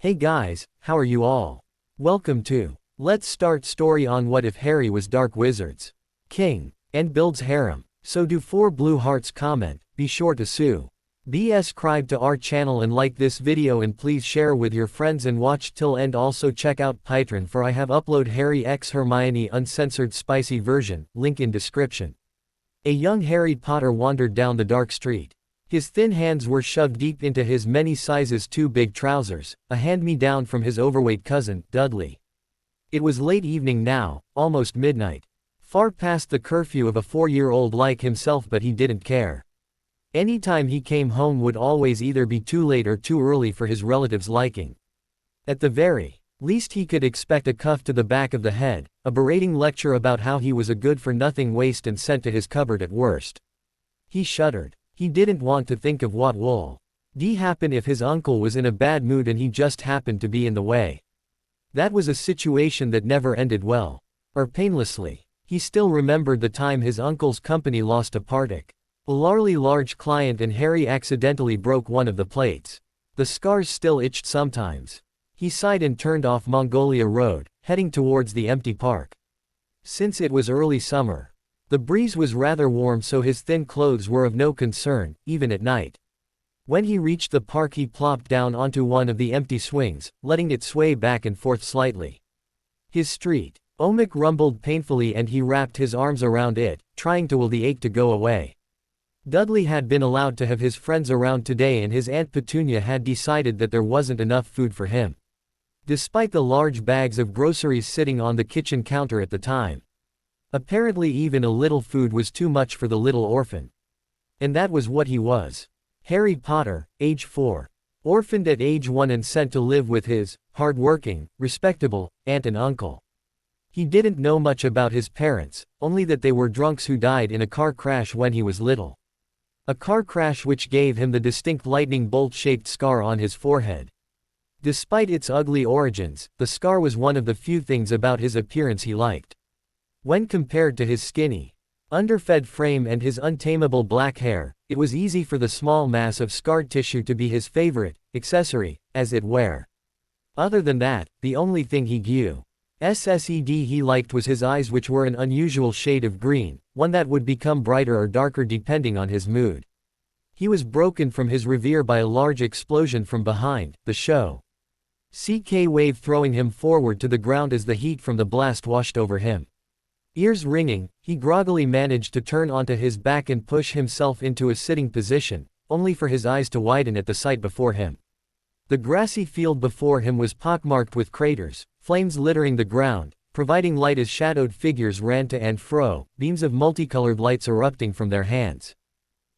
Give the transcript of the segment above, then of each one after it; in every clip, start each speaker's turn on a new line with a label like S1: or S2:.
S1: Hey guys, how are you all? Welcome to Let's Start Story on What If Harry Was Dark Wizard's King and builds harem. So do 4 blue hearts comment, be sure to subscribe to our channel and like this video and please share with your friends and watch till end. Also check out Patreon for I have upload Harry x Hermione uncensored spicy version, link in description. A young Harry Potter wandered down the dark street. His thin hands were shoved deep into his many sizes too big trousers, a hand-me-down from his overweight cousin, Dudley. It was late evening now, almost midnight. Far past the curfew of a 4-year-old like himself, but he didn't care. Any time he came home would always either be too late or too early for his relatives' liking. At the very least he could expect a cuff to the back of the head, a berating lecture about how he was a good-for-nothing waste and sent to his cupboard at worst. He shuddered. He didn't want to think of what would happen if his uncle was in a bad mood and he just happened to be in the way. That was a situation that never ended well. Or painlessly. He still remembered the time his uncle's company lost a particularly large client and Harry accidentally broke one of the plates. The scars still itched sometimes. He sighed and turned off Mongolia Road, heading towards the empty park. Since it was early summer, the breeze was rather warm, so his thin clothes were of no concern, even at night. When he reached the park he plopped down onto one of the empty swings, letting it sway back and forth slightly. His stomach rumbled painfully and he wrapped his arms around it, trying to will the ache to go away. Dudley had been allowed to have his friends around today and his Aunt Petunia had decided that there wasn't enough food for him. Despite the large bags of groceries sitting on the kitchen counter at the time. Apparently even a little food was too much for the little orphan. And that was what he was. Harry Potter, age 4. Orphaned at age 1 and sent to live with his hard-working, respectable aunt and uncle. He didn't know much about his parents, only that they were drunks who died in a car crash when he was little. A car crash which gave him the distinct lightning bolt-shaped scar on his forehead. Despite its ugly origins, the scar was one of the few things about his appearance he liked. When compared to his skinny, underfed frame and his untamable black hair, it was easy for the small mass of scarred tissue to be his favorite accessory, as it were. Other than that, the only thing he liked was his eyes, which were an unusual shade of green, one that would become brighter or darker depending on his mood. He was broken from his reverie by a large explosion from behind, the shock wave throwing him forward to the ground as the heat from the blast washed over him. Ears ringing, he groggily managed to turn onto his back and push himself into a sitting position, only for his eyes to widen at the sight before him. The grassy field before him was pockmarked with craters, flames littering the ground, providing light as shadowed figures ran to and fro, beams of multicolored lights erupting from their hands.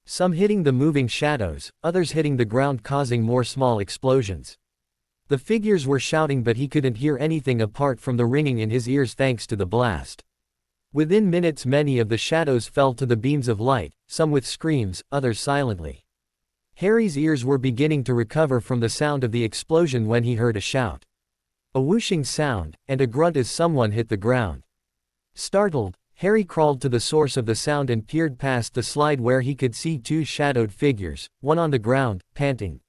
S1: Some hitting the moving shadows, others hitting the ground causing more small explosions. The figures were shouting but he couldn't hear anything apart from the ringing in his ears thanks to the blast. Within minutes many of the shadows fell to the beams of light, some with screams, others silently. Harry's ears were beginning to recover from the sound of the explosion when he heard a shout. A whooshing sound, and a grunt as someone hit the ground. Startled, Harry crawled to the source of the sound and peered past the slide where he could see 2 shadowed figures, one on the ground, panting,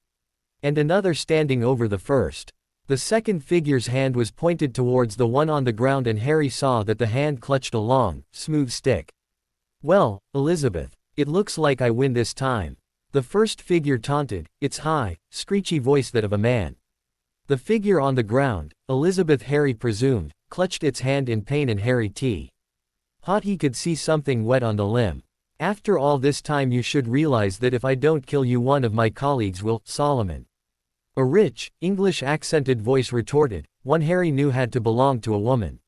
S1: and another standing over the first. The second figure's hand was pointed towards the one on the ground and Harry saw that the hand clutched a long, smooth stick. "Well, Elizabeth, it looks like I win this time," the first figure taunted, its high, screechy voice that of a man. The figure on the ground, Elizabeth Harry presumed, clutched its hand in pain and Harry thought he could see something wet on the limb. "After all this time you should realize that if I don't kill you one of my colleagues will, Solomon." A rich, English-accented voice retorted, one Harry knew had to belong to a woman.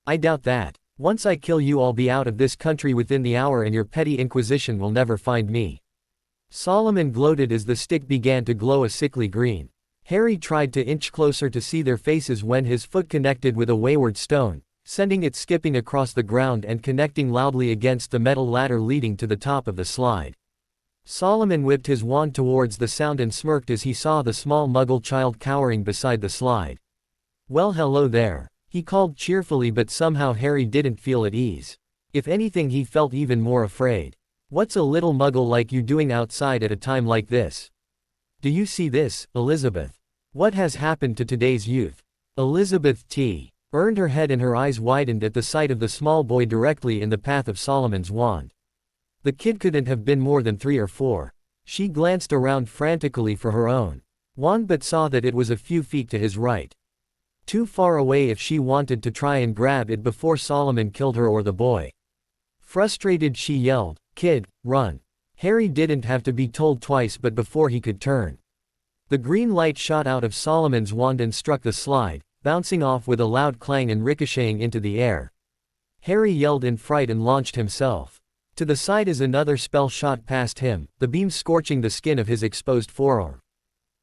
S1: "I doubt that. Once I kill you I'll be out of this country within the hour and your petty inquisition will never find me." Solomon gloated as the stick began to glow a sickly green. Harry tried to inch closer to see their faces when his foot connected with a wayward stone, sending it skipping across the ground and connecting loudly against the metal ladder leading to the top of the slide. Solomon whipped his wand towards the sound and smirked as he saw the small muggle child cowering beside the slide. "Well, hello there," he called cheerfully, but somehow Harry didn't feel at ease. If anything he felt even more afraid. "What's a little muggle like you doing outside at a time like this? Do you see this, Elizabeth?" What has happened to today's youth? Elizabeth T. Earned her head and her eyes widened at the sight of the small boy directly in the path of Solomon's wand. The kid couldn't have been more than 3 or 4. She glanced around frantically for her own wand but saw that it was a few feet to his right. Too far away if she wanted to try and grab it before Solomon killed her or the boy. Frustrated she yelled, "Kid, run." Harry didn't have to be told twice but before he could turn. The green light shot out of Solomon's wand and struck the slide, bouncing off with a loud clang and ricocheting into the air. Harry yelled in fright and launched himself to the side as another spell shot past him, the beam scorching the skin of his exposed forearm.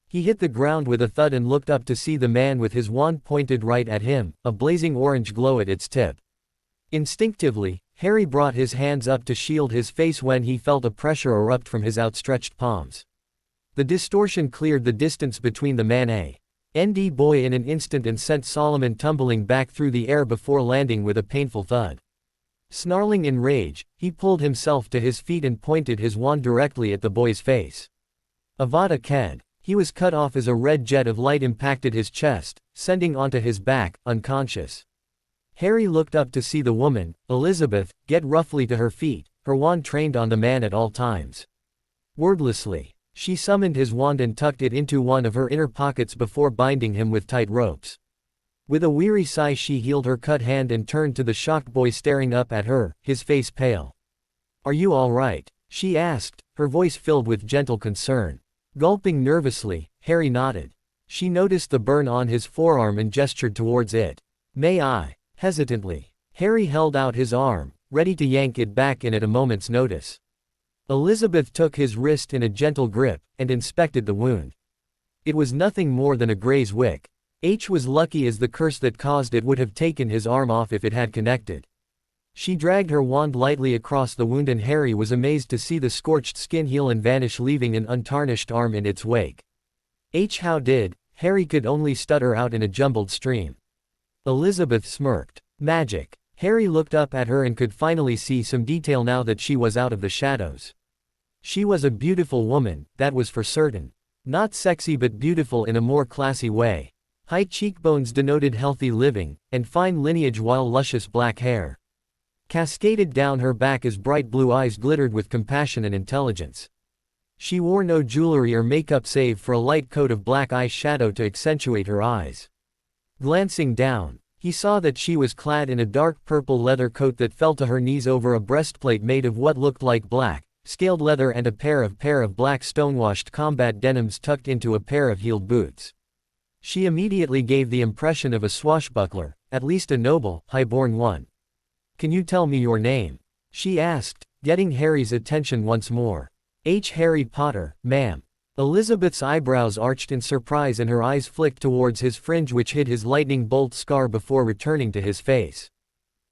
S1: He hit the ground with a thud and looked up to see the man with his wand pointed right at him, a blazing orange glow at its tip. Instinctively, Harry brought his hands up to shield his face when he felt a pressure erupt from his outstretched palms. The distortion cleared the distance between the man and boy in an instant and sent Solomon tumbling back through the air before landing with a painful thud. Snarling in rage, he pulled himself to his feet and pointed his wand directly at the boy's face. Avada Ked. He was cut off as a red jet of light impacted his chest, sending onto his back, unconscious. Harry looked up to see the woman, Elizabeth, get roughly to her feet, her wand trained on the man at all times. Wordlessly, she summoned his wand and tucked it into one of her inner pockets before binding him with tight ropes. With a weary sigh she healed her cut hand and turned to the shocked boy staring up at her, his face pale. "Are you all right?" she asked, her voice filled with gentle concern. Gulping nervously, Harry nodded. She noticed the burn on his forearm and gestured towards it. "May I?" Hesitantly, Harry held out his arm, ready to yank it back in at a moment's notice. Elizabeth took his wrist in a gentle grip, and inspected the wound. It was nothing more than a graze wick. H was lucky as the curse that caused it would have taken his arm off if it had connected. She dragged her wand lightly across the wound and Harry was amazed to see the scorched skin heal and vanish leaving an untarnished arm in its wake. How did, Harry could only stutter out in a jumbled stream. Elizabeth smirked. "Magic." Harry looked up at her and could finally see some detail now that she was out of the shadows. She was a beautiful woman, that was for certain. Not sexy but beautiful in a more classy way. High cheekbones denoted healthy living, and fine lineage while luscious black hair cascaded down her back as bright blue eyes glittered with compassion and intelligence. She wore no jewelry or makeup save for a light coat of black eye shadow to accentuate her eyes. Glancing down, he saw that she was clad in a dark purple leather coat that fell to her knees over a breastplate made of what looked like black, scaled leather and a pair of black stonewashed combat denims tucked into a pair of heeled boots. She immediately gave the impression of a swashbuckler, at least a noble, high-born one. "Can you tell me your name?" she asked, getting Harry's attention once more. "Harry Potter, ma'am." Elizabeth's eyebrows arched in surprise and her eyes flicked towards his fringe which hid his lightning bolt scar before returning to his face.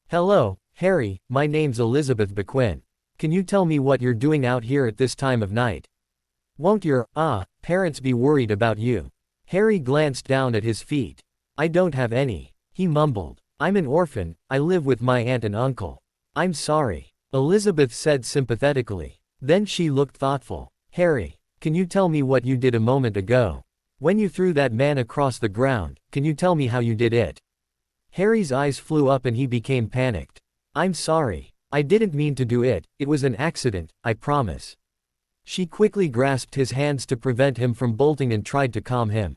S1: "Hello, Harry, my name's Elizabeth Bequin. Can you tell me what you're doing out here at this time of night? Won't your, parents be worried about you?" Harry glanced down at his feet. "I don't have any," he mumbled. "I'm an orphan, I live with my aunt and uncle." "I'm sorry," Elizabeth said sympathetically. Then she looked thoughtful. "Harry, can you tell me what you did a moment ago? When you threw that man across the ground, can you tell me how you did it?" Harry's eyes flew up and he became panicked. "I'm sorry. I didn't mean to do it, it was an accident, I promise." She quickly grasped his hands to prevent him from bolting and tried to calm him.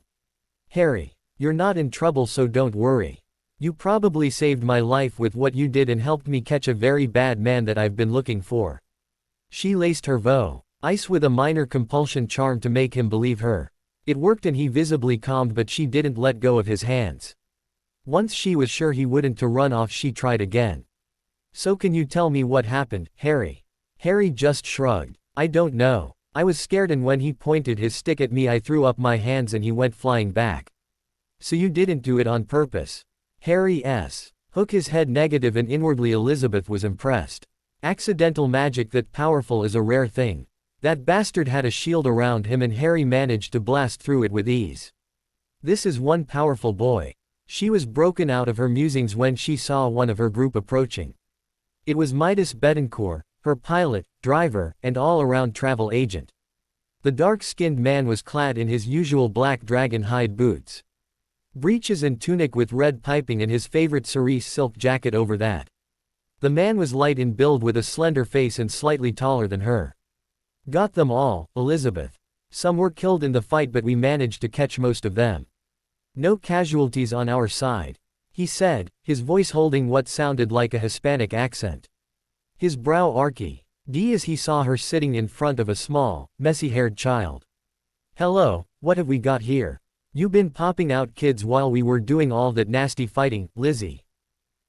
S1: "Harry, you're not in trouble so don't worry. You probably saved my life with what you did and helped me catch a very bad man that I've been looking for." She laced her ice with a minor compulsion charm to make him believe her. It worked and he visibly calmed but she didn't let go of his hands. Once she was sure he wouldn't to run off she tried again. "So can you tell me what happened, Harry?" Harry just shrugged. "I don't know. I was scared and when he pointed his stick at me I threw up my hands and he went flying back." "So you didn't do it on purpose?" Harry's shook his head negative and inwardly Elizabeth was impressed. Accidental magic that powerful is a rare thing. That bastard had a shield around him and Harry managed to blast through it with ease. This is one powerful boy. She was broken out of her musings when she saw one of her group approaching. It was Midas Betancourt, her pilot, driver, and all-around travel agent. The dark-skinned man was clad in his usual black dragon hide boots, breeches and tunic with red piping and his favorite cerise silk jacket over that. The man was light in build with a slender face and slightly taller than her. Got them all, Elizabeth. Some were killed in the fight but we managed to catch most of them. No casualties on our side, he said, his voice holding what sounded like a Hispanic accent. His brow archy as he saw her sitting in front of a small, messy-haired child. Hello, what have we got here? You been popping out kids while we were doing all that nasty fighting, Lizzie?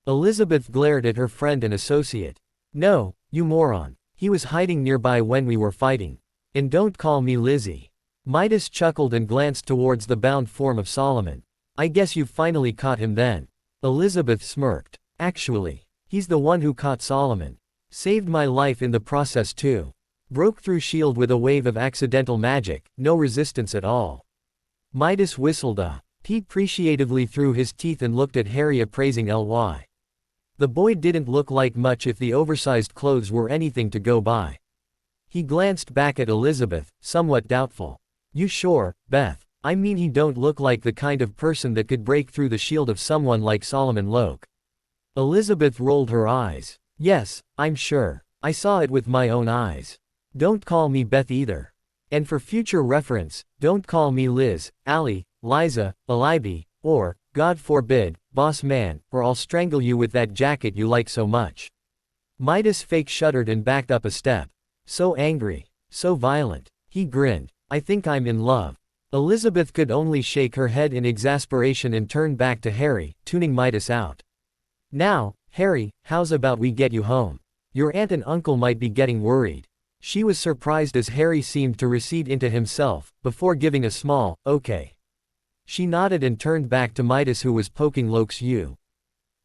S1: Elizabeth glared at her friend and associate. No, you moron. He was hiding nearby when we were fighting. And don't call me Lizzie. Midas chuckled and glanced towards the bound form of Solomon. I guess you finally caught him then. Elizabeth smirked. Actually, he's the one who caught Solomon. Saved my life in the process too. Broke through shield with a wave of accidental magic, no resistance at all. Midas whistled he appreciatively through his teeth and looked at Harry appraising Ly. The boy didn't look like much if the oversized clothes were anything to go by. He glanced back at Elizabeth, somewhat doubtful. You sure, Beth? I mean he don't look like the kind of person that could break through the shield of someone like Solomon Locke. Elizabeth rolled her eyes. Yes, I'm sure. I saw it with my own eyes. Don't call me Beth either. And for future reference, don't call me Liz, Allie, Liza, Eliby, or, God forbid, boss man, or I'll strangle you with that jacket you like so much. Midas fake shuddered and backed up a step. So angry. So violent. He grinned. I think I'm in love. Elizabeth could only shake her head in exasperation and turn back to Harry, tuning Midas out. Now, Harry, how's about we get you home? Your aunt and uncle might be getting worried. She was surprised as Harry seemed to recede into himself, before giving a small, okay. She nodded and turned back to Midas who was poking Locke's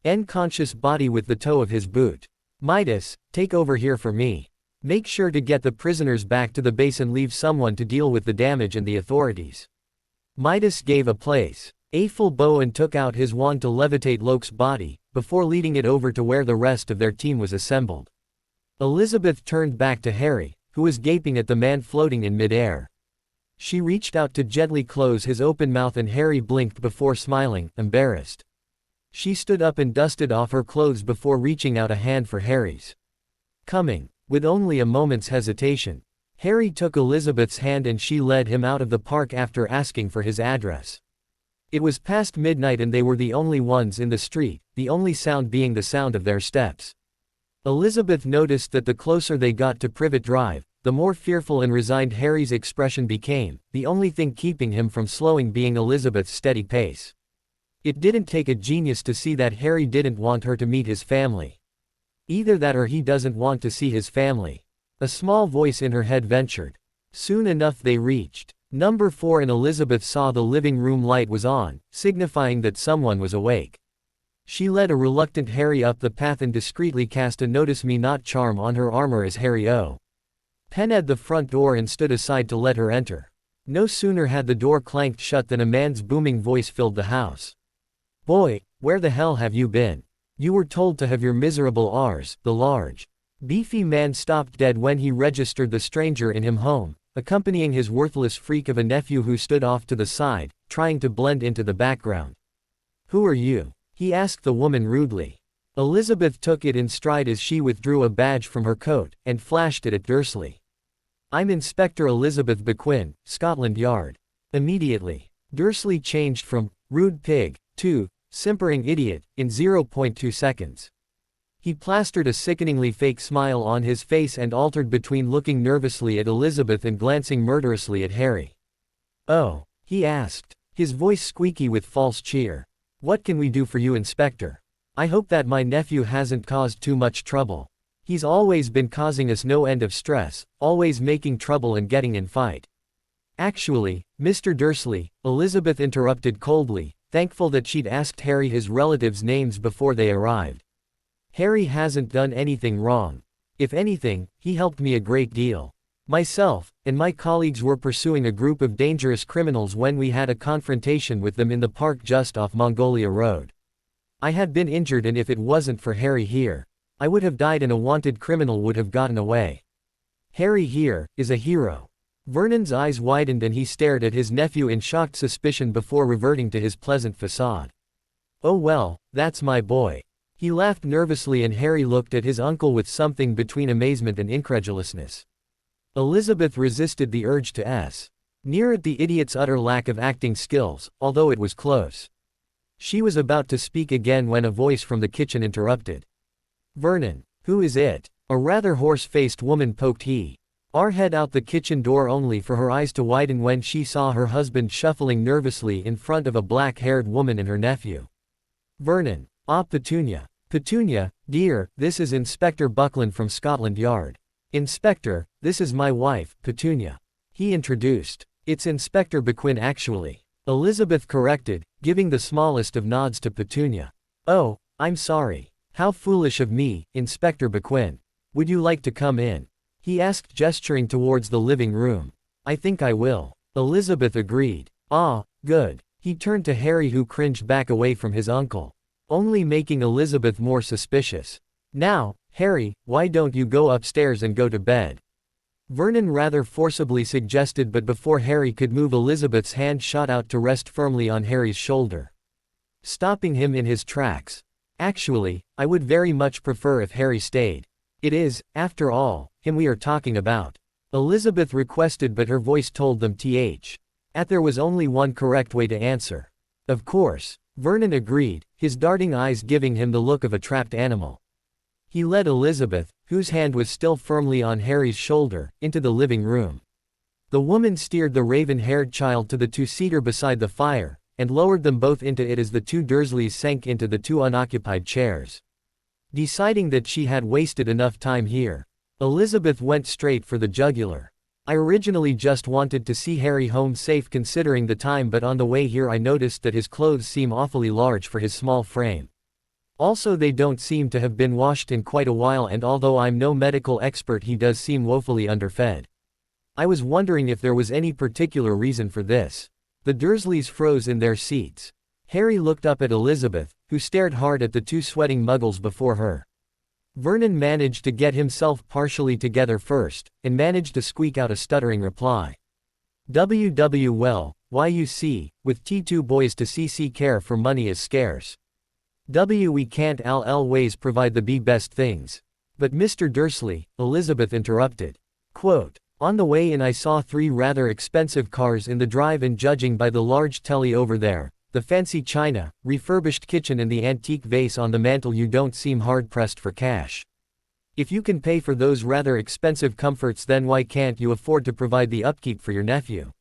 S1: unconscious body with the toe of his boot. Midas, take over here for me. Make sure to get the prisoners back to the base and leave someone to deal with the damage and the authorities. Midas gave a full bow and took out his wand to levitate Locke's body, before leading it over to where the rest of their team was assembled. Elizabeth turned back to Harry, who was gaping at the man floating in midair. She reached out to gently close his open mouth and Harry blinked before smiling, embarrassed. She stood up and dusted off her clothes before reaching out a hand for Harry's. Coming. With only a moment's hesitation, Harry took Elizabeth's hand and she led him out of the park after asking for his address. It was past midnight and they were the only ones in the street, the only sound being the sound of their steps. Elizabeth noticed that the closer they got to Privet Drive, the more fearful and resigned Harry's expression became, the only thing keeping him from slowing being Elizabeth's steady pace. It didn't take a genius to see that Harry didn't want her to meet his family. Either that or he doesn't want to see his family. A small voice in her head ventured. Soon enough they reached number 4 and Elizabeth saw the living room light was on, signifying that someone was awake. She led a reluctant Harry up the path and discreetly cast a notice me not charm on her armor as Harry opened the front door and stood aside to let her enter. No sooner had the door clanked shut than a man's booming voice filled the house. Boy, where the hell have you been? You were told to have your miserable R's. The large, beefy man stopped dead when he registered the stranger in him home, accompanying his worthless freak of a nephew who stood off to the side, trying to blend into the background. Who are you? He asked the woman rudely. Elizabeth took it in stride as she withdrew a badge from her coat, and flashed it at Dursley. I'm Inspector Elizabeth Bequin, Scotland Yard. Immediately, Dursley changed from rude pig to simpering idiot in 0.2 seconds. He plastered a sickeningly fake smile on his face and altered between looking nervously at Elizabeth and glancing murderously at Harry. Oh, he asked, his voice squeaky with false cheer. What can we do for you, Inspector? I hope that my nephew hasn't caused too much trouble. He's always been causing us no end of stress, always making trouble and getting in fight. Actually, Mr. Dursley, Elizabeth interrupted coldly, thankful that she'd asked Harry his relatives' names before they arrived. Harry hasn't done anything wrong. If anything, he helped me a great deal. Myself and my colleagues were pursuing a group of dangerous criminals when we had a confrontation with them in the park just off Mongolia Road. I had been injured and if it wasn't for Harry here, I would have died and a wanted criminal would have gotten away. Harry here is a hero. Vernon's eyes widened and he stared at his nephew in shocked suspicion before reverting to his pleasant facade. "Oh well, that's my boy." He laughed nervously and Harry looked at his uncle with something between amazement and incredulousness. Elizabeth resisted the urge to sneer at the idiot's utter lack of acting skills, although it was close. She was about to speak again when a voice from the kitchen interrupted. "Vernon, who is it?" A rather horse-faced woman poked her head out the kitchen door only for her eyes to widen when she saw her husband shuffling nervously in front of a black-haired woman and her nephew. "Vernon. Petunia. Petunia, dear, this is Inspector Buckland from Scotland Yard. Inspector, this is my wife, Petunia," he introduced. "It's Inspector Bequin actually," Elizabeth corrected, giving the smallest of nods to Petunia. "Oh, I'm sorry. How foolish of me, Inspector Bequin. Would you like to come in?" he asked, gesturing towards the living room. "I think I will," Elizabeth agreed. "Ah, good." He turned to Harry who cringed back away from his uncle, only making Elizabeth more suspicious. "Now, Harry, why don't you go upstairs and go to bed?" Vernon rather forcibly suggested, but before Harry could move, Elizabeth's hand shot out to rest firmly on Harry's shoulder, stopping him in his tracks. "Actually, I would very much prefer if Harry stayed. It is, after all, him we are talking about," Elizabeth requested, but her voice told them that there was only one correct way to answer. "Of course," Vernon agreed, his darting eyes giving him the look of a trapped animal. He led Elizabeth, whose hand was still firmly on Harry's shoulder, into the living room. The woman steered the raven-haired child to the two-seater beside the fire, and lowered them both into it as the two Dursleys sank into the two unoccupied chairs. Deciding that she had wasted enough time here, Elizabeth went straight for the jugular. "I originally just wanted to see Harry home safe considering the time, but on the way here I noticed that his clothes seem awfully large for his small frame. Also they don't seem to have been washed in quite a while, and although I'm no medical expert he does seem woefully underfed. I was wondering if there was any particular reason for this." The Dursleys froze in their seats. Harry looked up at Elizabeth, who stared hard at the two sweating muggles before her. Vernon managed to get himself partially together first, and managed to squeak out a stuttering reply. Well, why you see, with T2 boys to CC care for money is scarce. We can't always provide the best things. But Mr. Dursley, Elizabeth interrupted. Quote, "On the way in I saw 3 rather expensive cars in the drive, and judging by the large telly over there, the fancy china, refurbished kitchen and the antique vase on the mantel, you don't seem hard-pressed for cash. If you can pay for those rather expensive comforts, then why can't you afford to provide the upkeep for your nephew?"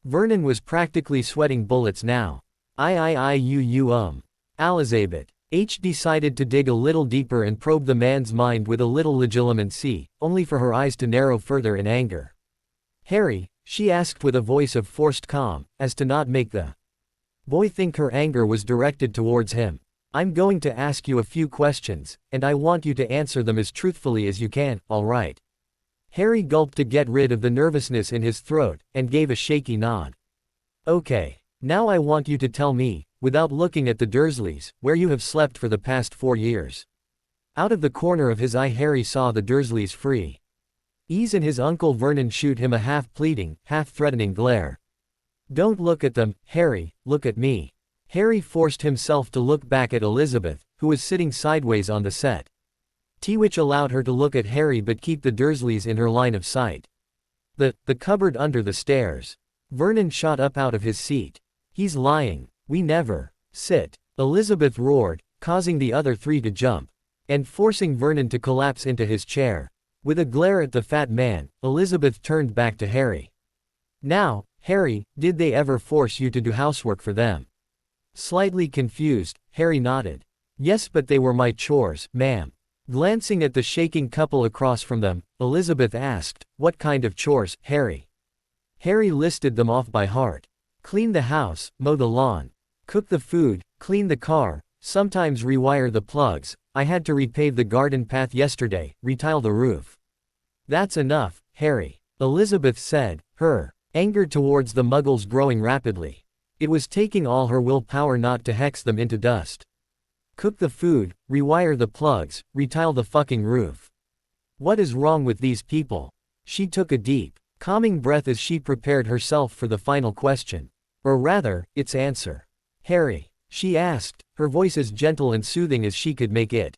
S1: Vernon was practically sweating bullets now. Elizabeth H decided to dig a little deeper and probe the man's mind with a little legitimacy, only for her eyes to narrow further in anger. "Harry," she asked with a voice of forced calm, as to not make the boy think her anger was directed towards him. "I'm going to ask you a few questions, and I want you to answer them as truthfully as you can, all right?" Harry gulped to get rid of the nervousness in his throat, and gave a shaky nod. "Okay. Now I want you to tell me, without looking at the Dursleys, where you have slept for the past 4 years. Out of the corner of his eye Harry saw the Dursleys' free ease and his uncle Vernon shoot him a half-pleading, half-threatening glare. "Don't look at them, Harry, look at me." Harry forced himself to look back at Elizabeth, who was sitting sideways on the set, which allowed her to look at Harry but keep the Dursleys in her line of sight. The cupboard under the stairs." Vernon shot up out of his seat. "He's lying. We never." "Sit," Elizabeth roared, causing the other 3 to jump, and forcing Vernon to collapse into his chair. With a glare at the fat man, Elizabeth turned back to Harry. "Now, Harry, did they ever force you to do housework for them?" Slightly confused, Harry nodded. "Yes, but they were my chores, ma'am." Glancing at the shaking couple across from them, Elizabeth asked, "What kind of chores, Harry?" Harry listed them off by heart. "Clean the house, mow the lawn, cook the food, clean the car, sometimes rewire the plugs, I had to repave the garden path yesterday, retile the roof." "That's enough, Harry," Elizabeth said, her anger towards the muggles growing rapidly. It was taking all her willpower not to hex them into dust. "Cook the food, rewire the plugs, retile the fucking roof. What is wrong with these people?" She took a deep calming breath as she prepared herself for the final question. Or rather, its answer. Harry, she asked, her voice as gentle and soothing as she could make it.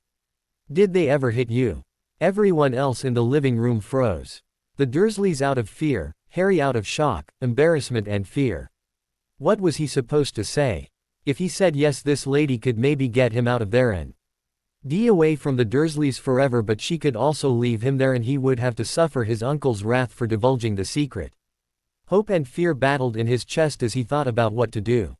S1: Did they ever hit you? Everyone else in the living room froze. The Dursleys out of fear, Harry out of shock, embarrassment and fear. What was he supposed to say? If he said yes, this lady could maybe get him out of there and away from the Dursleys forever, but she could also leave him there and he would have to suffer his uncle's wrath for divulging the secret. Hope and fear battled in his chest as he thought about what to do.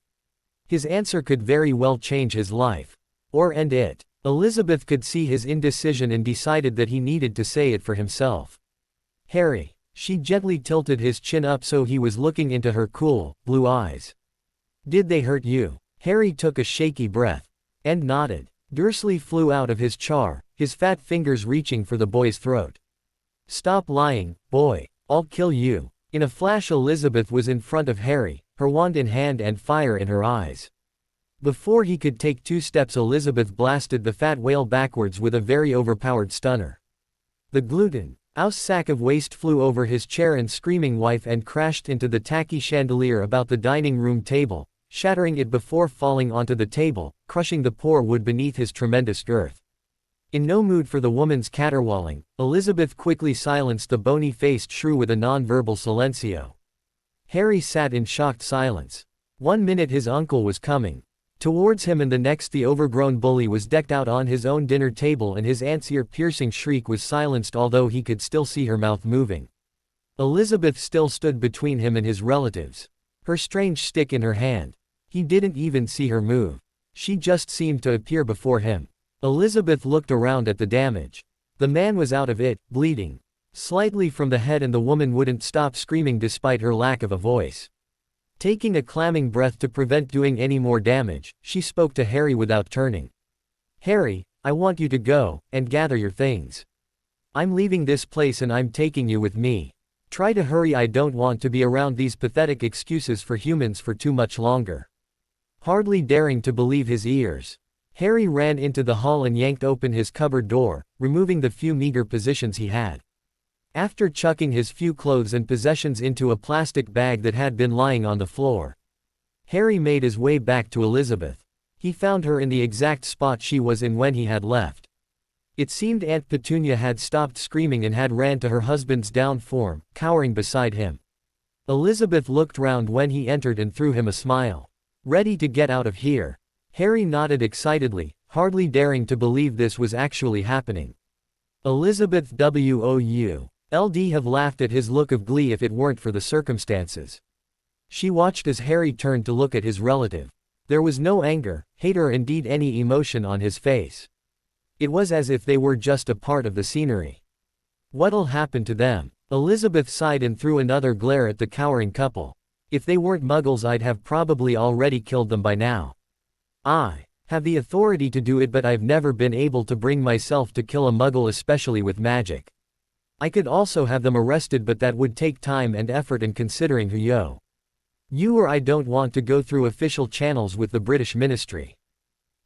S1: His answer could very well change his life. Or end it. Elizabeth could see his indecision and decided that he needed to say it for himself. Harry. She gently tilted his chin up so he was looking into her cool, blue eyes. Did they hurt you? Harry took a shaky breath. And nodded. Dursley flew out of his chair, his fat fingers reaching for the boy's throat. Stop lying, boy. I'll kill you. In a flash Elizabeth was in front of Harry, her wand in hand and fire in her eyes. Before he could take 2 steps, Elizabeth blasted the fat whale backwards with a very overpowered stunner. The gluten Ouse sack of waste flew over his chair and screaming wife and crashed into the tacky chandelier about the dining room table, shattering it before falling onto the table, crushing the poor wood beneath his tremendous girth. In no mood for the woman's caterwauling, Elizabeth quickly silenced the bony-faced shrew with a non-verbal silencio. Harry sat in shocked silence. 1 minute his uncle was coming towards him and the next the overgrown bully was decked out on his own dinner table and his aunt's ear-piercing shriek was silenced although he could still see her mouth moving. Elizabeth still stood between him and his relatives. Her strange stick in her hand. He didn't even see her move. She just seemed to appear before him. Elizabeth looked around at the damage. The man was out of it, bleeding slightly from the head and the woman wouldn't stop screaming despite her lack of a voice. Taking a clamming breath to prevent doing any more damage, she spoke to Harry without turning. Harry, I want you to go, and gather your things. I'm leaving this place and I'm taking you with me. Try to hurry, I don't want to be around these pathetic excuses for humans for too much longer. Hardly daring to believe his ears, Harry ran into the hall and yanked open his cupboard door, removing the few meager possessions he had. After chucking his few clothes and possessions into a plastic bag that had been lying on the floor, Harry made his way back to Elizabeth. He found her in the exact spot she was in when he had left. It seemed Aunt Petunia had stopped screaming and had ran to her husband's down form, cowering beside him. Elizabeth looked round when he entered and threw him a smile. Ready to get out of here? Harry nodded excitedly, hardly daring to believe this was actually happening. Elizabeth would have laughed at his look of glee if it weren't for the circumstances. She watched as Harry turned to look at his relative. There was no anger, hate or indeed any emotion on his face. It was as if they were just a part of the scenery. What'll happen to them? Elizabeth sighed and threw another glare at the cowering couple. If they weren't muggles I'd have probably already killed them by now. I have the authority to do it but I've never been able to bring myself to kill a muggle, especially with magic. I could also have them arrested but that would take time and effort, and considering who you or I don't want to go through official channels with the British ministry.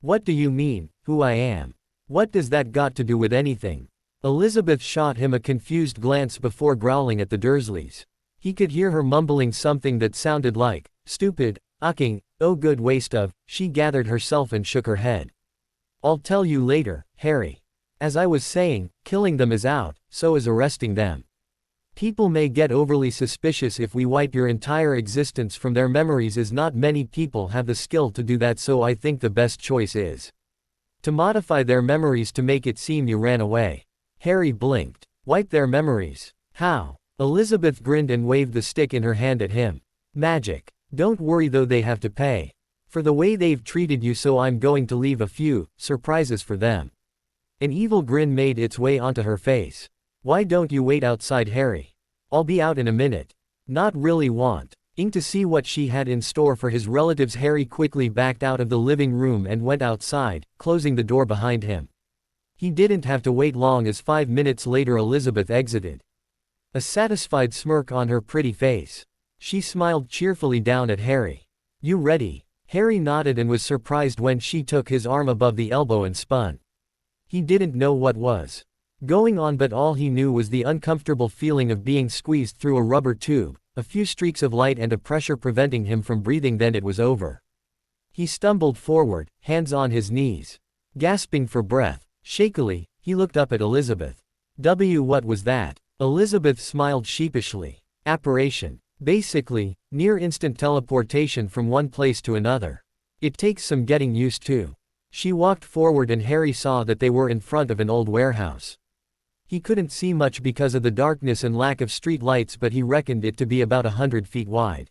S1: What do you mean, who I am? What does that got to do with anything? Elizabeth shot him a confused glance before growling at the Dursleys. He could hear her mumbling something that sounded like, stupid, ucking, oh good waste of. She gathered herself and shook her head. I'll tell you later, Harry. As I was saying, killing them is out, so is arresting them. People may get overly suspicious if we wipe your entire existence from their memories, as not many people have the skill to do that, so I think the best choice is to modify their memories to make it seem you ran away. Harry blinked. Wipe their memories? How? Elizabeth grinned and waved the stick in her hand at him. Magic. Don't worry though, they have to pay for the way they've treated you, so I'm going to leave a few surprises for them. An evil grin made its way onto her face. Why don't you wait outside, Harry? I'll be out in a minute. Not really wanting to see what she had in store for his relatives. Harry quickly backed out of the living room and went outside, closing the door behind him. He didn't have to wait long, as 5 minutes later Elizabeth exited. A satisfied smirk on her pretty face. She smiled cheerfully down at Harry. You ready? Harry nodded and was surprised when she took his arm above the elbow and spun. He didn't know what was going on, but all he knew was the uncomfortable feeling of being squeezed through a rubber tube, a few streaks of light and a pressure preventing him from breathing. Then it was over. He stumbled forward, hands on his knees. Gasping for breath, shakily, he looked up at Elizabeth. What was that? Elizabeth smiled sheepishly. Apparition. Basically, near-instant teleportation from one place to another. It takes some getting used to. She walked forward and Harry saw that they were in front of an old warehouse. He couldn't see much because of the darkness and lack of street lights, but he reckoned it to be about 100 feet wide.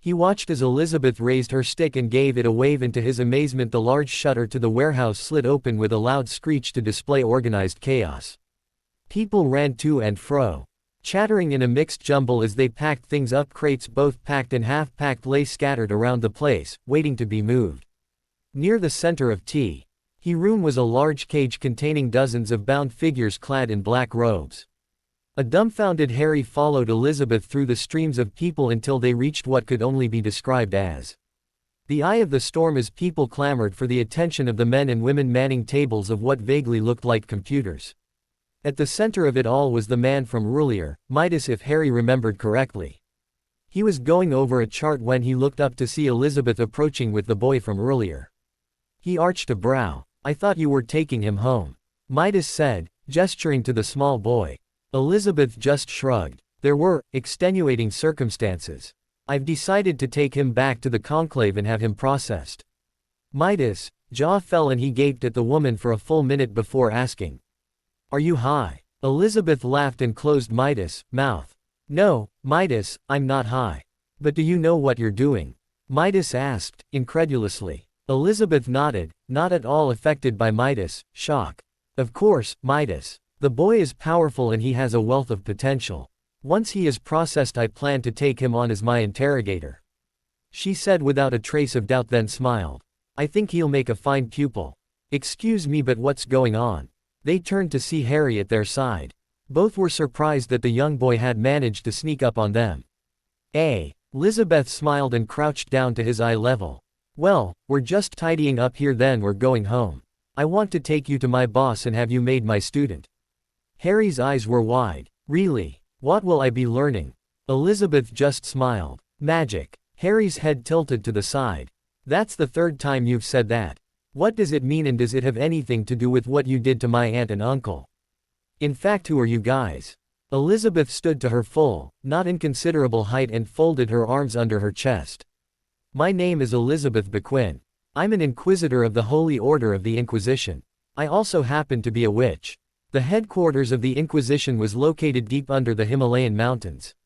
S1: He watched as Elizabeth raised her stick and gave it a wave, and to his amazement the large shutter to the warehouse slid open with a loud screech to display organized chaos. People ran to and fro, chattering in a mixed jumble as they packed things up. Crates, both packed and half-packed, lay scattered around the place, waiting to be moved. Near the center of T. Room was a large cage containing dozens of bound figures clad in black robes. A dumbfounded Harry followed Elizabeth through the streams of people until they reached what could only be described as the eye of the storm, as people clamored for the attention of the men and women manning tables of what vaguely looked like computers. At the center of it all was the man from earlier, Midas, if Harry remembered correctly. He was going over a chart when he looked up to see Elizabeth approaching with the boy from earlier. He arched a brow. "I thought you were taking him home," Midas said, gesturing to the small boy. Elizabeth just shrugged. "There were extenuating circumstances. I've decided to take him back to the conclave and have him processed." Midas' jaw fell and he gaped at the woman for a full minute before asking, "Are you high?" Elizabeth laughed and closed Midas' mouth. "No, Midas, I'm not high." "But do you know what you're doing?" Midas asked, incredulously. Elizabeth nodded, not at all affected by Midas' shock. "Of course, Midas. The boy is powerful and he has a wealth of potential. Once he is processed, I plan to take him on as my interrogator," she said without a trace of doubt, then smiled. "I think he'll make a fine pupil." "Excuse me, but what's going on?" They turned to see Harry at their side. Both were surprised that the young boy had managed to sneak up on them. Elizabeth smiled and crouched down to his eye level. "Well, we're just tidying up here, then we're going home. I want to take you to my boss and have you made my student." Harry's eyes were wide. "Really? What will I be learning?" Elizabeth just smiled. "Magic." Harry's head tilted to the side. "That's the third time you've said that. What does it mean, and does it have anything to do with what you did to my aunt and uncle? In fact, who are you guys?" Elizabeth stood to her full, not inconsiderable height and folded her arms under her chest. "My name is Elizabeth Bequin. I'm an inquisitor of the Holy Order of the Inquisition. I also happen to be a witch." The headquarters of the Inquisition was located deep under the Himalayan mountains.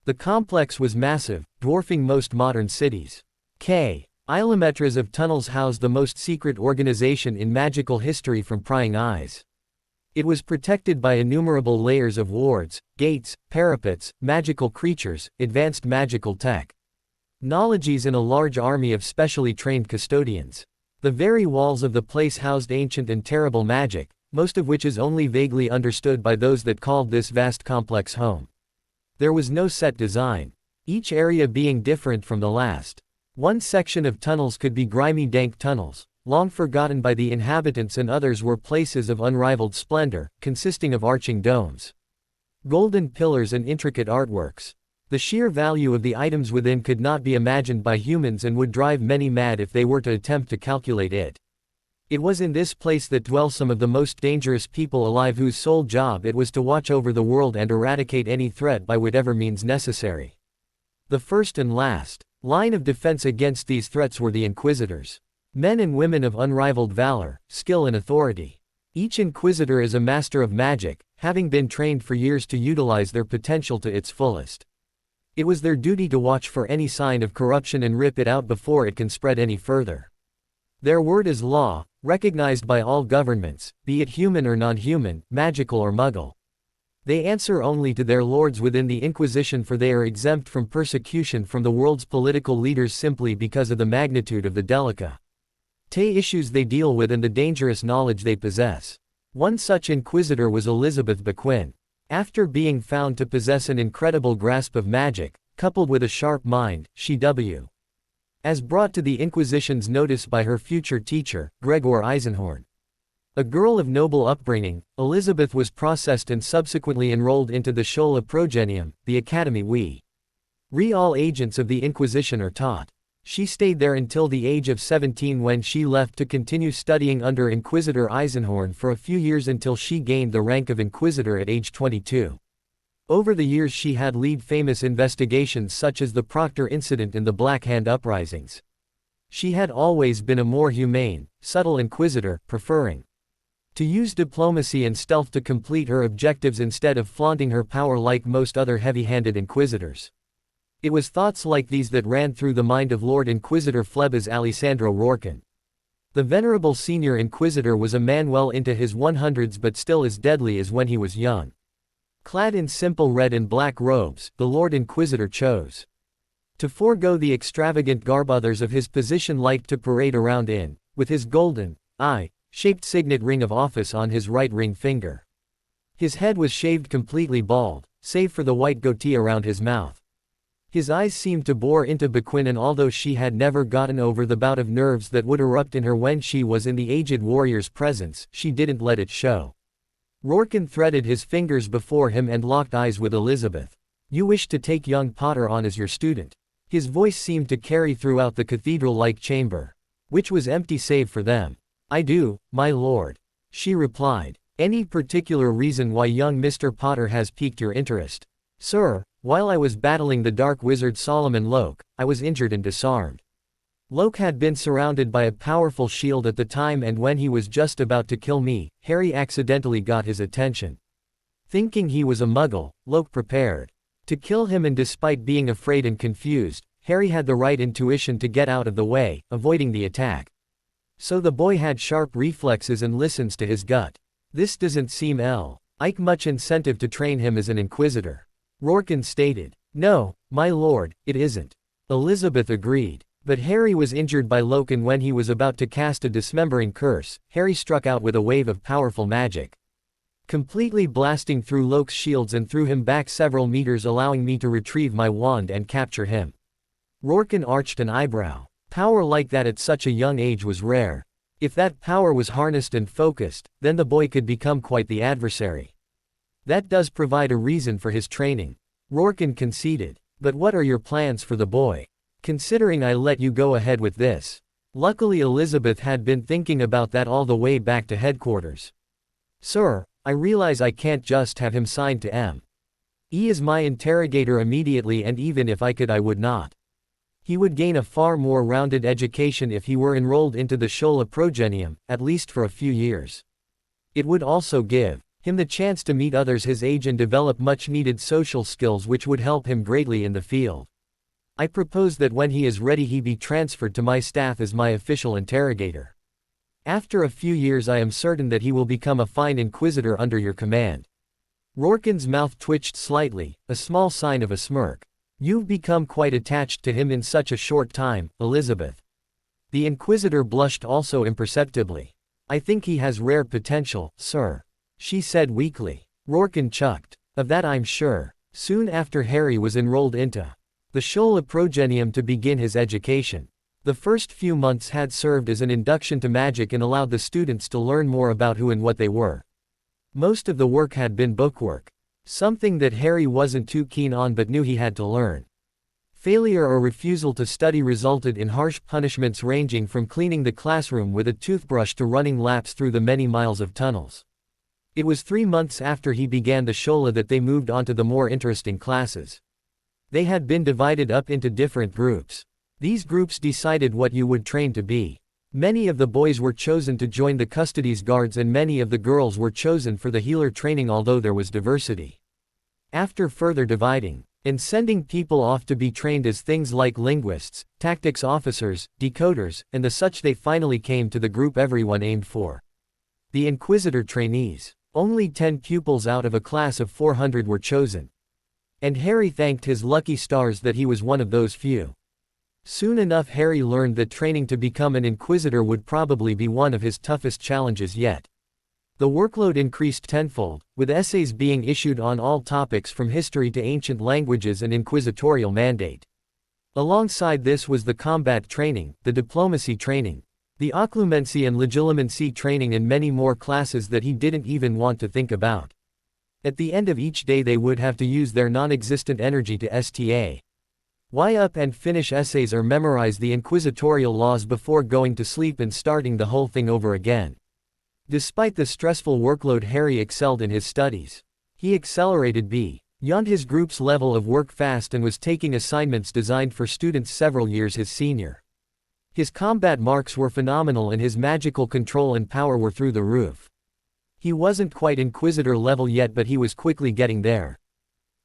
S1: The complex was massive, dwarfing most modern cities. Kilometers of tunnels housed the most secret organization in magical history from prying eyes. It was protected by innumerable layers of wards, gates, parapets, magical creatures, advanced magical technologies, and a large army of specially trained custodians. The very walls of the place housed ancient and terrible magic, most of which is only vaguely understood by those that called this vast complex home. There was no set design, each area being different from the last. One section of tunnels could be grimy, dank tunnels, long forgotten by the inhabitants, and others were places of unrivaled splendor, consisting of arching domes, golden pillars, and intricate artworks. The sheer value of the items within could not be imagined by humans and would drive many mad if they were to attempt to calculate it. It was in this place that dwell some of the most dangerous people alive, whose sole job it was to watch over the world and eradicate any threat by whatever means necessary. The first and last line of defense against these threats were the Inquisitors. Men and women of unrivaled valor, skill, and authority. Each Inquisitor is a master of magic, having been trained for years to utilize their potential to its fullest. It was their duty to watch for any sign of corruption and rip it out before it can spread any further. Their word is law, recognized by all governments, be it human or non-human, magical or muggle. They answer only to their lords within the Inquisition, for they are exempt from persecution from the world's political leaders simply because of the magnitude of the delicate issues they deal with and the dangerous knowledge they possess. One such inquisitor was Elizabeth Bequin. After being found to possess an incredible grasp of magic, coupled with a sharp mind, she was brought to the Inquisition's notice by her future teacher, Gregor Eisenhorn. A girl of noble upbringing, Elizabeth was processed and subsequently enrolled into the Schola Progenium, the academy where all agents of the Inquisition are taught. She stayed there until the age of 17 when she left to continue studying under Inquisitor Eisenhorn for a few years until she gained the rank of Inquisitor at age 22. Over the years she had led famous investigations such as the Proctor incident and the Black Hand uprisings. She had always been a more humane, subtle inquisitor, preferring to use diplomacy and stealth to complete her objectives instead of flaunting her power like most other heavy-handed inquisitors. It was thoughts like these that ran through the mind of Lord Inquisitor Phlebas Alessandro Rorquin. The venerable senior inquisitor was a man well into his 100s but still as deadly as when he was young. Clad in simple red and black robes, the Lord Inquisitor chose to forego the extravagant garb others of his position liked to parade around in, with his golden, eye-shaped signet ring of office on his right ring finger. His head was shaved completely bald, save for the white goatee around his mouth. His eyes seemed to bore into Bequin, and although she had never gotten over the bout of nerves that would erupt in her when she was in the aged warrior's presence, she didn't let it show. Rorquin threaded his fingers before him and locked eyes with Elizabeth. "You wish to take young Potter on as your student?" His voice seemed to carry throughout the cathedral-like chamber, which was empty save for them. "I do, my lord," she replied. "Any particular reason why young Mr. Potter has piqued your interest?" "Sir, while I was battling the dark wizard Solomon Locke, I was injured and disarmed." Locke had been surrounded by a powerful shield at the time, and when he was just about to kill me, Harry accidentally got his attention. Thinking he was a muggle, Locke prepared to kill him, and despite being afraid and confused, Harry had the right intuition to get out of the way, avoiding the attack. So the boy had sharp reflexes and listens to his gut. This doesn't seem like much incentive to train him as an inquisitor, Rorquin stated. "No, my lord, it isn't," Elizabeth agreed. But Harry was injured by Locke, and when he was about to cast a dismembering curse, Harry struck out with a wave of powerful magic, completely blasting through Locke's shields and threw him back several meters, allowing me to retrieve my wand and capture him. Rorquin arched an eyebrow. Power like that at such a young age was rare. If that power was harnessed and focused, then the boy could become quite the adversary. "That does provide a reason for his training," Rorquin conceded. "But what are your plans for the boy? Considering I let you go ahead with this." Luckily Elizabeth had been thinking about that all the way back to headquarters. "Sir, I realize I can't just have him signed to M.E. as my interrogator immediately, and even if I could I would not. He would gain a far more rounded education if he were enrolled into the Schola Progenium, at least for a few years. It would also give him the chance to meet others his age and develop much needed social skills which would help him greatly in the field. I propose that when he is ready he be transferred to my staff as my official interrogator. After a few years I am certain that he will become a fine inquisitor under your command." Rorquin's mouth twitched slightly, a small sign of a smirk. "You've become quite attached to him in such a short time, Elizabeth." The inquisitor blushed also imperceptibly. "I think he has rare potential, sir," she said weakly. Rorquin chucked. "Of that I'm sure." Soon after Harry was enrolled into the Schola Progenium to begin his education. The first few months had served as an induction to magic and allowed the students to learn more about who and what they were. Most of the work had been bookwork, something that Harry wasn't too keen on but knew he had to learn. Failure or refusal to study resulted in harsh punishments ranging from cleaning the classroom with a toothbrush to running laps through the many miles of tunnels. It was 3 months after he began the Schola that they moved on to the more interesting classes. They had been divided up into different groups. These groups decided what you would train to be. Many of the boys were chosen to join the custody's guards, and many of the girls were chosen for the healer training, although there was diversity. After further dividing and sending people off to be trained as things like linguists, tactics officers, decoders, and the such, they finally came to the group everyone aimed for: the Inquisitor trainees. Only 10 pupils out of a class of 400 were chosen. And Harry thanked his lucky stars that he was one of those few. Soon enough Harry learned that training to become an Inquisitor would probably be one of his toughest challenges yet. The workload increased tenfold, with essays being issued on all topics from history to ancient languages and inquisitorial mandate. Alongside this was the combat training, the diplomacy training, the occlumency and legilimency training and many more classes that he didn't even want to think about. At the end of each day they would have to use their non-existent energy to stay up and finish essays or memorize the inquisitorial laws before going to sleep and starting the whole thing over again. Despite the stressful workload, Harry excelled in his studies. He accelerated beyond his group's level of work fast and was taking assignments designed for students several years his senior. His combat marks were phenomenal and his magical control and power were through the roof. He wasn't quite Inquisitor level yet, but he was quickly getting there.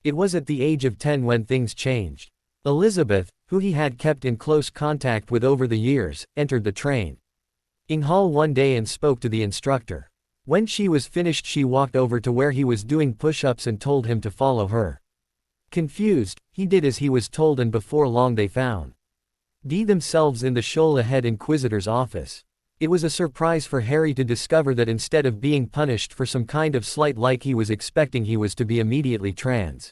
S1: It was at the age of 10 when things changed. Elizabeth, who he had kept in close contact with over the years, entered the training hall one day and spoke to the instructor. When she was finished, she walked over to where he was doing push-ups and told him to follow her. Confused, he did as he was told, and before long they found themselves in the Shola head Inquisitor's office. It was a surprise for Harry to discover that instead of being punished for some kind of slight like he was expecting, he was to be immediately transferred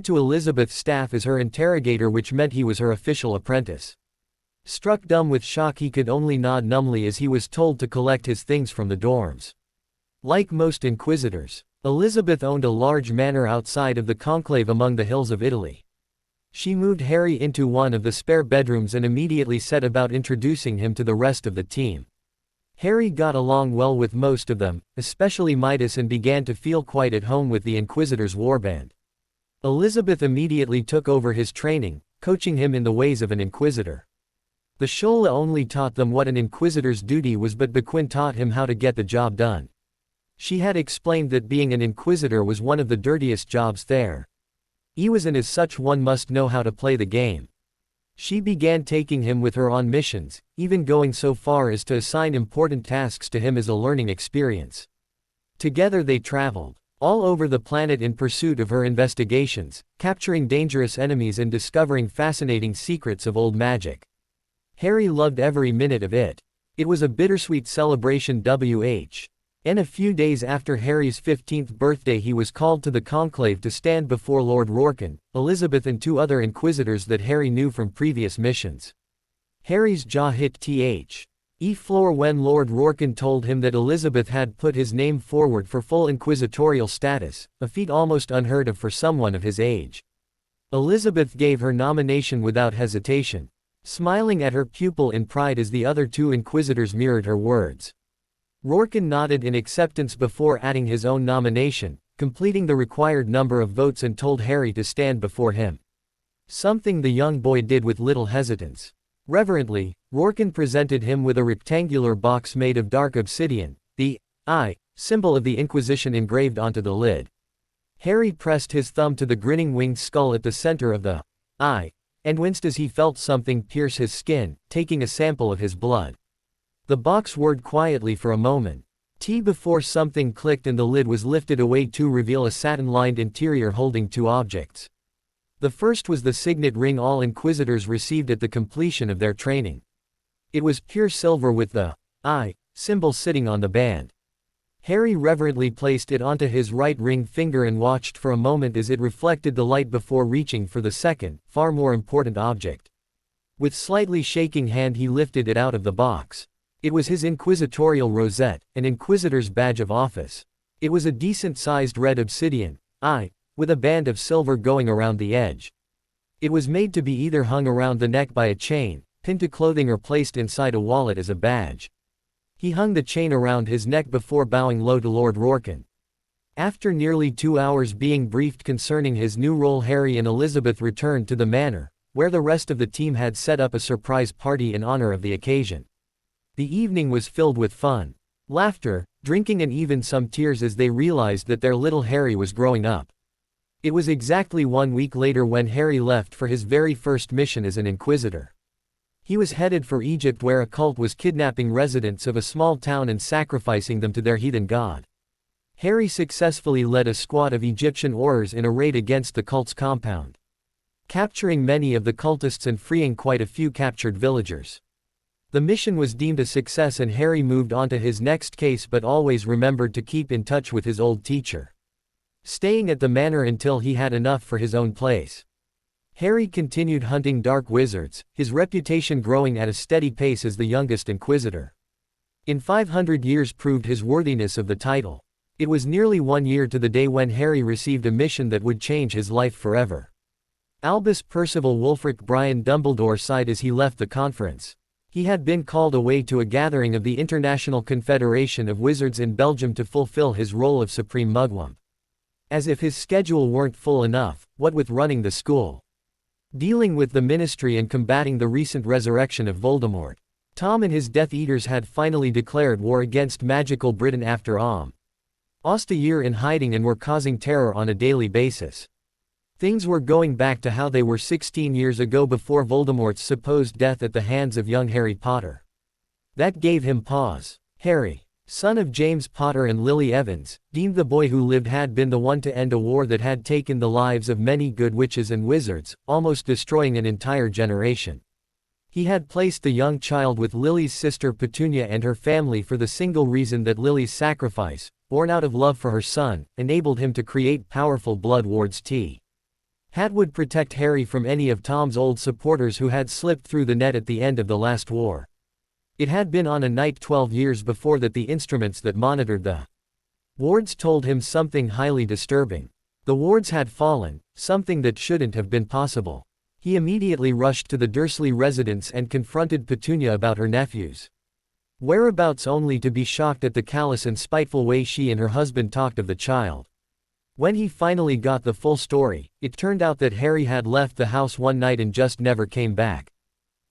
S1: to Elizabeth's staff as her interrogator, which meant he was her official apprentice. Struck dumb with shock, he could only nod numbly as he was told to collect his things from the dorms. Like most Inquisitors, Elizabeth owned a large manor outside of the conclave among the hills of Italy. She moved Harry into one of the spare bedrooms and immediately set about introducing him to the rest of the team. Harry got along well with most of them, especially Midas, and began to feel quite at home with the Inquisitor's warband. Elizabeth immediately took over his training, coaching him in the ways of an Inquisitor. The Shola only taught them what an Inquisitor's duty was, but Bequin taught him how to get the job done. She had explained that being an Inquisitor was one of the dirtiest jobs there. He was, and as such one must know how to play the game. She began taking him with her on missions, even going so far as to assign important tasks to him as a learning experience. Together they traveled all over the planet in pursuit of her investigations, capturing dangerous enemies and discovering fascinating secrets of old magic. Harry loved every minute of it. It was a bittersweet celebration. And a few days after Harry's 15th birthday, he was called to the conclave to stand before Lord Rorken, Elizabeth and 2 other Inquisitors that Harry knew from previous missions. Harry's jaw hit the floor when Lord Rorken told him that Elizabeth had put his name forward for full inquisitorial status, a feat almost unheard of for someone of his age. Elizabeth gave her nomination without hesitation, smiling at her pupil in pride as the other 2 Inquisitors mirrored her words. Rorken nodded in acceptance before adding his own nomination, completing the required number of votes, and told Harry to stand before him. Something the young boy did with little hesitance. Reverently, Rorken presented him with a rectangular box made of dark obsidian, the eye symbol of the Inquisition engraved onto the lid. Harry pressed his thumb to the grinning winged skull at the center of the eye, and winced as he felt something pierce his skin, taking a sample of his blood. The box whirred quietly for a moment, before something clicked and the lid was lifted away to reveal a satin-lined interior holding 2 objects. The first was the signet ring all Inquisitors received at the completion of their training. It was pure silver with the eye symbol sitting on the band. Harry reverently placed it onto his right ring finger and watched for a moment as it reflected the light before reaching for the second, far more important object. With slightly shaking hand he lifted it out of the box. It was his inquisitorial rosette, an Inquisitor's badge of office. It was a decent-sized red obsidian eye, with a band of silver going around the edge. It was made to be either hung around the neck by a chain, pinned to clothing, or placed inside a wallet as a badge. He hung the chain around his neck before bowing low to Lord Rorken. After nearly 2 hours being briefed concerning his new role, Harry and Elizabeth returned to the manor, where the rest of the team had set up a surprise party in honor of the occasion. The evening was filled with fun, laughter, drinking, and even some tears as they realized that their little Harry was growing up. It was exactly 1 week later when Harry left for his very first mission as an Inquisitor. He was headed for Egypt, where a cult was kidnapping residents of a small town and sacrificing them to their heathen god. Harry successfully led a squad of Egyptian warriors in a raid against the cult's compound, capturing many of the cultists and freeing quite a few captured villagers. The mission was deemed a success and Harry moved on to his next case, but always remembered to keep in touch with his old teacher, staying at the manor until he had enough for his own place. Harry continued hunting dark wizards, his reputation growing at a steady pace as the youngest Inquisitor. In 500 years proved his worthiness of the title. It was nearly 1 year to the day when Harry received a mission that would change his life forever. Albus Percival Wulfric Brian Dumbledore sighed as he left the conference. He had been called away to a gathering of the International Confederation of Wizards in Belgium to fulfill his role of Supreme Mugwump. As if his schedule weren't full enough, what with running the school, dealing with the Ministry and combating the recent resurrection of Voldemort, Tom and his Death Eaters had finally declared war against magical Britain after almost a year in hiding and were causing terror on a daily basis. Things were going back to how they were 16 years ago before Voldemort's supposed death at the hands of young Harry Potter. That gave him pause. Harry, son of James Potter and Lily Evans, deemed the boy who lived had been the one to end a war that had taken the lives of many good witches and wizards, almost destroying an entire generation. He had placed the young child with Lily's sister Petunia and her family for the single reason that Lily's sacrifice, born out of love for her son, enabled him to create powerful blood wards would protect Harry from any of Tom's old supporters who had slipped through the net at the end of the last war. It had been on a night 12 years before that the instruments that monitored the wards told him something highly disturbing. The wards had fallen, something that shouldn't have been possible. He immediately rushed to the Dursley residence and confronted Petunia about her nephew's whereabouts, only to be shocked at the callous and spiteful way she and her husband talked of the child. When he finally got the full story, it turned out that Harry had left the house one night and just never came back.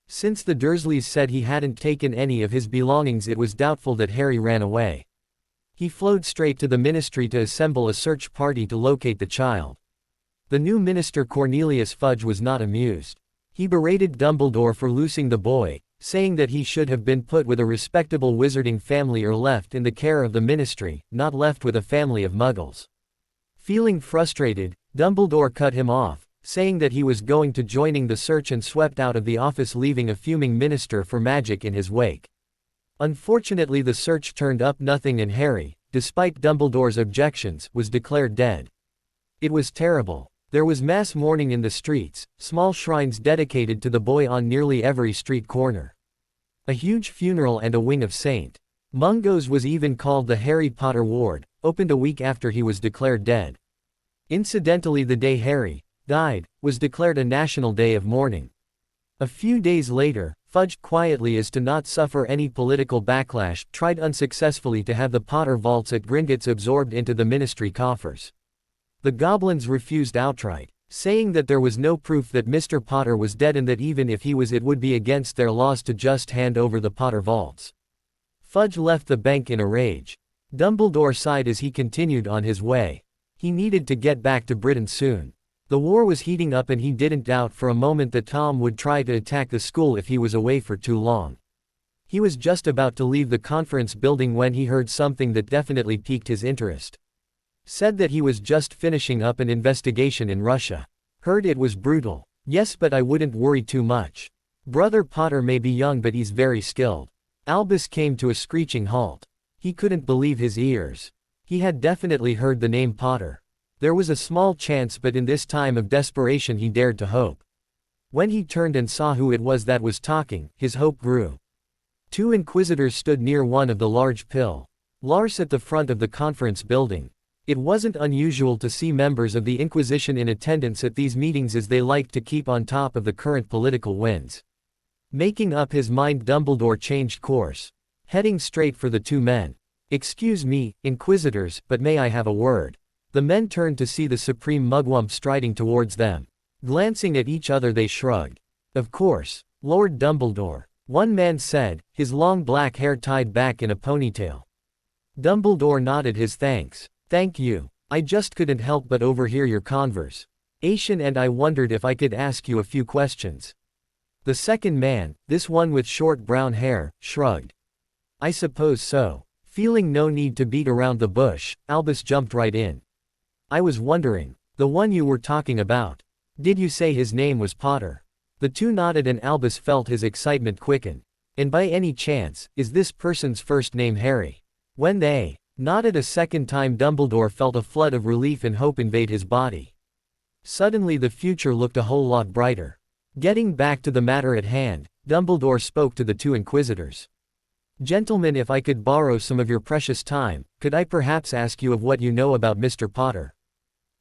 S1: Since the Dursleys said he hadn't taken any of his belongings, it was doubtful that Harry ran away. He flowed straight to the Ministry to assemble a search party to locate the child. The new minister Cornelius Fudge was not amused. He berated Dumbledore for loosing the boy, saying that he should have been put with a respectable wizarding family or left in the care of the Ministry, not left with a family of muggles. Feeling frustrated, Dumbledore cut him off, saying that he was going to joining the search and swept out of the office, leaving a fuming Minister for Magic in his wake. Unfortunately, the search turned up nothing and Harry, despite Dumbledore's objections, was declared dead. It was terrible. There was mass mourning in the streets, small shrines dedicated to the boy on nearly every street corner. A huge funeral and a wing of St. Mungo's was even called the Harry Potter Ward, opened a week after he was declared dead. Incidentally, the day Harry died was declared a national day of mourning. A few days later, Fudge, quietly as to not suffer any political backlash, tried unsuccessfully to have the Potter vaults at Gringotts absorbed into the Ministry coffers. The goblins refused outright, saying that there was no proof that Mr. Potter was dead and that even if he was, it would be against their laws to just hand over the Potter vaults. Fudge left the bank in a rage. Dumbledore sighed as he continued on his way. He needed to get back to Britain soon. The war was heating up and he didn't doubt for a moment that Tom would try to attack the school if he was away for too long. He was just about to leave the conference building when he heard something that definitely piqued his interest. Said that he was just finishing up an investigation in Russia. Heard it was brutal. Yes, but I wouldn't worry too much. Brother Potter may be young but he's very skilled. Albus came to a screeching halt. He couldn't believe his ears. He had definitely heard the name Potter. There was a small chance, but in this time of desperation he dared to hope. When he turned and saw who it was that was talking, his hope grew. 2 inquisitors stood near one of the large pillars at the front of the conference building. It wasn't unusual to see members of the Inquisition in attendance at these meetings, as they liked to keep on top of the current political winds. Making up his mind, Dumbledore changed course, heading straight for the 2 men. "Excuse me, Inquisitors, but may I have a word?" The men turned to see the Supreme Mugwump striding towards them. Glancing at each other, they shrugged. "Of course, Lord Dumbledore," one man said, his long black hair tied back in a ponytail. Dumbledore nodded his thanks. "Thank you. I just couldn't help but overhear your conversation and I wondered if I could ask you a few questions." The second man, this one with short brown hair, shrugged. "I suppose so." Feeling no need to beat around the bush, Albus jumped right in. "I was wondering, the one you were talking about. Did you say his name was Potter?" The 2 nodded and Albus felt his excitement quicken. "And by any chance, is this person's first name Harry?" When they nodded a second time, Dumbledore felt a flood of relief and hope invade his body. Suddenly the future looked a whole lot brighter. Getting back to the matter at hand, Dumbledore spoke to the two inquisitors. "Gentlemen, if I could borrow some of your precious time, could I perhaps ask you of what you know about Mr. Potter?"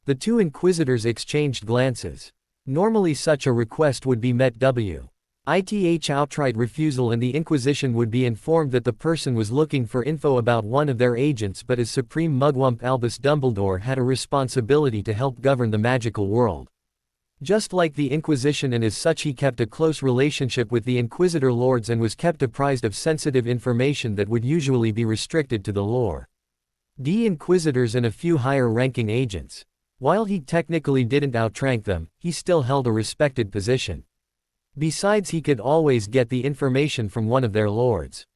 S1: The two inquisitors exchanged glances. Normally such a request would be met with outright refusal, and the Inquisition would be informed that the person was looking for info about one of their agents, but as Supreme Mugwump Albus Dumbledore had a responsibility to help govern the magical world. Just like the Inquisition, and as such he kept a close relationship with the Inquisitor Lords and was kept apprised of sensitive information that would usually be restricted to the lore. The Inquisitors and a few higher-ranking agents. While he technically didn't outrank them, he still held a respected position. Besides, he could always get the information from one of their lords.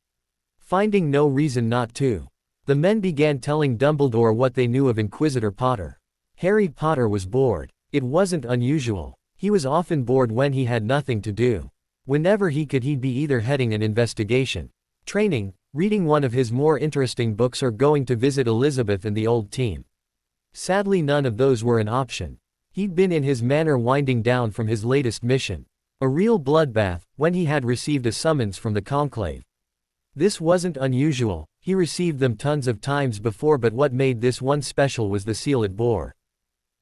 S1: Finding no reason not to, the men began telling Dumbledore what they knew of Inquisitor Potter. Harry Potter was bored. It wasn't unusual. He was often bored when he had nothing to do. Whenever he could, he'd be either heading an investigation, training, reading one of his more interesting books, or going to visit Elizabeth and the old team. Sadly, none of those were an option. He'd been in his manor winding down from his latest mission. A real bloodbath, when he had received a summons from the Conclave. This wasn't unusual, he received them tons of times before, but what made this one special was the seal it bore.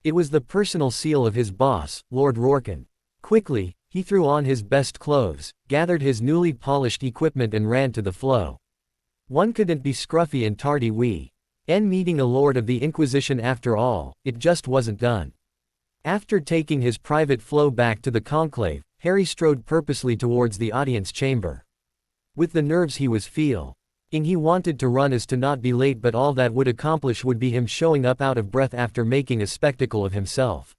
S1: It was the personal seal of his boss, Lord Rorquin. Quickly, he threw on his best clothes, gathered his newly polished equipment and ran to the flow. One couldn't be scruffy and tardy meeting a lord of the Inquisition after all, it just wasn't done. After taking his private flow back to the Conclave, Harry strode purposely towards the audience chamber. With the nerves he was feeling, he wanted to run as to not be late, but all that would accomplish would be him showing up out of breath after making a spectacle of himself.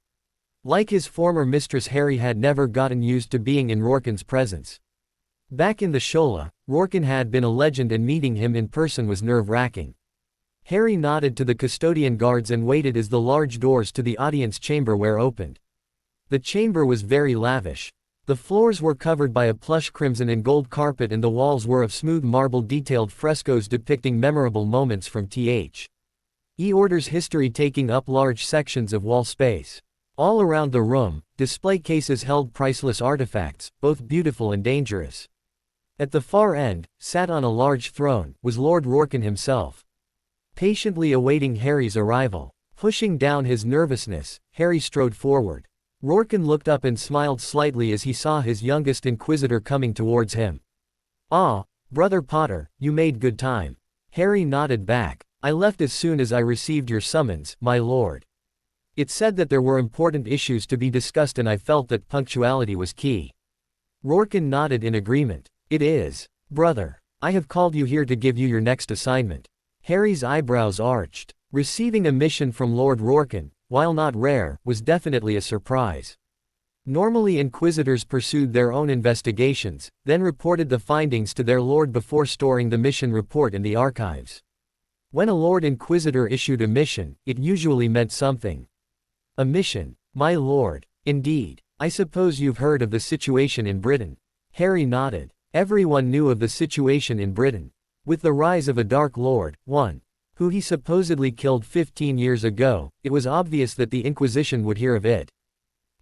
S1: Like his former mistress, Harry had never gotten used to being in Rorquin's presence. Back in the Shola, Rorquin had been a legend, and meeting him in person was nerve-wracking. Harry nodded to the custodian guards and waited as the large doors to the audience chamber were opened. The chamber was very lavish. The floors were covered by a plush crimson and gold carpet, and the walls were of smooth marble detailed frescoes depicting memorable moments from the Order's history, taking up large sections of wall space. All around the room, display cases held priceless artifacts, both beautiful and dangerous. At the far end, sat on a large throne, was Lord Rorquin himself. Patiently awaiting Harry's arrival. Pushing down his nervousness, Harry strode forward. Rorquin looked up and smiled slightly as he saw his youngest inquisitor coming towards him. "Ah, Brother Potter, you made good time." Harry nodded back. "I left as soon as I received your summons, my lord. It said that there were important issues to be discussed, and I felt that punctuality was key." Rorquin nodded in agreement. "It is, brother. I have called you here to give you your next assignment." Harry's eyebrows arched. Receiving a mission from Lord Rorquin, while not rare, was definitely a surprise. Normally inquisitors pursued their own investigations, then reported the findings to their lord before storing the mission report in the archives. When a Lord Inquisitor issued a mission, it usually meant something. "A mission, my lord. Indeed. I suppose you've heard of the situation in Britain." Harry nodded. Everyone knew of the situation in Britain. With the rise of a Dark Lord, one who he supposedly killed 15 years ago, it was obvious that the Inquisition would hear of it.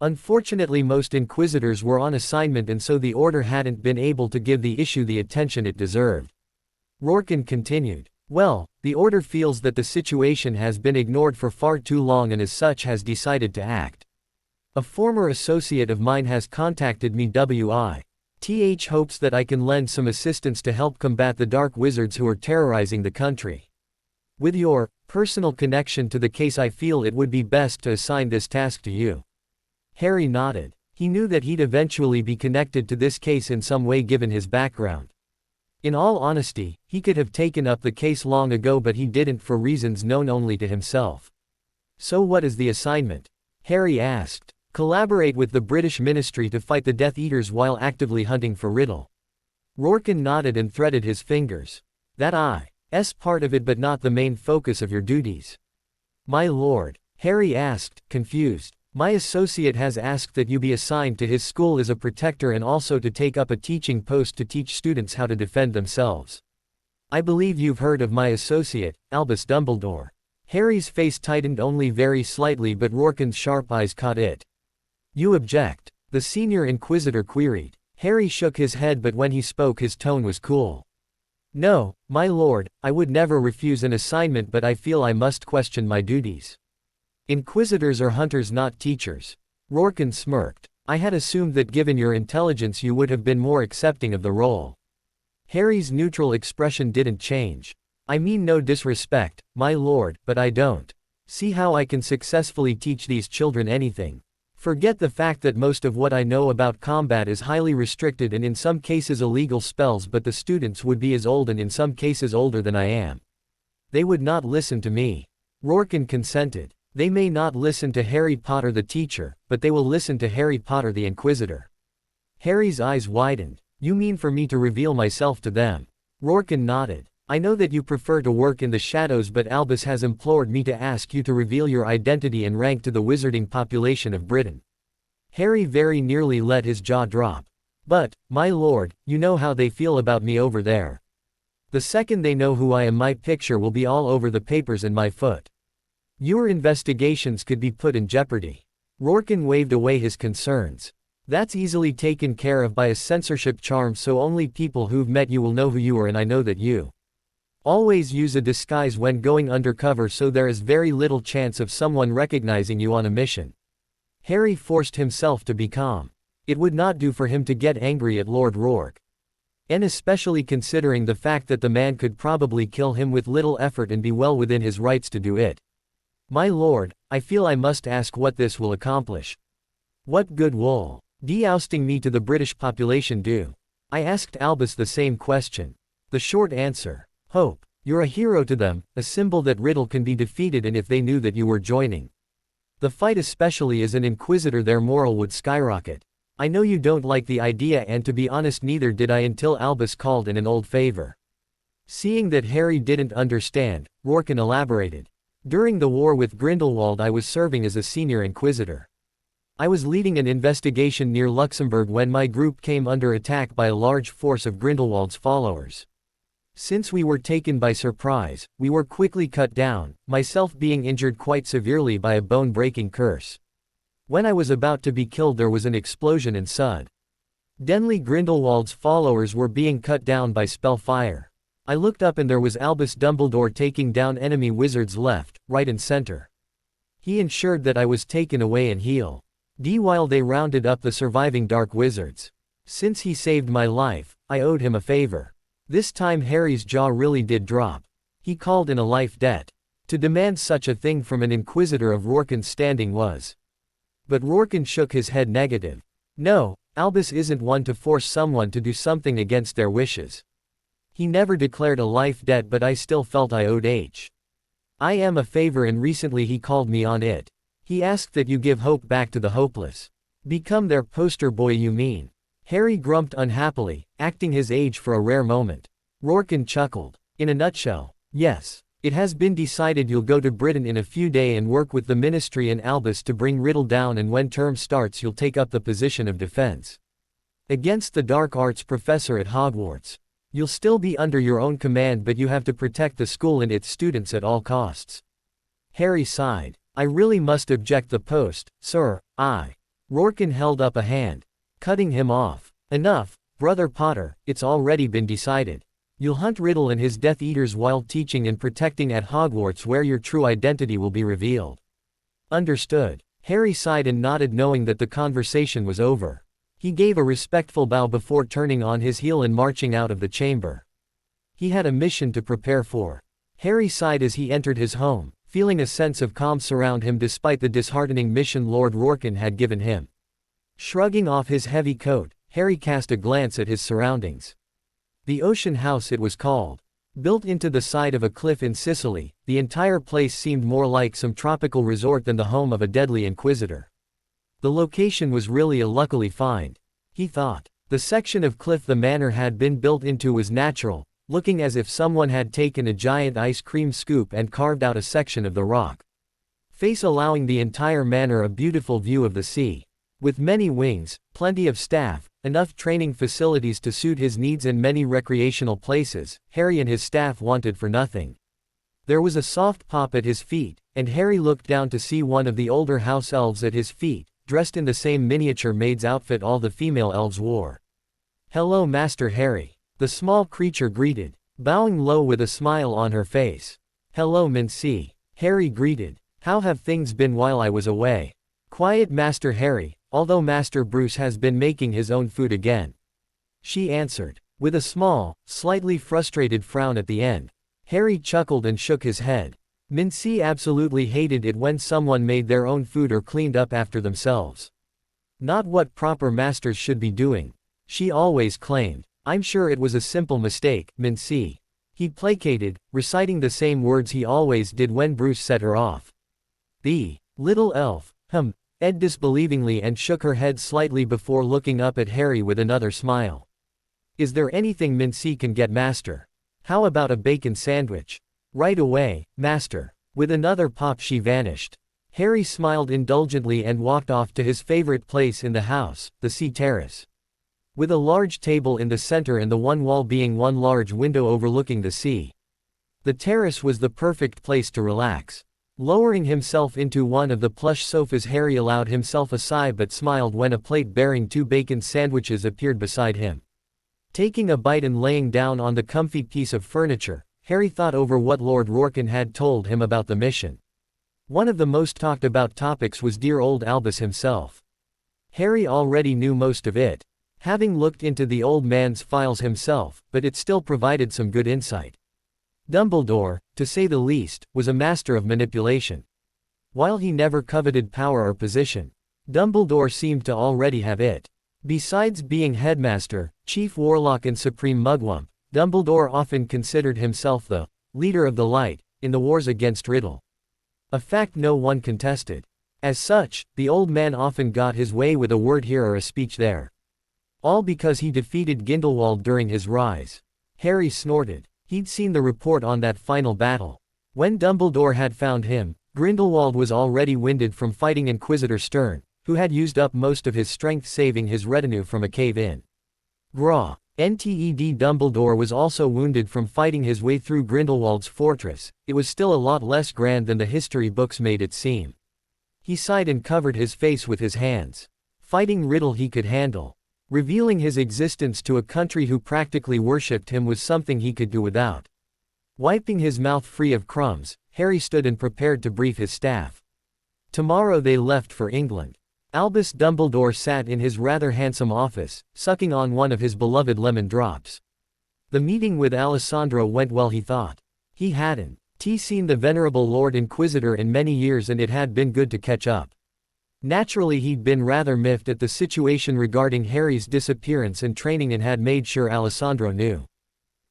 S1: Unfortunately, most inquisitors were on assignment, and so the Order hadn't been able to give the issue the attention it deserved. Rorquin continued. "Well, the Order feels that the situation has been ignored for far too long, and as such has decided to act. A former associate of mine has contacted me with hopes that I can lend some assistance to help combat the dark wizards who are terrorizing the country. With your personal connection to the case, I feel it would be best to assign this task to you." Harry nodded. He knew that he'd eventually be connected to this case in some way given his background. In all honesty, he could have taken up the case long ago, but he didn't for reasons known only to himself. "So what is the assignment?" Harry asked. "Collaborate with the British Ministry to fight the Death Eaters while actively hunting for Riddle." Rorquin nodded and threaded his fingers. "That's part of it, but not the main focus of your duties." "My lord?" Harry asked, confused. "My associate has asked that you be assigned to his school as a protector, and also to take up a teaching post to teach students how to defend themselves. I believe you've heard of my associate, Albus Dumbledore." Harry's face tightened only very slightly, but Rourken's sharp eyes caught it. You object? The senior inquisitor queried. Harry shook his head, but when he spoke his tone was cool. No, my lord, I would never refuse an assignment, but I feel I must question my duties. Inquisitors are hunters, not teachers. Rourken smirked. I had assumed that given your intelligence you would have been more accepting of the role. Harry's neutral expression didn't change. I mean no disrespect, my lord, but I don't see how I can successfully teach these children anything. Forget the fact that most of what I know about combat is highly restricted and in some cases illegal spells, but the students would be as old and in some cases older than I am. They would not listen to me. Rourken consented. They may not listen to Harry Potter the teacher, but they will listen to Harry Potter the Inquisitor. Harry's eyes widened. You mean for me to reveal myself to them? Rourken nodded. I know that you prefer to work in the shadows, but Albus has implored me to ask you to reveal your identity and rank to the wizarding population of Britain. Harry very nearly let his jaw drop. But, my lord, you know how they feel about me over there. The second they know who I am, my picture will be all over the papers and my foot. Your investigations could be put in jeopardy. Rourken waved away his concerns. That's easily taken care of by a censorship charm, so only people who've met you will know who you are, and I know that you always use a disguise when going undercover, so there is very little chance of someone recognizing you on a mission. Harry forced himself to be calm. It would not do for him to get angry at Lord Rourke. And especially considering the fact that the man could probably kill him with little effort and be well within his rights to do it. My lord, I feel I must ask what this will accomplish. What good will de-ousting me to the British population do? I asked Albus the same question. The short answer: hope. You're a hero to them, a symbol that Riddle can be defeated, and if they knew that you were joining the fight, especially as an inquisitor, their morale would skyrocket. I know you don't like the idea, and to be honest neither did I until Albus called in an old favor. Seeing that Harry didn't understand, Rourken elaborated. During the war with Grindelwald I was serving as a senior inquisitor. I was leading an investigation near Luxembourg when my group came under attack by a large force of Grindelwald's followers. Since we were taken by surprise, we were quickly cut down, myself being injured quite severely by a bone-breaking curse. When I was about to be killed there was an explosion and suddenly Grindelwald's followers were being cut down by spell fire. I looked up and there was Albus Dumbledore taking down enemy wizards left, right and center. He ensured that I was taken away and healed while they rounded up the surviving dark wizards. Since he saved my life, I owed him a favor. This time Harry's jaw really did drop. He called in a life debt. To demand such a thing from an inquisitor of Rourken's standing was. But Rourken shook his head negative. No, Albus isn't one to force someone to do something against their wishes. He never declared a life debt, but I still felt I owed I am a favor, and recently he called me on it. He asked that you give hope back to the hopeless. Become their poster boy, you mean? Harry grumped unhappily, acting his age for a rare moment. Rourken chuckled. In a nutshell, yes. It has been decided you'll go to Britain in a few days and work with the Ministry and Albus to bring Riddle down, and when term starts you'll take up the position of defense against the dark arts professor at Hogwarts. You'll still be under your own command, but you have to protect the school and its students at all costs. Harry sighed. I really must object the post, sir. Rourken held up a hand, cutting him off. Enough, Brother Potter, it's already been decided. You'll hunt Riddle and his Death Eaters while teaching and protecting at Hogwarts, where your true identity will be revealed. Understood. Harry sighed and nodded, knowing that the conversation was over. He gave a respectful bow before turning on his heel and marching out of the chamber. He had a mission to prepare for. Harry sighed as he entered his home, feeling a sense of calm surround him despite the disheartening mission Lord Rourken had given him. Shrugging off his heavy coat, Harry cast a glance at his surroundings. The Ocean House, it was called. Built into the side of a cliff in Sicily, the entire place seemed more like some tropical resort than the home of a deadly inquisitor. The location was really a luckily find, he thought. The section of cliff the manor had been built into was natural, looking as if someone had taken a giant ice cream scoop and carved out a section of the rock face, allowing the entire manor a beautiful view of the sea. With many wings, plenty of staff, enough training facilities to suit his needs, and many recreational places, Harry and his staff wanted for nothing. There was a soft pop at his feet, and Harry looked down to see one of the older house elves at his feet, dressed in the same miniature maid's outfit all the female elves wore. "Hello, Master Harry," the small creature greeted, bowing low with a smile on her face. "Hello, Mincy," Harry greeted. "How have things been while I was away?" "Quiet, Master Harry, although Master Bruce has been making his own food again," she answered, with a small, slightly frustrated frown at the end. Harry chuckled and shook his head. Mincy absolutely hated it when someone made their own food or cleaned up after themselves. Not what proper masters should be doing, she always claimed. "I'm sure it was a simple mistake, Mincy," he placated, reciting the same words he always did when Bruce set her off. "The little elf, Ed disbelievingly and shook her head slightly before looking up at Harry with another smile. "Is there anything Mincy can get, Master? How about a bacon sandwich?" "Right away, Master." With another pop she vanished. Harry smiled indulgently and walked off to his favorite place in the house, the sea terrace. With a large table in the center and the one wall being one large window overlooking the sea. The terrace was the perfect place to relax. Lowering himself into one of the plush sofas, Harry allowed himself a sigh but smiled when a plate bearing 2 bacon sandwiches appeared beside him. Taking a bite and laying down on the comfy piece of furniture, Harry thought over what Lord Rorken had told him about the mission. One of the most talked about topics was dear old Albus himself. Harry already knew most of it, having looked into the old man's files himself, but it still provided some good insight. Dumbledore, to say the least, was a master of manipulation. While he never coveted power or position, Dumbledore seemed to already have it. Besides being headmaster, chief warlock and supreme mugwump, Dumbledore often considered himself the leader of the light in the wars against Riddle. A fact no one contested. As such, the old man often got his way with a word here or a speech there. All because he defeated Grindelwald during his rise. Harry snorted. He'd seen the report on that final battle. When Dumbledore had found him, Grindelwald was already winded from fighting Inquisitor Stern, who had used up most of his strength saving his retinue from a cave-in. NTED Dumbledore was also wounded from fighting his way through Grindelwald's fortress. It was still a lot less grand than the history books made it seem. He sighed and covered his face with his hands. Fighting Riddle he could handle. Revealing his existence to a country who practically worshipped him was something he could do without. Wiping his mouth free of crumbs, Harry stood and prepared to brief his staff. Tomorrow they left for England. Albus Dumbledore sat in his rather handsome office, sucking on one of his beloved lemon drops. The meeting with Alessandro went well, he thought. He hadn't seen the venerable Lord Inquisitor in many years and it had been good to catch up. Naturally he'd been rather miffed at the situation regarding Harry's disappearance and training and had made sure Alessandro knew.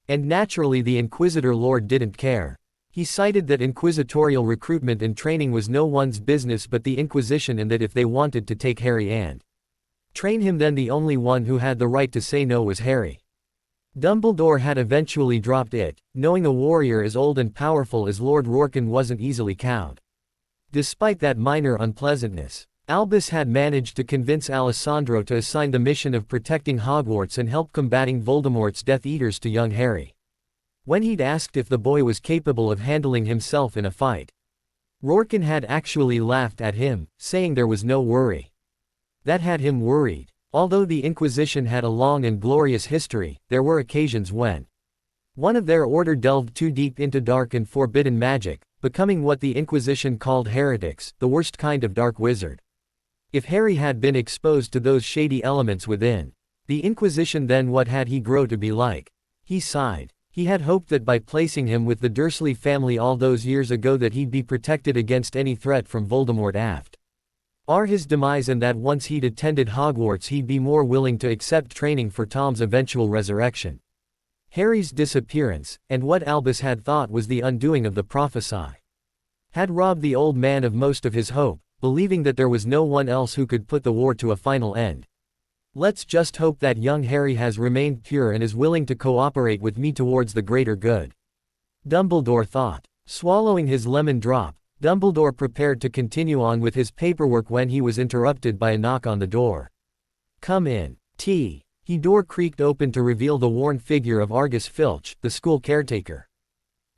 S1: And naturally the Inquisitor Lord didn't care. He cited that inquisitorial recruitment and training was no one's business but the Inquisition and that if they wanted to take Harry and train him then the only one who had the right to say no was Harry. Dumbledore had eventually dropped it, knowing a warrior as old and powerful as Lord Rorken wasn't easily cowed. Despite that minor unpleasantness, Albus had managed to convince Alessandro to assign the mission of protecting Hogwarts and help combating Voldemort's Death Eaters to young Harry. When he'd asked if the boy was capable of handling himself in a fight, Rorken had actually laughed at him, saying there was no worry. That had him worried. Although the Inquisition had a long and glorious history, there were occasions when one of their order delved too deep into dark and forbidden magic, becoming what the Inquisition called heretics, the worst kind of dark wizard. If Harry had been exposed to those shady elements within the Inquisition, then what had he grown to be like? He sighed. He had hoped that by placing him with the Dursley family all those years ago that he'd be protected against any threat from Voldemort after his demise and that once he'd attended Hogwarts he'd be more willing to accept training for Tom's eventual resurrection. Harry's disappearance, and what Albus had thought was the undoing of the prophecy, had robbed the old man of most of his hope, believing that there was no one else who could put the war to a final end. Let's just hope that young Harry has remained pure and is willing to cooperate with me towards the greater good. Dumbledore thought. Swallowing his lemon drop, Dumbledore prepared to continue on with his paperwork when he was interrupted by a knock on the door. Come in. The door creaked open to reveal the worn figure of Argus Filch, the school caretaker.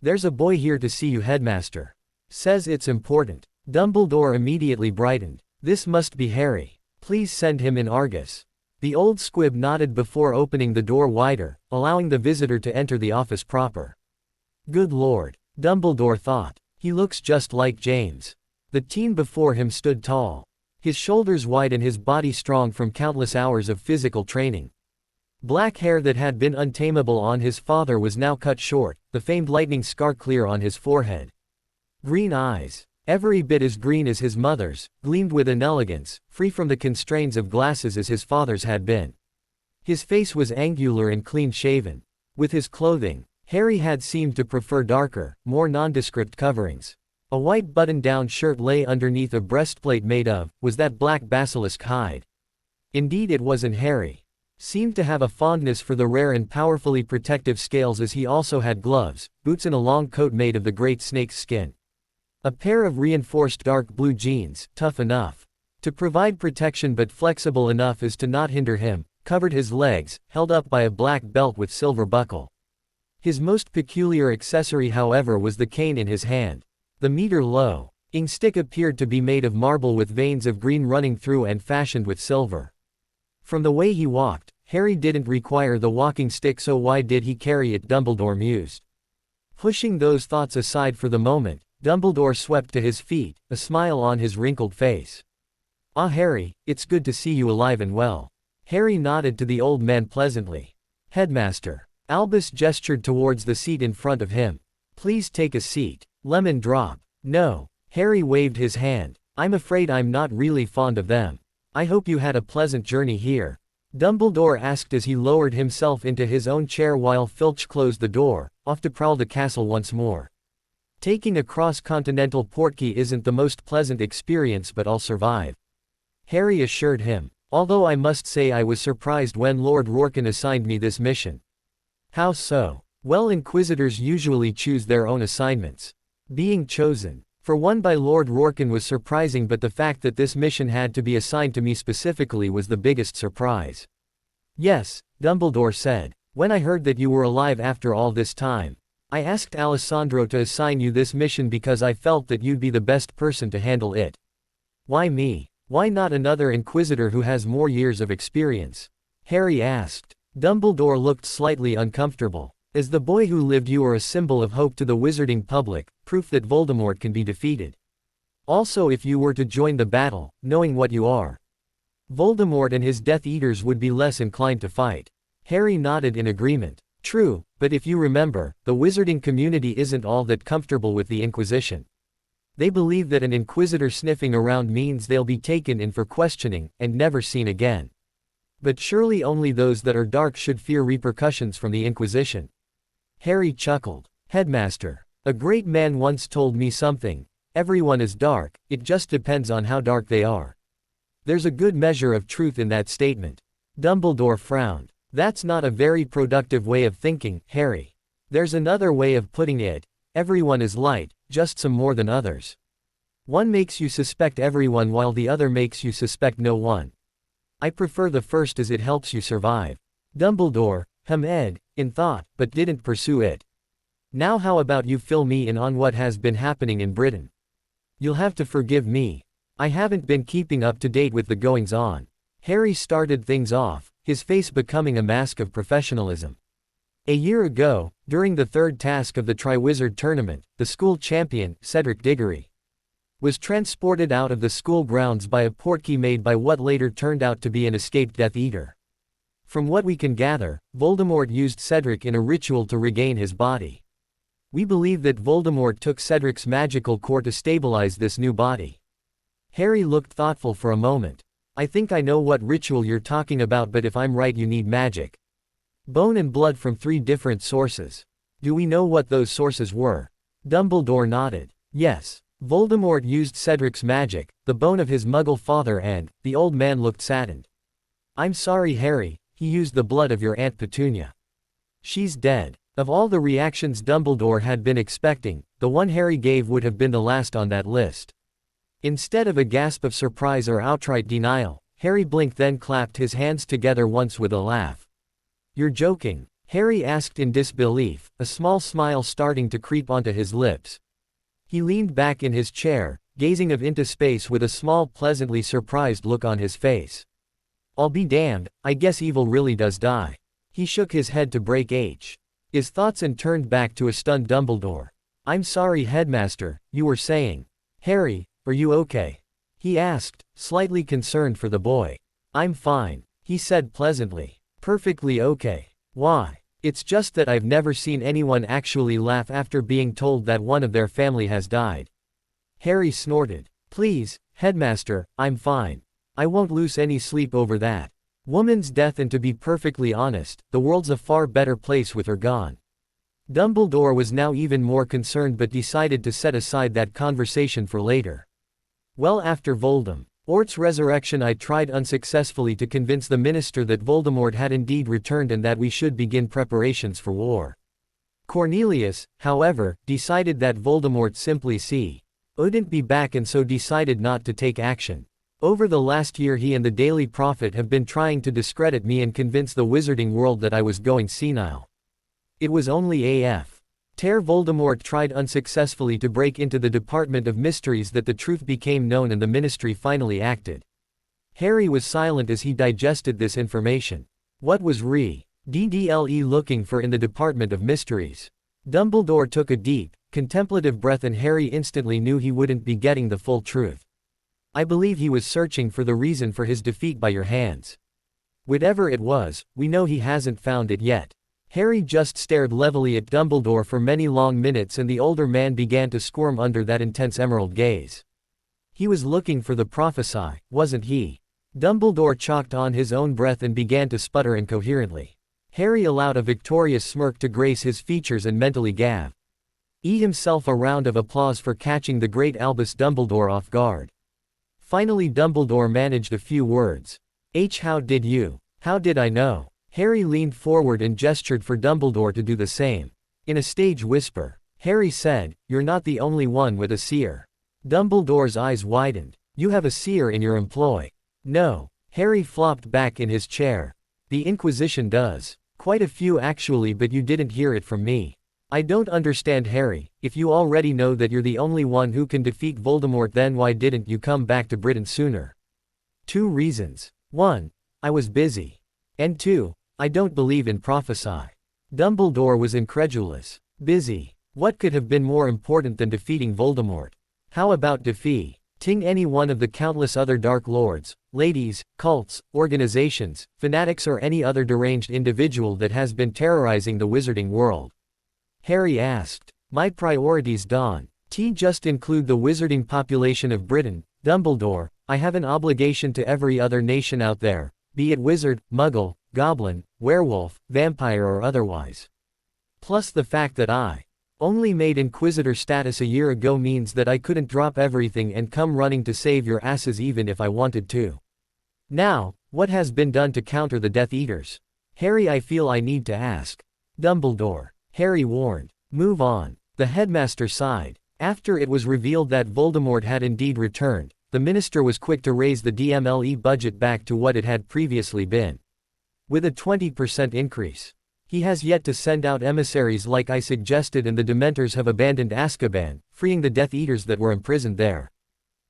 S1: "There's a boy here to see you, headmaster. Says it's important." Dumbledore immediately brightened. "This must be Harry. Please send him in, Argus." The old squib nodded before opening the door wider, allowing the visitor to enter the office proper. Good lord, Dumbledore thought. He looks just like James. The teen before him stood tall. His shoulders wide and his body strong from countless hours of physical training. Black hair that had been untamable on his father was now cut short, the famed lightning scar clear on his forehead. Green eyes, every bit as green as his mother's, gleamed with an elegance, free from the constraints of glasses as his father's had been. His face was angular and clean-shaven. With his clothing, Harry had seemed to prefer darker, more nondescript coverings. A white button-down shirt lay underneath a breastplate made of, was that black basilisk hide. Indeed it was, and Harry seemed to have a fondness for the rare and powerfully protective scales, as he also had gloves, boots and a long coat made of the great snake's skin. A pair of reinforced dark blue jeans, tough enough to provide protection but flexible enough as to not hinder him, covered his legs, held up by a black belt with silver buckle. His most peculiar accessory, however, was the cane in his hand. The meter-low-ing stick appeared to be made of marble with veins of green running through and fashioned with silver. From the way he walked, Harry didn't require the walking stick, so why did he carry it? Dumbledore mused. Pushing those thoughts aside for the moment, Dumbledore swept to his feet, a smile on his wrinkled face. "Ah, Harry, it's good to see you alive and well." Harry nodded to the old man pleasantly. "Headmaster." Albus gestured towards the seat in front of him. "Please take a seat." "Lemon drop." "No." Harry waved his hand. "I'm afraid I'm not really fond of them. I hope you had a pleasant journey here," Dumbledore asked as he lowered himself into his own chair while Filch closed the door, off to prowl the castle once more. "Taking a cross-continental portkey isn't the most pleasant experience, but I'll survive," Harry assured him. "Although I must say I was surprised when Lord Rorquin assigned me this mission." "How so?" "Well, Inquisitors usually choose their own assignments. Being chosen for one by Lord Rorquin was surprising, but the fact that this mission had to be assigned to me specifically was the biggest surprise." "Yes," Dumbledore said. "When I heard that you were alive after all this time, I asked Alessandro to assign you this mission because I felt that you'd be the best person to handle it." "Why me? Why not another Inquisitor who has more years of experience?" Harry asked. Dumbledore looked slightly uncomfortable. "As the boy who lived, you are a symbol of hope to the wizarding public, proof that Voldemort can be defeated. Also, if you were to join the battle, knowing what you are, Voldemort and his Death Eaters would be less inclined to fight." Harry nodded in agreement. "True, but if you remember, the wizarding community isn't all that comfortable with the Inquisition. They believe that an Inquisitor sniffing around means they'll be taken in for questioning, and never seen again. But surely only those that are dark should fear repercussions from the Inquisition." Harry chuckled. "Headmaster, a great man once told me something. Everyone is dark, it just depends on how dark they are." There's a good measure of truth in that statement. Dumbledore frowned. "That's not a very productive way of thinking, Harry. There's another way of putting it. Everyone is light, just some more than others. One makes you suspect everyone while the other makes you suspect no one. I prefer the first as it helps you survive." Dumbledore hummed in thought, but didn't pursue it. "Now how about you fill me in on what has been happening in Britain? You'll have to forgive me. I haven't been keeping up to date with the goings-on." Harry started things off, his face becoming a mask of professionalism. "A year ago, during the third task of the Triwizard Tournament, the school champion, Cedric Diggory, was transported out of the school grounds by a portkey made by what later turned out to be an escaped Death Eater. From what we can gather, Voldemort used Cedric in a ritual to regain his body. We believe that Voldemort took Cedric's magical core to stabilize this new body." Harry looked thoughtful for a moment. "I think I know what ritual you're talking about, but if I'm right, you need magic. Bone and blood from 3 different sources. Do we know what those sources were?" Dumbledore nodded. "Yes. Voldemort used Cedric's magic, the bone of his Muggle father, and," the old man looked saddened. "I'm sorry, Harry, he used the blood of your Aunt Petunia. She's dead." Of all the reactions Dumbledore had been expecting, the one Harry gave would have been the last on that list. Instead of a gasp of surprise or outright denial, Harry blinked, then clapped his hands together once with a laugh. "You're joking." Harry asked in disbelief, a small smile starting to creep onto his lips. He leaned back in his chair, gazing up into space with a small pleasantly surprised look on his face. I'll be damned, I guess evil really does die. He shook his head to break his thoughts and turned back to a stunned Dumbledore. I'm sorry, Headmaster, you were saying. Harry, are you okay? He asked, slightly concerned for the boy. I'm fine, he said pleasantly. Perfectly okay. Why? It's just that I've never seen anyone actually laugh after being told that one of their family has died. Harry snorted. Please, Headmaster, I'm fine. I won't lose any sleep over that woman's death, and to be perfectly honest, the world's a far better place with her gone. Dumbledore was now even more concerned but decided to set aside that conversation for later. Well, after Voldemort's resurrection, I tried unsuccessfully to convince the minister that Voldemort had indeed returned and that we should begin preparations for war. Cornelius, however, decided that Voldemort simply wouldn't be back and so decided not to take action. Over the last year he and the Daily Prophet have been trying to discredit me and convince the wizarding world that I was going senile. It was only after Voldemort tried unsuccessfully to break into the Department of Mysteries that the truth became known and the Ministry finally acted. Harry was silent as he digested this information. What was Ddle looking for in the Department of Mysteries? Dumbledore took a deep, contemplative breath and Harry instantly knew he wouldn't be getting the full truth. I believe he was searching for the reason for his defeat by your hands. Whatever it was, we know he hasn't found it yet. Harry just stared levelly at Dumbledore for many long minutes and the older man began to squirm under that intense emerald gaze. He was looking for the prophesy, wasn't he? Dumbledore choked on his own breath and began to sputter incoherently. Harry allowed a victorious smirk to grace his features and mentally gave himself a round of applause for catching the great Albus Dumbledore off guard. Finally Dumbledore managed a few words. How did I know? Harry leaned forward and gestured for Dumbledore to do the same. In a stage whisper, Harry said, you're not the only one with a seer. Dumbledore's eyes widened. You have a seer in your employ? No. Harry flopped back in his chair. The Inquisition does. Quite a few actually, but you didn't hear it from me. I don't understand, Harry. If you already know that you're the only one who can defeat Voldemort, then why didn't you come back to Britain sooner? 2 reasons. 1. I was busy. And 2. I don't believe in prophesy. Dumbledore was incredulous. Busy. What could have been more important than defeating Voldemort? How about defeating any one of the countless other Dark Lords, ladies, cults, organizations, fanatics or any other deranged individual that has been terrorizing the wizarding world? Harry asked. My priorities don't just include the wizarding population of Britain, Dumbledore. I have an obligation to every other nation out there, be it wizard, muggle, goblin, werewolf, vampire or otherwise. Plus the fact that I only made Inquisitor status a year ago means that I couldn't drop everything and come running to save your asses even if I wanted to. Now, what has been done to counter the Death Eaters? Harry, I feel I need to ask. Dumbledore. Harry warned. Move on. The headmaster sighed. After it was revealed that Voldemort had indeed returned, the minister was quick to raise the DMLE budget back to what it had previously been. With a 20% increase. He has yet to send out emissaries like I suggested, and the Dementors have abandoned Azkaban, freeing the Death Eaters that were imprisoned there.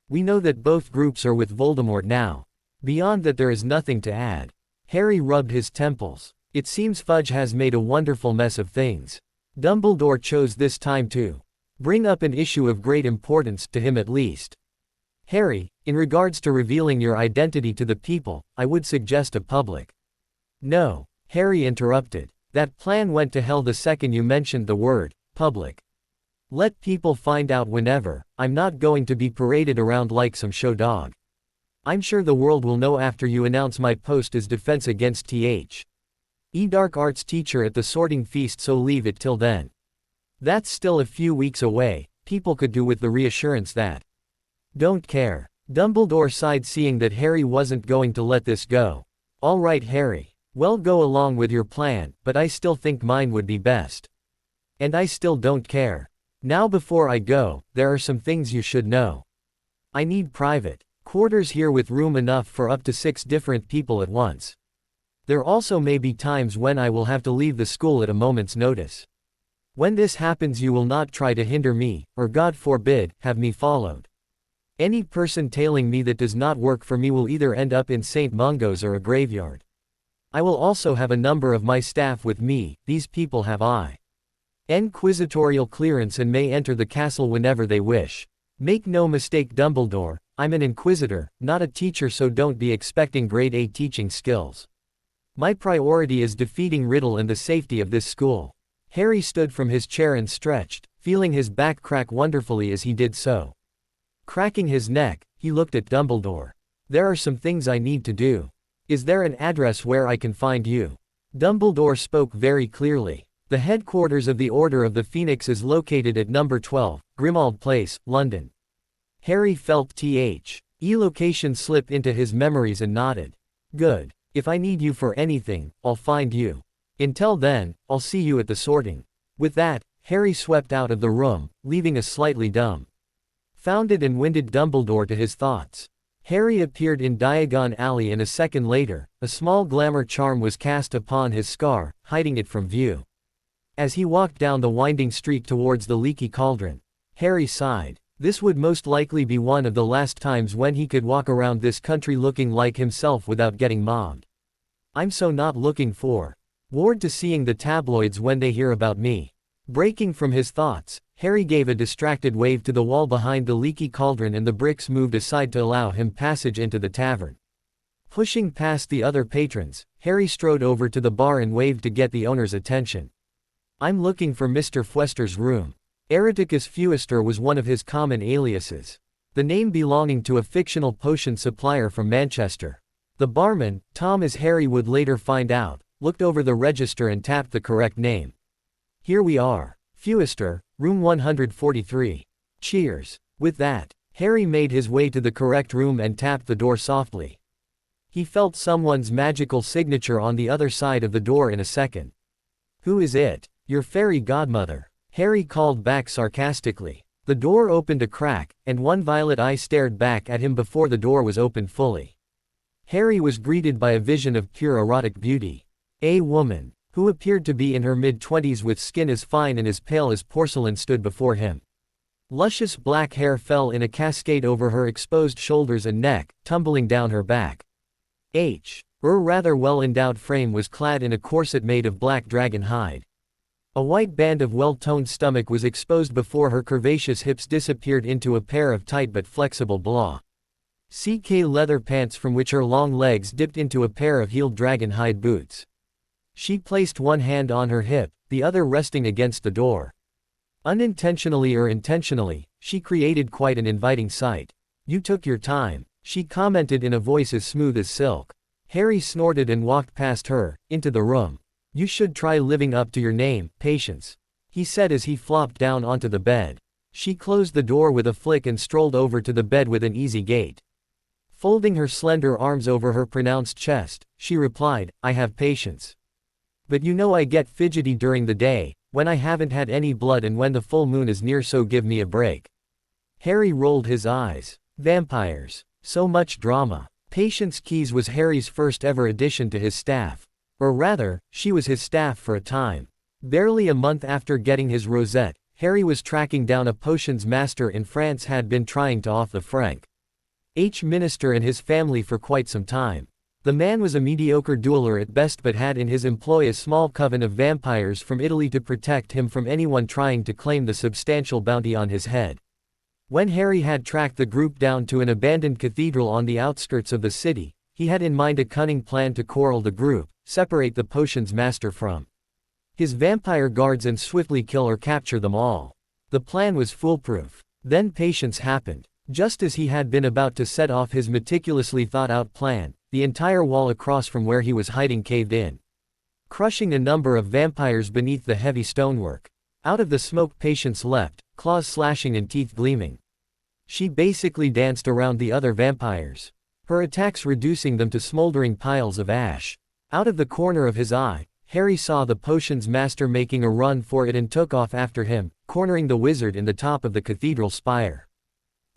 S1: We know that both groups are with Voldemort now. Beyond that there is nothing to add. Harry rubbed his temples. It seems Fudge has made a wonderful mess of things. Dumbledore chose this time to bring up an issue of great importance, to him at least. Harry, in regards to revealing your identity to the people, I would suggest a public. No, Harry interrupted. That plan went to hell the second you mentioned the word public. Let people find out whenever. I'm not going to be paraded around like some show dog. I'm sure the world will know after you announce my post as Defense Against Dark Arts teacher at the Sorting Feast, so leave it till then. That's still a few weeks away. People could do with the reassurance that don't care. Dumbledore sighed, seeing that Harry wasn't going to let this go. All right, Harry. Well, go along with your plan, but I still think mine would be best. And I still don't care. Now before I go, there are some things you should know. I need private quarters here with room enough for up to 6 different people at once. There also may be times when I will have to leave the school at a moment's notice. When this happens, you will not try to hinder me, or God forbid, have me followed. Any person tailing me that does not work for me will either end up in St. Mungo's or a graveyard. I will also have a number of my staff with me. These people have inquisitorial clearance and may enter the castle whenever they wish. Make no mistake, Dumbledore, I'm an inquisitor, not a teacher, so don't be expecting grade A teaching skills. My priority is defeating Riddle and the safety of this school. Harry stood from his chair and stretched, feeling his back crack wonderfully as he did so. Cracking his neck, he looked at Dumbledore. There are some things I need to do. Is there an address where I can find you? Dumbledore spoke very clearly. The headquarters of the Order of the Phoenix is located at number 12, Grimmauld Place, London. Harry felt location slip into his memories and nodded. Good. If I need you for anything, I'll find you. Until then, I'll see you at the sorting. With that, Harry swept out of the room, leaving a slightly dumbfounded and winded Dumbledore to his thoughts. Harry appeared in Diagon Alley, and a second later, a small glamour charm was cast upon his scar, hiding it from view. As he walked down the winding street towards the leaky cauldron, Harry sighed. This would most likely be one of the last times when he could walk around this country looking like himself without getting mobbed. I'm so not looking forward to seeing the tabloids when they hear about me. Breaking from his thoughts, Harry gave a distracted wave to the wall behind the leaky cauldron, and the bricks moved aside to allow him passage into the tavern. Pushing past the other patrons, Harry strode over to the bar and waved to get the owner's attention. I'm looking for Mr. Fwester's room. Ereticus Fewester was one of his common aliases. The name belonging to a fictional potion supplier from Manchester. The barman, Tom as Harry would later find out, looked over the register and tapped the correct name. Here we are. Fewester, room 143. Cheers. With that, Harry made his way to the correct room and tapped the door softly. He felt someone's magical signature on the other side of the door in a second. Who is it? Your fairy godmother, Harry called back sarcastically. The door opened a crack, and one violet eye stared back at him before the door was opened fully. Harry was greeted by a vision of pure erotic beauty. A woman, who appeared to be in her mid-20s with skin as fine and as pale as porcelain, stood before him. Luscious black hair fell in a cascade over her exposed shoulders and neck, tumbling down her back. Her rather well-endowed frame was clad in a corset made of black dragon hide. A white band of well-toned stomach was exposed before her curvaceous hips disappeared into a pair of tight but flexible CK leather pants from which her long legs dipped into a pair of heeled dragon hide boots. She placed one hand on her hip, the other resting against the door. Unintentionally or intentionally, she created quite an inviting sight. You took your time, she commented in a voice as smooth as silk. Harry snorted and walked past her, into the room. You should try living up to your name, Patience, he said as he flopped down onto the bed. She closed the door with a flick and strolled over to the bed with an easy gait. Folding her slender arms over her pronounced chest, she replied, I have patience. But you know I get fidgety during the day, when I haven't had any blood and when the full moon is near, so give me a break. Harry rolled his eyes. Vampires. So much drama. Patience Keyes was Harry's first ever addition to his staff. Or rather, she was his staff for a time. Barely a month after getting his rosette, Harry was tracking down a potions master in France had been trying to off the Frank minister and his family for quite some time. The man was a mediocre dueler at best but had in his employ a small coven of vampires from Italy to protect him from anyone trying to claim the substantial bounty on his head. When Harry had tracked the group down to an abandoned cathedral on the outskirts of the city, he had in mind a cunning plan to corral the group, separate the potions master from his vampire guards and swiftly kill or capture them all. The plan was foolproof. Then Patience happened. Just as he had been about to set off his meticulously thought-out plan, the entire wall across from where he was hiding caved in, crushing a number of vampires beneath the heavy stonework. Out of the smoke Patience leapt, claws slashing and teeth gleaming. She basically danced around the other vampires, her attacks reducing them to smoldering piles of ash. Out of the corner of his eye, Harry saw the potions master making a run for it and took off after him, cornering the wizard in the top of the cathedral spire.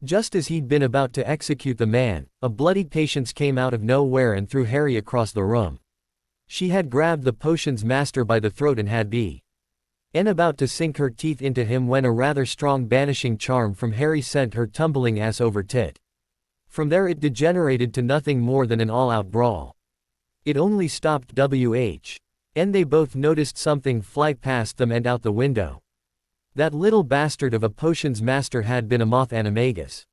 S1: Just as he'd been about to execute the man, a bloodied Patience came out of nowhere and threw Harry across the room. She had grabbed the potion's master by the throat and had been about to sink her teeth into him when a rather strong banishing charm from Harry sent her tumbling ass over tit. From there it degenerated to nothing more than an all-out brawl. It only stopped and they both noticed something fly past them and out the window. That little bastard of a potion's master had been a moth animagus.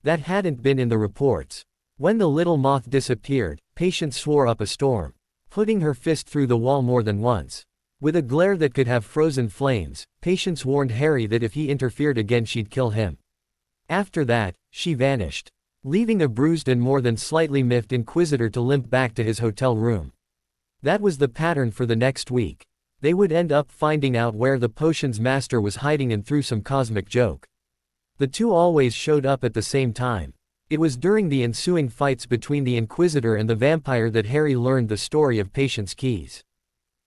S1: That hadn't been in the reports. When the little moth disappeared, Patience swore up a storm, putting her fist through the wall more than once. With a glare that could have frozen flames, Patience warned Harry that if he interfered again she'd kill him. After that, she vanished, leaving a bruised and more than slightly miffed Inquisitor to limp back to his hotel room. That was the pattern for the next week. They would end up finding out where the potion's master was hiding and through some cosmic joke. The two always showed up at the same time. It was during the ensuing fights between the Inquisitor and the vampire that Harry learned the story of Patience Keys.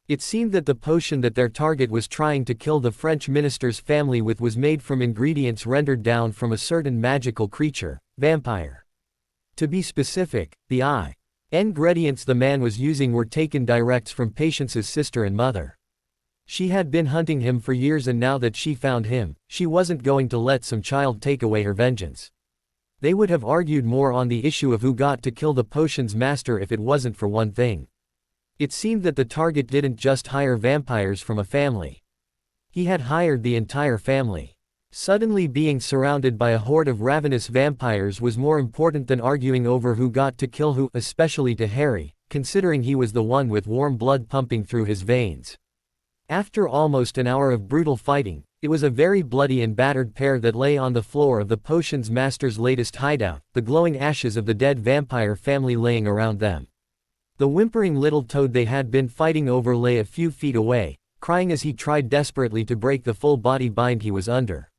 S1: It seemed that the potion that their target was trying to kill the French minister's family with was made from ingredients rendered down from a certain magical creature, vampire. To be specific, the ingredients the man was using were taken direct from Patience's sister and mother. She had been hunting him for years, and now that she found him, she wasn't going to let some child take away her vengeance. They would have argued more on the issue of who got to kill the potion's master if it wasn't for one thing. It seemed that the target didn't just hire vampires from a family. He had hired the entire family. Suddenly being surrounded by a horde of ravenous vampires was more important than arguing over who got to kill who, especially to Harry, considering he was the one with warm blood pumping through his veins. After almost an hour of brutal fighting, it was a very bloody and battered pair that lay on the floor of the potion's master's latest hideout, the glowing ashes of the dead vampire family laying around them. The whimpering little toad they had been fighting over lay a few feet away, crying as he tried desperately to break the full body bind he was under.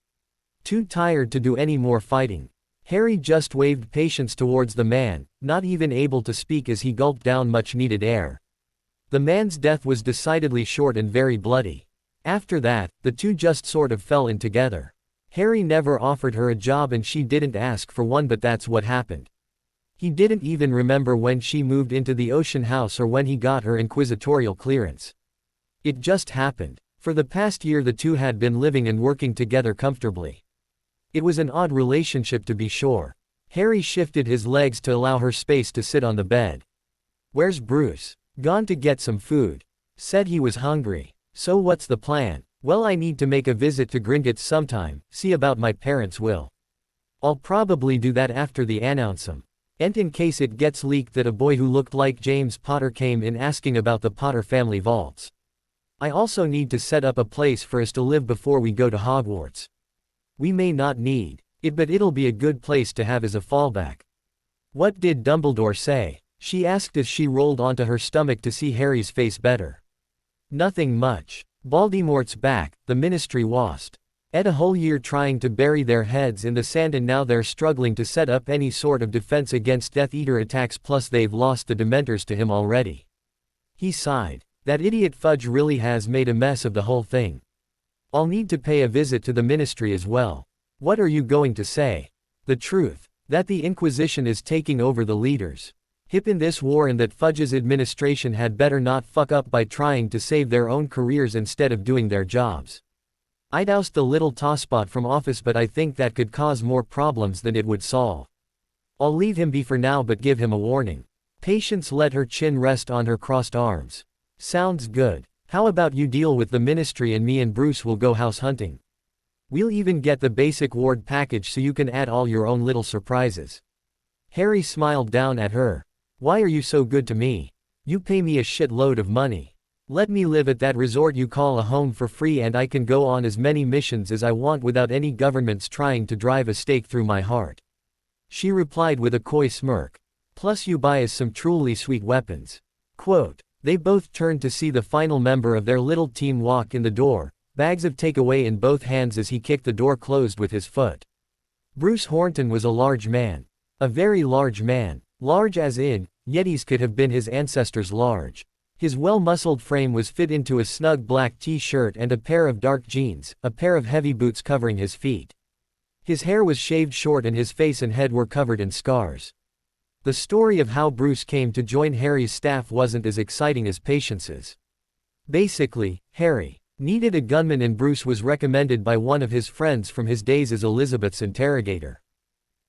S1: Too tired to do any more fighting, Harry just waved Patience towards the man, not even able to speak as he gulped down much-needed air. The man's death was decidedly short and very bloody. After that, the two just sort of fell in together. Harry never offered her a job and she didn't ask for one, but that's what happened. He didn't even remember when she moved into the Ocean House or when he got her inquisitorial clearance. It just happened. For the past year the two had been living and working together comfortably. It was an odd relationship, to be sure. Harry shifted his legs to allow her space to sit on the bed. "Where's Bruce?" "Gone to get some food. Said he was hungry." "So what's the plan?" "Well, I need to make a visit to Gringotts sometime, see about my parents' will. I'll probably do that after the announcem. And in case it gets leaked that a boy who looked like James Potter came in asking about the Potter family vaults. I also need to set up a place for us to live before we go to Hogwarts. We may not need it, but it'll be a good place to have as a fallback." "What did Dumbledore say?" she asked as she rolled onto her stomach to see Harry's face better. "Nothing much. Voldemort's back, the Ministry lost a whole year trying to bury their heads in the sand, and now they're struggling to set up any sort of defense against Death Eater attacks, plus they've lost the Dementors to him already." He sighed. "That idiot Fudge really has made a mess of the whole thing. I'll need to pay a visit to the Ministry as well." "What are you going to say?" "The truth. That the Inquisition is taking over the leaders' hip in this war, and that Fudge's administration had better not fuck up by trying to save their own careers instead of doing their jobs. I'd oust the little tosspot from office, but I think that could cause more problems than it would solve. I'll leave him be for now, but give him a warning." Patience let her chin rest on her crossed arms. "Sounds good. How about you deal with the Ministry and me and Bruce will go house hunting. We'll even get the basic ward package so you can add all your own little surprises." Harry smiled down at her. "Why are you so good to me? You pay me a shitload of money. Let me live at that resort you call a home for free, and I can go on as many missions as I want without any governments trying to drive a stake through my heart." She replied with a coy smirk. "Plus you buy us some truly sweet weapons." Quote. They both turned to see the final member of their little team walk in the door, bags of takeaway in both hands as he kicked the door closed with his foot. Bruce Hornton was a large man. A very large man. Large as in, Yetis could have been his ancestors large. His well-muscled frame was fit into a snug black t-shirt and a pair of dark jeans, a pair of heavy boots covering his feet. His hair was shaved short and his face and head were covered in scars. The story of how Bruce came to join Harry's staff wasn't as exciting as Patience's. Basically, Harry needed a gunman and Bruce was recommended by one of his friends from his days as Elizabeth's interrogator.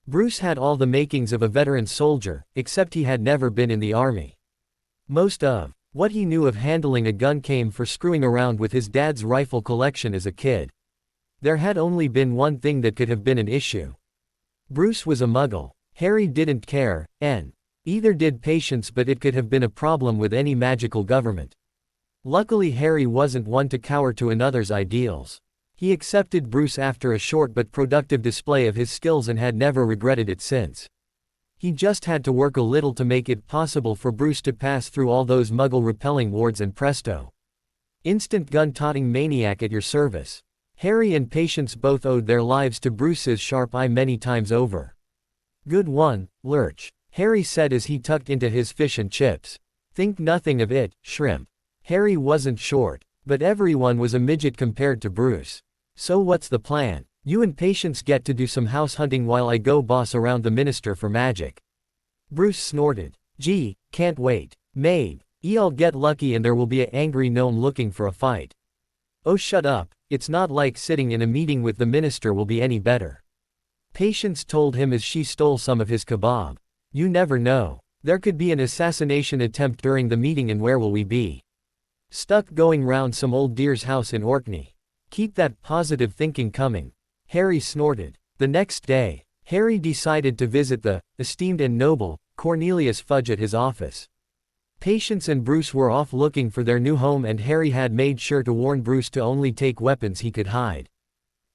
S1: Bruce had all the makings of a veteran soldier, except he had never been in the army. Most of what he knew of handling a gun came from screwing around with his dad's rifle collection as a kid. There had only been one thing that could have been an issue. Bruce was a muggle. Harry didn't care, and either did Patience, but it could have been a problem with any magical government. Luckily Harry wasn't one to cower to another's ideals. He accepted Bruce after a short but productive display of his skills and had never regretted it since. He just had to work a little to make it possible for Bruce to pass through all those muggle-repelling wards and presto. Instant gun-toting maniac at your service. Harry and Patience both owed their lives to Bruce's sharp eye many times over. "Good one, Lurch," Harry said as he tucked into his fish and chips. "Think nothing of it, shrimp." Harry wasn't short, but everyone was a midget compared to Bruce. "So what's the plan? You and Patience get to do some house hunting while I go boss around the Minister for Magic." Bruce snorted. "Gee, can't wait. I'll get lucky and there will be an angry gnome looking for a fight." "Oh shut up, it's not like sitting in a meeting with the minister will be any better." Patience told him as she stole some of his kebab. "You never know. There could be an assassination attempt during the meeting and where will we be? Stuck going round some old dear's house in Orkney. Keep that positive thinking coming." Harry snorted. The next day, Harry decided to visit the esteemed and noble Cornelius Fudge at his office. Patience and Bruce were off looking for their new home and Harry had made sure to warn Bruce to only take weapons he could hide.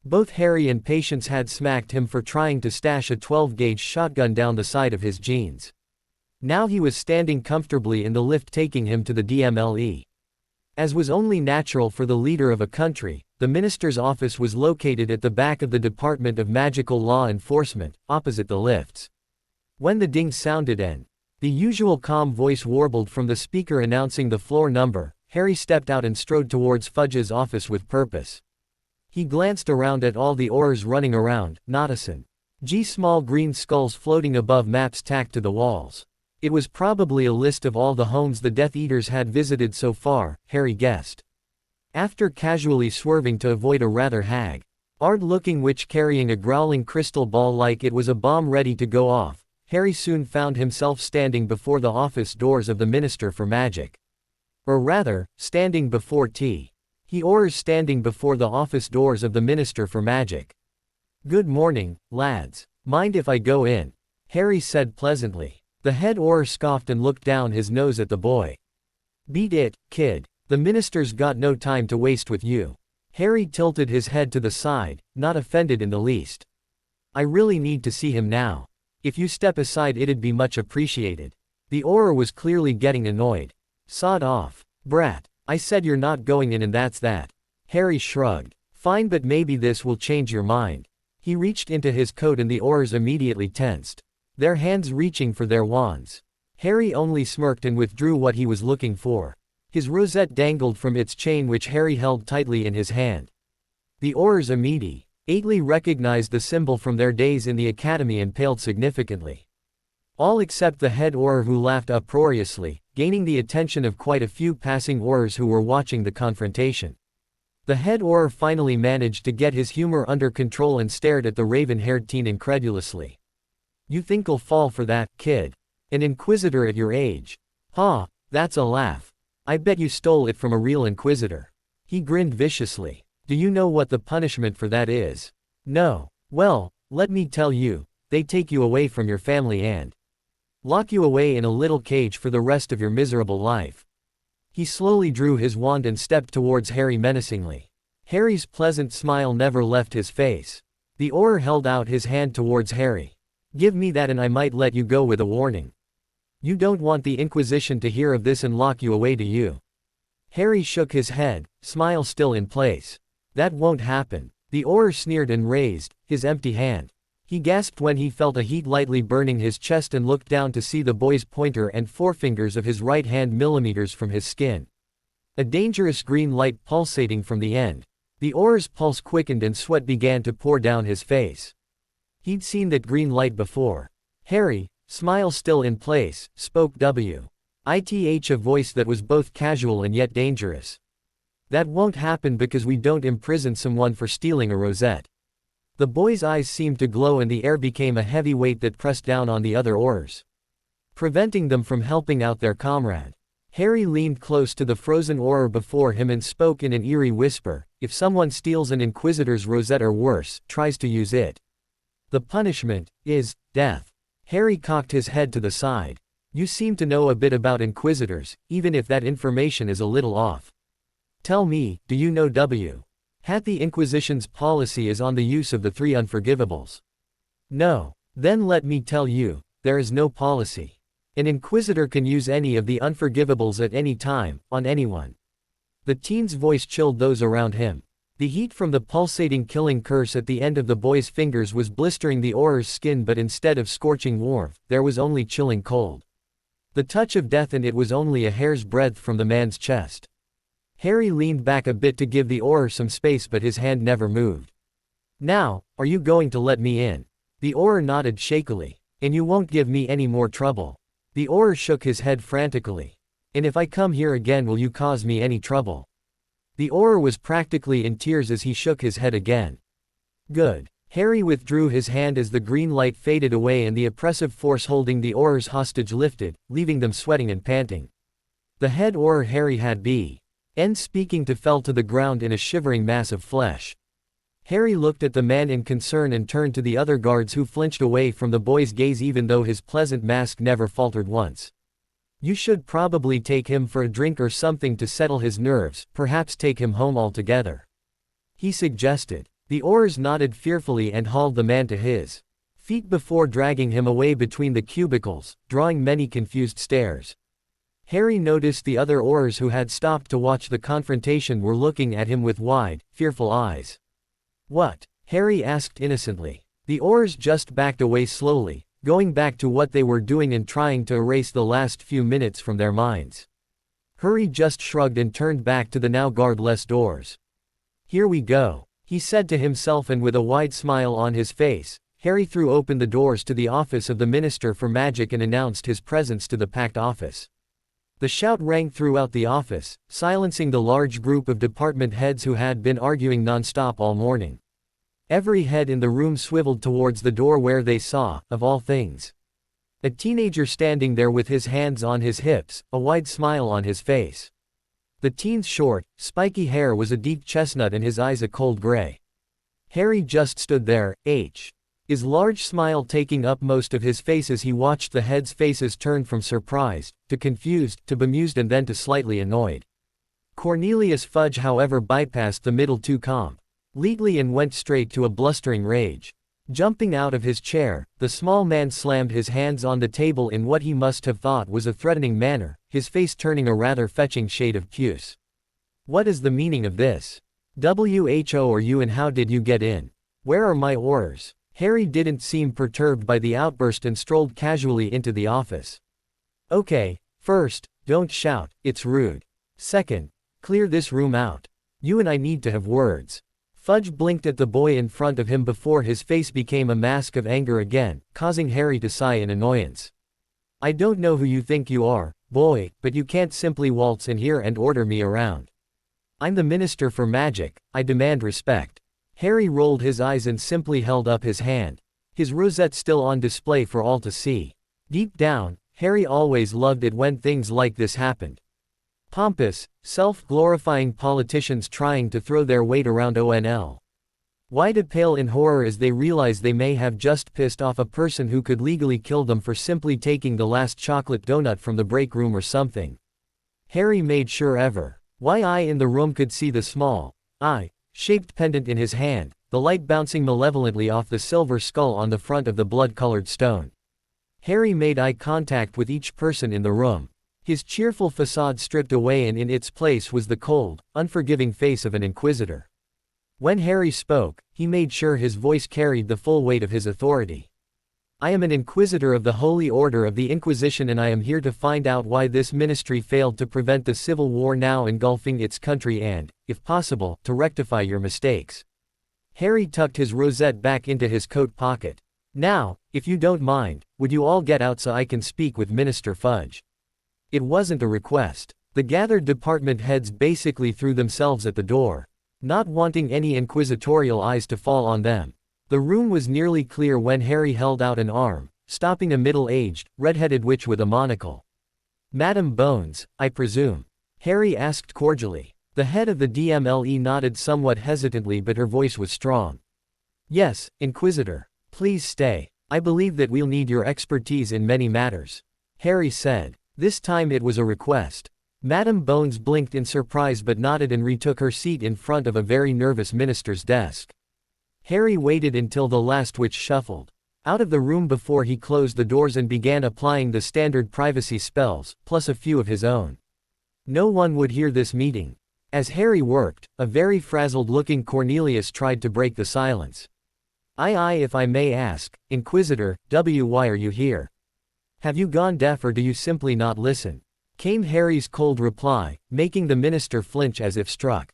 S1: Both Harry and Patience had smacked him for trying to stash a 12-gauge shotgun down the side of his jeans. Now he was standing comfortably in the lift taking him to the DMLE. As was only natural for the leader of a country, the minister's office was located at the back of the Department of Magical Law Enforcement, opposite the lifts. When the ding sounded and the usual calm voice warbled from the speaker announcing the floor number, Harry stepped out and strode towards Fudge's office with purpose. He glanced around at all the Aurors running around, noticing small green skulls floating above maps tacked to the walls. It was probably a list of all the homes the Death Eaters had visited so far, Harry guessed. After casually swerving to avoid a rather haggard-looking witch carrying a growling crystal ball like it was a bomb ready to go off, Harry soon found himself standing before the office doors of the Minister for Magic. Or rather, standing before Aurors standing before the office doors of the Minister for Magic. "Good morning, lads. Mind if I go in?" Harry said pleasantly. The head Auror scoffed and looked down his nose at the boy. "Beat it, kid. The minister's got no time to waste with you." Harry tilted his head to the side, not offended in the least. "I really need to see him now. If you step aside it'd be much appreciated." The Auror was clearly getting annoyed. "Sod off, brat. I said you're not going in and that's that." Harry shrugged. "Fine, but maybe this will change your mind." He reached into his coat and the Aurors immediately tensed, their hands reaching for their wands. Harry only smirked and withdrew what he was looking for. His rosette dangled from its chain which Harry held tightly in his hand. The Aurors immediately recognized the symbol from their days in the academy and paled significantly. All except the head Auror who laughed uproariously, gaining the attention of quite a few passing Aurors who were watching the confrontation. The head Auror finally managed to get his humor under control and stared at the raven-haired teen incredulously. "You think I'll fall for that, kid? An inquisitor at your age? Ha, that's a laugh. I bet you stole it from a real inquisitor." He grinned viciously. "Do you know what the punishment for that is?" "No." "Well, let me tell you, they take you away from your family and lock you away in a little cage for the rest of your miserable life." He slowly drew his wand and stepped towards Harry menacingly. Harry's pleasant smile never left his face. The Auror held out his hand towards Harry. "Give me that and I might let you go with a warning. You don't want the Inquisition to hear of this and lock you away, do you?" Harry shook his head, smile still in place. "That won't happen." The Auror sneered and raised his empty hand. He gasped when he felt a heat lightly burning his chest and looked down to see the boy's pointer and forefingers of his right hand millimeters from his skin. A dangerous green light pulsating from the end. The Auror's pulse quickened and sweat began to pour down his face. He'd seen that green light before. Harry, Smile still in place, spoke W. Ith, a voice that was both casual and yet dangerous. That won't happen because we don't imprison someone for stealing a rosette. The boy's eyes seemed to glow and the air became a heavy weight that pressed down on the other oars, preventing them from helping out their comrade. Harry leaned close to the frozen oar before him and spoke in an eerie whisper, if someone steals an Inquisitor's rosette or worse, tries to use it, the punishment is death. Harry cocked his head to the side. You seem to know a bit about Inquisitors, even if that information is a little off. Tell me, do you know W. Hat the Inquisition's policy is on the use of the 3 unforgivables? No. Then let me tell you, there is no policy. An Inquisitor can use any of the unforgivables at any time, on anyone. The teen's voice chilled those around him. The heat from the pulsating killing curse at the end of the boy's fingers was blistering the oarer's skin, but instead of scorching warmth, there was only chilling cold. The touch of death, and it was only a hair's breadth from the man's chest. Harry leaned back a bit to give the oarer some space, but his hand never moved. Now, are you going to let me in? The oarer nodded shakily. And you won't give me any more trouble? The oarer shook his head frantically. And if I come here again, will you cause me any trouble? The oarer was practically in tears as he shook his head again. Good. Harry withdrew his hand as the green light faded away and the oppressive force holding the oarers hostage lifted, leaving them sweating and panting. The head oarer Harry had been speaking to fell to the ground in a shivering mass of flesh. Harry looked at the man in concern and turned to the other guards, who flinched away from the boy's gaze even though his pleasant mask never faltered once. You should probably take him for a drink or something to settle his nerves, perhaps take him home altogether, he suggested. The oarers nodded fearfully and hauled the man to his feet before dragging him away between the cubicles, drawing many confused stares. Harry noticed the other oarers who had stopped to watch the confrontation were looking at him with wide, fearful eyes. What? Harry asked innocently. The oarers just backed away slowly, going back to what they were doing and trying to erase the last few minutes from their minds. Harry just shrugged and turned back to the now guardless doors. Here we go, he said to himself, and with a wide smile on his face, Harry threw open the doors to the office of the Minister for Magic and announced his presence to the packed office. The shout rang throughout the office, silencing the large group of department heads who had been arguing non-stop all morning. Every head in the room swiveled towards the door, where they saw, of all things, a teenager standing there with his hands on his hips, a wide smile on his face. The teen's short, spiky hair was a deep chestnut and his eyes a cold gray. Harry just stood there, his large smile taking up most of his face as he watched the heads' faces turn from surprised, to confused, to bemused, and then to slightly annoyed. Cornelius Fudge, however, bypassed the middle two completely and went straight to a blustering rage. Jumping out of his chair, the small man slammed his hands on the table in what he must have thought was a threatening manner, his face turning a rather fetching shade of puce. What is the meaning of this? Who are you and how did you get in? Where are my oars? Harry didn't seem perturbed by the outburst and strolled casually into the office. Okay, first, don't shout, it's rude. Second, clear this room out. You and I need to have words. Fudge blinked at the boy in front of him before his face became a mask of anger again, causing Harry to sigh in annoyance. I don't know who you think you are, boy, but you can't simply waltz in here and order me around. I'm the Minister for Magic, I demand respect. Harry rolled his eyes and simply held up his hand, his rosette still on display for all to see. Deep down, Harry always loved it when things like this happened. Pompous, self-glorifying politicians trying to throw their weight around ONL. Wide to pale in horror as they realize they may have just pissed off a person who could legally kill them for simply taking the last chocolate donut from the break room or something. Harry made sure every eye in the room could see the small, eye-shaped pendant in his hand, the light bouncing malevolently off the silver skull on the front of the blood-colored stone. Harry made eye contact with each person in the room. His cheerful facade stripped away, and in its place was the cold, unforgiving face of an inquisitor. When Harry spoke, he made sure his voice carried the full weight of his authority. I am an inquisitor of the Holy Order of the Inquisition, and I am here to find out why this ministry failed to prevent the civil war now engulfing its country and, if possible, to rectify your mistakes. Harry tucked his rosette back into his coat pocket. Now, if you don't mind, would you all get out so I can speak with Minister Fudge? It wasn't a request. The gathered department heads basically threw themselves at the door, not wanting any inquisitorial eyes to fall on them. The room was nearly clear when Harry held out an arm, stopping a middle-aged, red-headed witch with a monocle. Madam Bones, I presume? Harry asked cordially. The head of the DMLE nodded somewhat hesitantly, but her voice was strong. Yes, Inquisitor. Please stay. I believe that we'll need your expertise in many matters. Harry said. This time it was a request. Madam Bones blinked in surprise but nodded and retook her seat in front of a very nervous minister's desk. Harry waited until the last witch shuffled out of the room before he closed the doors and began applying the standard privacy spells, plus a few of his own. No one would hear this meeting. As Harry worked, a very frazzled-looking Cornelius tried to break the silence. Aye, if I may ask, Inquisitor, why are you here? Have you gone deaf or do you simply not listen? Came Harry's cold reply, making the minister flinch as if struck.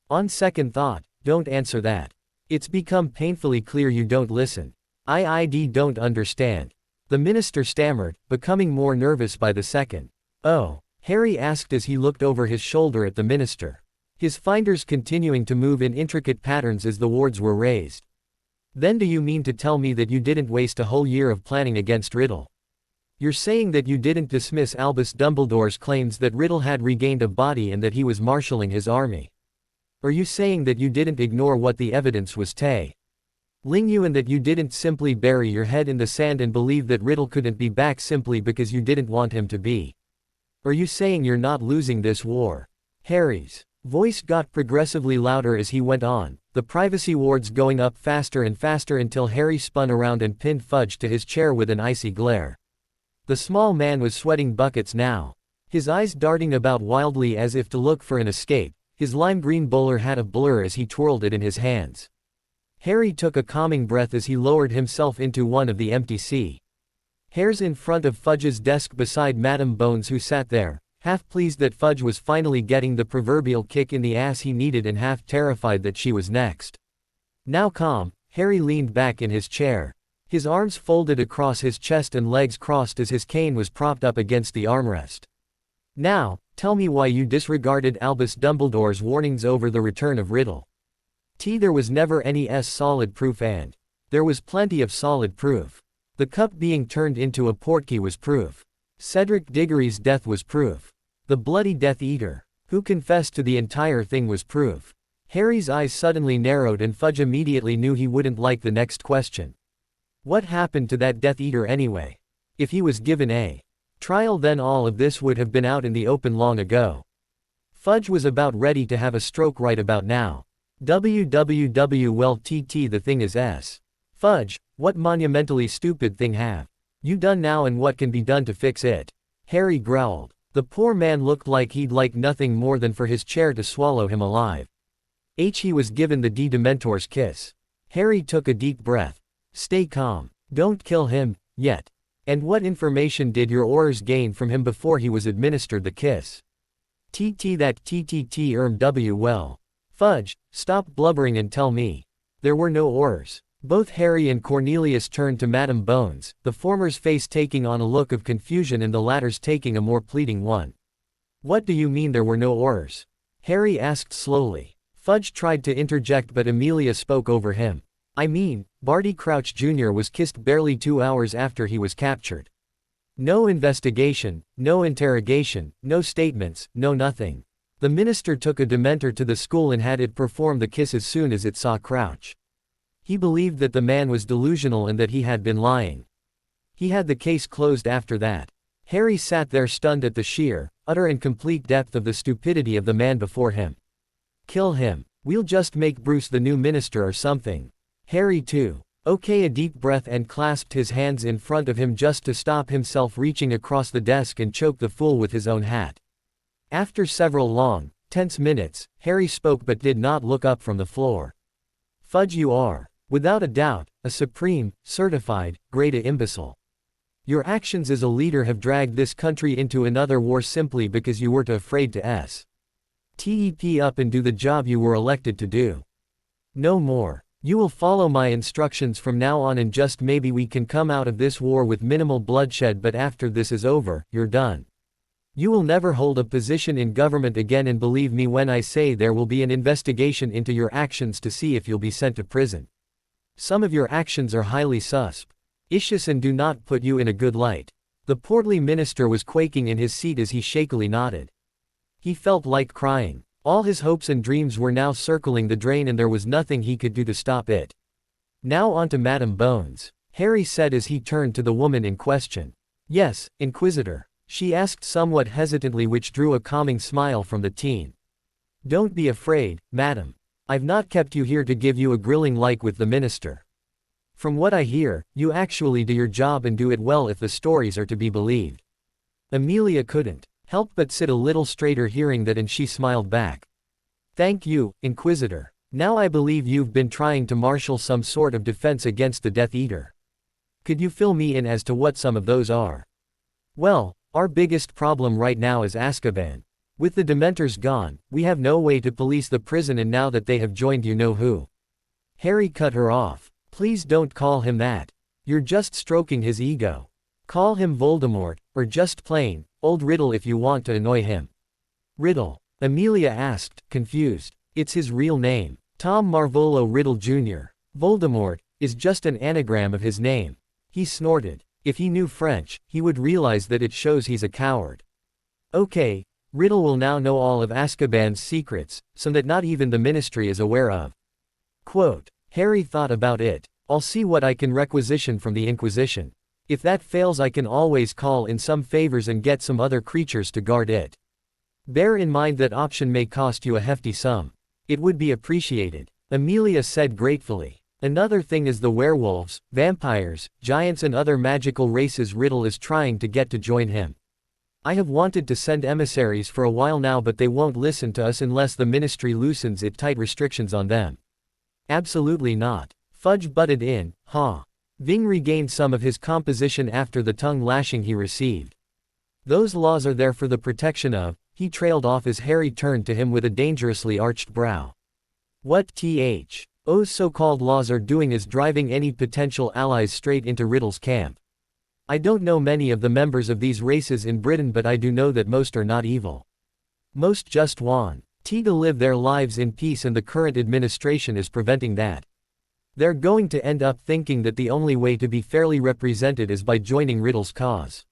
S1: On second thought, don't answer that. It's become painfully clear you don't listen. I don't understand. The minister stammered, becoming more nervous by the second. Oh, Harry asked as he looked over his shoulder at the minister, his fingers continuing to move in intricate patterns as the wards were raised. Then do you mean to tell me that you didn't waste a whole year of planning against Riddle? You're saying that you didn't dismiss Albus Dumbledore's claims that Riddle had regained a body and that he was marshalling his army? Are you saying that you didn't ignore what the evidence was telling you and that you didn't simply bury your head in the sand and believe that Riddle couldn't be back simply because you didn't want him to be? Are you saying you're not losing this war? Harry's voice got progressively louder as he went on, the privacy wards going up faster and faster until Harry spun around and pinned Fudge to his chair with an icy glare. The small man was sweating buckets now, his eyes darting about wildly as if to look for an escape. His lime-green bowler had a blur as he twirled it in his hands. Harry took a calming breath as he lowered himself into one of the empty chairs in front of Fudge's desk beside Madam Bones, who sat there, half pleased that Fudge was finally getting the proverbial kick in the ass he needed and half terrified that she was next. Now calm, Harry leaned back in his chair, his arms folded across his chest and legs crossed as his cane was propped up against the armrest. Now, tell me why you disregarded Albus Dumbledore's warnings over the return of Riddle. There was never any solid proof, and there was plenty of solid proof. The cup being turned into a portkey was proof. Cedric Diggory's death was proof. The bloody Death Eater, who confessed to the entire thing, was proof. Harry's eyes suddenly narrowed and Fudge immediately knew he wouldn't like the next question. What happened to that Death Eater anyway? If he was given a trial, then all of this would have been out in the open long ago. Fudge was about ready to have a stroke right about now. Well, the thing is Fudge, what monumentally stupid thing have you done now and what can be done to fix it? Harry growled. The poor man looked like he'd like nothing more than for his chair to swallow him alive. He was given the Dementor's kiss. Harry took a deep breath. Stay calm. Don't kill him, yet. And what information did your Aurors gain from him before he was administered the kiss? Well. Fudge, stop blubbering and tell me. There were no Aurors. Both Harry and Cornelius turned to Madam Bones, the former's face taking on a look of confusion and the latter's taking a more pleading one. What do you mean there were no Aurors? Harry asked slowly. Fudge tried to interject but Amelia spoke over him. I mean, Barty Crouch Jr. was kissed barely 2 hours after he was captured. No investigation, no interrogation, no statements, no nothing. The minister took a Dementor to the school and had it perform the kiss as soon as it saw Crouch. He believed that the man was delusional and that he had been lying. He had the case closed after that. Harry sat there stunned at the sheer, utter and complete depth of the stupidity of the man before him. Kill him. We'll just make Bruce the new minister or something. Harry too. A deep breath and clasped his hands in front of him just to stop himself reaching across the desk and choke the fool with his own hat. After several long, tense minutes, Harry spoke but did not look up from the floor. Fudge, you are, without a doubt, a supreme, certified, great imbecile. Your actions as a leader have dragged this country into another war simply because you were too afraid to step up and do the job you were elected to do. No more. You will follow my instructions from now on and just maybe we can come out of this war with minimal bloodshed, but after this is over, you're done. You will never hold a position in government again, and believe me when I say there will be an investigation into your actions to see if you'll be sent to prison. Some of your actions are highly suspicious and do not put you in a good light." The portly minister was quaking in his seat as he shakily nodded. He felt like crying. All his hopes and dreams were now circling the drain, and there was nothing he could do to stop it. "Now on to Madame Bones," Harry said as he turned to the woman in question. "Yes, Inquisitor," she asked somewhat hesitantly, which drew a calming smile from the teen. "Don't be afraid, madam. I've not kept you here to give you a grilling like with the minister. From what I hear, you actually do your job and do it well if the stories are to be believed." Amelia couldn't help but sit a little straighter hearing that, and she smiled back. "Thank you, Inquisitor. Now I believe you've been trying to marshal some sort of defense against the Death Eater. Could you fill me in as to what some of those are?" "Well, our biggest problem right now is Azkaban. With the Dementors gone, we have no way to police the prison, and now that they have joined you-know-who." Harry cut her off. "Please don't call him that. You're just stroking his ego. Call him Voldemort, or just plain old Riddle if you want to annoy him." "Riddle?" Amelia asked, confused. "It's his real name. Tom Marvolo Riddle Jr. Voldemort is just an anagram of his name." He snorted. If he knew French, he would realize that it shows he's a coward. "Okay, Riddle will now know all of Azkaban's secrets, some that not even the Ministry is aware of." Quote. Harry thought about it. "I'll see what I can requisition from the Inquisition. If that fails, I can always call in some favors and get some other creatures to guard it. Bear in mind that option may cost you a hefty sum. It would be appreciated," Amelia said gratefully. "Another thing is the werewolves, vampires, giants and other magical races Riddle is trying to get to join him. I have wanted to send emissaries for a while now, but they won't listen to us unless the Ministry loosens its tight restrictions on them." "Absolutely not," Fudge butted in. "Huh." Ving regained some of his composition after the tongue lashing he received. "Those laws are there for the protection of," he trailed off as Harry turned to him with a dangerously arched brow. "What those so-called laws are doing is driving any potential allies straight into Riddle's camp. I don't know many of the members of these races in Britain, but I do know that most are not evil. Most just want to live their lives in peace, and the current administration is preventing that. They're going to end up thinking that the only way to be fairly represented is by joining Riddle's cause.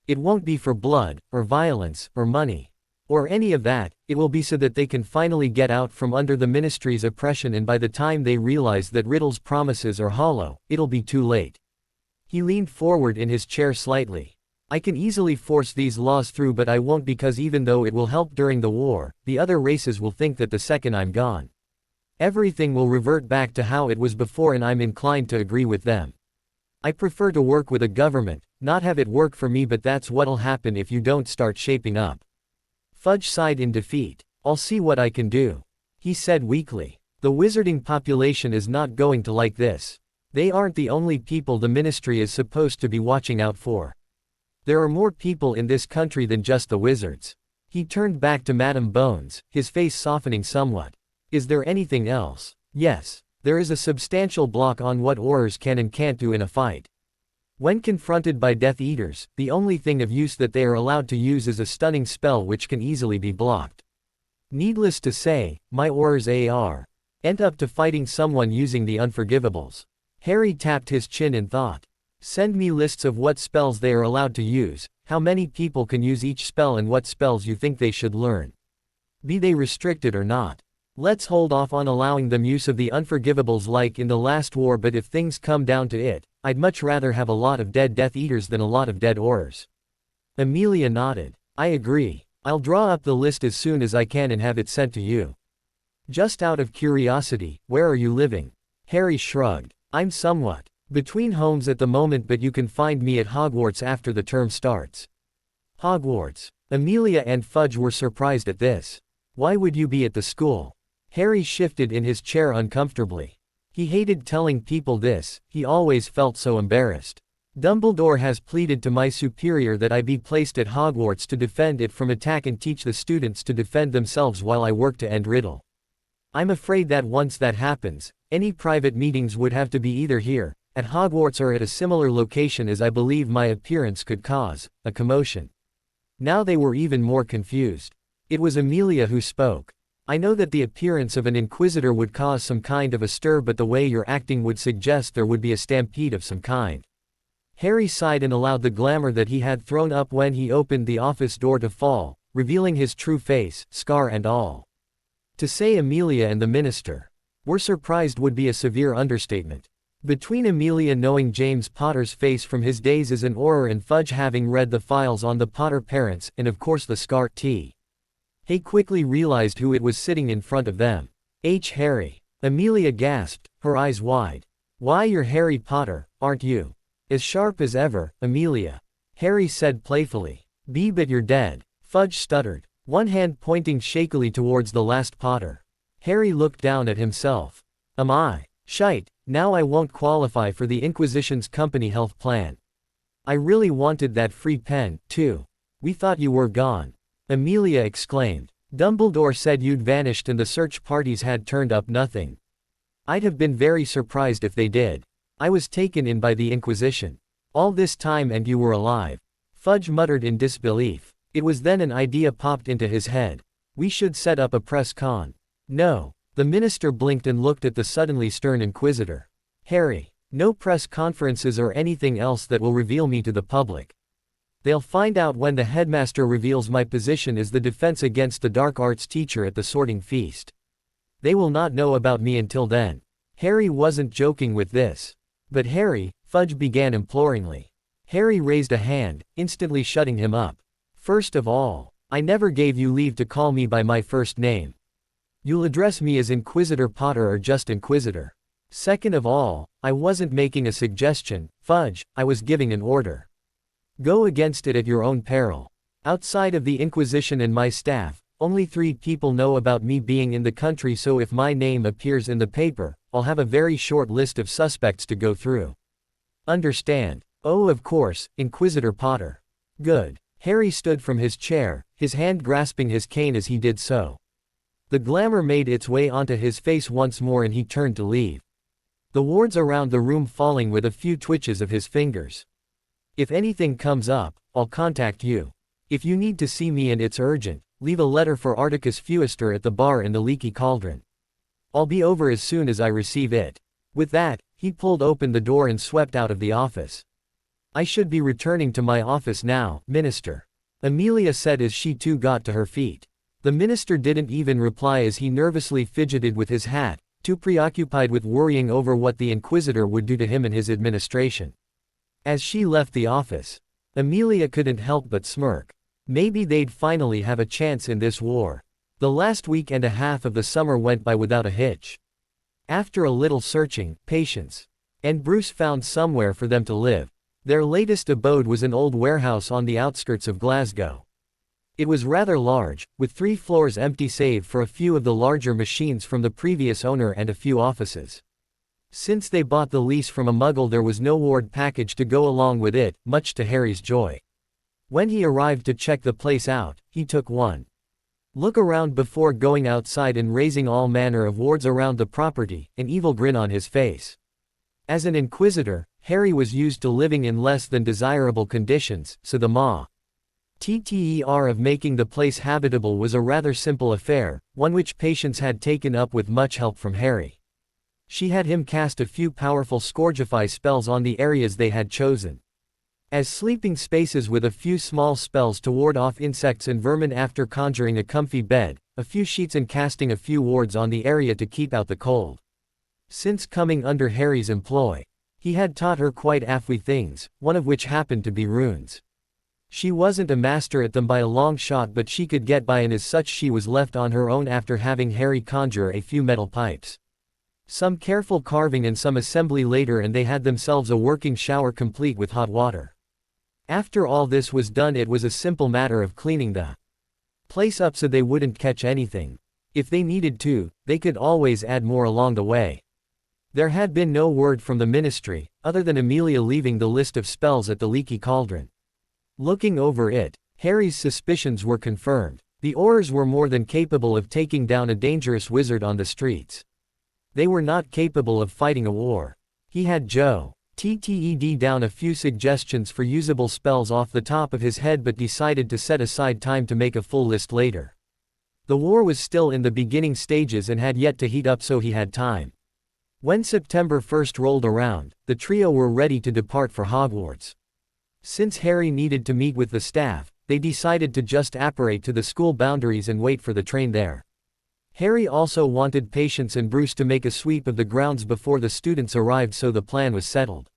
S1: It won't be for blood, or violence, or money, or any of that. It will be so that they can finally get out from under the Ministry's oppression, and by the time they realize that Riddle's promises are hollow, it'll be too late." He leaned forward in his chair slightly. "I can easily force these laws through, but I won't, because even though it will help during the war, the other races will think that the second I'm gone, everything will revert back to how it was before, and I'm inclined to agree with them. I prefer to work with a government, not have it work for me, but that's what'll happen if you don't start shaping up." Fudge sighed in defeat. "I'll see what I can do," he said weakly. "The wizarding population is not going to like this. They aren't the only people the Ministry is supposed to be watching out for. There are more people in this country than just the wizards." He turned back to Madame Bones, his face softening somewhat. "Is there anything else?" "Yes. There is a substantial block on what Aurors can and can't do in a fight. When confronted by Death Eaters, the only thing of use that they are allowed to use is a stunning spell which can easily be blocked. Needless to say, my Aurors end up to fighting someone using the Unforgivables." Harry tapped his chin in thought. "Send me lists of what spells they are allowed to use, how many people can use each spell, and what spells you think they should learn. Be they restricted or not. Let's hold off on allowing them use of the Unforgivables like in the last war, but if things come down to it, I'd much rather have a lot of dead Death Eaters than a lot of dead Aurors." Amelia nodded. "I agree. I'll draw up the list as soon as I can and have it sent to you. Just out of curiosity, where are you living?" Harry shrugged. "I'm somewhat between homes at the moment, but you can find me at Hogwarts after the term starts." "Hogwarts?" Amelia and Fudge were surprised at this. "Why would you be at the school?" Harry shifted in his chair uncomfortably. He hated telling people this, he always felt so embarrassed. "Dumbledore has pleaded to my superior that I be placed at Hogwarts to defend it from attack and teach the students to defend themselves while I work to end Riddle. I'm afraid that once that happens, Any private meetings would have to be either here, at Hogwarts, or at a similar location, as I believe my appearance could cause a commotion. Now they were even more confused. It was Amelia who spoke. I know that the appearance of an inquisitor would cause some kind of a stir, but the way you're acting would suggest there would be a stampede of some kind. Harry sighed and allowed the glamour that he had thrown up when he opened the office door to fall, revealing his true face, scar and all. To say Amelia and the minister were surprised would be a severe understatement. Between Amelia knowing James Potter's face from his days as an Auror and Fudge having read the files on the Potter parents, and of course the Scar T. He quickly realized who it was sitting in front of them. Harry. Amelia gasped, her eyes wide. Why, you're Harry Potter, aren't you? As sharp as ever, Amelia. Harry said playfully. But you're dead. Fudge stuttered, one hand pointing shakily towards the last Potter. Harry looked down at himself. Am I? Shite, now I won't qualify for the Inquisition's company health plan. I really wanted that free pen, too. We thought you were gone. Amelia exclaimed. Dumbledore said you'd vanished and the search parties had turned up nothing. I'd have been very surprised if they did. I was taken in by the Inquisition. All this time and you were alive. Fudge muttered in disbelief. It was then an idea popped into his head. We should set up a press con. No. The minister blinked and looked at the suddenly stern Inquisitor. Harry, no press conferences or anything else that will reveal me to the public. They'll find out when the headmaster reveals my position as the defense against the dark arts teacher at the sorting feast. They will not know about me until then. Harry wasn't joking with this. But Harry, Fudge began imploringly. Harry raised a hand, instantly shutting him up. First of all, I never gave you leave to call me by my first name. You'll address me as Inquisitor Potter or just Inquisitor. Second of all, I wasn't making a suggestion, Fudge, I was giving an order. Go against it at your own peril. Outside of the Inquisition and my staff, only 3 people know about me being in the country, so if my name appears in the paper, I'll have a very short list of suspects to go through. Understand? Oh, of course, Inquisitor Potter. Good. Harry stood from his chair, his hand grasping his cane as he did so. The glamour made its way onto his face once more and he turned to leave. The wards around the room falling with a few twitches of his fingers. If anything comes up, I'll contact you. If you need to see me and it's urgent, leave a letter for Articus Fewster at the bar in the Leaky Cauldron. I'll be over as soon as I receive it. With that, he pulled open the door and swept out of the office. I should be returning to my office now, Minister. Amelia said as she too got to her feet. The minister didn't even reply as he nervously fidgeted with his hat, too preoccupied with worrying over what the Inquisitor would do to him and his administration. As she left the office, Amelia couldn't help but smirk. Maybe they'd finally have a chance in this war. The last week and a half of the summer went by without a hitch. After a little searching, Patience and Bruce found somewhere for them to live. Their latest abode was an old warehouse on the outskirts of Glasgow. It was rather large, with 3 floors empty save for a few of the larger machines from the previous owner and a few offices. Since they bought the lease from a Muggle, there was no ward package to go along with it, much to Harry's joy. When he arrived to check the place out, he took one look around before going outside and raising all manner of wards around the property, an evil grin on his face. As an Inquisitor, Harry was used to living in less than desirable conditions, so the matter of making the place habitable was a rather simple affair, one which Patience had taken up with much help from Harry. She had him cast a few powerful Scourgify spells on the areas they had chosen as sleeping spaces, with a few small spells to ward off insects and vermin after conjuring a comfy bed, a few sheets, and casting a few wards on the area to keep out the cold. Since coming under Harry's employ, he had taught her quite a few things, one of which happened to be runes. She wasn't a master at them by a long shot, but she could get by, and as such she was left on her own after having Harry conjure a few metal pipes. Some careful carving and some assembly later, and they had themselves a working shower complete with hot water. After all this was done, it was a simple matter of cleaning the place up so they wouldn't catch anything. If they needed to, they could always add more along the way. There had been no word from the ministry, other than Amelia leaving the list of spells at the Leaky Cauldron. Looking over it, Harry's suspicions were confirmed. The Aurors were more than capable of taking down a dangerous wizard on the streets. They were not capable of fighting a war. He had Joe TTED down a few suggestions for usable spells off the top of his head but decided to set aside time to make a full list later. The war was still in the beginning stages and had yet to heat up, so he had time. When September 1st rolled around, the trio were ready to depart for Hogwarts. Since Harry needed to meet with the staff, they decided to just apparate to the school boundaries and wait for the train there. Harry also wanted Patience and Bruce to make a sweep of the grounds before the students arrived, so the plan was settled.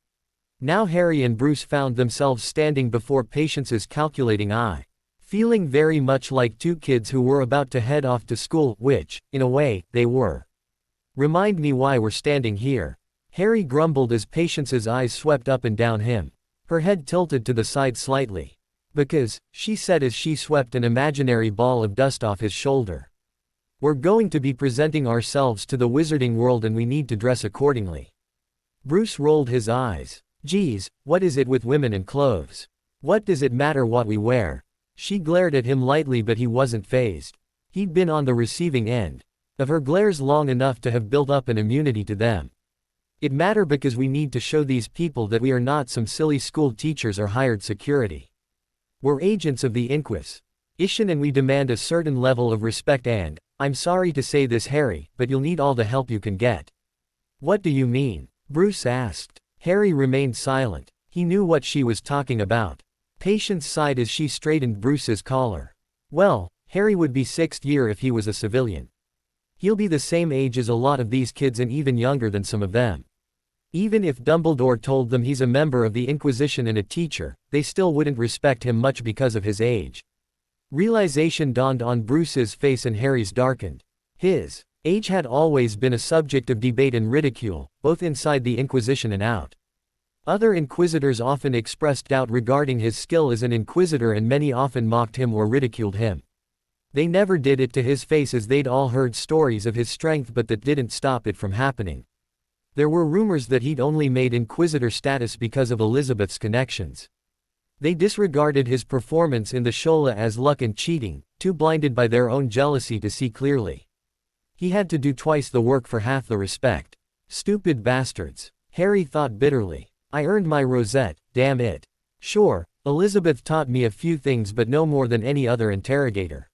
S1: Now Harry and Bruce found themselves standing before Patience's calculating eye. Feeling very much like two kids who were about to head off to school, which, in a way, they were. "Remind me why we're standing here," Harry grumbled as Patience's eyes swept up and down him. Her head tilted to the side slightly. "Because," she said as she swept an imaginary ball of dust off his shoulder. "We're going to be presenting ourselves to the wizarding world and we need to dress accordingly." Bruce rolled his eyes. "Geez, what is it with women and clothes? What does it matter what we wear?" She glared at him lightly, but he wasn't fazed. He'd been on the receiving end of her glares long enough to have built up an immunity to them. "It matters because we need to show these people that we are not some silly school teachers or hired security. We're agents of the Inquisition and we demand a certain level of respect and, I'm sorry to say this, Harry, but you'll need all the help you can get." "What do you mean?" Bruce asked. Harry remained silent. He knew what she was talking about. Patience sighed as she straightened Bruce's collar. "Well, Harry would be 6th year if he was a civilian. He'll be the same age as a lot of these kids and even younger than some of them. Even if Dumbledore told them he's a member of the Inquisition and a teacher, they still wouldn't respect him much because of his age." Realization dawned on Bruce's face and Harry's darkened. His age had always been a subject of debate and ridicule, both inside the Inquisition and out. Other inquisitors often expressed doubt regarding his skill as an inquisitor and many often mocked him or ridiculed him. They never did it to his face as they'd all heard stories of his strength, but that didn't stop it from happening. There were rumors that he'd only made inquisitor status because of Elizabeth's connections. They disregarded his performance in the Shola as luck and cheating, too blinded by their own jealousy to see clearly. He had to do twice the work for half the respect. Stupid bastards. Harry thought bitterly. I earned my rosette, damn it. Sure, Elizabeth taught me a few things but no more than any other interrogator.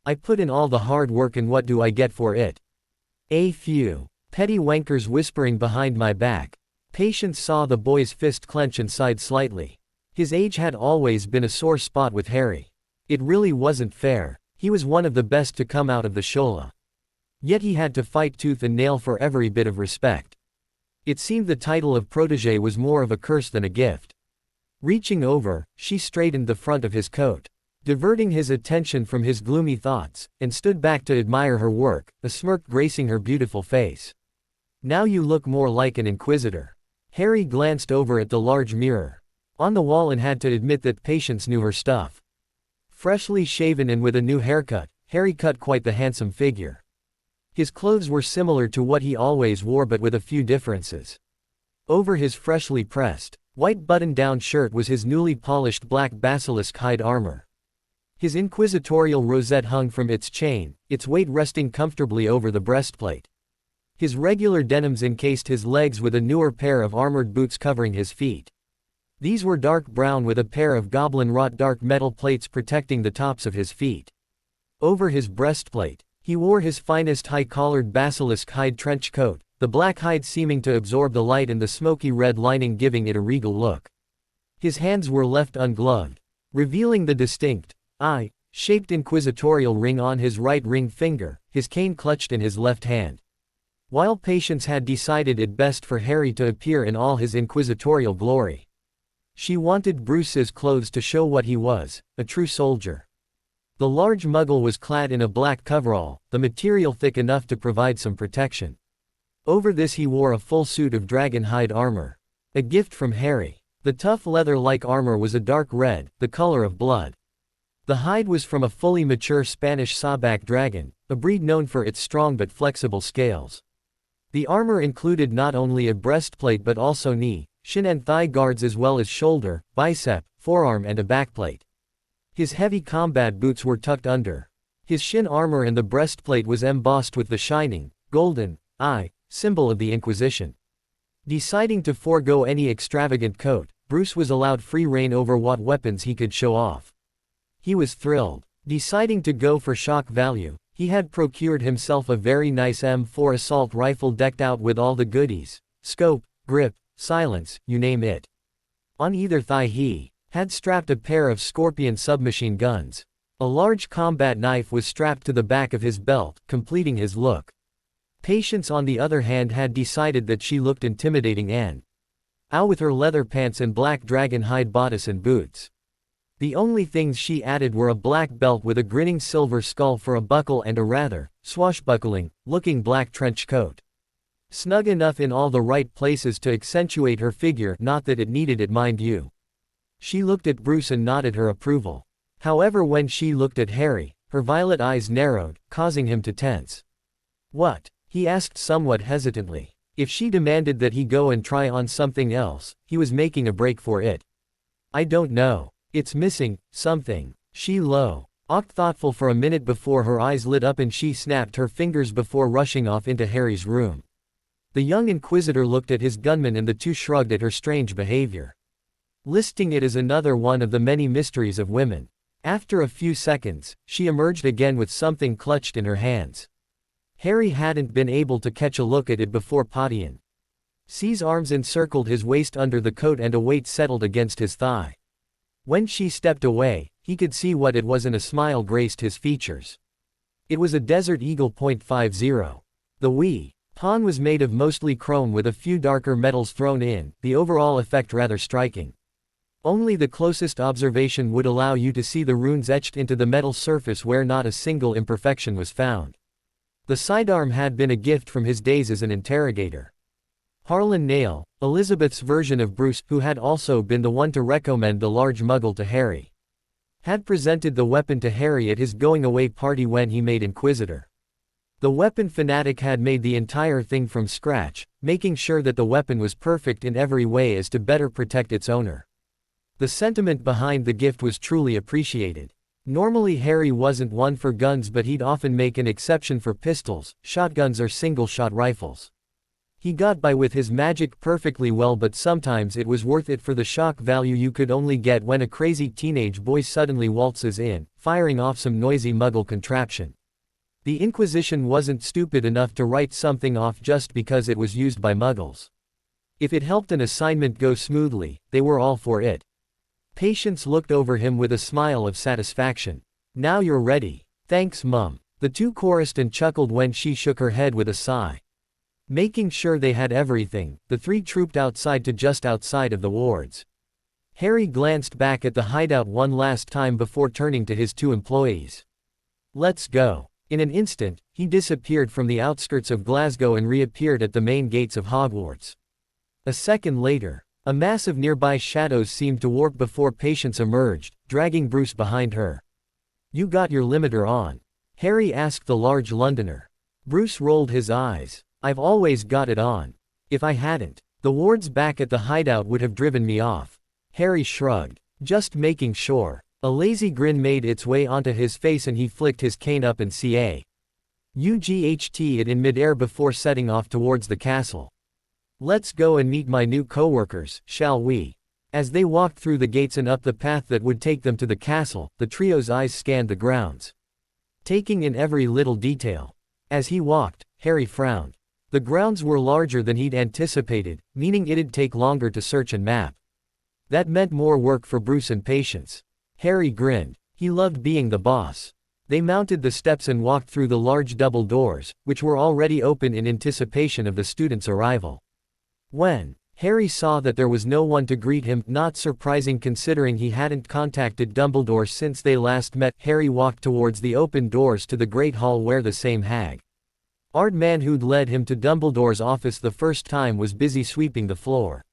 S1: I put in all the hard work and what do I get for it? A few petty wankers whispering behind my back. Patience saw the boy's fist clench and sighed slightly. His age had always been a sore spot with Harry. It really wasn't fair. He was one of the best to come out of the Shola. Yet he had to fight tooth and nail for every bit of respect. It seemed the title of protégé was more of a curse than a gift. Reaching over, she straightened the front of his coat, diverting his attention from his gloomy thoughts, and stood back to admire her work, a smirk gracing her beautiful face. "Now you look more like an inquisitor." Harry glanced over at the large mirror on the wall and had to admit that Patience knew her stuff. Freshly shaven and with a new haircut, Harry cut quite the handsome figure. His clothes were similar to what he always wore but with a few differences. Over his freshly pressed, white button-down shirt was his newly polished black basilisk hide armor. His inquisitorial rosette hung from its chain, its weight resting comfortably over the breastplate. His regular denims encased his legs with a newer pair of armored boots covering his feet. These were dark brown with a pair of goblin-wrought dark metal plates protecting the tops of his feet. Over his breastplate, he wore his finest high-collared basilisk hide trench coat, the black hide seeming to absorb the light and the smoky red lining giving it a regal look. His hands were left ungloved, revealing the distinct, eye-shaped inquisitorial ring on his right ring finger, his cane clutched in his left hand. While Patience had decided it best for Harry to appear in all his inquisitorial glory, she wanted Bruce's clothes to show what he was, a true soldier. The large muggle was clad in a black coverall, the material thick enough to provide some protection. Over this he wore a full suit of dragon hide armor. A gift from Harry. The tough leather-like armor was a dark red, the color of blood. The hide was from a fully mature Spanish sawback dragon, a breed known for its strong but flexible scales. The armor included not only a breastplate but also knee, shin and thigh guards as well as shoulder, bicep, forearm and a backplate. His heavy combat boots were tucked under. His shin armor and the breastplate was embossed with the shining, golden, symbol of the Inquisition. Deciding to forego any extravagant coat, Bruce was allowed free rein over what weapons he could show off. He was thrilled. Deciding to go for shock value, he had procured himself a very nice M4 assault rifle decked out with all the goodies: scope, grip, silence, you name it. On either thigh he had strapped a pair of Scorpion submachine guns. A large combat knife was strapped to the back of his belt, completing his look. Patience, on the other hand, had decided that she looked intimidating and with her leather pants and black dragon hide bodice and boots. The only things she added were a black belt with a grinning silver skull for a buckle and a rather swashbuckling-looking black trench coat. Snug enough in all the right places to accentuate her figure, not that it needed it, mind you. She looked at Bruce and nodded her approval. However, when she looked at Harry, her violet eyes narrowed, causing him to tense. "What?" he asked somewhat hesitantly. If she demanded that he go and try on something else, he was making a break for it. "I don't know. It's missing something." She looked thoughtful for a minute before her eyes lit up and she snapped her fingers before rushing off into Harry's room. The young Inquisitor looked at his gunman and the two shrugged at her strange behavior, listing it as another one of the many mysteries of women. After a few seconds, she emerged again with something clutched in her hands. Harry hadn't been able to catch a look at it before Patience. C's arms encircled his waist under the coat and a weight settled against his thigh. When she stepped away, he could see what it was and a smile graced his features. It was a Desert Eagle .50. The weapon was made of mostly chrome with a few darker metals thrown in, the overall effect rather striking. Only the closest observation would allow you to see the runes etched into the metal surface where not a single imperfection was found. The sidearm had been a gift from his days as an interrogator. Harlan Nail, Elizabeth's version of Bruce, who had also been the one to recommend the large muggle to Harry, had presented the weapon to Harry at his going-away party when he made Inquisitor. The weapon fanatic had made the entire thing from scratch, making sure that the weapon was perfect in every way as to better protect its owner. The sentiment behind the gift was truly appreciated. Normally Harry wasn't one for guns, but he'd often make an exception for pistols, shotguns or single-shot rifles. He got by with his magic perfectly well, but sometimes it was worth it for the shock value you could only get when a crazy teenage boy suddenly waltzes in, firing off some noisy muggle contraption. The Inquisition wasn't stupid enough to write something off just because it was used by muggles. If it helped an assignment go smoothly, they were all for it. Patience looked over him with a smile of satisfaction. "Now you're ready." "Thanks, Mum." The two chorused and chuckled when she shook her head with a sigh. Making sure they had everything, the three trooped outside to just outside of the wards. Harry glanced back at the hideout one last time before turning to his two employees. "Let's go." In an instant, he disappeared from the outskirts of Glasgow and reappeared at the main gates of Hogwarts. A second later, a mass of nearby shadows seemed to warp before Patience emerged, dragging Bruce behind her. "You got your limiter on?" Harry asked the large Londoner. Bruce rolled his eyes. "I've always got it on. If I hadn't, the wards back at the hideout would have driven me off." Harry shrugged. "Just making sure." A lazy grin made its way onto his face and he flicked his cane up and CAUGHT it in midair before setting off towards the castle. "Let's go and meet my new coworkers, shall we?" As they walked through the gates and up the path that would take them to the castle, the trio's eyes scanned the grounds, taking in every little detail. As he walked, Harry frowned. The grounds were larger than he'd anticipated, meaning it'd take longer to search and map. That meant more work for Bruce and Patience. Harry grinned. He loved being the boss. They mounted the steps and walked through the large double doors, which were already open in anticipation of the students' arrival. When Harry saw that there was no one to greet him, not surprising considering he hadn't contacted Dumbledore since they last met, Harry walked towards the open doors to the Great Hall where the same hag-eyed man who'd led him to Dumbledore's office the first time was busy sweeping the floor.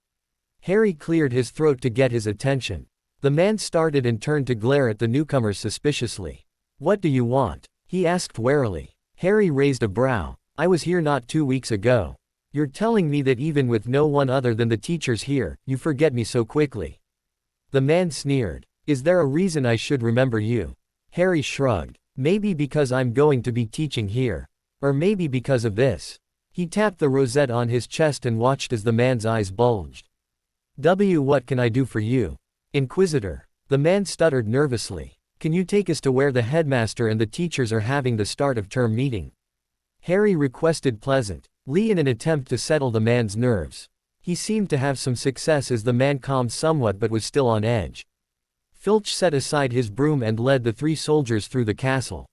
S1: Harry cleared his throat to get his attention. The man started and turned to glare at the newcomers suspiciously. "What do you want?" he asked warily. Harry raised a brow. "I was here not 2 weeks ago. You're telling me that even with no one other than the teachers here, you forget me so quickly?" The man sneered. "Is there a reason I should remember you?" Harry shrugged. "Maybe because I'm going to be teaching here. Or maybe because of this." He tapped the rosette on his chest and watched as the man's eyes bulged. What can I do for you? Inquisitor. The man stuttered nervously. Can you take us to where the headmaster and the teachers are having the start of term meeting? Harry requested pleasantly in an attempt to settle the man's nerves. He seemed to have some success as the man calmed somewhat but was still on edge. Filch set aside his broom and led the 3 soldiers through the castle.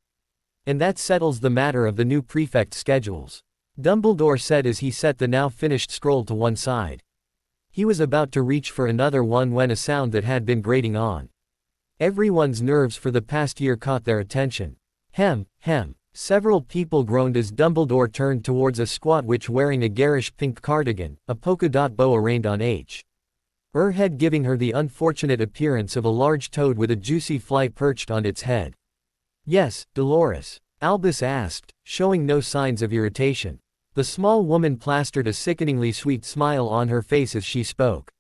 S1: And that settles the matter of the new prefect schedules, Dumbledore said as he set the now finished scroll to one side. He was about to reach for another one when a sound that had been grating on everyone's nerves for the past year caught their attention. Hem. Several people groaned as Dumbledore turned towards a squat witch wearing a garish pink cardigan, a polka dot boa arranged on her head giving her the unfortunate appearance of a large toad with a juicy fly perched on its head. Yes, Dolores? Albus asked, showing no signs of irritation. The small woman plastered a sickeningly sweet smile on her face as she spoke.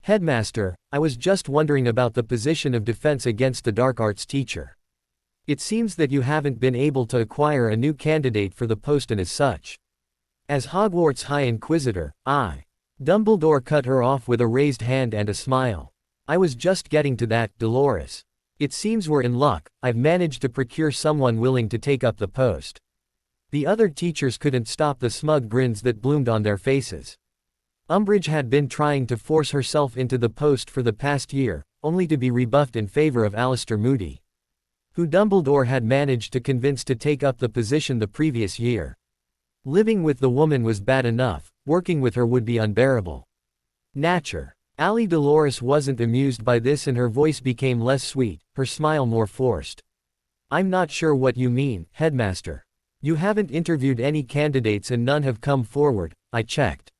S1: Headmaster, I was just wondering about the position of defense against the dark arts teacher. It seems that you haven't been able to acquire a new candidate for the post, and as such, as Hogwarts High Inquisitor, Dumbledore cut her off with a raised hand and a smile. I was just getting to that, Dolores. It seems we're in luck. I've managed to procure someone willing to take up the post. The other teachers couldn't stop the smug grins that bloomed on their faces. Umbridge had been trying to force herself into the post for the past year, only to be rebuffed in favor of Alistair Moody, who Dumbledore had managed to convince to take up the position the previous year. Living with the woman was bad enough, working with her would be unbearable. Nature. Ali Dolores wasn't amused by this and her voice became less sweet, her smile more forced. I'm not sure what you mean, Headmaster. You haven't interviewed any candidates and none have come forward, I checked.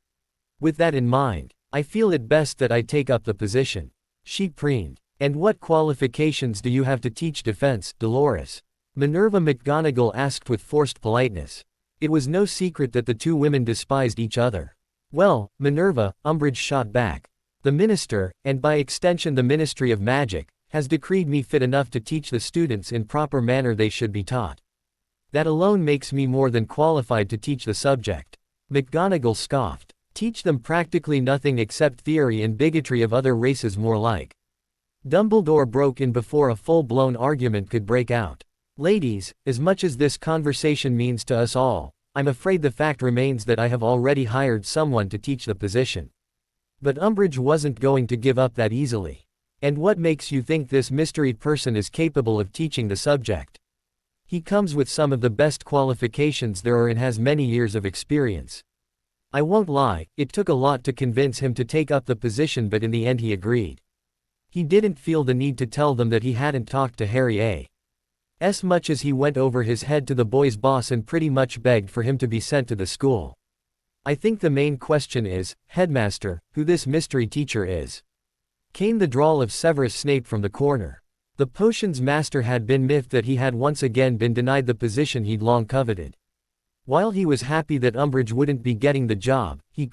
S1: With that in mind, I feel it best that I take up the position. She preened. And what qualifications do you have to teach defense, Dolores? Minerva McGonagall asked with forced politeness. It was no secret that the 2 women despised each other. Well, Minerva, Umbridge shot back. The minister, and by extension the Ministry of Magic, has decreed me fit enough to teach the students in proper manner they should be taught. That alone makes me more than qualified to teach the subject. McGonagall scoffed. Teach them practically nothing except theory and bigotry of other races more like. Dumbledore broke in before a full-blown argument could break out. Ladies, as much as this conversation means to us all, I'm afraid the fact remains that I have already hired someone to teach the position. But Umbridge wasn't going to give up that easily. And what makes you think this mysteried person is capable of teaching the subject? He comes with some of the best qualifications there are and has many years of experience. I won't lie, it took a lot to convince him to take up the position, but in the end he agreed. He didn't feel the need to tell them that he hadn't talked to Harry as much as he went over his head to the boy's boss and pretty much begged for him to be sent to the school. I think the main question is, Headmaster, who this mystery teacher is. Came the drawl of Severus Snape from the corner. The potions master had been miffed that he had once again been denied the position he'd long coveted. While he was happy that Umbridge wouldn't be getting the job, he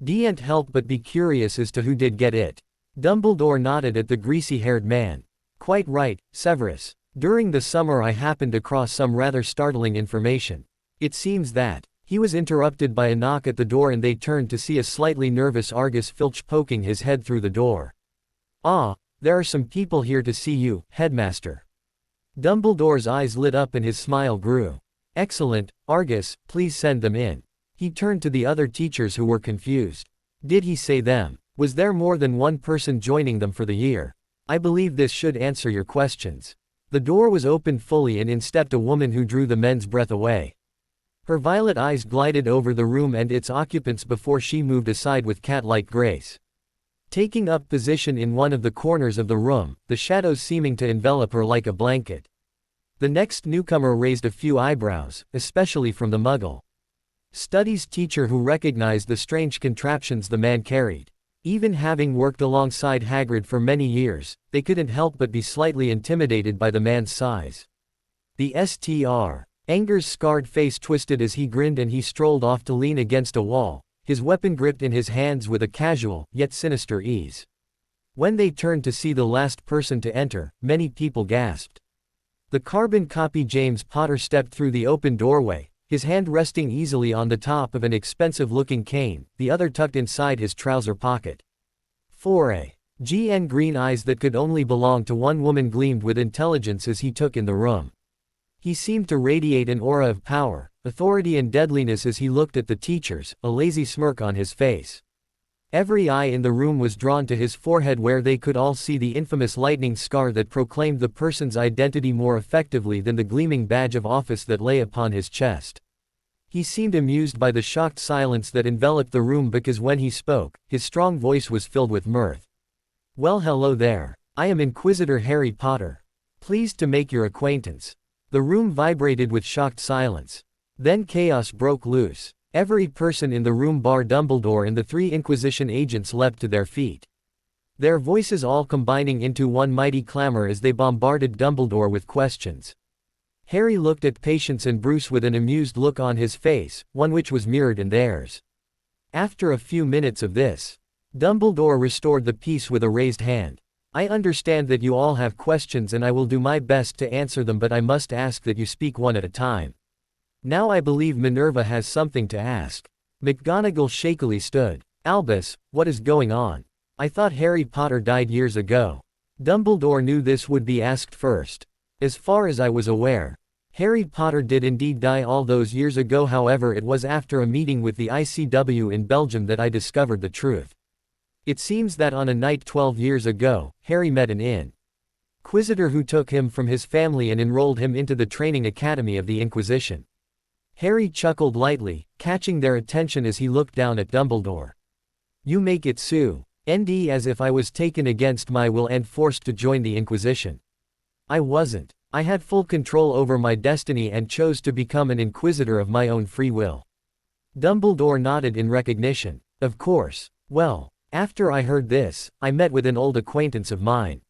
S1: didn't help but be curious as to who did get it. Dumbledore nodded at the greasy-haired man. Quite right, Severus. During the summer I happened across some rather startling information. It seems that. He was interrupted by a knock at the door and they turned to see a slightly nervous Argus Filch poking his head through the door. There are some people here to see you, Headmaster. Dumbledore's eyes lit up and his smile grew. Excellent, Argus, please send them in. He turned to the other teachers who were confused. Did he say them? Was there more than one person joining them for the year? I believe this should answer your questions. The door was opened fully and in stepped a woman who drew the men's breath away. Her violet eyes glided over the room and its occupants before she moved aside with cat-like grace. Taking up position in one of the corners of the room, the shadows seeming to envelop her like a blanket. The next newcomer raised a few eyebrows, especially from the Muggle Studies teacher who recognized the strange contraptions the man carried. Even having worked alongside Hagrid for many years, they couldn't help but be slightly intimidated by the man's size. The Str. Anger's scarred face twisted as he grinned and he strolled off to lean against a wall, his weapon gripped in his hands with a casual, yet sinister ease. When they turned to see the last person to enter, many people gasped. The carbon copy James Potter stepped through the open doorway, his hand resting easily on the top of an expensive-looking cane, the other tucked inside his trouser pocket. 4A. GN green eyes that could only belong to one woman gleamed with intelligence as he took in the room. He seemed to radiate an aura of power, authority and deadliness as he looked at the teachers, a lazy smirk on his face. Every eye in the room was drawn to his forehead where they could all see the infamous lightning scar that proclaimed the person's identity more effectively than the gleaming badge of office that lay upon his chest. He seemed amused by the shocked silence that enveloped the room because when he spoke, his strong voice was filled with mirth. "Well, hello there. I am Inquisitor Harry Potter. Pleased to make your acquaintance." The room vibrated with shocked silence. Then chaos broke loose. Every person in the room bar Dumbledore and the 3 Inquisition agents leapt to their feet. Their voices all combining into one mighty clamor as they bombarded Dumbledore with questions. Harry looked at Patience and Bruce with an amused look on his face, one which was mirrored in theirs. After a few minutes of this, Dumbledore restored the peace with a raised hand. "I understand that you all have questions and I will do my best to answer them, but I must ask that you speak one at a time. Now I believe Minerva has something to ask." McGonagall shakily stood. "Albus, what is going on? I thought Harry Potter died years ago." Dumbledore knew this would be asked first. "As far as I was aware, Harry Potter did indeed die all those years ago, however it was after a meeting with the ICW in Belgium that I discovered the truth. It seems that on a night 12 years ago, Harry met an Inquisitor who took him from his family and enrolled him into the training academy of the Inquisition." Harry chuckled lightly, catching their attention as he looked down at Dumbledore. "You make it so, as if I was taken against my will and forced to join the Inquisition. I wasn't. I had full control over my destiny and chose to become an Inquisitor of my own free will." Dumbledore nodded in recognition. "Of course. Well, after I heard this, I met with an old acquaintance of mine.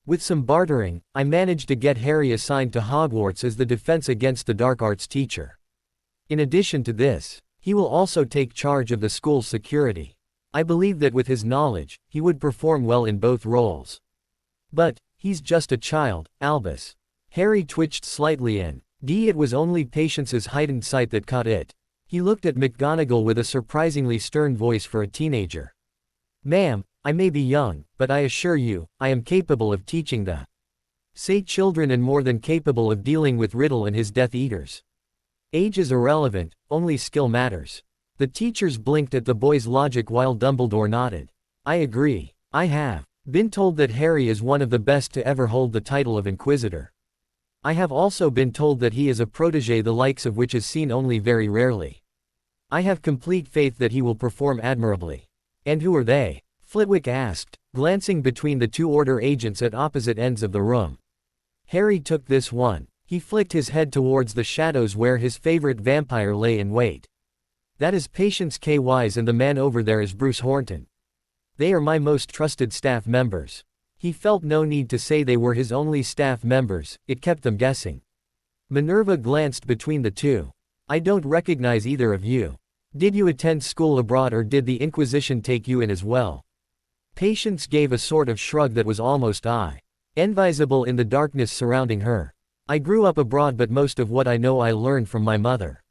S1: With some bartering, I managed to get Harry assigned to Hogwarts as the Defense Against the Dark Arts teacher. In addition to this, he will also take charge of the school's security. I believe that with his knowledge, he would perform well in both roles. But, he's just a child, Albus." Harry twitched slightly it was only Patience's heightened sight that caught it. He looked at McGonagall with a surprisingly stern voice for a teenager. "Ma'am, I may be young, but I assure you, I am capable of teaching the children and more than capable of dealing with Riddle and his Death Eaters. Age is irrelevant, only skill matters." The teachers blinked at the boy's logic while Dumbledore nodded. "I agree. I have been told that Harry is one of the best to ever hold the title of Inquisitor. I have also been told that he is a protege the likes of which is seen only very rarely. I have complete faith that he will perform admirably." "And who are they?" Flitwick asked, glancing between the 2 Order agents at opposite ends of the room. Harry took this one. He flicked his head towards the shadows where his favorite vampire lay in wait. "That is Patience K. Wise and the man over there is Bruce Hornton. They are my most trusted staff members." He felt no need to say they were his only staff members, it kept them guessing. Minerva glanced between the 2. "I don't recognize either of you. Did you attend school abroad or did the Inquisition take you in as well?" Patience gave a sort of shrug that was almost invisible in the darkness surrounding her. "I grew up abroad, but most of what I know I learned from my mother.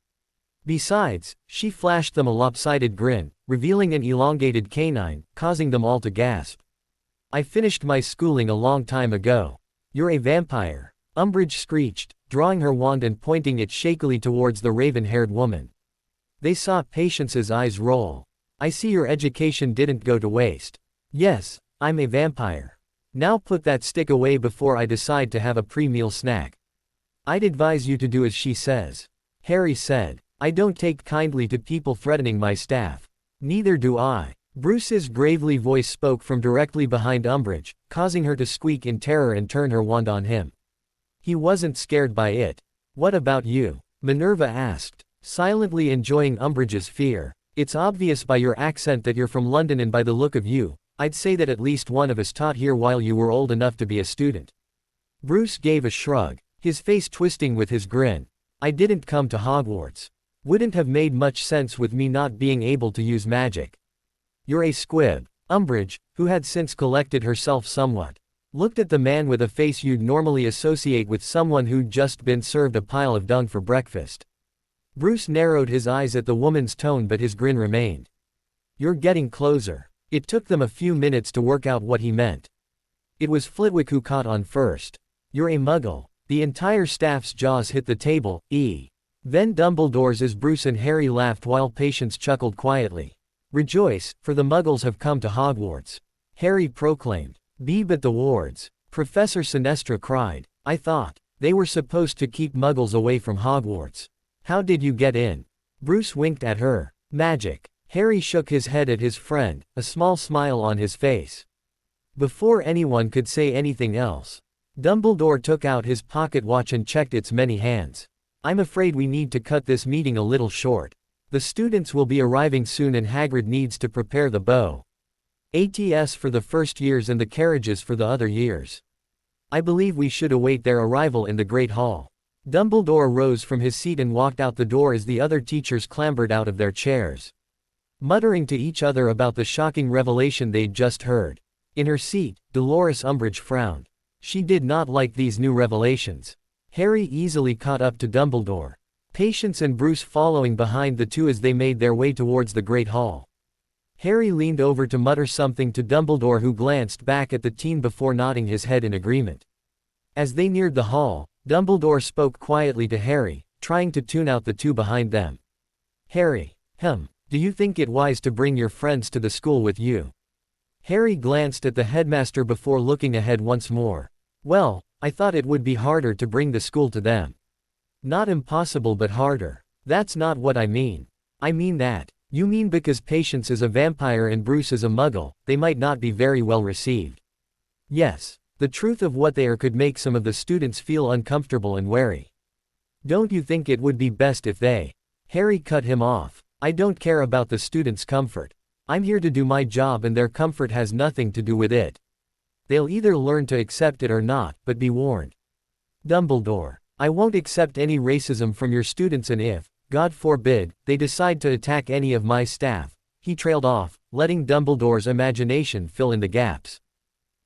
S1: Besides," she flashed them a lopsided grin, revealing an elongated canine, causing them all to gasp. "I finished my schooling a long time ago." "You're a vampire," Umbridge screeched, drawing her wand and pointing it shakily towards the raven-haired woman. They saw Patience's eyes roll. "I see your education didn't go to waste." "Yes, I'm a vampire. Now put that stick away before I decide to have a pre-meal snack." "I'd advise you to do as she says," Harry said. "I don't take kindly to people threatening my staff." "Neither do I." Bruce's gravely voice spoke from directly behind Umbridge, causing her to squeak in terror and turn her wand on him. He wasn't scared by it. "What about you?" Minerva asked, silently enjoying Umbridge's fear. "It's obvious by your accent that you're from London and by the look of you, I'd say that at least one of us taught here while you were old enough to be a student." Bruce gave a shrug, his face twisting with his grin. "I didn't come to Hogwarts. Wouldn't have made much sense with me not being able to use magic." "You're a squib." Umbridge, who had since collected herself somewhat, looked at the man with a face you'd normally associate with someone who'd just been served a pile of dung for breakfast. Bruce narrowed his eyes at the woman's tone, but his grin remained. You're getting closer. It took them a few minutes to work out what he meant. It was Flitwick who caught on first. You're a muggle. The entire staff's jaws hit the table. Then Dumbledore's as Bruce and Harry laughed while Patience chuckled quietly. Rejoice, for the muggles have come to Hogwarts. Harry proclaimed. But the wards. Professor Sinestra cried. I thought they were supposed to keep muggles away from Hogwarts. How did you get in? Bruce winked at her. Magic. Harry shook his head at his friend, a small smile on his face. Before anyone could say anything else, Dumbledore took out his pocket watch and checked its many hands. I'm afraid we need to cut this meeting a little short. The students will be arriving soon and Hagrid needs to prepare the bow. ATS for the first years and the carriages for the other years. I believe we should await their arrival in the Great Hall. Dumbledore rose from his seat and walked out the door as the other teachers clambered out of their chairs, muttering to each other about the shocking revelation they'd just heard. In her seat, Dolores Umbridge frowned. She did not like these new revelations. Harry easily caught up to Dumbledore, Patience and Bruce following behind the two as they made their way towards the Great Hall. Harry leaned over to mutter something to Dumbledore, who glanced back at the teen before nodding his head in agreement. As they neared the hall, Dumbledore spoke quietly to Harry, trying to tune out the two behind them. Harry, do you think it wise to bring your friends to the school with you? Harry glanced at the headmaster before looking ahead once more. Well, I thought it would be harder to bring the school to them. Not impossible, but harder. That's not what I mean. I mean that. You mean because Patience is a vampire and Bruce is a muggle, they might not be very well received. Yes, the truth of what they are could make some of the students feel uncomfortable and wary. Don't you think it would be best if they... Harry cut him off. I don't care about the students' comfort. I'm here to do my job and their comfort has nothing to do with it. They'll either learn to accept it or not, but be warned. Dumbledore, I won't accept any racism from your students, and if, God forbid, they decide to attack any of my staff. He trailed off, letting Dumbledore's imagination fill in the gaps.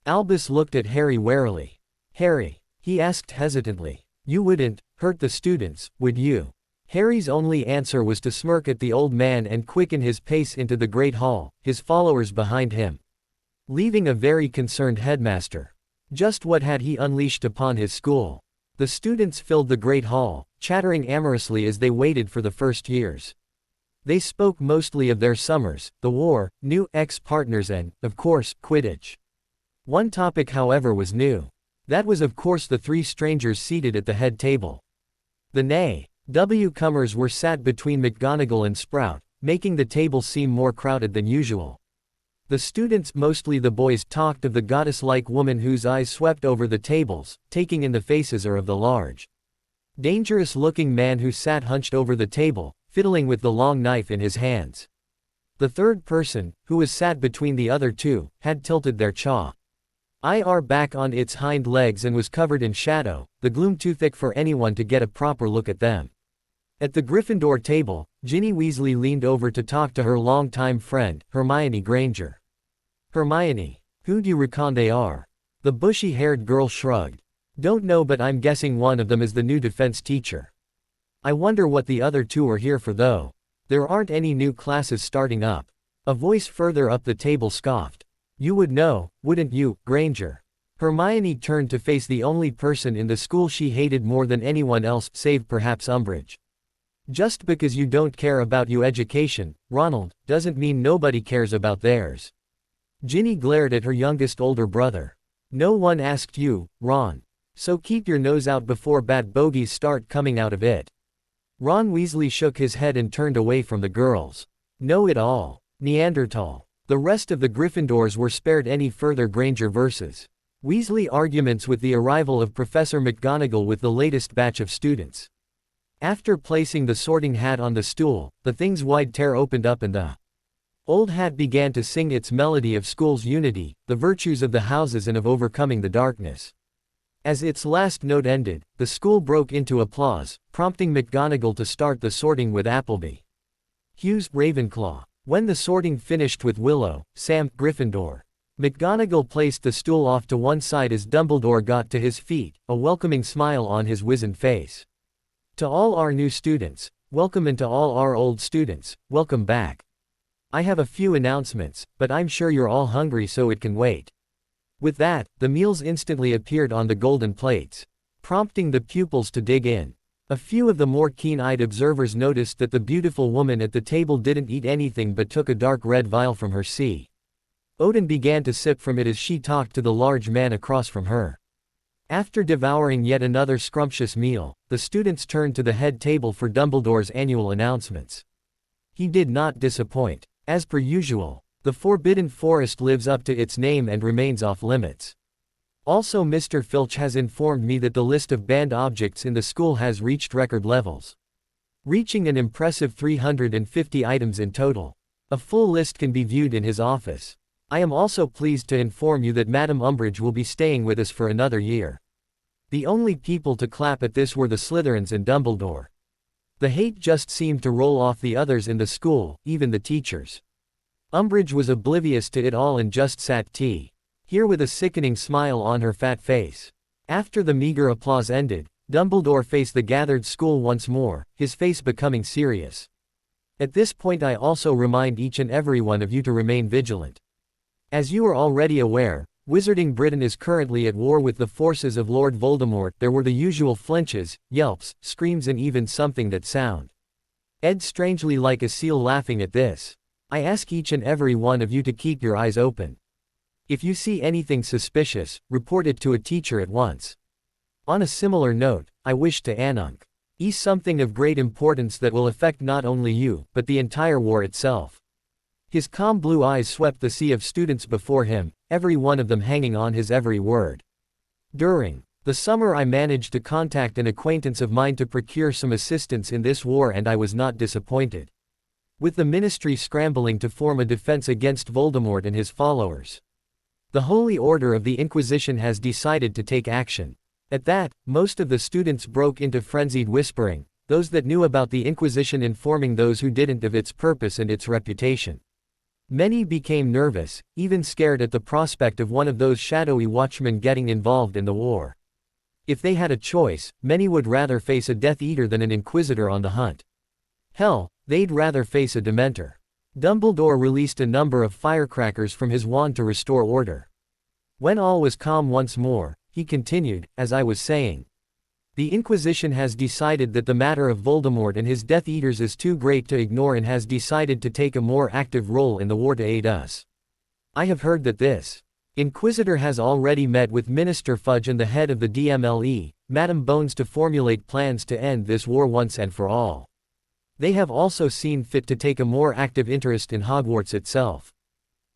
S1: Albus looked at Harry warily. Harry, he asked hesitantly, you wouldn't hurt the students, would you? Harry's only answer was to smirk at the old man and quicken his pace into the Great Hall, his followers behind him, leaving a very concerned headmaster. Just what had he unleashed upon his school? The students filled the Great Hall, chattering amorously as they waited for the first years. They spoke mostly of their summers, the war, new ex-partners and, of course, Quidditch. One topic, however, was new. That was of course the three strangers seated at the head table. The Newcomers were sat between McGonagall and Sprout, making the table seem more crowded than usual. The students, mostly the boys, talked of the goddess-like woman whose eyes swept over the tables, taking in the faces of the large, dangerous-looking man who sat hunched over the table, fiddling with the long knife in his hands. The third person, who was sat between the other two, had tilted their jaw back on its hind legs and was covered in shadow, the gloom too thick for anyone to get a proper look at them. At the Gryffindor table, Ginny Weasley leaned over to talk to her longtime friend, Hermione Granger. Hermione, who do you reckon they are? The bushy-haired girl shrugged. Don't know, but I'm guessing one of them is the new defense teacher. I wonder what the other two are here for though. There aren't any new classes starting up. A voice further up the table scoffed. You would know, wouldn't you, Granger? Hermione turned to face the only person in the school she hated more than anyone else, save perhaps Umbridge. Just because you don't care about your education, Ronald, doesn't mean nobody cares about theirs. Ginny glared at her youngest older brother. No one asked you, Ron. So keep your nose out before bad bogies start coming out of it. Ron Weasley shook his head and turned away from the girls. Know-it-all. Neanderthal. The rest of the Gryffindors were spared any further Granger verses. Weasley arguments with the arrival of Professor McGonagall with the latest batch of students. After placing the sorting hat on the stool, the thing's wide tear opened up and the old hat began to sing its melody of school's unity, the virtues of the houses and of overcoming the darkness. As its last note ended, the school broke into applause, prompting McGonagall to start the sorting with Appleby, Hughes, Ravenclaw. When the sorting finished with Willow, Sam, Gryffindor, McGonagall placed the stool off to one side as Dumbledore got to his feet, a welcoming smile on his wizened face. To all our new students, welcome into all our old students, welcome back. I have a few announcements, but I'm sure you're all hungry so it can wait. With that, the meals instantly appeared on the golden plates, prompting the pupils to dig in. A few of the more keen-eyed observers noticed that the beautiful woman at the table didn't eat anything but took a dark red vial from her sea. Odin began to sip from it as she talked to the large man across from her. After devouring yet another scrumptious meal, the students turned to the head table for Dumbledore's annual announcements. He did not disappoint. As per usual, the Forbidden Forest lives up to its name and remains off limits. Also, Mr. Filch has informed me that the list of banned objects in the school has reached record levels, reaching an impressive 350 items in total. A full list can be viewed in his office. I am also pleased to inform you that Madam Umbridge will be staying with us for another year. The only people to clap at this were the Slytherins and Dumbledore. The hate just seemed to roll off the others in the school, even the teachers. Umbridge was oblivious to it all and just sat here with a sickening smile on her fat face. After the meager applause ended, Dumbledore faced the gathered school once more, his face becoming serious. At this point, I also remind each and every one of you to remain vigilant. As you are already aware, Wizarding Britain is currently at war with the forces of Lord Voldemort. There were the usual flinches, yelps, screams, and even something that sounded strangely like a seal laughing at this. I ask each and every one of you to keep your eyes open. If you see anything suspicious, report it to a teacher at once. On a similar note, I wish to announce something of great importance that will affect not only you, but the entire war itself. His calm blue eyes swept the sea of students before him, every one of them hanging on his every word. During the summer, I managed to contact an acquaintance of mine to procure some assistance in this war, and I was not disappointed. With the ministry scrambling to form a defense against Voldemort and his followers, the Holy Order of the Inquisition has decided to take action. At that, most of the students broke into frenzied whispering, those that knew about the Inquisition informing those who didn't of its purpose and its reputation. Many became nervous, even scared at the prospect of one of those shadowy watchmen getting involved in the war. If they had a choice, many would rather face a Death Eater than an Inquisitor on the hunt. Hell, they'd rather face a Dementor. Dumbledore released a number of firecrackers from his wand to restore order. When all was calm once more, he continued, as I was saying. The Inquisition has decided that the matter of Voldemort and his Death Eaters is too great to ignore and has decided to take a more active role in the war to aid us. I have heard that this Inquisitor has already met with Minister Fudge and the head of the DMLE, Madame Bones, to formulate plans to end this war once and for all. They have also seen fit to take a more active interest in Hogwarts itself.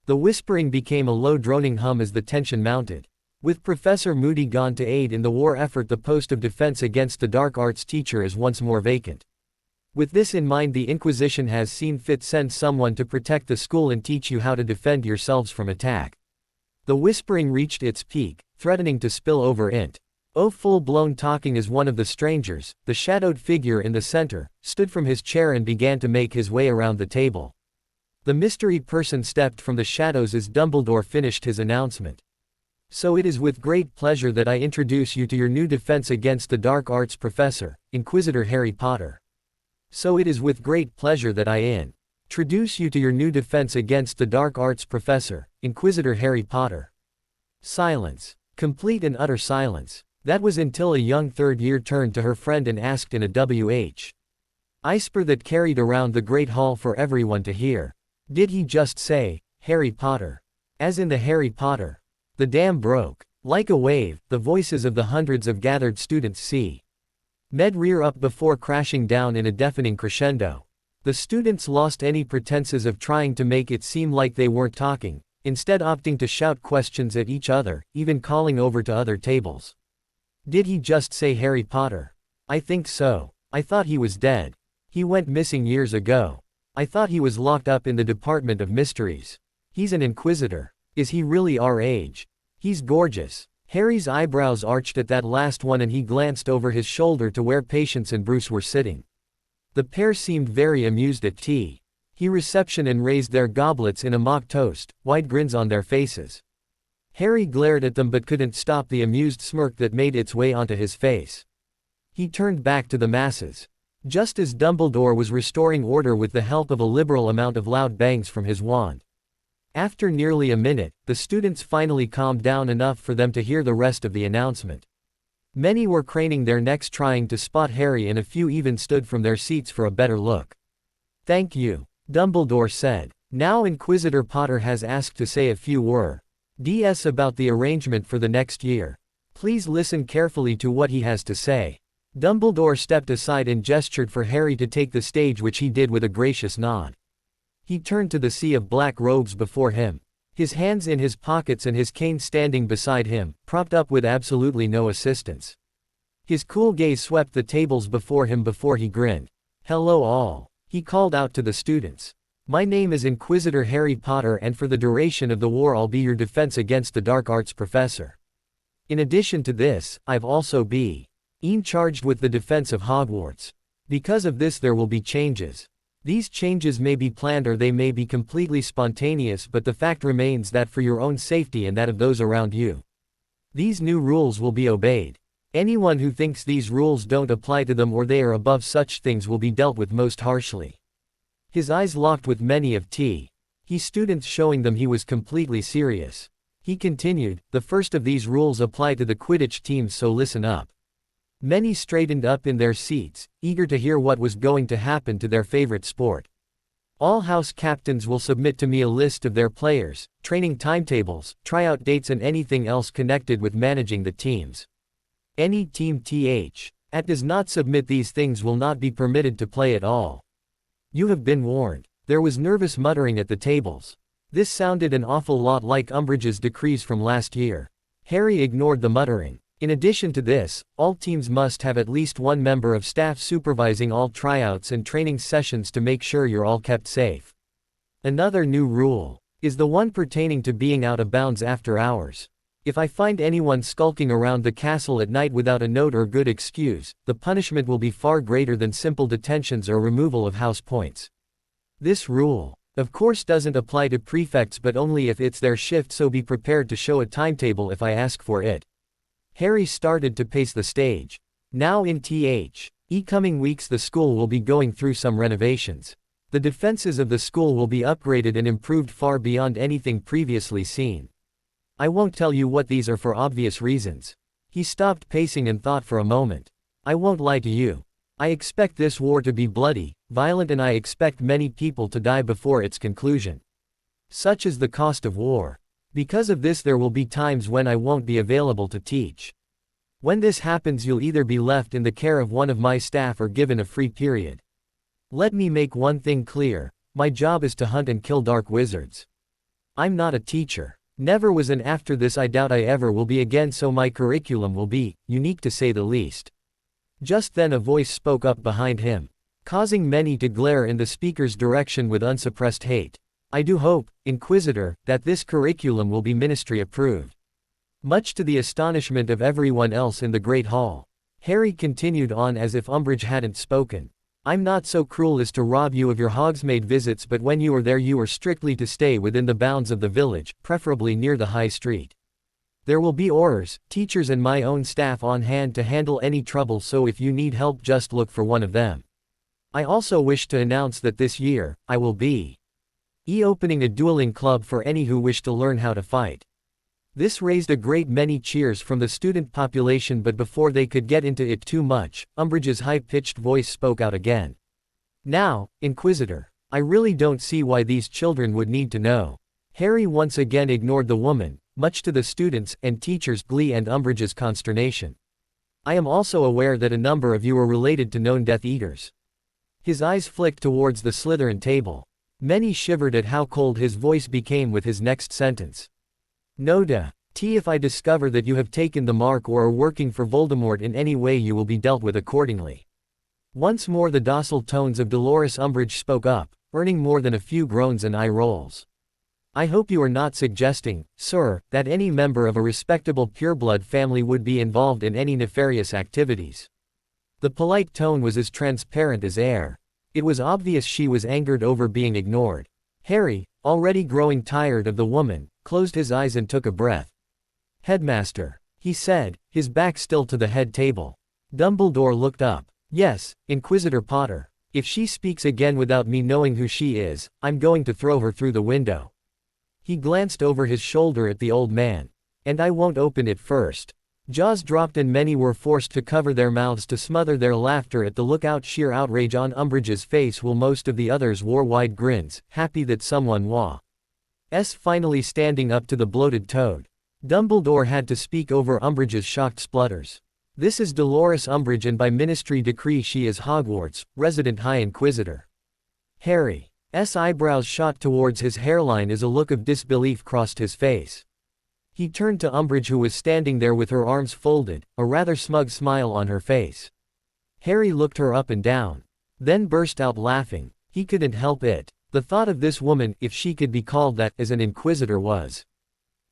S1: The whispering became a low droning hum as the tension mounted. With Professor Moody gone to aid in the war effort, the post of defense against the dark arts teacher is once more vacant. With this in mind, the Inquisition has seen fit send someone to protect the school and teach you how to defend yourselves from attack. The whispering reached its peak, threatening to spill over into full-blown talking as one of the strangers, the shadowed figure in the center, stood from his chair and began to make his way around the table. The mystery person stepped from the shadows as Dumbledore finished his announcement. So it is with great pleasure that I introduce you to your new defense against the dark arts professor, Inquisitor Harry Potter. So it is with great pleasure that I introduce you to your new defense against the dark arts professor, Inquisitor Harry Potter. Silence. Complete and utter silence. That was until a young third-year turned to her friend and asked in a whisper that carried around the great hall for everyone to hear. Did he just say, Harry Potter? As in the Harry Potter? The dam broke. Like a wave, the voices of the hundreds of gathered students med rear up before crashing down in a deafening crescendo. The students lost any pretenses of trying to make it seem like they weren't talking, instead opting to shout questions at each other, even calling over to other tables. Did he just say Harry Potter? I think so. I thought he was dead. He went missing years ago. I thought he was locked up in the Department of Mysteries. He's an Inquisitor. Is he really our age? He's gorgeous. Harry's eyebrows arched at that last one and he glanced over his shoulder to where Patience and Bruce were sitting. The pair seemed very amused at tea. He reception and raised their goblets in a mock toast, wide grins on their faces. Harry glared at them but couldn't stop the amused smirk that made its way onto his face. He turned back to the masses. just as Dumbledore was restoring order with the help of a liberal amount of loud bangs from his wand. After nearly a minute, the students finally calmed down enough for them to hear the rest of the announcement. Many were craning their necks trying to spot Harry, and a few even stood from their seats for a better look. "Thank you," Dumbledore said. "Now Inquisitor Potter has asked to say a few words about the arrangement for the next year. Please listen carefully to what he has to say." Dumbledore stepped aside and gestured for Harry to take the stage, which he did with a gracious nod. He turned to the sea of black robes before him, his hands in his pockets and his cane standing beside him, propped up with absolutely no assistance. His cool gaze swept the tables before him before he grinned. "Hello all," he called out to the students. "My name is Inquisitor Harry Potter, and for the duration of the war I'll be your defense against the dark arts professor. In addition to this, I've also been charged with the defense of Hogwarts. Because of this there will be changes. These changes may be planned or they may be completely spontaneous, but the fact remains that for your own safety and that of those around you, these new rules will be obeyed. Anyone who thinks these rules don't apply to them or they are above such things will be dealt with most harshly." His eyes locked with many of his students, showing them he was completely serious. He continued, "The first of these rules apply to the Quidditch teams, so listen up." Many straightened up in their seats, eager to hear what was going to happen to their favorite sport. "All house captains will submit to me a list of their players, training timetables, tryout dates and anything else connected with managing the teams. Any team that does not submit these things will not be permitted to play at all. You have been warned." There was nervous muttering at the tables. This sounded an awful lot like Umbridge's decrees from last year. Harry ignored the muttering. In addition to this, all teams must have at least one member of staff supervising all tryouts and training sessions to make sure you're all kept safe. Another new rule is the one pertaining to being out of bounds after hours. If I find anyone skulking around the castle at night without a note or good excuse, the punishment will be far greater than simple detentions or removal of house points. This rule, of course, doesn't apply to prefects, but only if it's their shift, so be prepared to show a timetable if I ask for it. Harry started to pace the stage. Now in coming weeks the school will be going through some renovations. The defenses of the school will be upgraded and improved far beyond anything previously seen. I won't tell you what these are for obvious reasons. He stopped pacing and thought for a moment. I won't lie to you. I expect this war to be bloody, violent, and I expect many people to die before its conclusion. Such is the cost of war. Because of this there will be times when I won't be available to teach. When this happens you'll either be left in the care of one of my staff or given a free period. Let me make one thing clear, my job is to hunt and kill dark wizards. I'm not a teacher. Never was, and after this I doubt I ever will be again, so my curriculum will be unique to say the least. Just then a voice spoke up behind him, causing many to glare in the speaker's direction with unsuppressed hate. I do hope, Inquisitor, that this curriculum will be ministry approved. Much to the astonishment of everyone else in the Great Hall, Harry continued on as if Umbridge hadn't spoken. I'm not so cruel as to rob you of your Hogsmeade visits, but when you are there you are strictly to stay within the bounds of the village, preferably near the High Street. There will be Aurors, teachers and my own staff on hand to handle any trouble, so if you need help just look for one of them. I also wish to announce that this year, I will be opening a dueling club for any who wish to learn how to fight. This raised a great many cheers from the student population, but before they could get into it too much, Umbridge's high-pitched voice spoke out again. Now, Inquisitor, I really don't see why these children would need to know. Harry once again ignored the woman, much to the students' and teachers' glee and Umbridge's consternation. I am also aware that a number of you are related to known Death Eaters. His eyes flicked towards the Slytherin table. Many shivered at how cold his voice became with his next sentence. No duh. If I discover that you have taken the mark or are working for Voldemort in any way, you will be dealt with accordingly. Once more the docile tones of Dolores Umbridge spoke up, earning more than a few groans and eye rolls. I hope you are not suggesting, sir, that any member of a respectable pureblood family would be involved in any nefarious activities. The polite tone was as transparent as air. It was obvious she was angered over being ignored. Harry, already growing tired of the woman, closed his eyes and took a breath. Headmaster, he said, his back still to the head table. Dumbledore looked up. Yes, Inquisitor Potter. If she speaks again without me knowing who she is, I'm going to throw her through the window. He glanced over his shoulder at the old man. And I won't open it first. Jaws dropped and many were forced to cover their mouths to smother their laughter at the lookout sheer outrage on Umbridge's face, while most of the others wore wide grins, happy that someone was finally standing up to the bloated toad. Dumbledore had to speak over Umbridge's shocked splutters. This is Dolores Umbridge, and by ministry decree she is Hogwarts' resident High Inquisitor. Harry's eyebrows shot towards his hairline as a look of disbelief crossed his face. He turned to Umbridge, who was standing there with her arms folded, a rather smug smile on her face. Harry looked her up and down, then burst out laughing. He couldn't help it. The thought of this woman, if she could be called that, as an inquisitor was.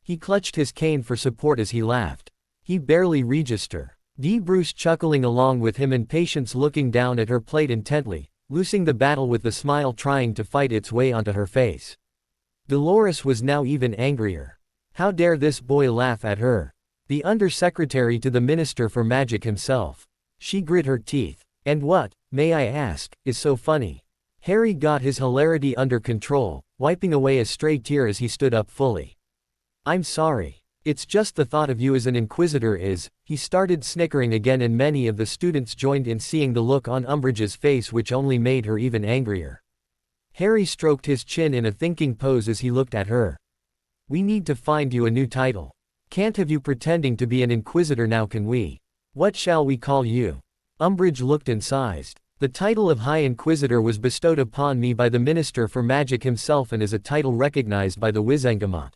S1: He clutched his cane for support as he laughed. He barely registered. Bruce chuckling along with him and Patience looking down at her plate intently, losing the battle with the smile trying to fight its way onto her face. Dolores was now even angrier. How dare this boy laugh at her? The undersecretary to the Minister for Magic himself. She grit her teeth. And what, may I ask, is so funny? Harry got his hilarity under control, wiping away a stray tear as he stood up fully. I'm sorry. It's just the thought of you as an inquisitor is. He started snickering again, and many of the students joined in, seeing the look on Umbridge's face, which only made her even angrier. Harry stroked his chin in a thinking pose as he looked at her. We need to find you a new title. Can't have you pretending to be an inquisitor now, can we? What shall we call you? Umbridge looked and sighed. The title of High Inquisitor was bestowed upon me by the Minister for Magic himself and is a title recognized by the Wizengamot.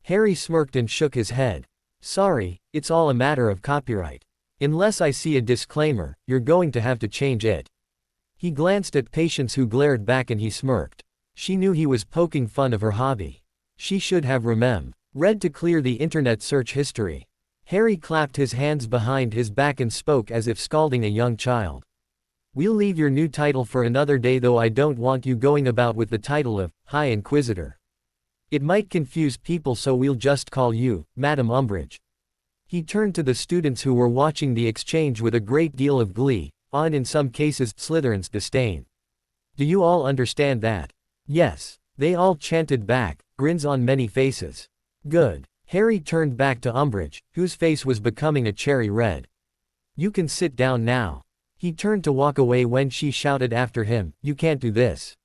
S1: Harry smirked and shook his head. Sorry, it's all a matter of copyright. Unless I see a disclaimer, you're going to have to change it. He glanced at Patience, who glared back, and he smirked. She knew he was poking fun of her hobby. She should have read to clear the internet search history. Harry clapped his hands behind his back and spoke as if scalding a young child. We'll leave your new title for another day, though I don't want you going about with the title of High Inquisitor. It might confuse people, so we'll just call you Madam Umbridge. He turned to the students who were watching the exchange with a great deal of glee, and in some cases, Slytherin's disdain. Do you all understand that? Yes. They all chanted back, grins on many faces. Good. Harry turned back to Umbridge, whose face was becoming a cherry red. You can sit down now. He turned to walk away when she shouted after him, You can't do this.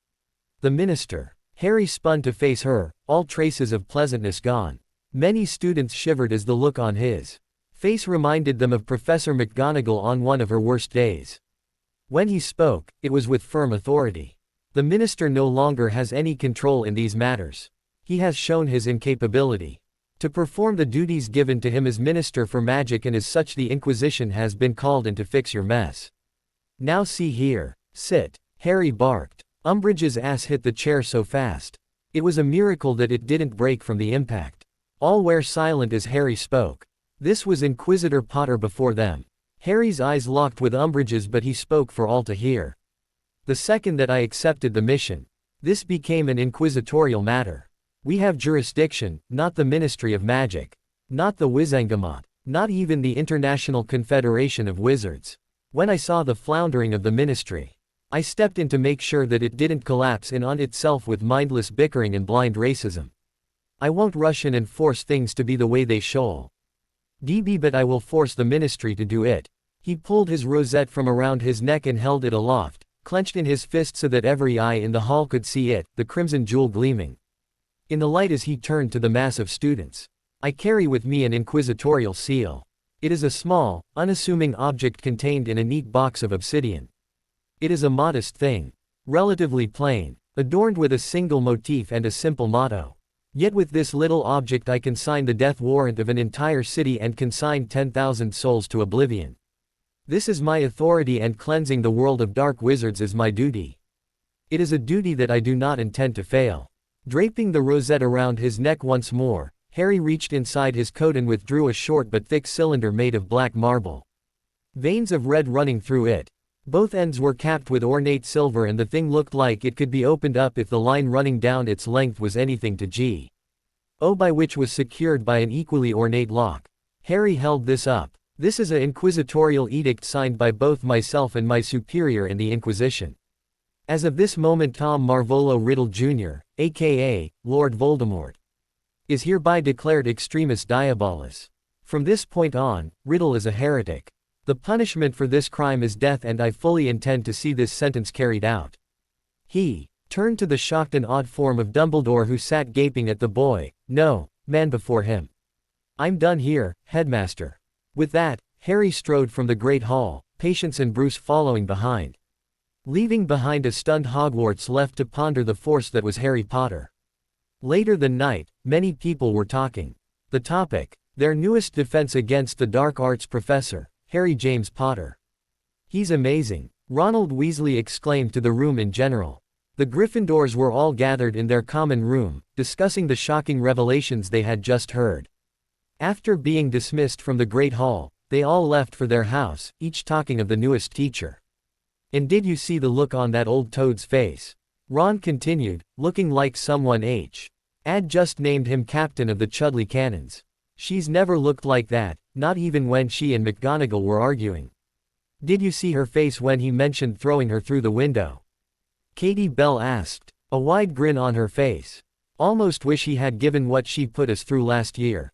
S1: The Minister. Harry spun to face her, all traces of pleasantness gone. Many students shivered as the look on his face reminded them of Professor McGonagall on one of her worst days. When he spoke, it was with firm authority. The Minister no longer has any control in these matters. He has shown his incapability to perform the duties given to him as Minister for Magic, and as such the Inquisition has been called in to fix your mess. Now see here. Sit. Harry barked. Umbridge's ass hit the chair so fast. It was a miracle that it didn't break from the impact. All were silent as Harry spoke. This was Inquisitor Potter before them. Harry's eyes locked with Umbridge's, but he spoke for all to hear. The second that I accepted the mission, this became an inquisitorial matter. We have jurisdiction, not the Ministry of Magic, not the Wizengamot, not even the International Confederation of Wizards. When I saw the floundering of the ministry, I stepped in to make sure that it didn't collapse in on itself with mindless bickering and blind racism. I won't rush in and force things to be the way they should be, but I will force the ministry to do it. He pulled his rosette from around his neck and held it aloft, clenched in his fist so that every eye in the hall could see it, the crimson jewel gleaming in the light as he turned to the mass of students. I carry with me an inquisitorial seal. It is a small, unassuming object contained in a neat box of obsidian. It is a modest thing, relatively plain, adorned with a single motif and a simple motto. Yet with this little object I can sign the death warrant of an entire city and consign 10,000 souls to oblivion. This is my authority, and cleansing the world of dark wizards is my duty. It is a duty that I do not intend to fail. Draping the rosette around his neck once more, Harry reached inside his coat and withdrew a short but thick cylinder made of black marble. Veins of red running through it. Both ends were capped with ornate silver, and the thing looked like it could be opened up if the line running down its length was anything to go by, which was secured by an equally ornate lock. Harry held this up. This is an inquisitorial edict signed by both myself and my superior in the Inquisition. As of this moment Tom Marvolo Riddle Jr., aka Lord Voldemort, is hereby declared extremis diabolus. From this point on, Riddle is a heretic. The punishment for this crime is death, and I fully intend to see this sentence carried out. He turned to the shocked and awed form of Dumbledore, who sat gaping at the boy, no, man before him. I'm done here, headmaster. With that, Harry strode from the Great Hall, Patience and Bruce following behind, leaving behind a stunned Hogwarts left to ponder the force that was Harry Potter. Later that night, many people were talking. The topic: their newest defense against the dark arts professor, Harry James Potter. He's amazing, Ronald Weasley exclaimed to the room in general. The Gryffindors were all gathered in their common room, discussing the shocking revelations they had just heard. After being dismissed from the Great Hall, they all left for their house, each talking of the newest teacher. And did you see the look on that old toad's face? Ron continued, looking like someone had just named him captain of the Chudley Cannons. She's never looked like that, not even when she and McGonagall were arguing. Did you see her face when he mentioned throwing her through the window? Katie Bell asked, a wide grin on her face. Almost wish he had given what she put us through last year.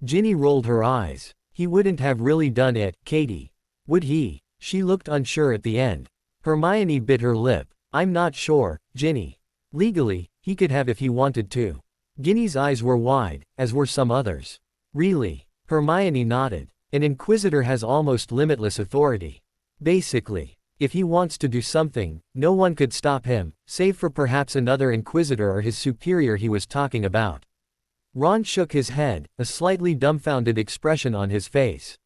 S1: Ginny rolled her eyes. He wouldn't have really done it, Katie. Would he? She looked unsure at the end. Hermione bit her lip. I'm not sure, Ginny. Legally, he could have if he wanted to. Ginny's eyes were wide, as were some others. Really? Hermione nodded. An Inquisitor has almost limitless authority. Basically, if he wants to do something, no one could stop him, save for perhaps another Inquisitor or his superior he was talking about. Ron shook his head, a slightly dumbfounded expression on his face.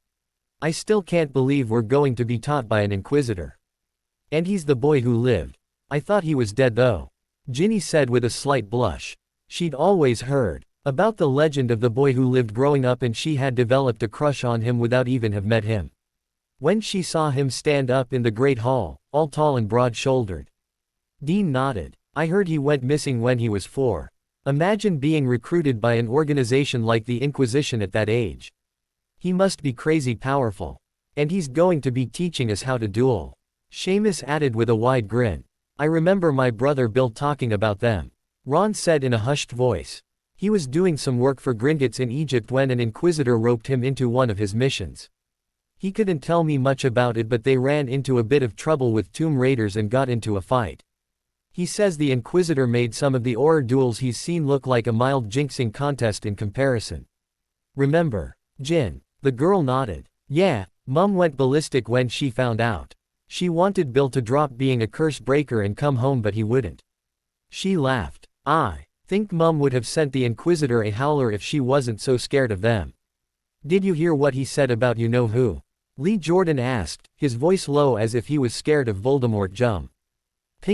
S1: I still can't believe we're going to be taught by an Inquisitor. And he's the boy who lived. I thought he was dead though. Ginny said with a slight blush. She'd always heard about the legend of the boy who lived growing up, and she had developed a crush on him without even have met him. When she saw him stand up in the Great Hall, all tall and broad-shouldered. Dean nodded. I heard he went missing when he was 4. Imagine being recruited by an organization like the Inquisition at that age. He must be crazy powerful. And he's going to be teaching us how to duel. Seamus added with a wide grin. I remember my brother Bill talking about them. Ron said in a hushed voice. He was doing some work for Gringotts in Egypt when an Inquisitor roped him into one of his missions. He couldn't tell me much about it, but they ran into a bit of trouble with Tomb Raiders and got into a fight. He says the Inquisitor made some of the Auror duels he's seen look like a mild jinxing contest in comparison. Remember, Jin? The girl nodded. Yeah, Mum went ballistic when she found out. She wanted Bill to drop being a curse breaker and come home, but he wouldn't. She laughed. I think Mum would have sent the Inquisitor a howler if she wasn't so scared of them. Did you hear what he said about you-know-who? Lee Jordan asked, his voice low as if he was scared of Voldemort jumping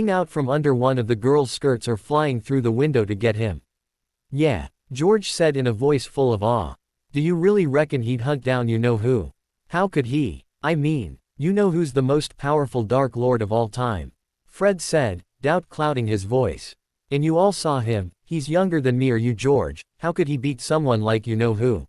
S1: out from under one of the girl's skirts or flying through the window to get him. Yeah, George said in a voice full of awe. Do you really reckon he'd hunt down you-know-who? How could he? I mean, you-know-who's the most powerful Dark Lord of all time. Fred said, doubt clouding his voice. And you all saw him. He's younger than me or you, George. How could he beat someone like you-know-who?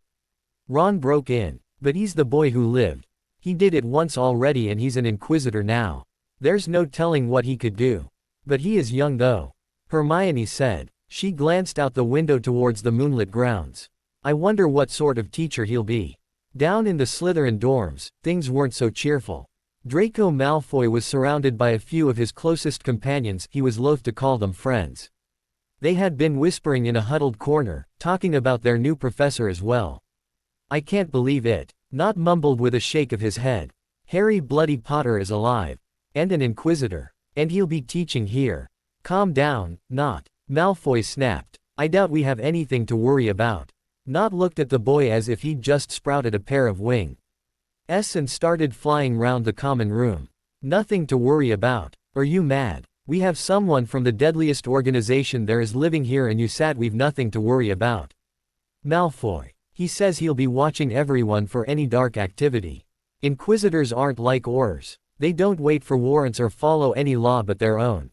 S1: Ron broke in. But he's the boy who lived. He did it once already, and he's an Inquisitor now. There's no telling what he could do. But he is young though. Hermione said. She glanced out the window towards the moonlit grounds. I wonder what sort of teacher he'll be. Down in the Slytherin dorms, things weren't so cheerful. Draco Malfoy was surrounded by a few of his closest companions. He was loath to call them friends. They had been whispering in a huddled corner, talking about their new professor as well. I can't believe it. Nott mumbled with a shake of his head. Harry Bloody Potter is alive. And an Inquisitor. And he'll be teaching here. Calm down, Nott. Malfoy snapped. I doubt we have anything to worry about. Nott looked at the boy as if he'd just sprouted a pair of wings and started flying round the common room. Nothing to worry about. Are you mad? We have someone from the deadliest organization there is living here, and you said we've nothing to worry about. Malfoy. He says he'll be watching everyone for any dark activity. Inquisitors aren't like Aurors. They don't wait for warrants or follow any law but their own.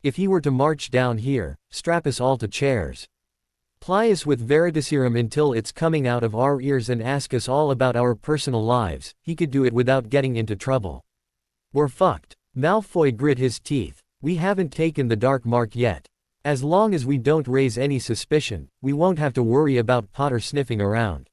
S1: If he were to march down here, strap us all to chairs. Ply us with veritaserum until it's coming out of our ears and ask us all about our personal lives. He could do it without getting into trouble. We're fucked. Malfoy grit his teeth. We haven't taken the dark mark yet. As long as we don't raise any suspicion, we won't have to worry about Potter sniffing around.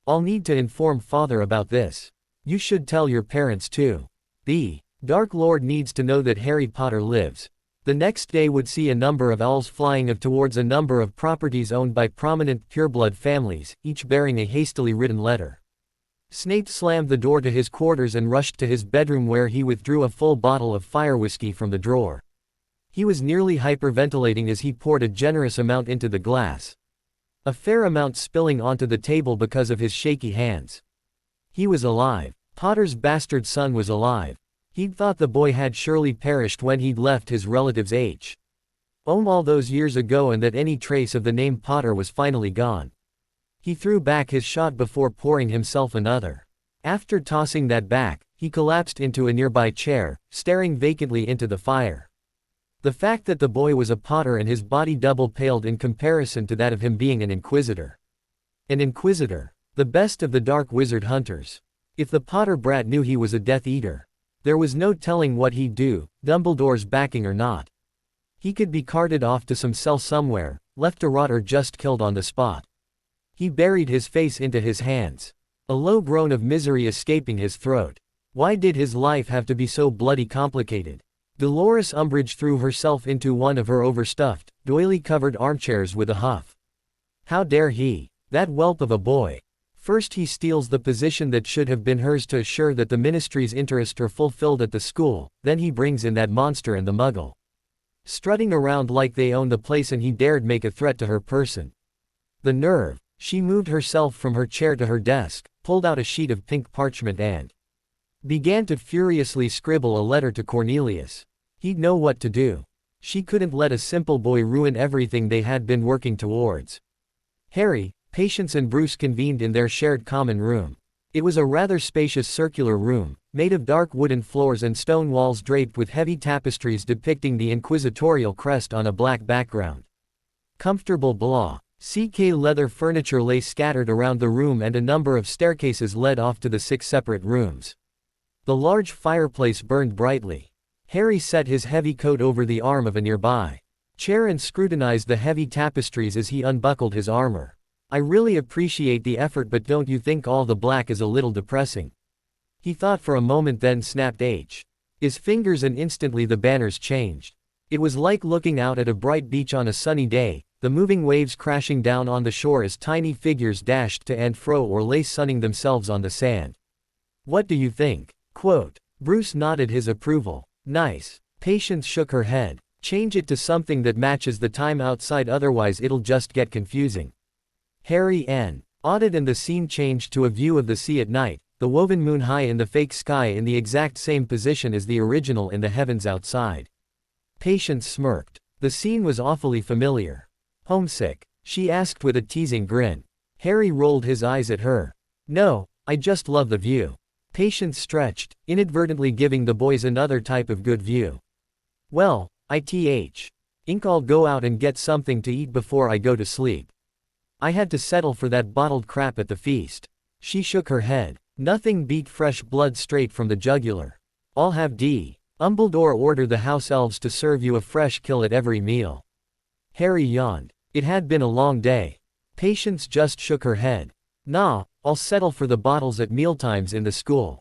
S1: I'll need to inform Father about this. You should tell your parents too. The Dark Lord needs to know that Harry Potter lives. The next day would see a number of owls flying towards a number of properties owned by prominent pureblood families, each bearing a hastily written letter. Snape slammed the door to his quarters and rushed to his bedroom where he withdrew a full bottle of fire whiskey from the drawer. He was nearly hyperventilating as he poured a generous amount into the glass. A fair amount spilling onto the table because of his shaky hands. He was alive. Potter's bastard son was alive. He'd thought the boy had surely perished when he'd left his relatives all those years ago and that any trace of the name Potter was finally gone. He threw back his shot before pouring himself another. After tossing that back, he collapsed into a nearby chair, staring vacantly into the fire. The fact that the boy was a Potter and his body double paled in comparison to that of him being an Inquisitor. An Inquisitor. The best of the Dark Wizard hunters. If the Potter brat knew he was a Death Eater, there was no telling what he'd do, Dumbledore's backing or not. He could be carted off to some cell somewhere, left to rot or just killed on the spot. He buried his face into his hands. A low groan of misery escaping his throat. Why did his life have to be so bloody complicated? Dolores Umbridge threw herself into one of her overstuffed, doily-covered armchairs with a huff. How dare he? That whelp of a boy. First he steals the position that should have been hers to assure that the Ministry's interests are fulfilled at the school, then he brings in that monster and the Muggle. Strutting around like they own the place and he dared make a threat to her person. The nerve. She moved herself from her chair to her desk, pulled out a sheet of pink parchment and began to furiously scribble a letter to Cornelius. He'd know what to do. She couldn't let a simple boy ruin everything they had been working towards. Harry, Patience and Bruce convened in their shared common room. It was a rather spacious circular room, made of dark wooden floors and stone walls draped with heavy tapestries depicting the inquisitorial crest on a black background. Comfortable blah. CK leather furniture lay scattered around the room and a number of staircases led off to the 6 separate rooms. The large fireplace burned brightly. Harry set his heavy coat over the arm of a nearby chair and scrutinized the heavy tapestries as he unbuckled his armor. I really appreciate the effort, but don't you think all the black is a little depressing? He thought for a moment, then snapped his fingers and instantly the banners changed. It was like looking out at a bright beach on a sunny day, the moving waves crashing down on the shore as tiny figures dashed to and fro or lay sunning themselves on the sand. What do you think? Quote. Bruce nodded his approval. Nice. Patience shook her head. Change it to something that matches the time outside, otherwise it'll just get confusing. Harry nodded and the scene changed to a view of the sea at night, the woven moon high in the fake sky in the exact same position as the original in the heavens outside. Patience smirked. The scene was awfully familiar. Homesick? She asked with a teasing grin. Harry rolled his eyes at her. No, I just love the view. Patience stretched, inadvertently giving the boys another type of good view. Well, I'll go out and get something to eat before I go to sleep. I had to settle for that bottled crap at the feast. She shook her head. Nothing beat fresh blood straight from the jugular. I'll have Dumbledore order the house elves to serve you a fresh kill at every meal. Harry yawned. It had been a long day. Patience just shook her head. Nah, I'll settle for the bottles at mealtimes in the school.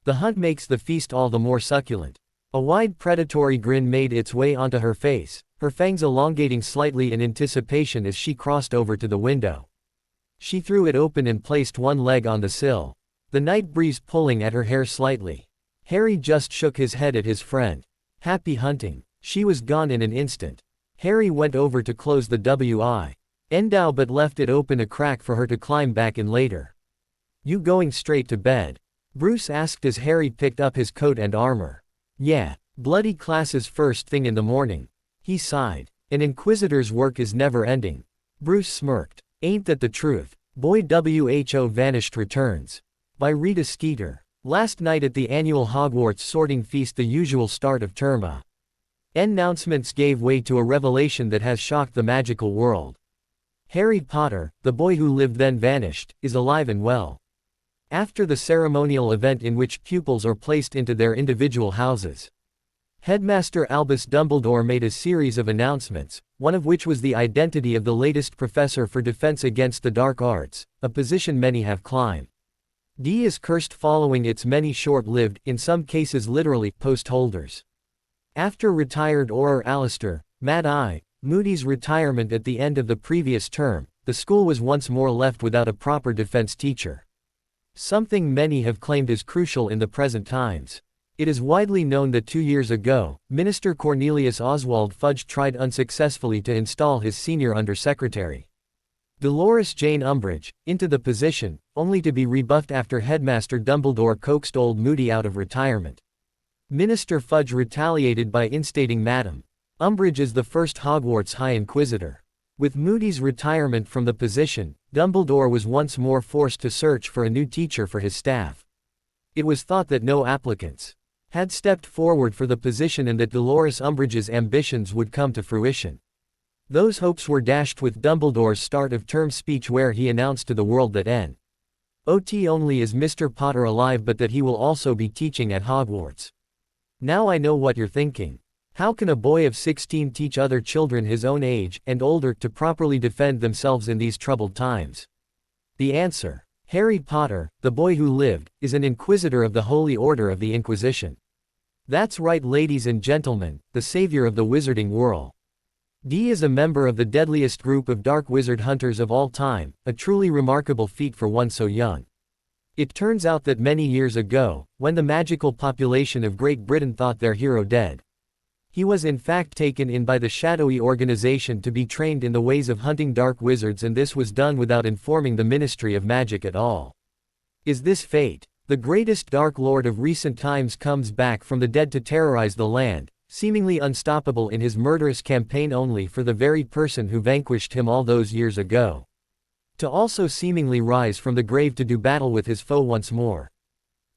S1: The hunt makes the feast all the more succulent. A wide predatory grin made its way onto her face, her fangs elongating slightly in anticipation as she crossed over to the window. She threw it open and placed one leg on the sill, the night breeze pulling at her hair slightly. Harry just shook his head at his friend. Happy hunting. She was gone in an instant. Harry went over to close the window but left it open a crack for her to climb back in later. You going straight to bed? Bruce asked as Harry picked up his coat and armor. Yeah, bloody classes first thing in the morning. He sighed. An Inquisitor's work is never ending. Bruce smirked. Ain't that the truth? Boy Who Vanished returns. By Rita Skeeter. Last night at the annual Hogwarts sorting feast, the usual start of term announcements gave way to a revelation that has shocked the magical world. Harry Potter, the boy who lived then vanished, is alive and well. After the ceremonial event in which pupils are placed into their individual houses, Headmaster Albus Dumbledore made a series of announcements, one of which was the identity of the latest professor for defense against the dark arts, a position many have climbed. D is cursed following its many short-lived, in some cases literally, post holders. After retired Auror Alistair, Mad-Eye, Moody's retirement at the end of the previous term, the school was once more left without a proper defense teacher. Something many have claimed is crucial in the present times. It is widely known that 2 years ago, Minister Cornelius Oswald Fudge tried unsuccessfully to install his senior undersecretary, Dolores Jane Umbridge, into the position, only to be rebuffed after Headmaster Dumbledore coaxed old Moody out of retirement. Minister Fudge retaliated by instating Madam Umbridge as the first Hogwarts High Inquisitor. With Moody's retirement from the position, Dumbledore was once more forced to search for a new teacher for his staff. It was thought that no applicants had stepped forward for the position and that Dolores Umbridge's ambitions would come to fruition. Those hopes were dashed with Dumbledore's start-of-term speech where he announced to the world that not only is Mr. Potter alive but that he will also be teaching at Hogwarts. Now I know what you're thinking. How can a boy of 16 teach other children his own age and older to properly defend themselves in these troubled times? The answer: Harry Potter, the boy who lived, is an inquisitor of the Holy Order of the Inquisition. That's right, ladies and gentlemen, the savior of the wizarding world. D is a member of the deadliest group of dark wizard hunters of all time, a truly remarkable feat for one so young. It turns out that many years ago, when the magical population of Great Britain thought their hero dead, he was in fact taken in by the shadowy organization to be trained in the ways of hunting dark wizards, and this was done without informing the Ministry of Magic at all. Is this fate? The greatest Dark Lord of recent times comes back from the dead to terrorize the land, seemingly unstoppable in his murderous campaign only for the very person who vanquished him all those years ago to also seemingly rise from the grave to do battle with his foe once more.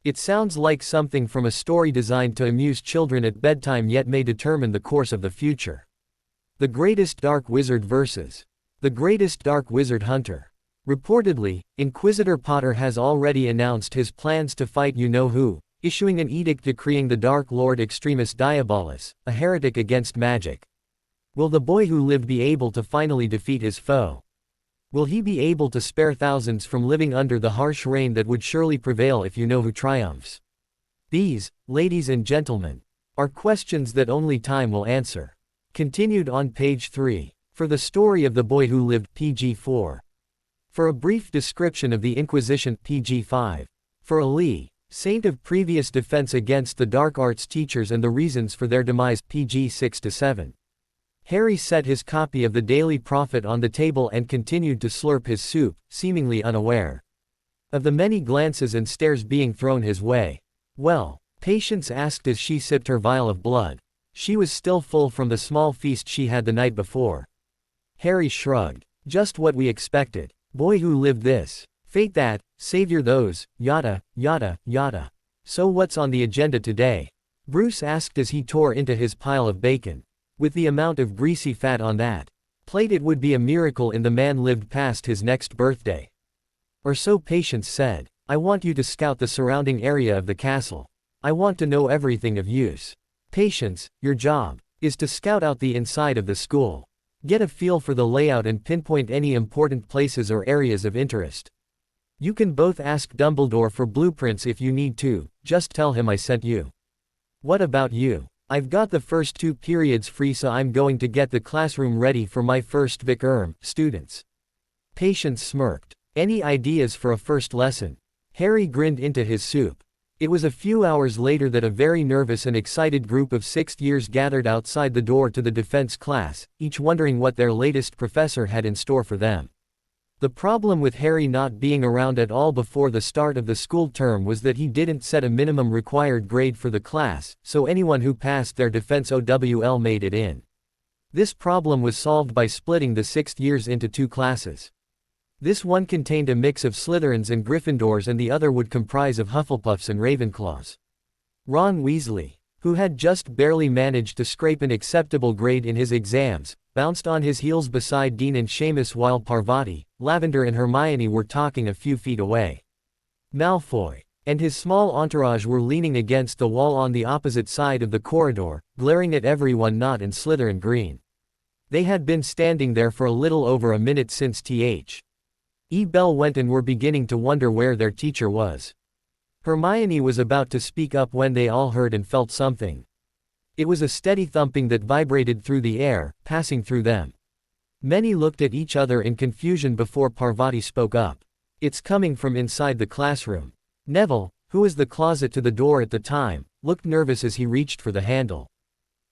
S1: It sounds like something from a story designed to amuse children at bedtime yet may determine the course of the future. The Greatest Dark Wizard vs. The Greatest Dark Wizard Hunter. Reportedly, Inquisitor Potter has already announced his plans to fight you-know-who, issuing an edict decreeing the Dark Lord Extremis Diabolus, a heretic against magic. Will the boy who lived be able to finally defeat his foe? Will he be able to spare thousands from living under the harsh reign that would surely prevail if you-know-who triumphs? These, ladies and gentlemen, are questions that only time will answer. Continued on page 3. For the story of the boy who lived, PG-4. For a brief description of the Inquisition, PG-5. For Ali, saint of previous defense against the dark arts teachers and the reasons for their demise, PG-6-7. Harry set his copy of the Daily Prophet on the table and continued to slurp his soup, seemingly unaware of the many glances and stares being thrown his way. Well, Patience asked as she sipped her vial of blood. She was still full from the small feast she had the night before. Harry shrugged. Just what we expected. Boy who lived this, fate that, savior those, yada, yada, yada. So what's on the agenda today? Bruce asked as he tore into his pile of bacon. With the amount of greasy fat on that plate, it would be a miracle in the man lived past his next birthday. Or so Patience said. I want you to scout the surrounding area of the castle. I want to know everything of use. Patience, your job is to scout out the inside of the school. Get a feel for the layout and pinpoint any important places or areas of interest. You can both ask Dumbledore for blueprints if you need to, just tell him I sent you. What about you? I've got the first 2 periods free, so I'm going to get the classroom ready for my first Vic students. Patience smirked. Any ideas for a first lesson? Harry grinned into his soup. It was a few hours later that a very nervous and excited group of 6th years gathered outside the door to the defense class, each wondering what their latest professor had in store for them. The problem with Harry not being around at all before the start of the school term was that he didn't set a minimum required grade for the class, so anyone who passed their defense OWL made it in. This problem was solved by splitting the 6th years into 2 classes. This one contained a mix of Slytherins and Gryffindors, and the other would comprise of Hufflepuffs and Ravenclaws. Ron Weasley, who had just barely managed to scrape an acceptable grade in his exams, bounced on his heels beside Dean and Seamus while Parvati, Lavender and Hermione were talking a few feet away. Malfoy and his small entourage were leaning against the wall on the opposite side of the corridor, glaring at everyone not in Slytherin green. They had been standing there for a little over a minute since the bell went and were beginning to wonder where their teacher was. Hermione was about to speak up when they all heard and felt something. It was a steady thumping that vibrated through the air, passing through them. Many looked at each other in confusion before Parvati spoke up. It's coming from inside the classroom. Neville, who was the closet to the door at the time, looked nervous as he reached for the handle.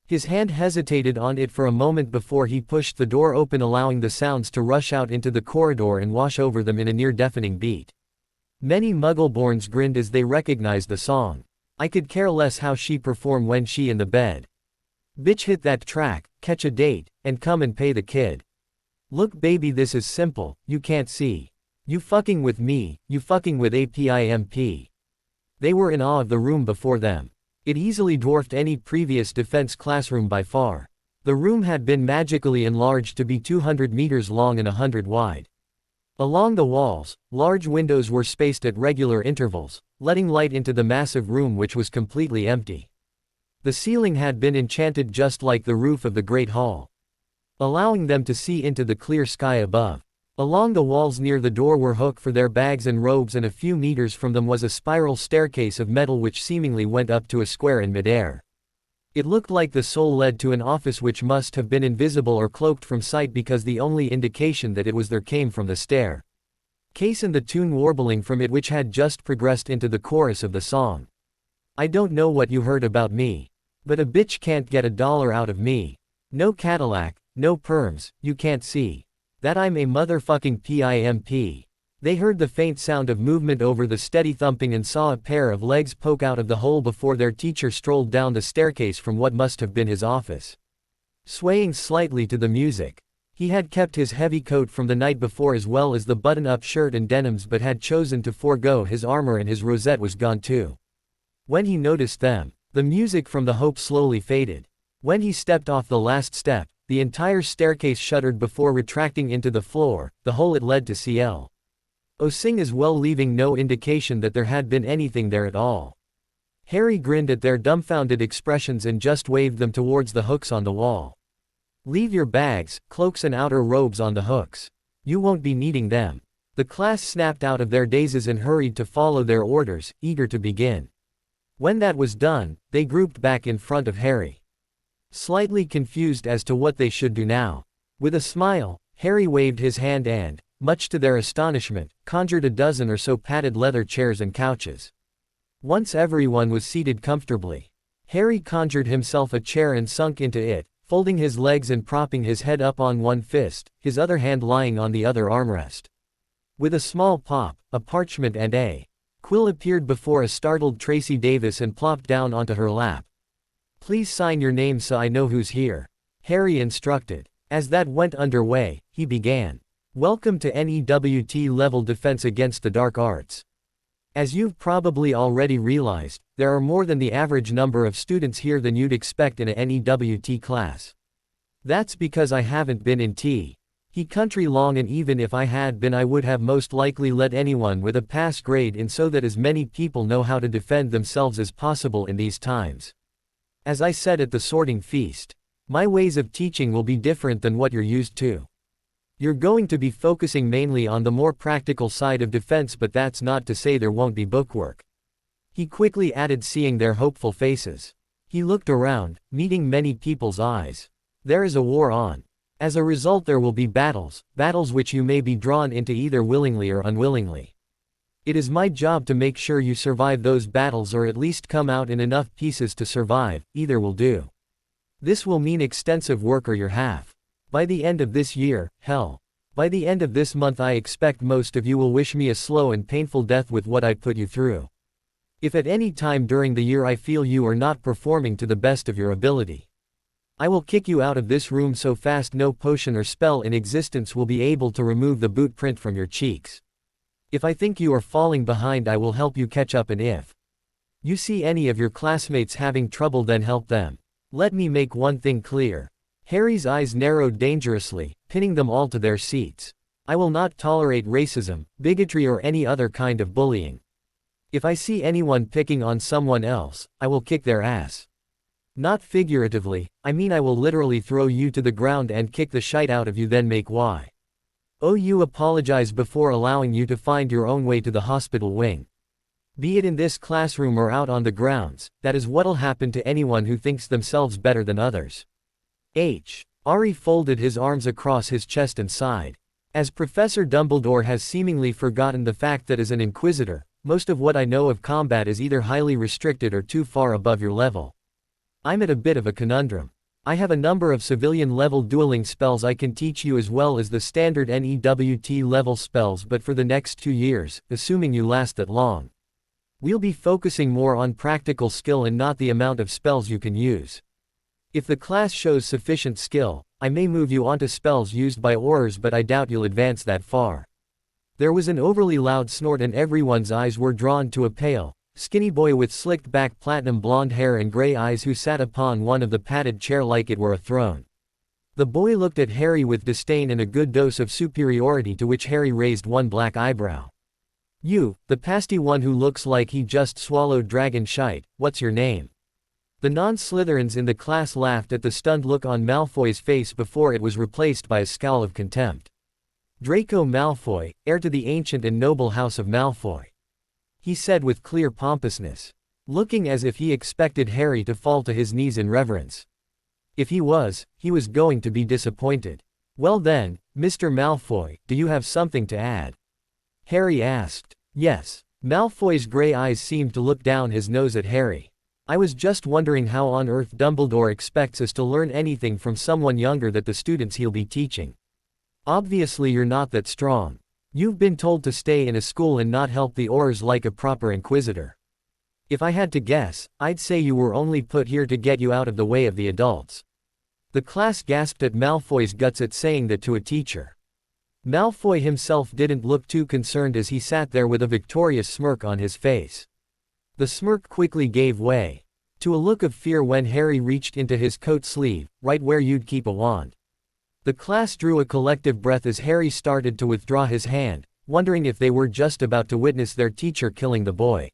S1: His hand hesitated on it for a moment before he pushed the door open, allowing the sounds to rush out into the corridor and wash over them in a near-deafening beat. Many Muggleborns grinned as they recognized the song. I could care less how she perform when she in the bed. Bitch, hit that track, catch a date, and come and pay the kid. Look baby, this is simple, you can't see. You fucking with me, you fucking with APIMP. They were in awe of the room before them. It easily dwarfed any previous defense classroom by far. The room had been magically enlarged to be 200 meters long and 100 wide. Along the walls, large windows were spaced at regular intervals, letting light into the massive room which was completely empty. The ceiling had been enchanted just like the roof of the Great Hall, allowing them to see into the clear sky above. Along the walls near the door were hooks for their bags and robes, and a few meters from them was a spiral staircase of metal which seemingly went up to a square in midair. It looked like the soul led to an office which must have been invisible or cloaked from sight, because the only indication that it was there came from the stair case and the tune warbling from it, which had just progressed into the chorus of the song. I don't know what you heard about me, but a bitch can't get $1 out of me. No Cadillac, no perms, you can't see that I'm a motherfucking PIMP. They heard the faint sound of movement over the steady thumping and saw a pair of legs poke out of the hole before their teacher strolled down the staircase from what must have been his office, swaying slightly to the music. He had kept his heavy coat from the night before as well as the button-up shirt and denims, but had chosen to forego his armor, and his rosette was gone too. When he noticed them, the music from the hope slowly faded. When he stepped off the last step, the entire staircase shuddered before retracting into the floor, the hole it led to CL. Osing as well, leaving no indication that there had been anything there at all. Harry grinned at their dumbfounded expressions and just waved them towards the hooks on the wall. Leave your bags, cloaks and outer robes on the hooks. You won't be needing them. The class snapped out of their dazes and hurried to follow their orders, eager to begin. When that was done, they grouped back in front of Harry, slightly confused as to what they should do now. With a smile, Harry waved his hand and, much to their astonishment, conjured a dozen or so padded leather chairs and couches. Once everyone was seated comfortably, Harry conjured himself a chair and sunk into it, folding his legs and propping his head up on one fist, his other hand lying on the other armrest. With a small pop, a parchment and a quill appeared before a startled Tracy Davis and plopped down onto her lap. Please sign your name so I know who's here, Harry instructed. As that went underway, he began. Welcome to NEWT Level Defense Against the Dark Arts. As you've probably already realized, there are more than the average number of students here than you'd expect in a NEWT class. That's because I haven't been in country long, and even if I had been, I would have most likely let anyone with a pass grade in so that as many people know how to defend themselves as possible in these times. As I said at the sorting feast, my ways of teaching will be different than what you're used to. You're going to be focusing mainly on the more practical side of defense, but that's not to say there won't be bookwork. He quickly added, seeing their hopeful faces. He looked around, meeting many people's eyes. There is a war on. As a result, there will be battles which you may be drawn into either willingly or unwillingly. It is my job to make sure you survive those battles, or at least come out in enough pieces to survive, either will do. This will mean extensive work or you're half. By the end of this year, hell, by the end of this month, I expect most of you will wish me a slow and painful death with what I put you through. If at any time during the year I feel you are not performing to the best of your ability, I will kick you out of this room so fast no potion or spell in existence will be able to remove the boot print from your cheeks. If I think you are falling behind, I will help you catch up, and if You see any of your classmates having trouble, then help them. Let me make one thing clear. Harry's eyes narrowed dangerously, pinning them all to their seats. I will not tolerate racism, bigotry or any other kind of bullying. If I see anyone picking on someone else, I will kick their ass. Not figuratively, I mean I will literally throw you to the ground and kick the shite out of you, then make you apologize before allowing you to find your own way to the hospital wing. Be it in this classroom or out on the grounds, that is what'll happen to anyone who thinks themselves better than others. Ari folded his arms across his chest and sighed. As Professor Dumbledore has seemingly forgotten the fact that as an Inquisitor, most of what I know of combat is either highly restricted or too far above your level. I'm at a bit of a conundrum. I have a number of civilian-level dueling spells I can teach you as well as the standard NEWT-level spells, but for the next 2 years, assuming you last that long, we'll be focusing more on practical skill and not the amount of spells you can use. If the class shows sufficient skill, I may move you onto spells used by Aurors, but I doubt you'll advance that far. There was an overly loud snort and everyone's eyes were drawn to a pale, skinny boy with slicked back platinum blonde hair and gray eyes who sat upon one of the padded chair like it were a throne. The boy looked at Harry with disdain and a good dose of superiority, to which Harry raised one black eyebrow. You, the pasty one who looks like he just swallowed dragon shite, what's your name? The non-Slytherins in the class laughed at the stunned look on Malfoy's face before it was replaced by a scowl of contempt. Draco Malfoy, heir to the ancient and noble house of Malfoy, he said with clear pompousness, looking as if he expected Harry to fall to his knees in reverence. If he was going to be disappointed. Well then, Mr. Malfoy, do you have something to add? Harry asked. Yes. Malfoy's gray eyes seemed to look down his nose at Harry. I was just wondering how on earth Dumbledore expects us to learn anything from someone younger that the students he'll be teaching. Obviously you're not that strong. You've been told to stay in a school and not help the Aurors like a proper Inquisitor. If I had to guess, I'd say you were only put here to get you out of the way of the adults. The class gasped at Malfoy's guts at saying that to a teacher. Malfoy himself didn't look too concerned as he sat there with a victorious smirk on his face. The smirk quickly gave way to a look of fear when Harry reached into his coat sleeve, right where you'd keep a wand. The class drew a collective breath as Harry started to withdraw his hand, wondering if they were just about to witness their teacher killing the boy.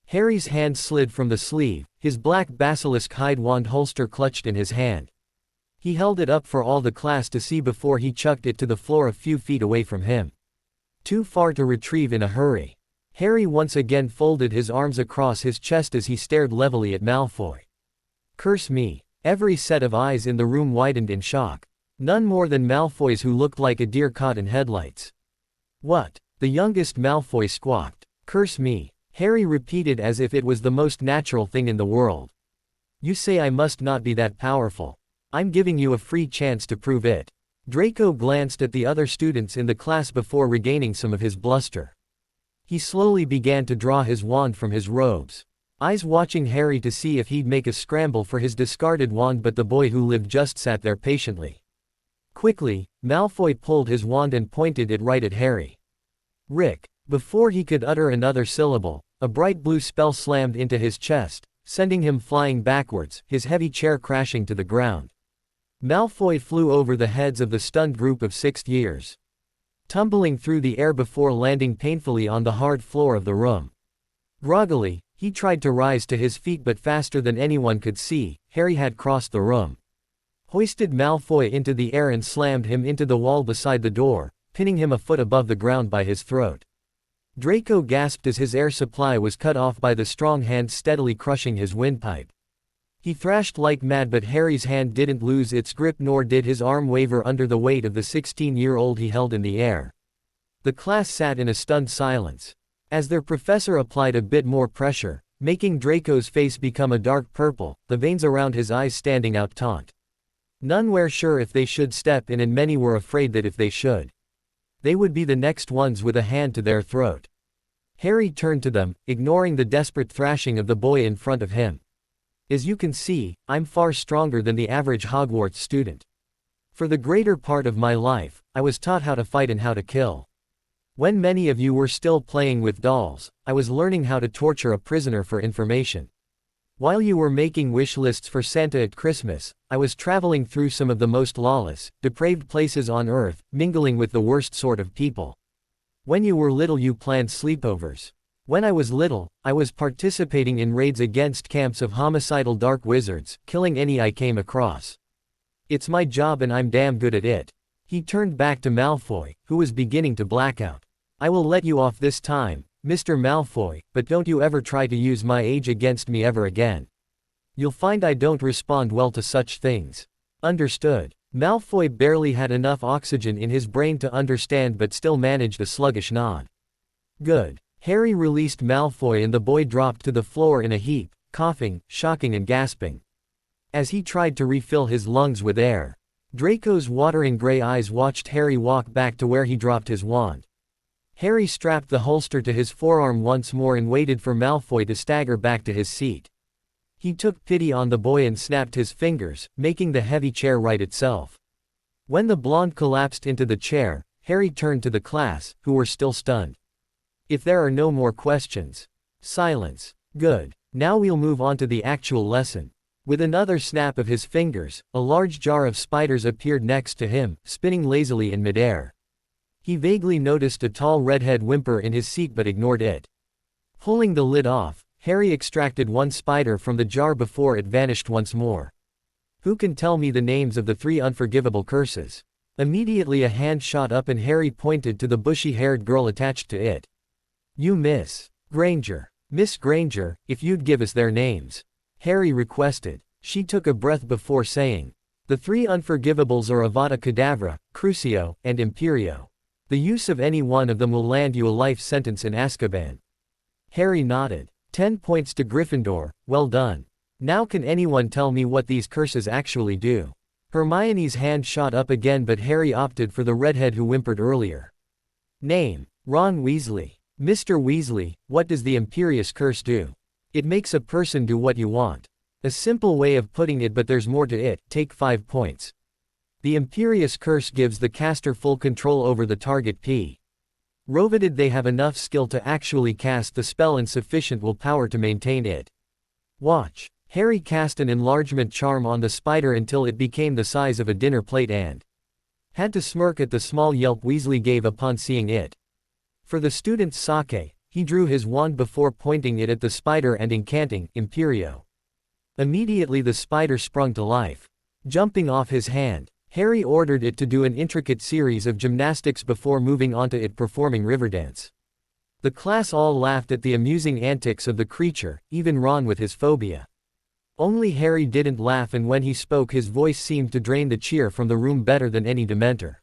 S1: Harry's hand slid from the sleeve, his black basilisk hide wand holster clutched in his hand. He held it up for all the class to see before he chucked it to the floor a few feet away from him. Too far to retrieve in a hurry. Harry once again folded his arms across his chest as he stared levelly at Malfoy. Curse me. Every set of eyes in the room widened in shock. None more than Malfoy's, who looked like a deer caught in headlights. What? The youngest Malfoy squawked. Curse me. Harry repeated as if it was the most natural thing in the world. You say I must not be that powerful. I'm giving you a free chance to prove it. Draco glanced at the other students in the class before regaining some of his bluster. He slowly began to draw his wand from his robes, eyes watching Harry to see if he'd make a scramble for his discarded wand, but the boy who lived just sat there patiently. Quickly, Malfoy pulled his wand and pointed it right at Harry. Rick. Before he could utter another syllable, a bright blue spell slammed into his chest, sending him flying backwards, his heavy chair crashing to the ground. Malfoy flew over the heads of the stunned group of 6th years, tumbling through the air before landing painfully on the hard floor of the room. Groggily, he tried to rise to his feet, but faster than anyone could see, Harry had crossed the room, hoisted Malfoy into the air and slammed him into the wall beside the door, pinning him a foot above the ground by his throat. Draco gasped as his air supply was cut off by the strong hand steadily crushing his windpipe. He thrashed like mad, but Harry's hand didn't lose its grip, nor did his arm waver under the weight of the 16-year-old he held in the air. The class sat in a stunned silence, as their professor applied a bit more pressure, making Draco's face become a dark purple, the veins around his eyes standing out taut. None were sure if they should step in, and many were afraid that if they should, they would be the next ones with a hand to their throat. Harry turned to them, ignoring the desperate thrashing of the boy in front of him. As you can see, I'm far stronger than the average Hogwarts student. For the greater part of my life, I was taught how to fight and how to kill. When many of you were still playing with dolls, I was learning how to torture a prisoner for information. While you were making wish lists for Santa at Christmas, I was traveling through some of the most lawless, depraved places on earth, mingling with the worst sort of people. When you were little you planned sleepovers. When I was little, I was participating in raids against camps of homicidal dark wizards, killing any I came across. It's my job and I'm damn good at it. He turned back to Malfoy, who was beginning to black out. I will let you off this time, Mr. Malfoy, but don't you ever try to use my age against me ever again. You'll find I don't respond well to such things. Understood. Malfoy barely had enough oxygen in his brain to understand but still managed a sluggish nod. Good. Harry released Malfoy and the boy dropped to the floor in a heap, coughing, shocking and gasping. As he tried to refill his lungs with air, Draco's watering gray eyes watched Harry walk back to where he dropped his wand. Harry strapped the holster to his forearm once more and waited for Malfoy to stagger back to his seat. He took pity on the boy and snapped his fingers, making the heavy chair right itself. When the blonde collapsed into the chair, Harry turned to the class, who were still stunned. If there are no more questions. Silence. Good. Now we'll move on to the actual lesson. With another snap of his fingers, a large jar of spiders appeared next to him, spinning lazily in midair. He vaguely noticed a tall redhead whimper in his seat but ignored it. Pulling the lid off, Harry extracted one spider from the jar before it vanished once more. Who can tell me the names of the 3 unforgivable curses? Immediately a hand shot up and Harry pointed to the bushy-haired girl attached to it. You Miss Granger. Miss Granger, if you'd give us their names. Harry requested. She took a breath before saying. The 3 unforgivables are Avada Kedavra, Crucio, and Imperio. The use of any one of them will land you a life sentence in Azkaban. Harry nodded. 10 points to Gryffindor, well done. Now can anyone tell me what these curses actually do? Hermione's hand shot up again but Harry opted for the redhead who whimpered earlier. Name. Ron Weasley. Mr. Weasley, what does the Imperious Curse do? It makes a person do what you want. A simple way of putting it but there's more to it, take 5 points. The Imperious Curse gives the caster full control over the target provided they have enough skill to actually cast the spell and sufficient willpower to maintain it. Watch. Harry cast an enlargement charm on the spider until it became the size of a dinner plate and had to smirk at the small yelp Weasley gave upon seeing it. For the student's sake, he drew his wand before pointing it at the spider and incanting, Imperio. Immediately the spider sprung to life. Jumping off his hand, Harry ordered it to do an intricate series of gymnastics before moving on to it performing Riverdance. The class all laughed at the amusing antics of the creature, even Ron with his phobia. Only Harry didn't laugh and when he spoke his voice seemed to drain the cheer from the room better than any Dementor.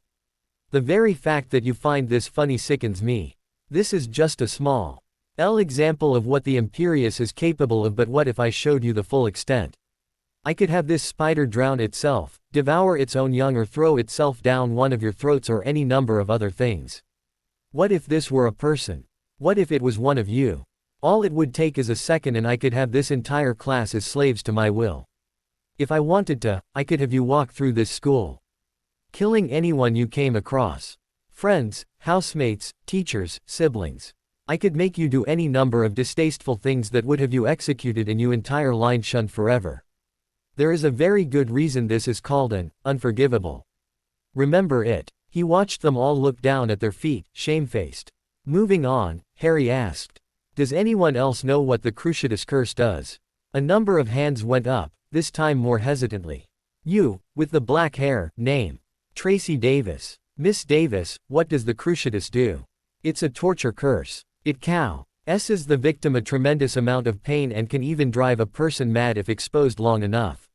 S1: The very fact that you find this funny sickens me. This is just a small example of what the Imperious is capable of but what if I showed you the full extent? I could have this spider drown itself, devour its own young or throw itself down one of your throats or any number of other things. What if this were a person? What if it was one of you? All it would take is a second and I could have this entire class as slaves to my will. If I wanted to, I could have you walk through this school, killing anyone you came across. Friends, housemates, teachers, siblings. I could make you do any number of distasteful things that would have you executed and you entire line shunned forever. There is a very good reason this is called an unforgivable. Remember it. He watched them all look down at their feet, shamefaced. Moving on, Harry asked. Does anyone else know what the Cruciatus Curse does? A number of hands went up, this time more hesitantly. You, with the black hair, name. Tracy Davis. Miss Davis, what does the Cruciatus do? It's a torture curse. It causes the victim a tremendous amount of pain and can even drive a person mad if exposed long enough.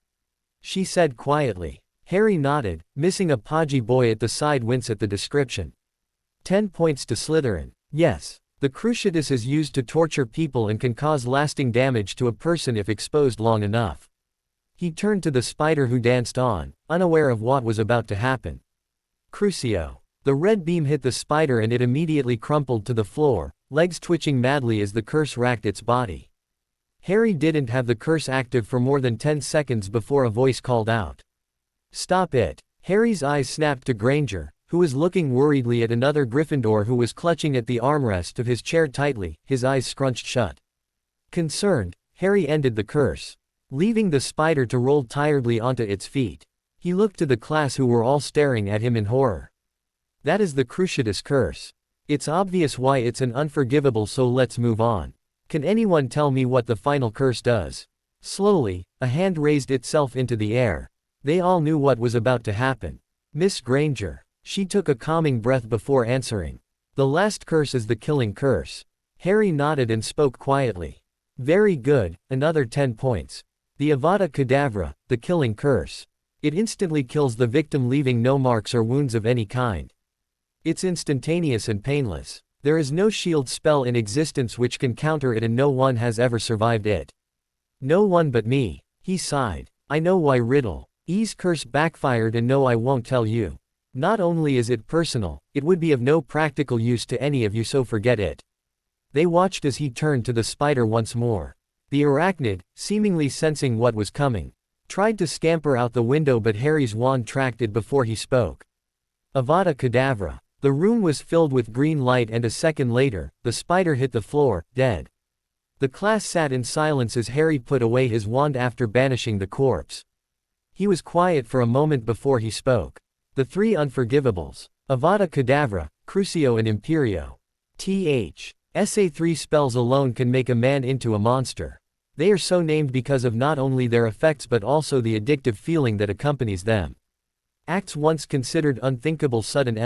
S1: She said quietly. Harry nodded, missing a podgy boy at the side wince at the description. 10 points to Slytherin. Yes. The Cruciatus is used to torture people and can cause lasting damage to a person if exposed long enough. He turned to the spider who danced on, unaware of what was about to happen. Crucio. The red beam hit the spider and it immediately crumpled to the floor, legs twitching madly as the curse racked its body. Harry didn't have the curse active for more than 10 seconds before a voice called out. Stop it. Harry's eyes snapped to Granger, who was looking worriedly at another Gryffindor who was clutching at the armrest of his chair tightly, his eyes scrunched shut. Concerned, Harry ended the curse, leaving the spider to roll tiredly onto its feet. He looked to the class who were all staring at him in horror. That is the Cruciatus curse. It's obvious why it's an unforgivable, so let's move on. Can anyone tell me what the final curse does? Slowly, a hand raised itself into the air. They all knew what was about to happen. Miss Granger. She took a calming breath before answering. The last curse is the killing curse. Harry nodded and spoke quietly. Very good, another 10 points. The Avada Kedavra, the killing curse. It instantly kills the victim, leaving no marks or wounds of any kind. It's instantaneous and painless. There is no shield spell in existence which can counter it, and no one has ever survived it. No one but me. He sighed. I know why Riddle E's curse backfired, and no, I won't tell you. Not only is it personal, it would be of no practical use to any of you, so forget it. They watched as he turned to the spider once more. The arachnid, seemingly sensing what was coming, tried to scamper out the window, but Harry's wand tracked it before he spoke. Avada Kedavra. The room was filled with green light, and a second later, the spider hit the floor, dead. The class sat in silence as Harry put away his wand after banishing the corpse. He was quiet for a moment before he spoke. The three unforgivables. Avada Kedavra, Crucio and Imperio. SA3 spells alone can make a man into a monster. They are so named because of not only their effects but also the addictive feeling that accompanies them. Acts once considered unthinkable sudden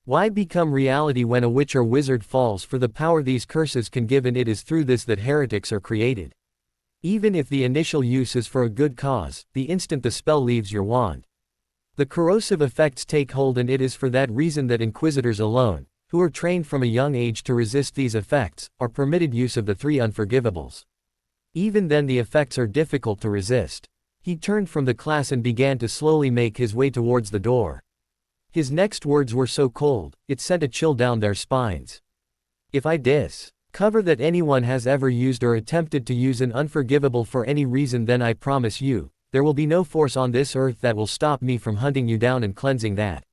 S1: why become reality when a witch or wizard falls for the power these curses can give, and it is through this that heretics are created. Even if the initial use is for a good cause, the instant the spell leaves your wand, the corrosive effects take hold, and it is for that reason that inquisitors alone, who are trained from a young age to resist these effects, are permitted use of the three unforgivables. Even then the effects are difficult to resist. He turned from the class and began to slowly make his way towards the door. His next words were so cold, it sent a chill down their spines. If I discover that anyone has ever used or attempted to use an unforgivable for any reason, then I promise you, there will be no force on this earth that will stop me from hunting you down and cleansing that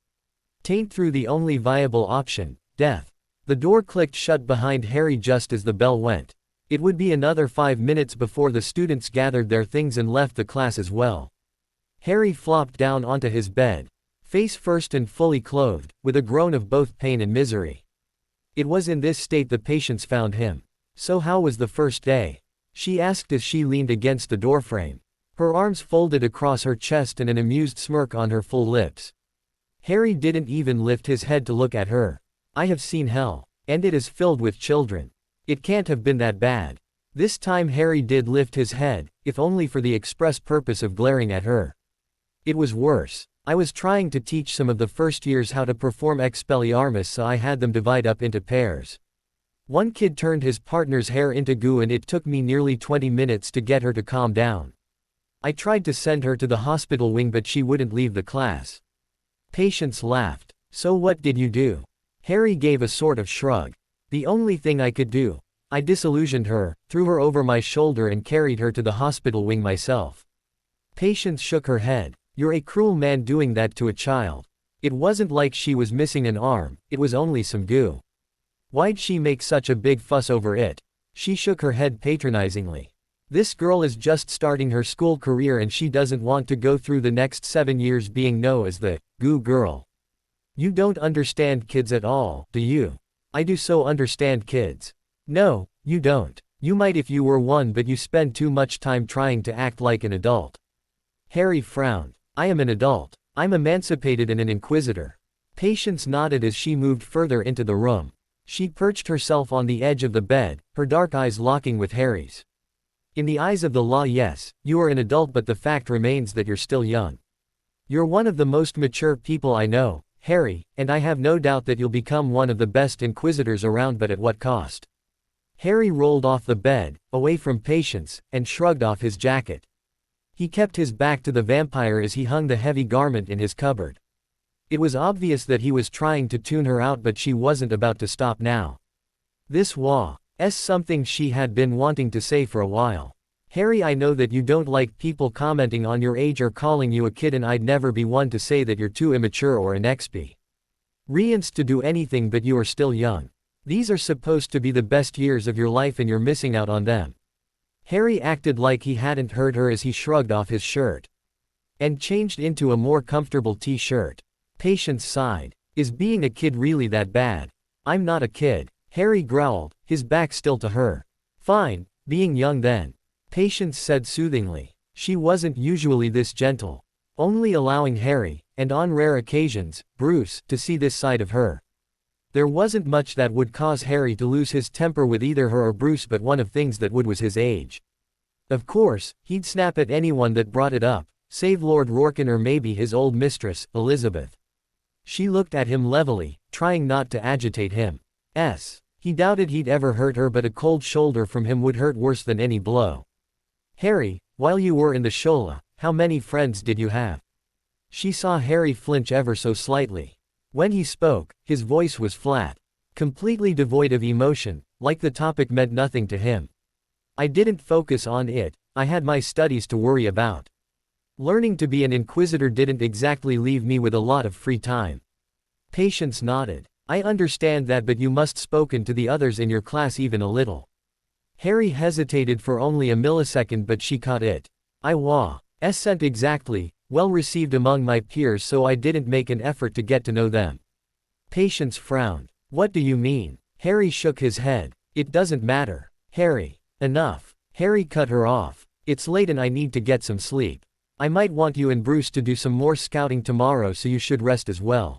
S1: taint through the only viable option, death. The door clicked shut behind Harry just as the bell went. It would be another 5 minutes before the students gathered their things and left the class as well. Harry flopped down onto his bed, face first and fully clothed, with a groan of both pain and misery. It was in this state the patients found him. So how was the first day? She asked as she leaned against the doorframe, her arms folded across her chest and an amused smirk on her full lips. Harry didn't even lift his head to look at her. I have seen hell, and it is filled with children. It can't have been that bad. This time Harry did lift his head, if only for the express purpose of glaring at her. It was worse. I was trying to teach some of the first years how to perform Expelliarmus, so I had them divide up into pairs. One kid turned his partner's hair into goo, and it took me nearly 20 minutes to get her to calm down. I tried to send her to the hospital wing, but she wouldn't leave the class. Patients laughed. So what did you do? Harry gave a sort of shrug. The only thing I could do. I disillusioned her, threw her over my shoulder and carried her to the hospital wing myself. Patience shook her head. You're a cruel man doing that to a child. It wasn't like she was missing an arm, it was only some goo. Why'd she make such a big fuss over it? She shook her head patronizingly. This girl is just starting her school career and she doesn't want to go through the next 7 years being known as the goo girl. You don't understand kids at all, do you? I do so understand kids. No, you don't. You might if you were one, but you spend too much time trying to act like an adult. Harry frowned. I am an adult. I'm emancipated and an inquisitor. Patience nodded as she moved further into the room. She perched herself on the edge of the bed, her dark eyes locking with Harry's. In the eyes of the law, yes, you are an adult, but the fact remains that you're still young. You're one of the most mature people I know, Harry, and I have no doubt that you'll become one of the best inquisitors around, but at what cost? Harry rolled off the bed, away from Patience, and shrugged off his jacket. He kept his back to the vampire as he hung the heavy garment in his cupboard. It was obvious that he was trying to tune her out, but she wasn't about to stop now. This was something she had been wanting to say for a while. Harry, I know that you don't like people commenting on your age or calling you a kid, and I'd never be one to say that you're too immature or inexp. Rienst to do anything, but you are still young. These are supposed to be the best years of your life and you're missing out on them. Harry acted like he hadn't heard her as he shrugged off his shirt and changed into a more comfortable t-shirt. Patience sighed. Is being a kid really that bad? I'm not a kid, Harry growled, his back still to her. Fine, being young then, Patience said soothingly. She wasn't usually this gentle, only allowing Harry, and on rare occasions, Bruce, to see this side of her. There wasn't much that would cause Harry to lose his temper with either her or Bruce, but one of things that would was his age. Of course, he'd snap at anyone that brought it up, save Lord Rorken or maybe his old mistress, Elizabeth. She looked at him levelly, trying not to agitate him. He doubted he'd ever hurt her, but a cold shoulder from him would hurt worse than any blow. Harry, while you were in the Shola, how many friends did you have? She saw Harry flinch ever so slightly. When he spoke, his voice was flat, completely devoid of emotion, like the topic meant nothing to him. I didn't focus on it, I had my studies to worry about. Learning to be an inquisitor didn't exactly leave me with a lot of free time. Patience nodded. I understand that, but you must spoken to the others in your class even a little. Harry hesitated for only a millisecond, but she caught it. I wasn't exactly well received among my peers, so I didn't make an effort to get to know them. Patience frowned. What do you mean? Harry shook his head. It doesn't matter. Harry. Enough. Harry cut her off. It's late and I need to get some sleep. I might want you and Bruce to do some more scouting tomorrow, so you should rest as well.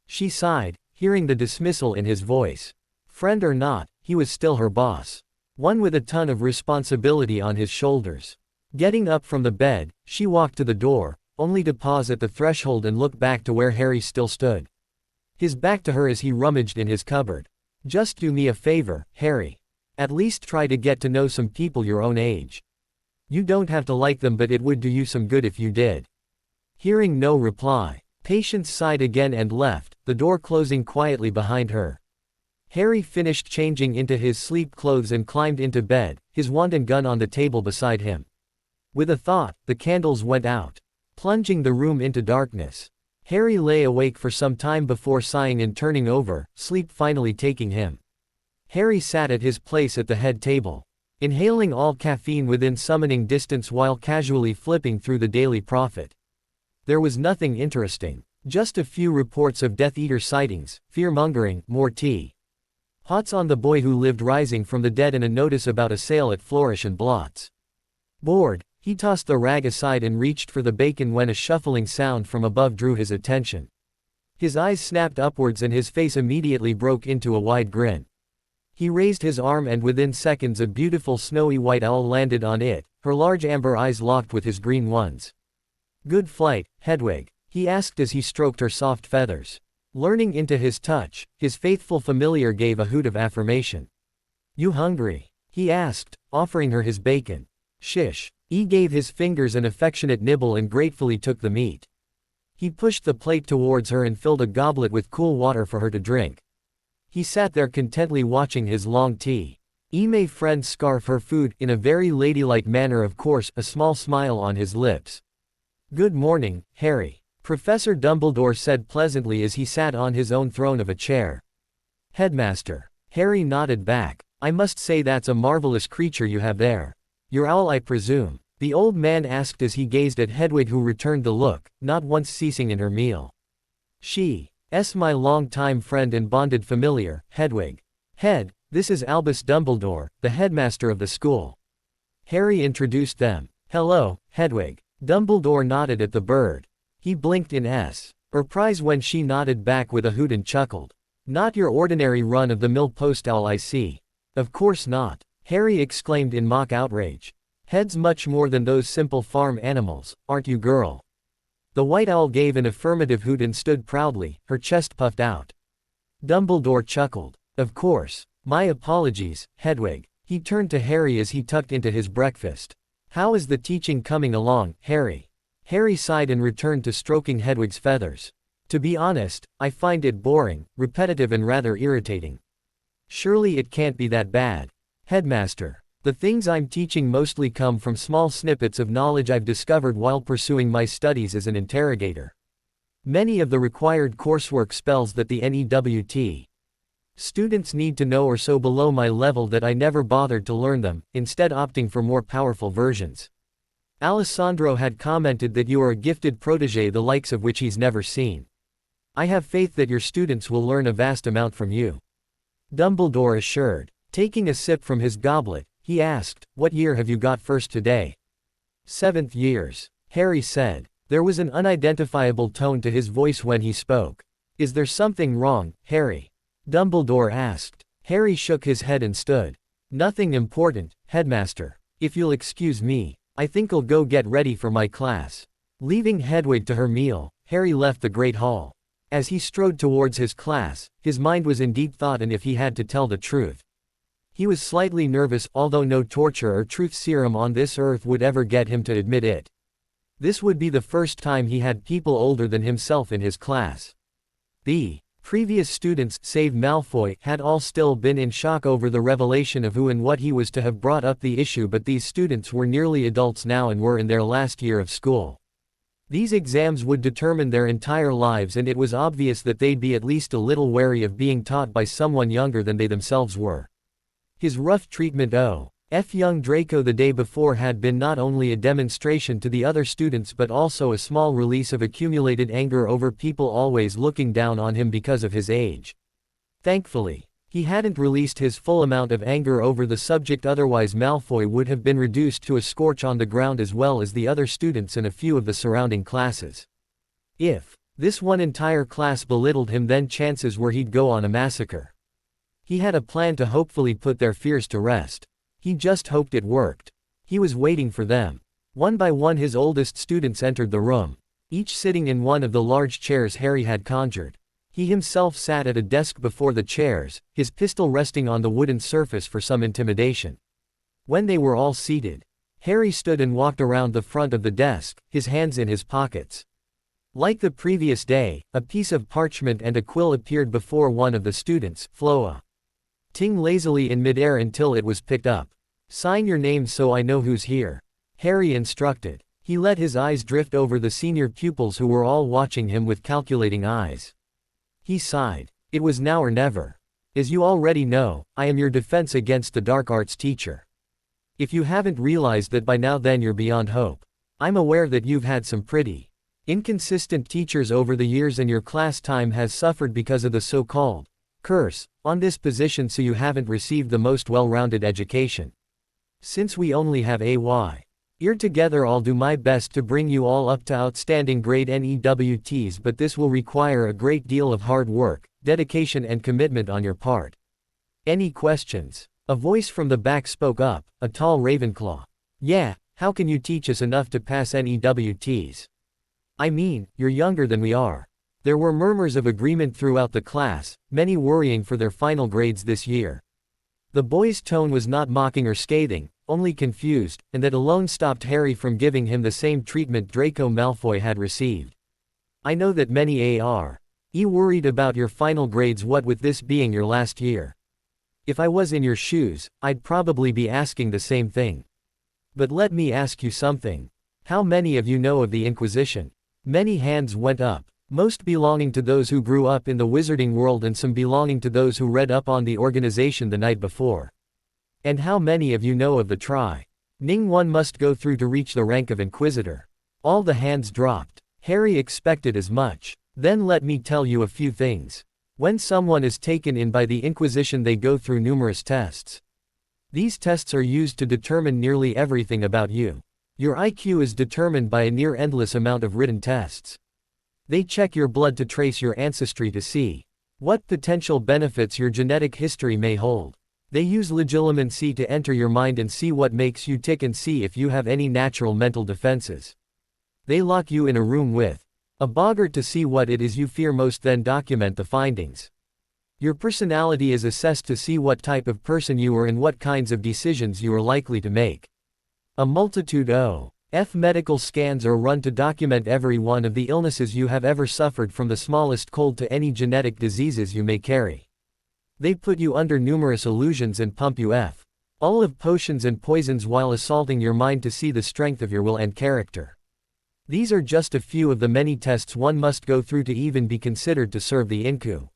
S1: She sighed, hearing the dismissal in his voice. Friend or not, he was still her boss. One with a ton of responsibility on his shoulders. Getting up from the bed, she walked to the door, only to pause at the threshold and look back to where Harry still stood. His back to her as he rummaged in his cupboard. Just do me a favor, Harry. At least try to get to know some people your own age. You don't have to like them, but it would do you some good if you did. Hearing no reply, Patience sighed again and left, the door closing quietly behind her. Harry finished changing into his sleep clothes and climbed into bed, his wand and gun on the table beside him. With a thought, the candles went out, plunging the room into darkness. Harry lay awake for some time before sighing and turning over, sleep finally taking him. Harry sat at his place at the head table, inhaling all caffeine within summoning distance while casually flipping through the Daily Prophet. There was nothing interesting, just a few reports of Death Eater sightings, fear-mongering, more tea. Hots on the boy who lived rising from the dead and a notice about a sale at Flourish and Blots. Bored, he tossed the rag aside and reached for the bacon when a shuffling sound from above drew his attention. His eyes snapped upwards and his face immediately broke into a wide grin. He raised his arm and within seconds a beautiful snowy white owl landed on it, her large amber eyes locked with his green ones. Good flight, Hedwig, he asked as he stroked her soft feathers. Learning into his touch, his faithful familiar gave a hoot of affirmation. You hungry? He asked, offering her his bacon. Shish. He gave his fingers an affectionate nibble and gratefully took the meat. He pushed the plate towards her and filled a goblet with cool water for her to drink. He sat there contently watching his long tea. May friend scarf her food, in a very ladylike manner, of course, a small smile on his lips. Good morning, Harry, Professor Dumbledore said pleasantly as he sat on his own throne of a chair. Headmaster. Harry nodded back. I must say that's a marvelous creature you have there. Your owl, I presume? The old man asked as he gazed at Hedwig, who returned the look, not once ceasing in her meal. She's my long-time friend and bonded familiar, Hedwig. This is Albus Dumbledore, the headmaster of the school. Harry introduced them. Hello, Hedwig. Dumbledore nodded at the bird. He blinked in surprise when she nodded back with a hoot and chuckled. Not your ordinary run-of-the-mill post owl, I see. Of course not, Harry exclaimed in mock outrage. Head's much more than those simple farm animals, aren't you, girl? The white owl gave an affirmative hoot and stood proudly, her chest puffed out. Dumbledore chuckled. Of course. My apologies, Hedwig. He turned to Harry as he tucked into his breakfast. How is the teaching coming along, Harry? Harry sighed and returned to stroking Hedwig's feathers. To be honest, I find it boring, repetitive and rather irritating. Surely it can't be that bad. Headmaster. The things I'm teaching mostly come from small snippets of knowledge I've discovered while pursuing my studies as an interrogator. Many of the required coursework spells that the NEWT students need to know are so below my level that I never bothered to learn them, instead opting for more powerful versions. Alessandro had commented that you are a gifted protege the likes of which he's never seen. I have faith that your students will learn a vast amount from you. Dumbledore assured. Taking a sip from his goblet, he asked, "What year have you got first today?" "7th years," Harry said. There was an unidentifiable tone to his voice when he spoke. "Is there something wrong, Harry?" Dumbledore asked. Harry shook his head and stood. "Nothing important, Headmaster. If you'll excuse me, I think I'll go get ready for my class." Leaving Hedwig to her meal, Harry left the Great Hall. As he strode towards his class, his mind was in deep thought and if he had to tell the truth. He was slightly nervous, although no torture or truth serum on this earth would ever get him to admit it. This would be the first time he had people older than himself in his class. The previous students, save Malfoy, had all still been in shock over the revelation of who and what he was to have brought up the issue, but these students were nearly adults now and were in their last year of school. These exams would determine their entire lives and it was obvious that they'd be at least a little wary of being taught by someone younger than they themselves were. His rough treatment of young Draco the day before had been not only a demonstration to the other students but also a small release of accumulated anger over people always looking down on him because of his age. Thankfully, he hadn't released his full amount of anger over the subject, otherwise Malfoy would have been reduced to a scorch on the ground as well as the other students and a few of the surrounding classes. If this one entire class belittled him, then chances were he'd go on a massacre. He had a plan to hopefully put their fears to rest. He just hoped it worked. He was waiting for them. One by one his oldest students entered the room, each sitting in one of the large chairs Harry had conjured. He himself sat at a desk before the chairs, his pistol resting on the wooden surface for some intimidation. When they were all seated, Harry stood and walked around the front of the desk, his hands in his pockets. Like the previous day, a piece of parchment and a quill appeared before one of the students, Floa. Ting lazily in midair until it was picked up. "Sign your name so I know who's here," Harry instructed. He let his eyes drift over the senior pupils who were all watching him with calculating eyes. He sighed. It was now or never. "As you already know, I am your defense against the dark arts teacher. If you haven't realized that by now, then you're beyond hope. I'm aware that you've had some pretty inconsistent teachers over the years and your class time has suffered because of the so-called curse on this position, so you haven't received the most well-rounded education. Since we only have a year together, I'll do my best to bring you all up to outstanding grade NEWTs, but this will require a great deal of hard work, dedication and commitment on your part. Any questions?" A voice from the back spoke up, a tall Ravenclaw. "Yeah, how can you teach us enough to pass NEWTs? I mean, you're younger than we are." There were murmurs of agreement throughout the class, many worrying for their final grades this year. The boy's tone was not mocking or scathing, only confused, and that alone stopped Harry from giving him the same treatment Draco Malfoy had received. "I know that many are worried about your final grades, what with this being your last year. If I was in your shoes, I'd probably be asking the same thing. But let me ask you something. How many of you know of the Inquisition?" Many hands went up. Most belonging to those who grew up in the wizarding world and some belonging to those who read up on the organization the night before. "And how many of you know of the training one must go through to reach the rank of Inquisitor?" All the hands dropped. Harry expected as much. "Then let me tell you a few things. When someone is taken in by the Inquisition, they go through numerous tests. These tests are used to determine nearly everything about you. Your IQ is determined by a near endless amount of written tests. They check your blood to trace your ancestry to see what potential benefits your genetic history may hold. They use legilimency to enter your mind and see what makes you tick and see if you have any natural mental defenses. They lock you in a room with a boggart to see what it is you fear most, then document the findings. Your personality is assessed to see what type of person you are and what kinds of decisions you are likely to make. A multitude of medical scans are run to document every one of the illnesses you have ever suffered, from the smallest cold to any genetic diseases you may carry. They put you under numerous illusions and pump you all of potions and poisons while assaulting your mind to see the strength of your will and character. These are just a few of the many tests one must go through to even be considered to serve the Inku.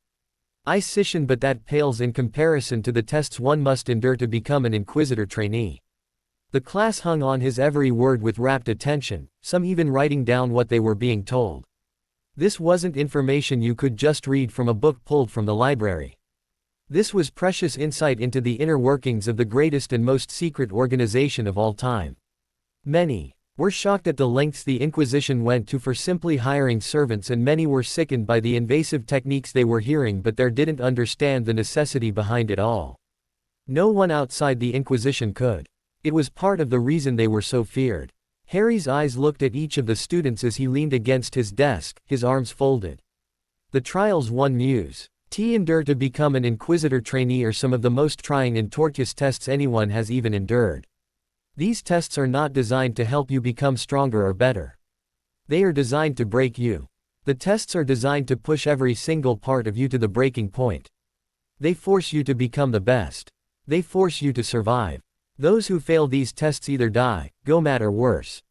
S1: I Sishin, but that pales in comparison to the tests one must endure to become an Inquisitor trainee. The class hung on his every word with rapt attention, some even writing down what they were being told. This wasn't information you could just read from a book pulled from the library. This was precious insight into the inner workings of the greatest and most secret organization of all time. Many were shocked at the lengths the Inquisition went to for simply hiring servants, and many were sickened by the invasive techniques they were hearing, but they didn't understand the necessity behind it all. No one outside the Inquisition could. It was part of the reason they were so feared. Harry's eyes looked at each of the students as he leaned against his desk, his arms folded. The trials one mused to endure to become an Inquisitor trainee are some of the most trying and tortuous tests anyone has even endured. These tests are not designed to help you become stronger or better. They are designed to break you. The tests are designed to push every single part of you to the breaking point. They force you to become the best. They force you to survive. Those who fail these tests either die, go mad, or worse.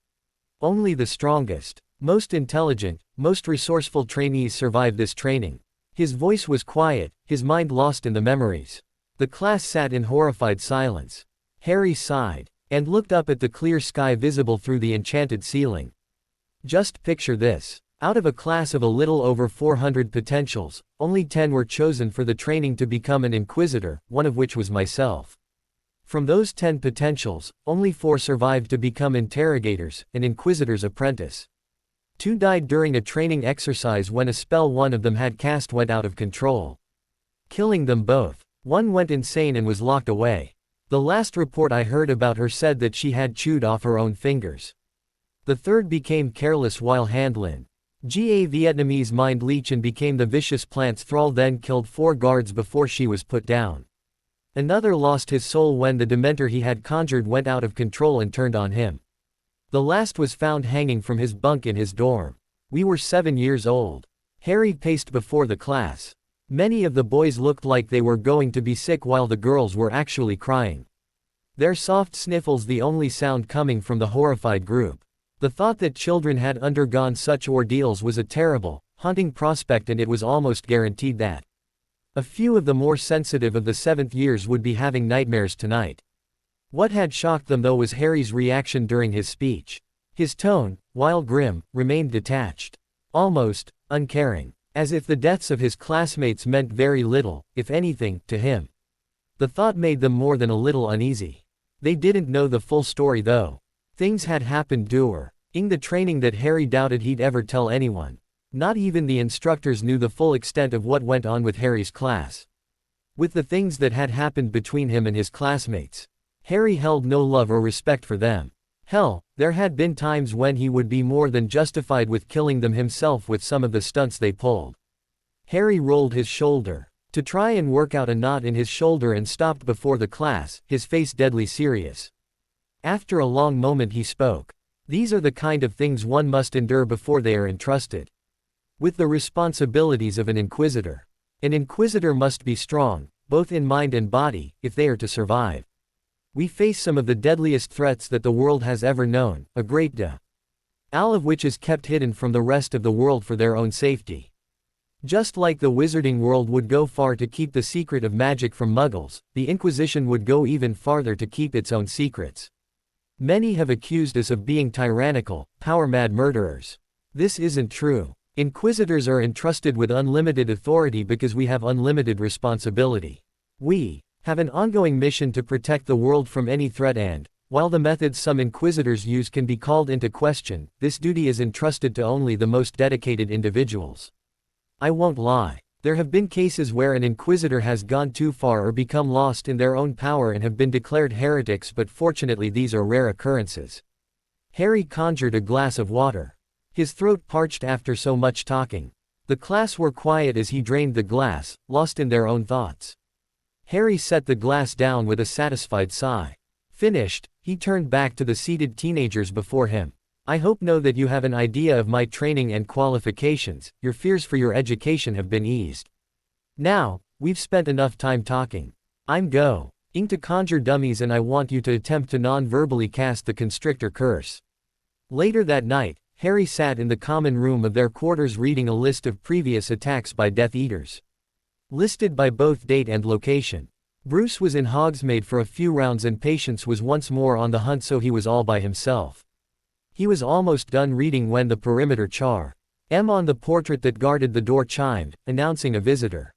S1: Only the strongest, most intelligent, most resourceful trainees survive this training. His voice was quiet, his mind lost in the memories. The class sat in horrified silence. Harry sighed and looked up at the clear sky visible through the enchanted ceiling. Just picture this. Out of a class of a little over 400 potentials, only 10 were chosen for the training to become an Inquisitor, one of which was myself. From those 10 potentials, only 4 survived to become interrogators, an Inquisitor's apprentice. 2 died during a training exercise when a spell one of them had cast went out of control, killing them both. 1 went insane and was locked away. The last report I heard about her said that she had chewed off her own fingers. The 3rd became careless while handling a Vietnamese mind leech and became the vicious plant's thrall, then killed 4 guards before she was put down. Another lost his soul when the dementor he had conjured went out of control and turned on him. The last was found hanging from his bunk in his dorm. We were 7 years old. Harry paced before the class. Many of the boys looked like they were going to be sick while the girls were actually crying. Their soft sniffles the only sound coming from the horrified group. The thought that children had undergone such ordeals was a terrible, haunting prospect, and it was almost guaranteed that a few of the more sensitive of the 7th years would be having nightmares tonight. What had shocked them though was Harry's reaction during his speech. His tone, while grim, remained detached. Almost uncaring. As if the deaths of his classmates meant very little, if anything, to him. The thought made them more than a little uneasy. They didn't know the full story though. Things had happened during the training that Harry doubted he'd ever tell anyone. Not even the instructors knew the full extent of what went on with Harry's class. With the things that had happened between him and his classmates, Harry held no love or respect for them. Hell, there had been times when he would be more than justified with killing them himself with some of the stunts they pulled. Harry rolled his shoulder to try and work out a knot in his shoulder and stopped before the class, his face deadly serious. After a long moment he spoke. These are the kind of things one must endure before they are entrusted with the responsibilities of an Inquisitor. An Inquisitor must be strong, both in mind and body, if they are to survive. We face some of the deadliest threats that the world has ever known, a great deal of which is kept hidden from the rest of the world for their own safety. Just like the wizarding world would go far to keep the secret of magic from muggles, the Inquisition would go even farther to keep its own secrets. Many have accused us of being tyrannical, power-mad murderers. This isn't true. Inquisitors are entrusted with unlimited authority because we have unlimited responsibility. We have an ongoing mission to protect the world from any threat, and, while the methods some Inquisitors use can be called into question, this duty is entrusted to only the most dedicated individuals. I won't lie. There have been cases where an Inquisitor has gone too far or become lost in their own power and have been declared heretics, but fortunately these are rare occurrences. Harry conjured a glass of water. His throat parched after so much talking. The class were quiet as he drained the glass, lost in their own thoughts. Harry set the glass down with a satisfied sigh. Finished, he turned back to the seated teenagers before him. I hope know that you have an idea of my training and qualifications. Your fears for your education have been eased. Now, we've spent enough time talking. I'm going to conjure dummies, and I want you to attempt to non-verbally cast the Constrictor curse. Later that night, Harry sat in the common room of their quarters reading a list of previous attacks by Death Eaters. Listed by both date and location. Bruce was in Hogsmeade for a few rounds and Patience was once more on the hunt, so he was all by himself. He was almost done reading when the perimeter char M on the portrait that guarded the door chimed, announcing a visitor.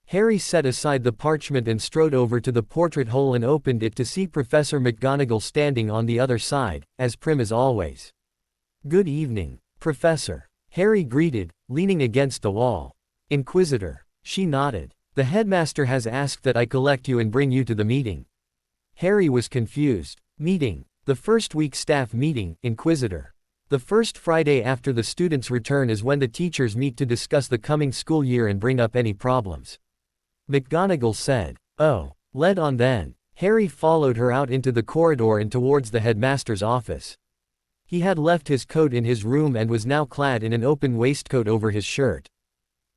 S1: Harry set aside the parchment and strode over to the portrait hole and opened it to see Professor McGonagall standing on the other side, as prim as always. "Good evening, Professor," Harry greeted, leaning against the wall. "Inquisitor." She nodded. "The headmaster has asked that I collect you and bring you to the meeting." Harry was confused. "Meeting? The first week staff meeting, Inquisitor. The first Friday after the students' return is when the teachers meet to discuss the coming school year and bring up any problems." McGonagall said. "Oh, let on then." Harry followed her out into the corridor and towards the headmaster's office. He had left his coat in his room and was now clad in an open waistcoat over his shirt,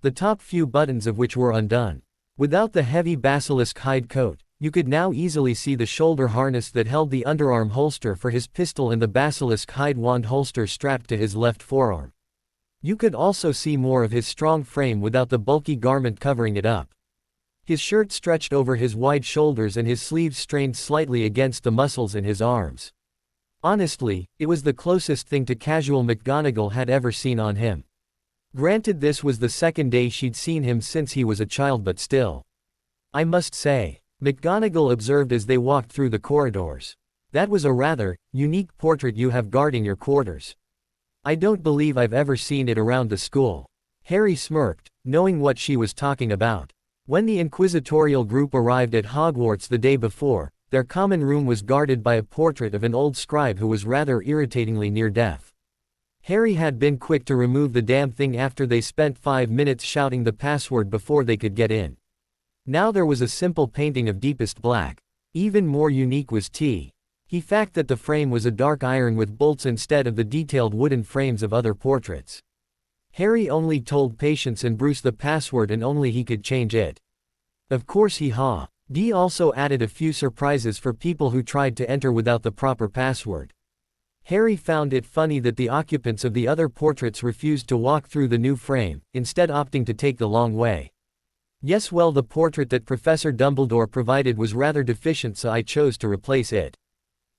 S1: the top few buttons of which were undone. Without the heavy basilisk hide coat, you could now easily see the shoulder harness that held the underarm holster for his pistol and the basilisk hide wand holster strapped to his left forearm. You could also see more of his strong frame without the bulky garment covering it up. His shirt stretched over his wide shoulders and his sleeves strained slightly against the muscles in his arms. Honestly, it was the closest thing to casual McGonagall had ever seen on him. Granted, this was the second day she'd seen him since he was a child, but still. "I must say," McGonagall observed as they walked through the corridors, "that was a rather unique portrait you have guarding your quarters. I don't believe I've ever seen it around the school." Harry smirked, knowing what she was talking about. When the inquisitorial group arrived at Hogwarts the day before, their common room was guarded by a portrait of an old scribe who was rather irritatingly near death. Harry had been quick to remove the damn thing after they spent 5 minutes shouting the password before they could get in. Now there was a simple painting of deepest black. Even more unique was the fact that the frame was a dark iron with bolts instead of the detailed wooden frames of other portraits. Harry only told Patience and Bruce the password and only he could change it. Of course he also added a few surprises for people who tried to enter without the proper password. Harry found it funny that the occupants of the other portraits refused to walk through the new frame, instead opting to take the long way. "Yes, well, the portrait that Professor Dumbledore provided was rather deficient, so I chose to replace it.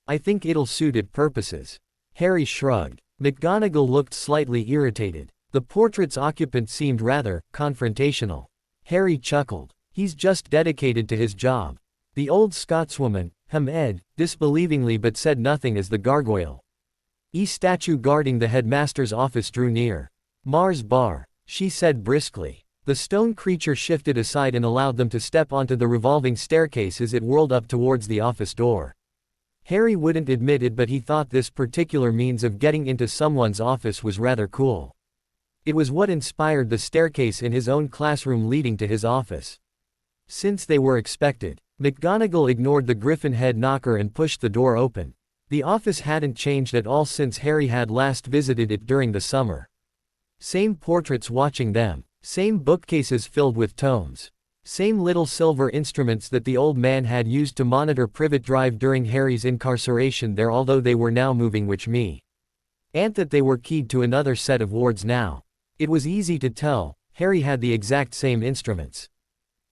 S1: I think it'll suit its purposes." Harry shrugged. McGonagall looked slightly irritated. The portrait's occupant seemed rather confrontational. Harry chuckled. "He's just dedicated to his job." The old Scotswoman hummed disbelievingly but said nothing as the gargoyle statue guarding the headmaster's office drew near. "Mars Bar," she said briskly. The stone creature shifted aside and allowed them to step onto the revolving staircase as it whirled up towards the office door. Harry wouldn't admit it, but he thought this particular means of getting into someone's office was rather cool. It was what inspired the staircase in his own classroom leading to his office. Since they were expected, McGonagall ignored the griffin head knocker and pushed the door open. The office hadn't changed at all since Harry had last visited it during the summer. Same portraits watching them, same bookcases filled with tomes, same little silver instruments that the old man had used to monitor Privet Drive during Harry's incarceration there, although they were now moving, which meant that they were keyed to another set of wards now. It was easy to tell, Harry had the exact same instruments.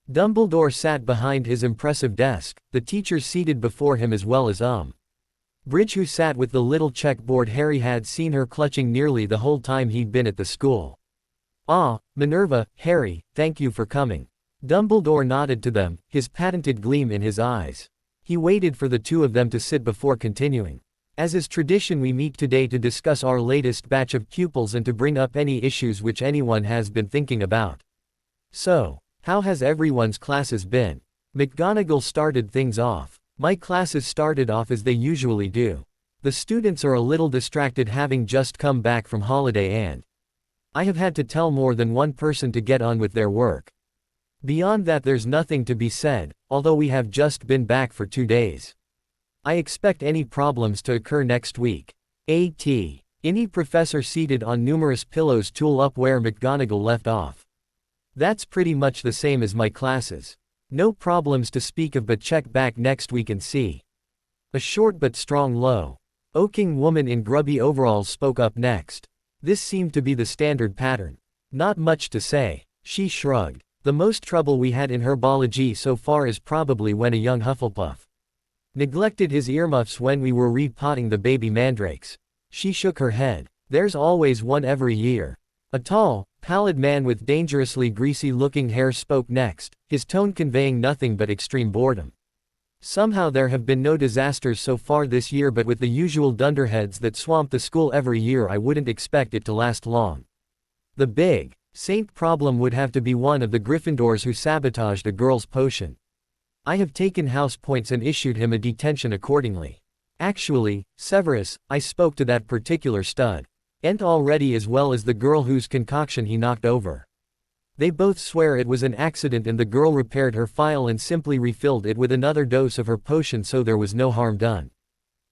S1: Dumbledore sat behind his impressive desk, the teachers seated before him as well as Bridge, who sat with the little checkboard Harry had seen her clutching nearly the whole time he'd been at the school. "Ah, Minerva, Harry, thank you for coming." Dumbledore nodded to them, his patented gleam in his eyes. He waited for the two of them to sit before continuing. "As is tradition, we meet today to discuss our latest batch of pupils and to bring up any issues which anyone has been thinking about. So, how has everyone's classes been?" McGonagall started things off. "My classes started off as they usually do. The students are a little distracted having just come back from holiday and I have had to tell more than one person to get on with their work. Beyond that there's nothing to be said, although we have just been back for 2 days. I expect any problems to occur next week." Any professor seated on numerous pillows tool up where McGonagall left off. "That's pretty much the same as my classes. No problems to speak of, but check back next week and see." A short but strong low. Oaking woman in grubby overalls spoke up next. This seemed to be the standard pattern. Not much to say. She shrugged. The most trouble we had in herbology so far is probably when a young Hufflepuff neglected his earmuffs when we were repotting the baby mandrakes. She shook her head. There's always one every year. A tall, pallid man with dangerously greasy-looking hair spoke next, his tone conveying nothing but extreme boredom. Somehow there have been no disasters so far this year, but with the usual dunderheads that swamp the school every year, I wouldn't expect it to last long. The big saint problem would have to be one of the Gryffindors who sabotaged a girl's potion. I have taken house points and issued him a detention accordingly. Actually, Severus, I spoke to that particular stud. Ent already, as well as the girl whose concoction he knocked over. They both swear it was an accident and the girl repaired her file and simply refilled it with another dose of her potion, so there was no harm done.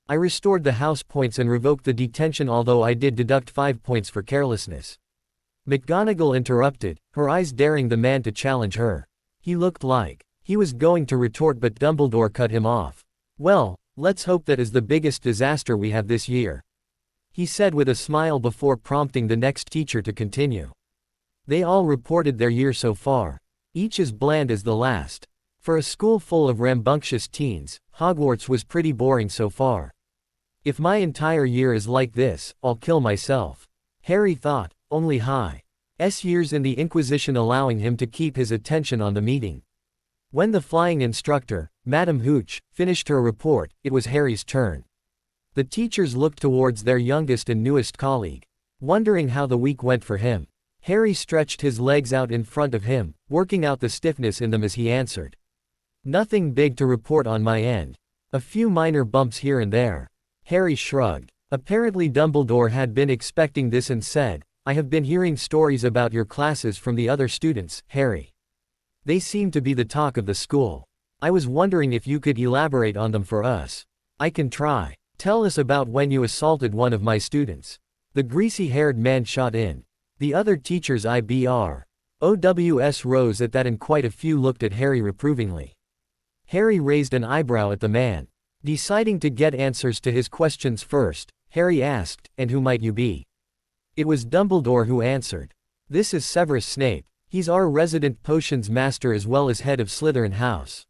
S1: I restored the house points and revoked the detention, although I did deduct 5 points for carelessness. McGonagall interrupted, her eyes daring the man to challenge her. He looked like he was going to retort, but Dumbledore cut him off. Well, let's hope that is the biggest disaster we have this year, he said with a smile before prompting the next teacher to continue. They all reported their year so far. Each as bland as the last. For a school full of rambunctious teens, Hogwarts was pretty boring so far. If my entire year is like this, I'll kill myself. Harry thought, only high years in the Inquisition allowing him to keep his attention on the meeting. When the flying instructor, Madame Hooch, finished her report, it was Harry's turn. The teachers looked towards their youngest and newest colleague, wondering how the week went for him. Harry stretched his legs out in front of him, working out the stiffness in them as he answered. Nothing big to report on my end. A few minor bumps here and there. Harry shrugged. Apparently Dumbledore had been expecting this and said, I have been hearing stories about your classes from the other students, Harry. They seem to be the talk of the school. I was wondering if you could elaborate on them for us. I can try. Tell us about when you assaulted one of my students. The greasy-haired man shot in. The other teachers IBR/OWS rose at that, and quite a few looked at Harry reprovingly. Harry raised an eyebrow at the man. Deciding to get answers to his questions first, Harry asked, and who might you be? It was Dumbledore who answered. This is Severus Snape. He's our resident potions master as well as head of Slytherin House.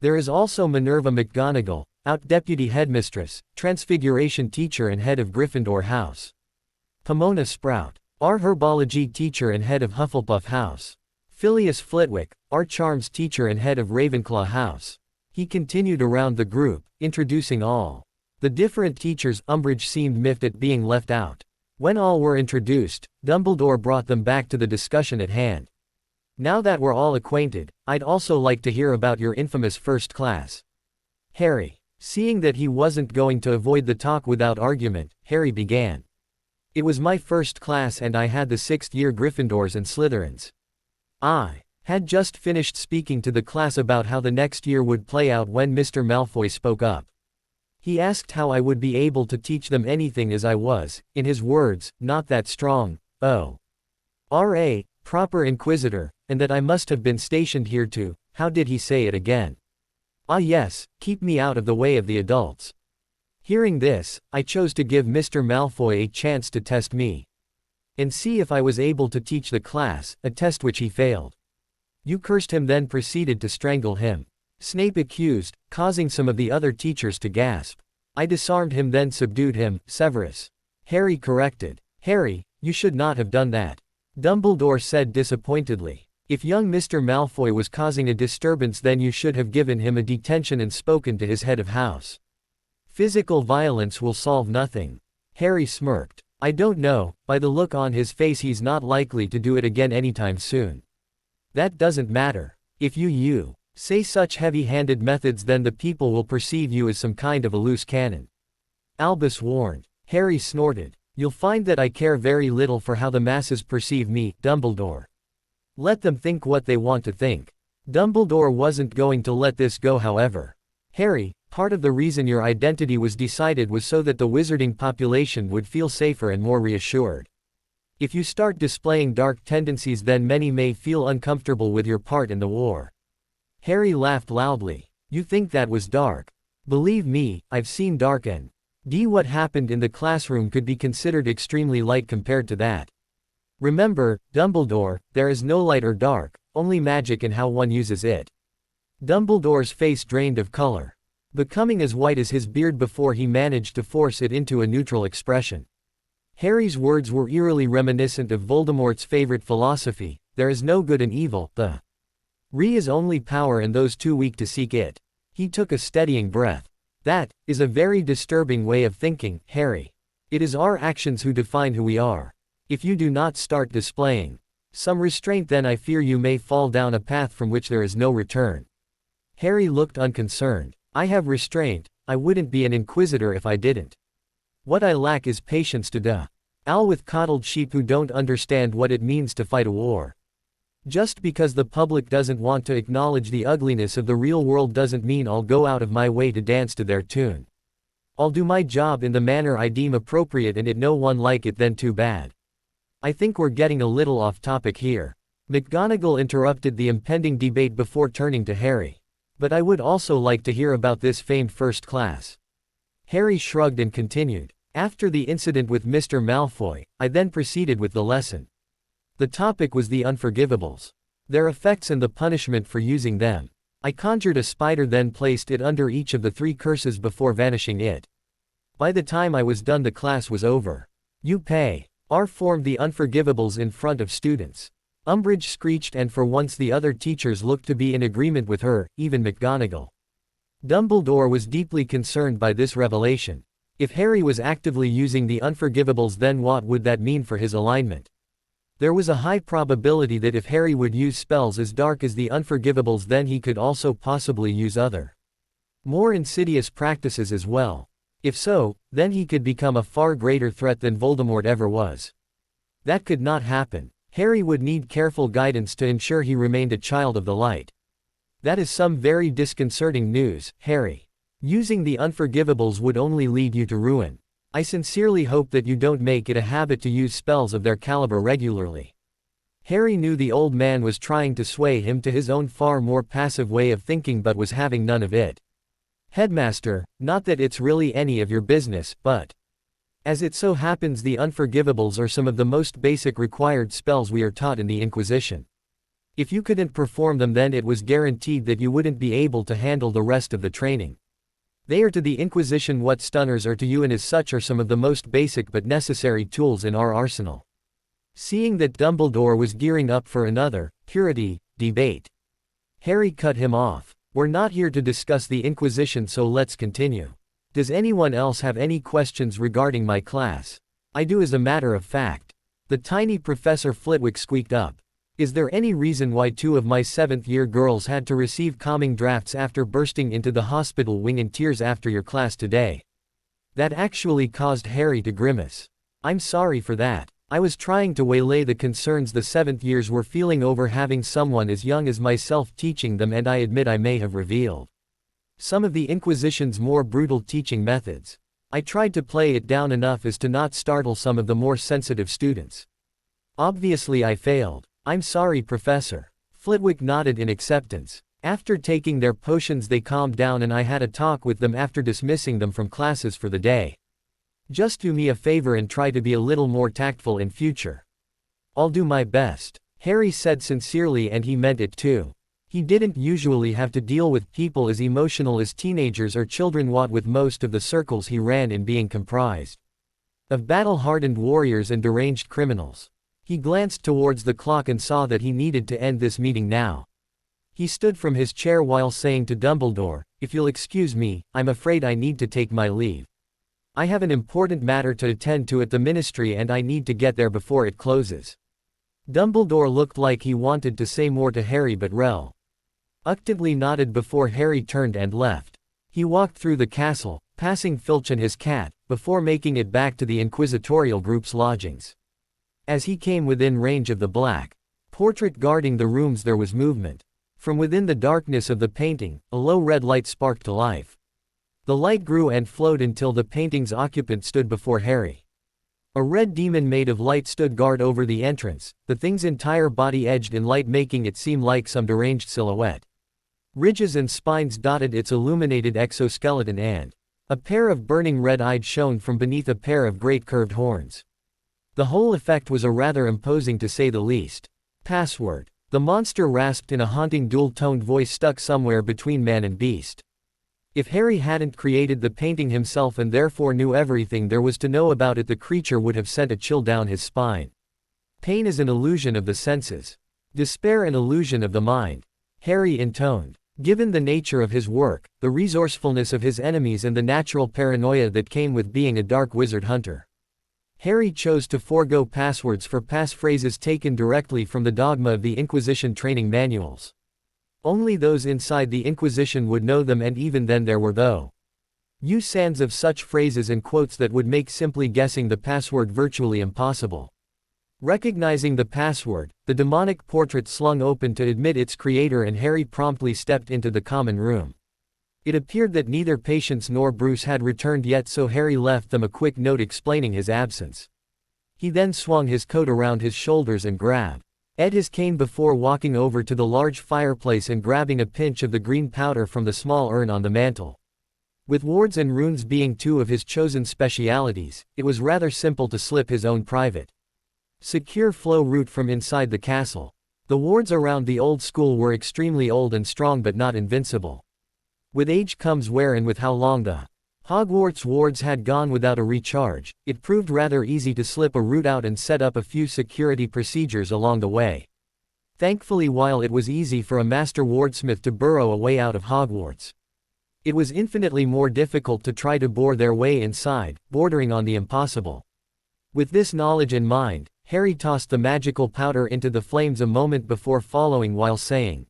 S1: There is also Minerva McGonagall, out-deputy headmistress, transfiguration teacher and head of Gryffindor House. Pomona Sprout, our herbology teacher and head of Hufflepuff House. Phileas Flitwick, our charms teacher and head of Ravenclaw House. He continued around the group, introducing all the different teachers. Umbridge seemed miffed at being left out. When all were introduced, Dumbledore brought them back to the discussion at hand. Now that we're all acquainted, I'd also like to hear about your infamous first class. Harry. Seeing that he wasn't going to avoid the talk without argument, Harry began. It was my first class and I had the 6th year Gryffindors and Slytherins. I had just finished speaking to the class about how the next year would play out when Mr. Malfoy spoke up. He asked how I would be able to teach them anything as I was, in his words, not that strong, R.A., proper inquisitor, and that I must have been stationed here to, how did he say it again? Ah yes, keep me out of the way of the adults. Hearing this, I chose to give Mr. Malfoy a chance to test me and see if I was able to teach the class, a test which he failed. You cursed him, then proceeded to strangle him. Snape accused, causing some of the other teachers to gasp. I disarmed him then subdued him, Severus. Harry corrected. Harry, you should not have done that. Dumbledore said disappointedly. If young Mr. Malfoy was causing a disturbance, then you should have given him a detention and spoken to his head of house. Physical violence will solve nothing. Harry smirked. I don't know, by the look on his face he's not likely to do it again anytime soon. That doesn't matter. If you say such heavy-handed methods, then the people will perceive you as some kind of a loose cannon. Albus warned. Harry snorted. You'll find that I care very little for how the masses perceive me, Dumbledore. Let them think what they want to think. Dumbledore wasn't going to let this go, however. Harry, part of the reason your identity was decided was so that the wizarding population would feel safer and more reassured. If you start displaying dark tendencies, then many may feel uncomfortable with your part in the war. Harry laughed loudly. You think that was dark? Believe me, I've seen dark and What happened in the classroom could be considered extremely light compared to that. Remember, Dumbledore, there is no light or dark, only magic and how one uses it. Dumbledore's face drained of color, becoming as white as his beard before he managed to force it into a neutral expression. Harry's words were eerily reminiscent of Voldemort's favorite philosophy: there is no good and evil, the Re is only power and those too weak to seek it. He took a steadying breath. That is a very disturbing way of thinking, Harry. It is our actions who define who we are. If you do not start displaying some restraint, then I fear you may fall down a path from which there is no return. Harry looked unconcerned. I have restraint. I wouldn't be an inquisitor if I didn't. What I lack is patience to deal with coddled sheep who don't understand what it means to fight a war. Just because the public doesn't want to acknowledge the ugliness of the real world doesn't mean I'll go out of my way to dance to their tune. I'll do my job in the manner I deem appropriate, and it no one like it, then too bad. I think we're getting a little off topic here. McGonagall interrupted the impending debate before turning to Harry. But I would also like to hear about this famed first class. Harry shrugged and continued. After the incident with Mr. Malfoy, I then proceeded with the lesson. The topic was the Unforgivables, their effects and the punishment for using them. I conjured a spider, then placed it under each of the 3 curses before vanishing it. By the time I was done, the class was over. You pay. R formed the Unforgivables in front of students. Umbridge screeched, and for once the other teachers looked to be in agreement with her, even McGonagall. Dumbledore was deeply concerned by this revelation. If Harry was actively using the Unforgivables, then what would that mean for his alignment? There was a high probability that if Harry would use spells as dark as the Unforgivables, then he could also possibly use other, more insidious practices as well. If so, then he could become a far greater threat than Voldemort ever was. That could not happen. Harry would need careful guidance to ensure he remained a child of the light. That is some very disconcerting news, Harry. Using the Unforgivables would only lead you to ruin. I sincerely hope that you don't make it a habit to use spells of their caliber regularly. Harry knew the old man was trying to sway him to his own far more passive way of thinking, but was having none of it. Headmaster, not that it's really any of your business, but as it so happens, the Unforgivables are some of the most basic required spells we are taught in the Inquisition. If you couldn't perform them, then it was guaranteed that you wouldn't be able to handle the rest of the training. They are to the Inquisition what stunners are to you, and as such are some of the most basic but necessary tools in our arsenal. Seeing that Dumbledore was gearing up for another purity debate, Harry cut him off. We're not here to discuss the Inquisition, so let's continue. Does anyone else have any questions regarding my class? I do, as a matter of fact. The tiny Professor Flitwick squeaked up. Is there any reason why 2 of my 7th-year girls had to receive calming drafts after bursting into the hospital wing in tears after your class today? That actually caused Harry to grimace. I'm sorry for that. I was trying to waylay the concerns the 7th-years were feeling over having someone as young as myself teaching them, and I admit I may have revealed some of the Inquisition's more brutal teaching methods. I tried to play it down enough as to not startle some of the more sensitive students. Obviously I failed. I'm sorry, Professor. Flitwick nodded in acceptance. After taking their potions they calmed down, and I had a talk with them after dismissing them from classes for the day. Just do me a favor and try to be a little more tactful in future. I'll do my best, Harry said sincerely, and he meant it too. He didn't usually have to deal with people as emotional as teenagers or children, what with most of the circles he ran in being comprised of battle-hardened warriors and deranged criminals. He glanced towards the clock and saw that he needed to end this meeting now. He stood from his chair while saying to Dumbledore, "If you'll excuse me, I'm afraid I need to take my leave. I have an important matter to attend to at the Ministry, and I need to get there before it closes." Dumbledore looked like he wanted to say more to Harry, but reluctantly nodded before Harry turned and left. He walked through the castle, passing Filch and his cat, before making it back to the inquisitorial group's lodgings. As he came within range of the black portrait guarding the rooms, there was movement. From within the darkness of the painting, a low red light sparked to life. The light grew and flowed until the painting's occupant stood before Harry. A red demon made of light stood guard over the entrance, the thing's entire body edged in light, making it seem like some deranged silhouette. Ridges and spines dotted its illuminated exoskeleton, and A pair of burning red eyes shone from beneath a pair of great curved horns. The whole effect was a rather imposing to say the least. Password. The monster rasped in a haunting dual-toned voice stuck somewhere between man and beast. If Harry hadn't created the painting himself and therefore knew everything there was to know about it, the creature would have sent a chill down his spine. Pain is an illusion of the senses. Despair an illusion of the mind. Harry intoned. Given the nature of his work, the resourcefulness of his enemies and the natural paranoia that came with being a dark wizard hunter, Harry chose to forego passwords for passphrases taken directly from the dogma of the Inquisition training manuals. Only those inside the Inquisition would know them, and even then there were sands of such phrases and quotes that would make simply guessing the password virtually impossible. Recognizing the password, the demonic portrait slung open to admit its creator, and Harry promptly stepped into the common room. It appeared that neither Patience nor Bruce had returned yet, so Harry left them a quick note explaining his absence. He then swung his coat around his shoulders and grabbed his cane before walking over to the large fireplace and grabbing a pinch of the green powder from the small urn on the mantel. With wards and runes being two of his chosen specialities, it was rather simple to slip his own private secure flow route from inside the castle. The wards around the old school were extremely old and strong, but not invincible. With age comes wear, and with how long the Hogwarts wards had gone without a recharge, it proved rather easy to slip a route out and set up a few security procedures along the way. Thankfully, while it was easy for a master wardsmith to burrow a way out of Hogwarts, it was infinitely more difficult to try to bore their way inside, bordering on the impossible. With this knowledge in mind, Harry tossed the magical powder into the flames a moment before following while saying,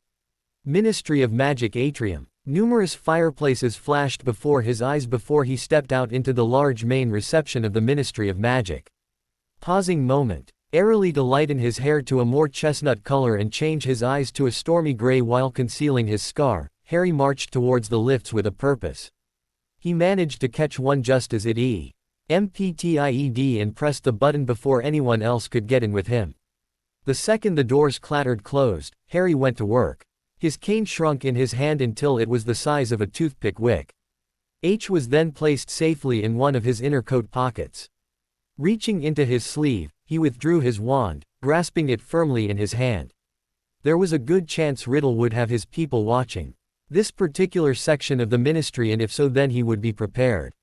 S1: "Ministry of Magic Atrium." Numerous fireplaces flashed before his eyes before he stepped out into the large main reception of the Ministry of Magic. Pausing moment, airily to lighten his hair to a more chestnut color and change his eyes to a stormy gray while concealing his scar, Harry marched towards the lifts with a purpose. He managed to catch one just as it emptied and pressed the button before anyone else could get in with him. The second the doors clattered closed, Harry went to work. His cane shrunk in his hand until it was the size of a toothpick wick. H was then placed safely in one of his inner coat pockets. Reaching into his sleeve, he withdrew his wand, grasping it firmly in his hand. There was a good chance Riddle would have his people watching this particular section of the ministry, and if so, then he would be prepared.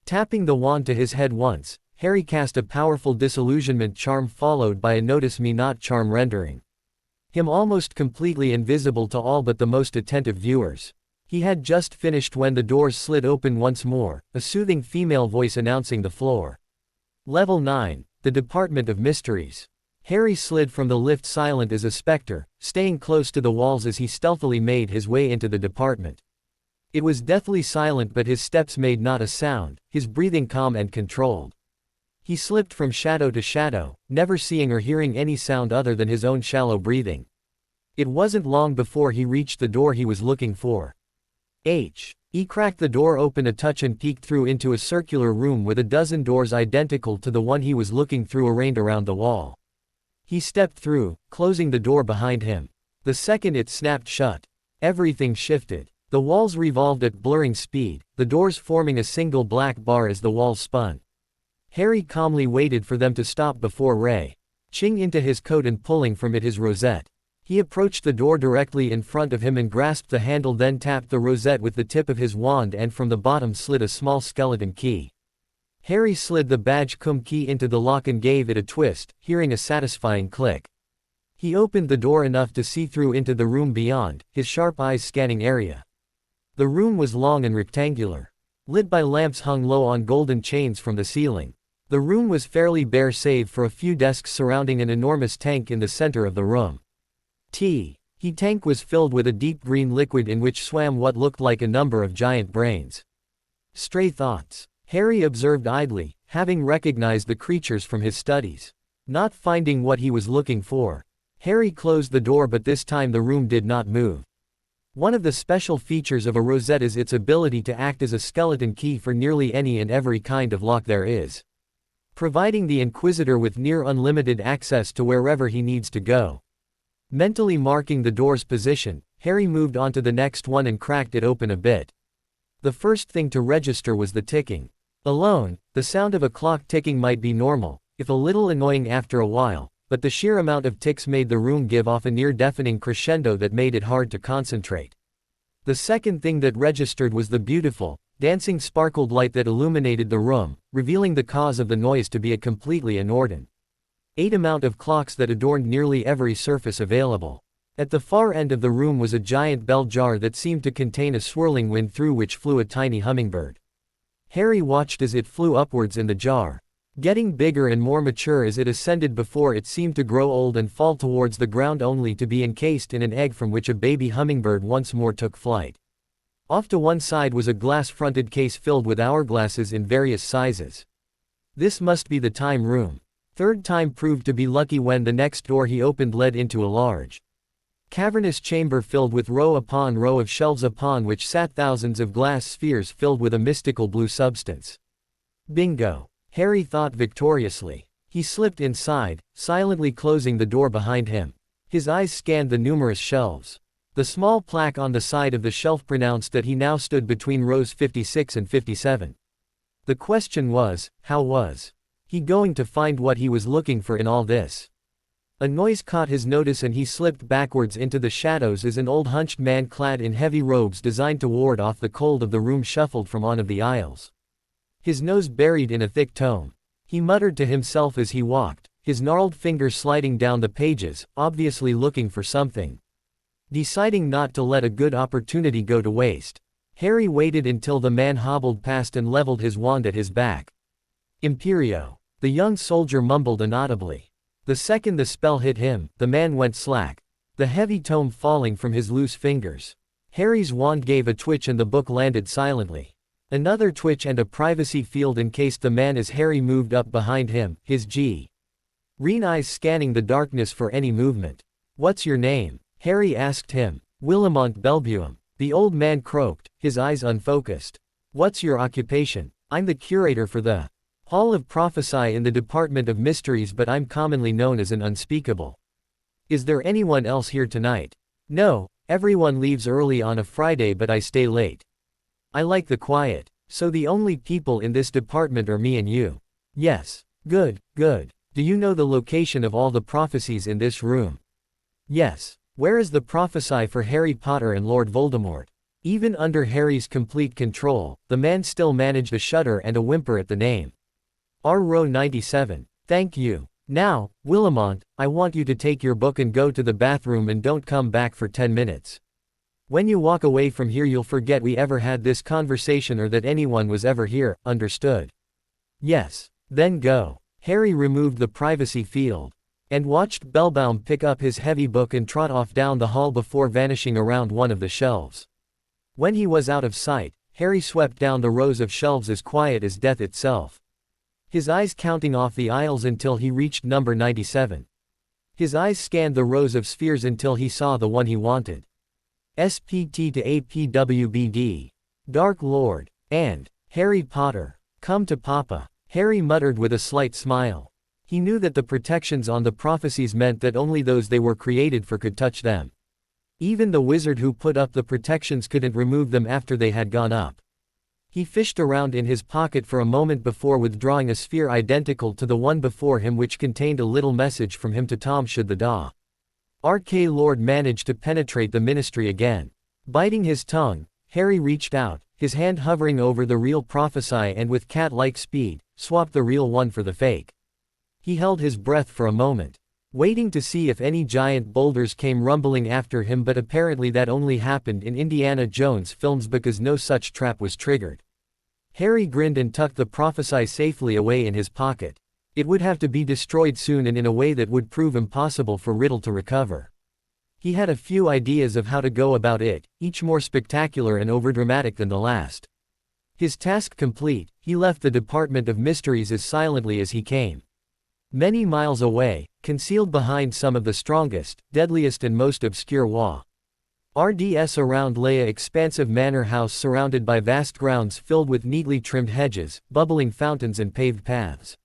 S1: Tapping the wand to his head once, Harry cast a powerful disillusionment charm followed by a notice me not charm rendering him almost completely invisible to all but the most attentive viewers. He had just finished when the doors slid open once more, a soothing female voice announcing the floor. Level 9, the Department of Mysteries. Harry slid from the lift silent as a specter, staying close to the walls as he stealthily made his way into the department. It was deathly silent, but his steps made not a sound, his breathing calm and controlled. He slipped from shadow to shadow, never seeing or hearing any sound other than his own shallow breathing. It wasn't long before he reached the door he was looking for. He cracked the door open a touch and peeked through into a circular room with a dozen doors identical to the one he was looking through arranged around the wall. He stepped through, closing the door behind him. The second it snapped shut, everything shifted. The walls revolved at blurring speed, the doors forming a single black bar as the walls spun. Harry calmly waited for them to stop before reaching into his coat and pulling from it his rosette. He approached the door directly in front of him and grasped the handle, then tapped the rosette with the tip of his wand, and from the bottom slid a small skeleton key. Harry slid the badge cum key into the lock and gave it a twist, hearing a satisfying click. He opened the door enough to see through into the room beyond, his sharp eyes scanning area. The room was long and rectangular, lit by lamps hung low on golden chains from the ceiling. The room was fairly bare save for a few desks surrounding an enormous tank in the center of the room. The tank was filled with a deep green liquid in which swam what looked like a number of giant brains. Stray thoughts, Harry observed idly, having recognized the creatures from his studies. Not finding what he was looking for, Harry closed the door, but this time the room did not move. One of the special features of a rosette is its ability to act as a skeleton key for nearly any and every kind of lock there is, providing the Inquisitor with near unlimited access to wherever he needs to go. Mentally marking the door's position, Harry moved on to the next one and cracked it open a bit. The first thing to register was the ticking. Alone, the sound of a clock ticking might be normal, if a little annoying after a while, but the sheer amount of ticks made the room give off a near-deafening crescendo that made it hard to concentrate. The second thing that registered was the beautiful, dancing sparkled light that illuminated the room, revealing the cause of the noise to be a completely inordinate amount of clocks that adorned nearly every surface available. At the far end of the room was a giant bell jar that seemed to contain a swirling wind through which flew a tiny hummingbird. Harry watched as it flew upwards in the jar, getting bigger and more mature as it ascended before it seemed to grow old and fall towards the ground only to be encased in an egg from which a baby hummingbird once more took flight. Off to one side was a glass-fronted case filled with hourglasses in various sizes. This must be the time room. Third time proved to be lucky when the next door he opened led into a large, cavernous chamber filled with row upon row of shelves upon which sat thousands of glass spheres filled with a mystical blue substance. Bingo! Harry thought victoriously. He slipped inside, silently closing the door behind him. His eyes scanned the numerous shelves. The small plaque on the side of the shelf pronounced that he now stood between rows 56 and 57. The question was, how was he going to find what he was looking for in all this? A noise caught his notice and he slipped backwards into the shadows as an old hunched man clad in heavy robes designed to ward off the cold of the room shuffled from one of the aisles. His nose buried in a thick tome. He muttered to himself as he walked, his gnarled fingers sliding down the pages, obviously looking for something. Deciding not to let a good opportunity go to waste, Harry waited until the man hobbled past and leveled his wand at his back. Imperio! The young soldier mumbled inaudibly. The second the spell hit him, the man went slack, the heavy tome falling from his loose fingers. Harry's wand gave a twitch and the book landed silently. Another twitch and a privacy field encased the man as Harry moved up behind him, his green eyes scanning the darkness for any movement. "What's your name?" Harry asked him. "Willamont Belbuum," the old man croaked, his eyes unfocused. "What's your occupation?" "I'm the curator for the Hall of Prophecy in the Department of Mysteries, but I'm commonly known as an unspeakable." "Is there anyone else here tonight?" "No, everyone leaves early on a Friday but I stay late. I like the quiet. So the only people in this department are me and you." "Yes." "Good, good. Do you know the location of all the prophecies in this room?" "Yes." "Where is the prophecy for Harry Potter and Lord Voldemort?" Even under Harry's complete control, the man still managed a shudder and a whimper at the name. "Row 97. Thank you. Now, Willamont, I want you to take your book and go to the bathroom and don't come back for 10 minutes. When you walk away from here you'll forget we ever had this conversation or that anyone was ever here, understood?" "Yes." "Then go." Harry removed the privacy field and watched Belbaum pick up his heavy book and trot off down the hall before vanishing around one of the shelves. When he was out of sight, Harry swept down the rows of shelves as quiet as death itself, his eyes counting off the aisles until he reached number 97. His eyes scanned the rows of spheres until he saw the one he wanted. SPT to APWBD. Dark Lord. And Harry Potter. Come to Papa. Harry muttered with a slight smile. He knew that the protections on the prophecies meant that only those they were created for could touch them. Even the wizard who put up the protections couldn't remove them after they had gone up. He fished around in his pocket for a moment before withdrawing a sphere identical to the one before him which contained a little message from him to Tom should the RK Lord manage to penetrate the ministry again. Biting his tongue, Harry reached out, his hand hovering over the real prophecy and with cat-like speed, swapped the real one for the fake. He held his breath for a moment, waiting to see if any giant boulders came rumbling after him, but apparently that only happened in Indiana Jones films because no such trap was triggered. Harry grinned and tucked the prophecy safely away in his pocket. It would have to be destroyed soon and in a way that would prove impossible for Riddle to recover. He had a few ideas of how to go about it, each more spectacular and overdramatic than the last. His task complete, he left the Department of Mysteries as silently as he came. Many miles away, concealed behind some of the strongest, deadliest and most obscure RDS around lay a expansive manor house surrounded by vast grounds filled with neatly trimmed hedges, bubbling fountains and paved paths.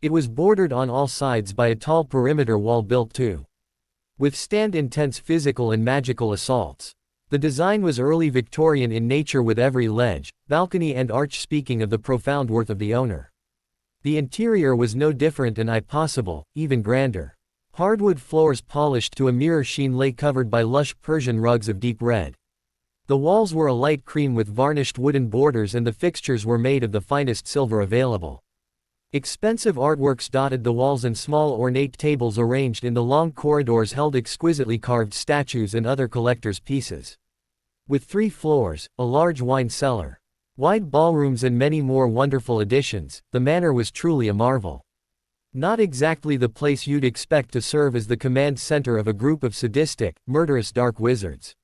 S1: It was bordered on all sides by a tall perimeter wall built to withstand intense physical and magical assaults. The design was early Victorian in nature with every ledge, balcony and arch speaking of the profound worth of the owner. The interior was no different and if possible, even grander. Hardwood floors polished to a mirror sheen lay covered by lush Persian rugs of deep red. The walls were a light cream with varnished wooden borders and the fixtures were made of the finest silver available. Expensive artworks dotted the walls and small ornate tables arranged in the long corridors held exquisitely carved statues and other collector's pieces. With 3 floors, a large wine cellar, wide ballrooms and many more wonderful additions, the manor was truly a marvel. Not exactly the place you'd expect to serve as the command center of a group of sadistic, murderous dark wizards.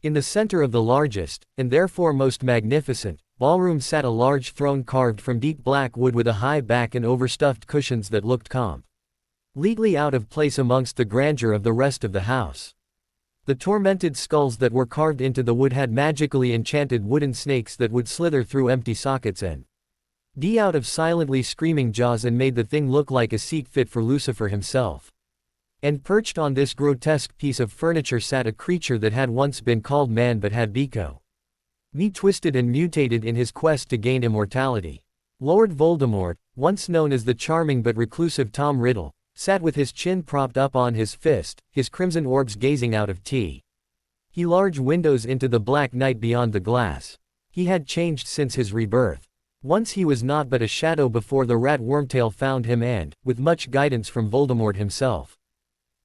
S1: In the center of the largest, and therefore most magnificent, ballroom sat a large throne carved from deep black wood with a high back and overstuffed cushions that looked completely out of place amongst the grandeur of the rest of the house. The tormented skulls that were carved into the wood had magically enchanted wooden snakes that would slither through empty sockets and out of silently screaming jaws and made the thing look like a seat fit for Lucifer himself. And perched on this grotesque piece of furniture sat a creature that had once been called man but had become twisted and mutated in his quest to gain immortality. Lord Voldemort, once known as the charming but reclusive Tom Riddle, sat with his chin propped up on his fist, his crimson orbs gazing out of he large windows into the black night beyond the glass. He had changed since his rebirth. Once he was naught but a shadow before the rat Wormtail found him and, with much guidance from Voldemort himself,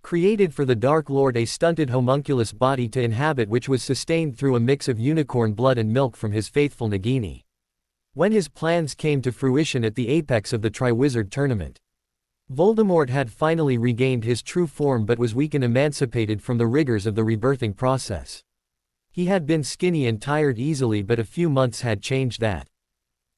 S1: created for the Dark Lord a stunted homunculus body to inhabit which was sustained through a mix of unicorn blood and milk from his faithful Nagini. When his plans came to fruition at the apex of the Triwizard Tournament, Voldemort had finally regained his true form but was weak and emancipated from the rigors of the rebirthing process. He had been skinny and tired easily but a few months had changed that.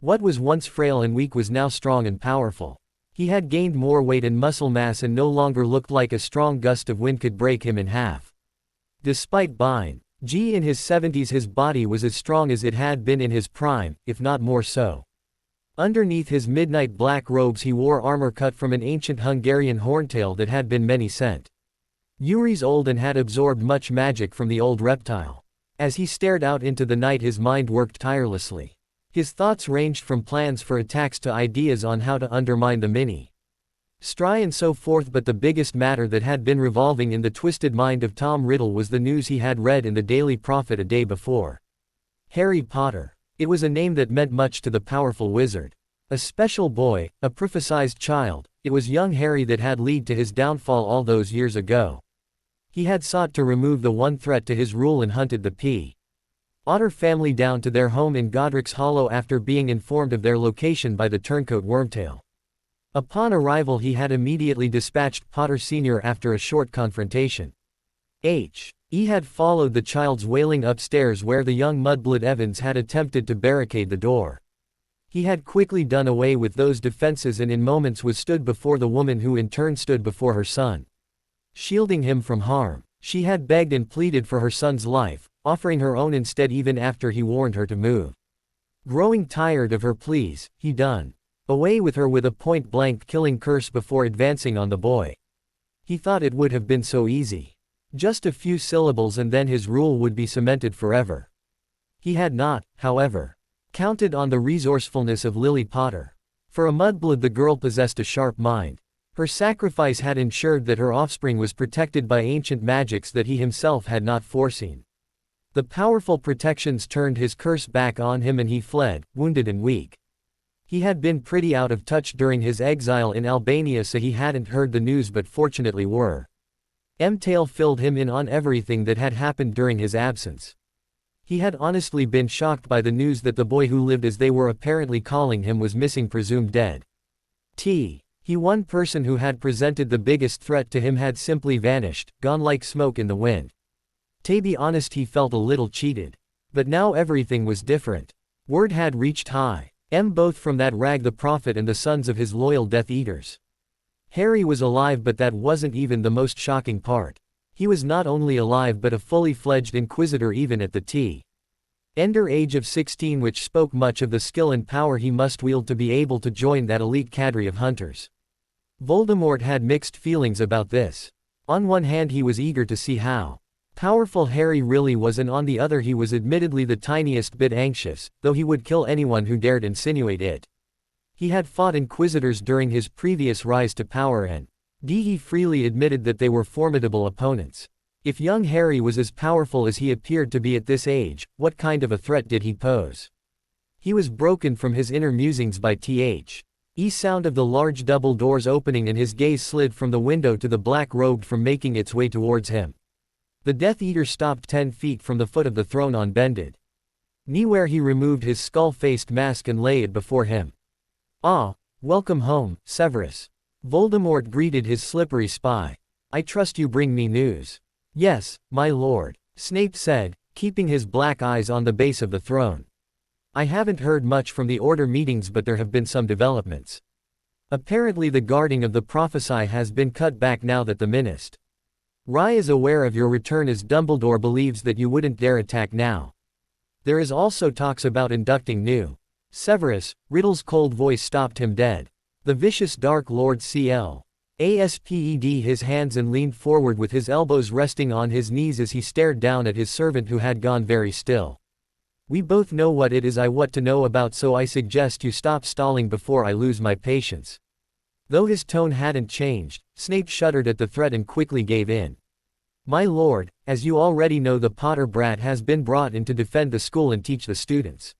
S1: What was once frail and weak was now strong and powerful. He had gained more weight and muscle mass and no longer looked like a strong gust of wind could break him in half. Despite being in his 70s, his body was as strong as it had been in his prime, if not more so. Underneath his midnight black robes he wore armor cut from an ancient Hungarian horntail that had been many centuries old and had absorbed much magic from the old reptile. As he stared out into the night his mind worked tirelessly. His thoughts ranged from plans for attacks to ideas on how to undermine the Ministry and so forth, but the biggest matter that had been revolving in the twisted mind of Tom Riddle was the news he had read in the Daily Prophet a day before. Harry Potter. It was a name that meant much to the powerful wizard. A special boy, a prophesized child, it was young Harry that had led to his downfall all those years ago. He had sought to remove the one threat to his rule and hunted the Otter family down to their home in Godric's Hollow after being informed of their location by the turncoat Wormtail. Upon arrival he had immediately dispatched Potter Sr. after a short confrontation. He had followed the child's wailing upstairs where the young mudblood Evans had attempted to barricade the door. He had quickly done away with those defenses and in moments was stood before the woman who in turn stood before her son, shielding him from harm. She had begged and pleaded for her son's life, offering her own instead even after he warned her to move. Growing tired of her pleas, he done away with her with a point-blank killing curse before advancing on the boy. He thought it would have been so easy. Just a few syllables and then his rule would be cemented forever. He had not, however, counted on the resourcefulness of Lily Potter. For a mudblood the girl possessed a sharp mind. Her sacrifice had ensured that her offspring was protected by ancient magics that he himself had not foreseen. The powerful protections turned his curse back on him and he fled, wounded and weak. He had been pretty out of touch during his exile in Albania, so he hadn't heard the news, but fortunately Wormtail filled him in on everything that had happened during his absence. He had honestly been shocked by the news that the boy who lived as they were apparently calling him was missing, presumed dead. One person who had presented the biggest threat to him had simply vanished, gone like smoke in the wind. To be honest, he felt a little cheated. But now everything was different. Word had reached both from that rag the prophet and the sons of his loyal Death Eaters. Harry was alive, but that wasn't even the most shocking part. He was not only alive but a fully fledged Inquisitor even at the tender age of 16, which spoke much of the skill and power he must wield to be able to join that elite cadre of hunters. Voldemort had mixed feelings about this. On one hand he was eager to see how Powerful Harry really was, and on the other he was admittedly the tiniest bit anxious, though he would kill anyone who dared insinuate it. He had fought Inquisitors during his previous rise to power and he freely admitted that they were formidable opponents. If young Harry was as powerful as he appeared to be at this age, what kind of a threat did he pose? He was broken from his inner musings by the sound of the large double doors opening, and his gaze slid from the window to the black-robed from making its way towards him. The Death Eater stopped 10 feet from the foot of the throne on bended knee, where he removed his skull-faced mask and lay it before him. "Ah, welcome home, Severus." Voldemort greeted his slippery spy. "I trust you bring me news." "Yes, my lord," Snape said, keeping his black eyes on the base of the throne. "I haven't heard much from the Order meetings, but there have been some developments. Apparently the guarding of the Prophesy has been cut back now that the Ministry is aware of your return, as Dumbledore believes that you wouldn't dare attack now. There is also talks about inducting new." Severus, Riddle's cold voice stopped him dead. "The vicious Dark Lord asped his hands and leaned forward with his elbows resting on his knees as he stared down at his servant, who had gone very still. "We both know what it is I want to know about, so I suggest you stop stalling before I lose my patience." Though his tone hadn't changed, Snape shuddered at the threat and quickly gave in. "My lord, as you already know, the Potter brat has been brought in to defend the school and teach the students."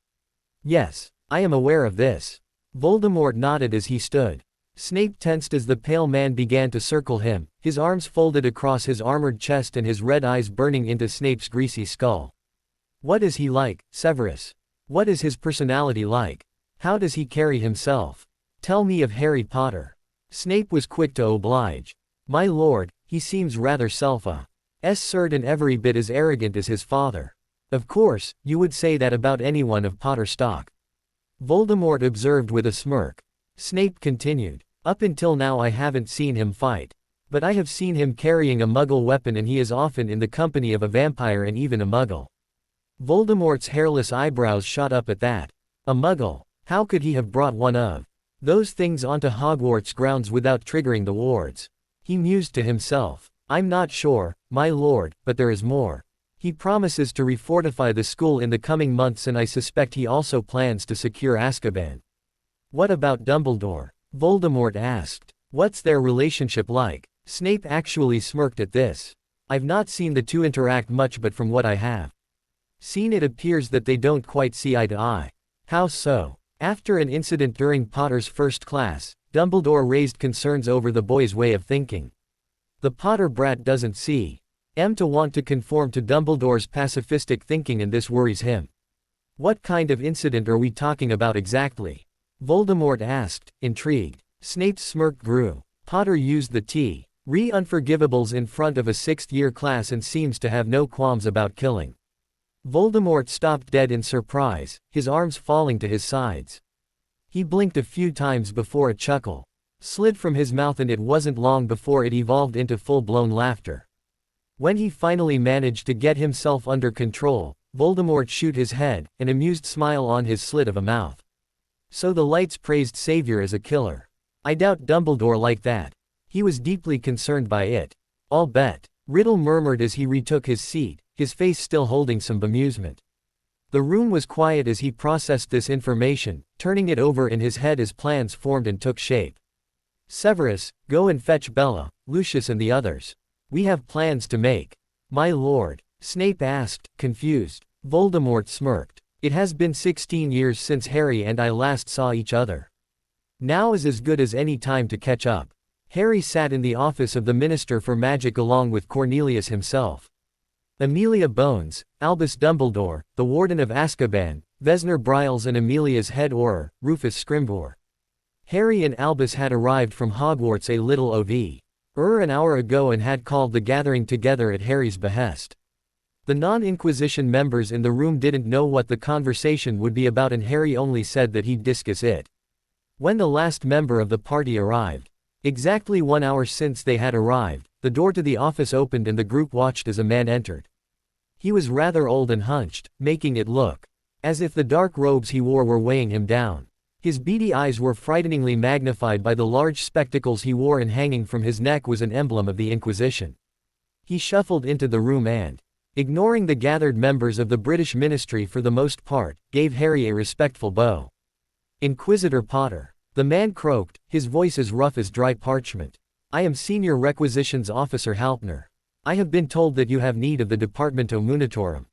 S1: "Yes, I am aware of this." Voldemort nodded as he stood. Snape tensed as the pale man began to circle him, his arms folded across his armored chest and his red eyes burning into Snape's greasy skull. "What is he like, Severus? What is his personality like? How does he carry himself? Tell me of Harry Potter." Snape was quick to oblige. "My lord, he seems rather self-assured and every bit as arrogant as his father." "Of course, you would say that about anyone of Potter stock," Voldemort observed with a smirk. Snape continued, "Up until now I haven't seen him fight. But I have seen him carrying a Muggle weapon, and he is often in the company of a vampire and even a Muggle." Voldemort's hairless eyebrows shot up at that. A Muggle? How could he have brought one of those things onto Hogwarts grounds without triggering the wards? He mused to himself. "I'm not sure, my lord, but there is more. He promises to refortify the school in the coming months, and I suspect he also plans to secure Azkaban." "What about Dumbledore?" Voldemort asked. "What's their relationship like?" Snape actually smirked at this. "I've not seen the two interact much, but from what I have seen, it appears that they don't quite see eye to eye." "How so?" After an incident during Potter's first class, Dumbledore raised concerns over the boy's way of thinking. "The Potter brat doesn't seem to want to conform to Dumbledore's pacifistic thinking, and this worries him." "What kind of incident are we talking about exactly?" Voldemort asked, intrigued. Snape's smirk grew. "Potter used the unforgivables in front of a sixth-year class and seems to have no qualms about killing." Voldemort stopped dead in surprise, his arms falling to his sides. He blinked a few times before a chuckle slid from his mouth, and it wasn't long before it evolved into full-blown laughter. When he finally managed to get himself under control, Voldemort shook his head, an amused smile on his slit of a mouth. "So the Lights praised Savior as a killer. I doubt Dumbledore like that. He was deeply concerned by it. I'll bet," Riddle murmured as he retook his seat, his face still holding some bemusement. The room was quiet as he processed this information, turning it over in his head as plans formed and took shape. "Severus, go and fetch Bella, Lucius and the others. We have plans to make." "My lord?" Snape asked, confused. Voldemort smirked. "It has been 16 years since Harry and I last saw each other. Now is as good as any time to catch up." Harry sat in the office of the Minister for Magic along with Cornelius himself, Amelia Bones, Albus Dumbledore, the Warden of Azkaban, Vesner Bryles and Amelia's head Auror, Rufus Scrimgeour. Harry and Albus had arrived from Hogwarts a little over an hour ago and had called the gathering together at Harry's behest. The non-Inquisition members in the room didn't know what the conversation would be about, and Harry only said that he'd discuss it when the last member of the party arrived. Exactly 1 hour since they had arrived, the door to the office opened and the group watched as a man entered. He was rather old and hunched, making it look as if the dark robes he wore were weighing him down. His beady eyes were frighteningly magnified by the large spectacles he wore, and hanging from his neck was an emblem of the Inquisition. He shuffled into the room and Ignoring the gathered members of the British ministry for the most part, gave Harry a respectful bow. Inquisitor Potter. The man croaked, his voice as rough as dry parchment. I am Senior Requisitions Officer Halpner. I have been told that you have need of the Departmento Munitorum.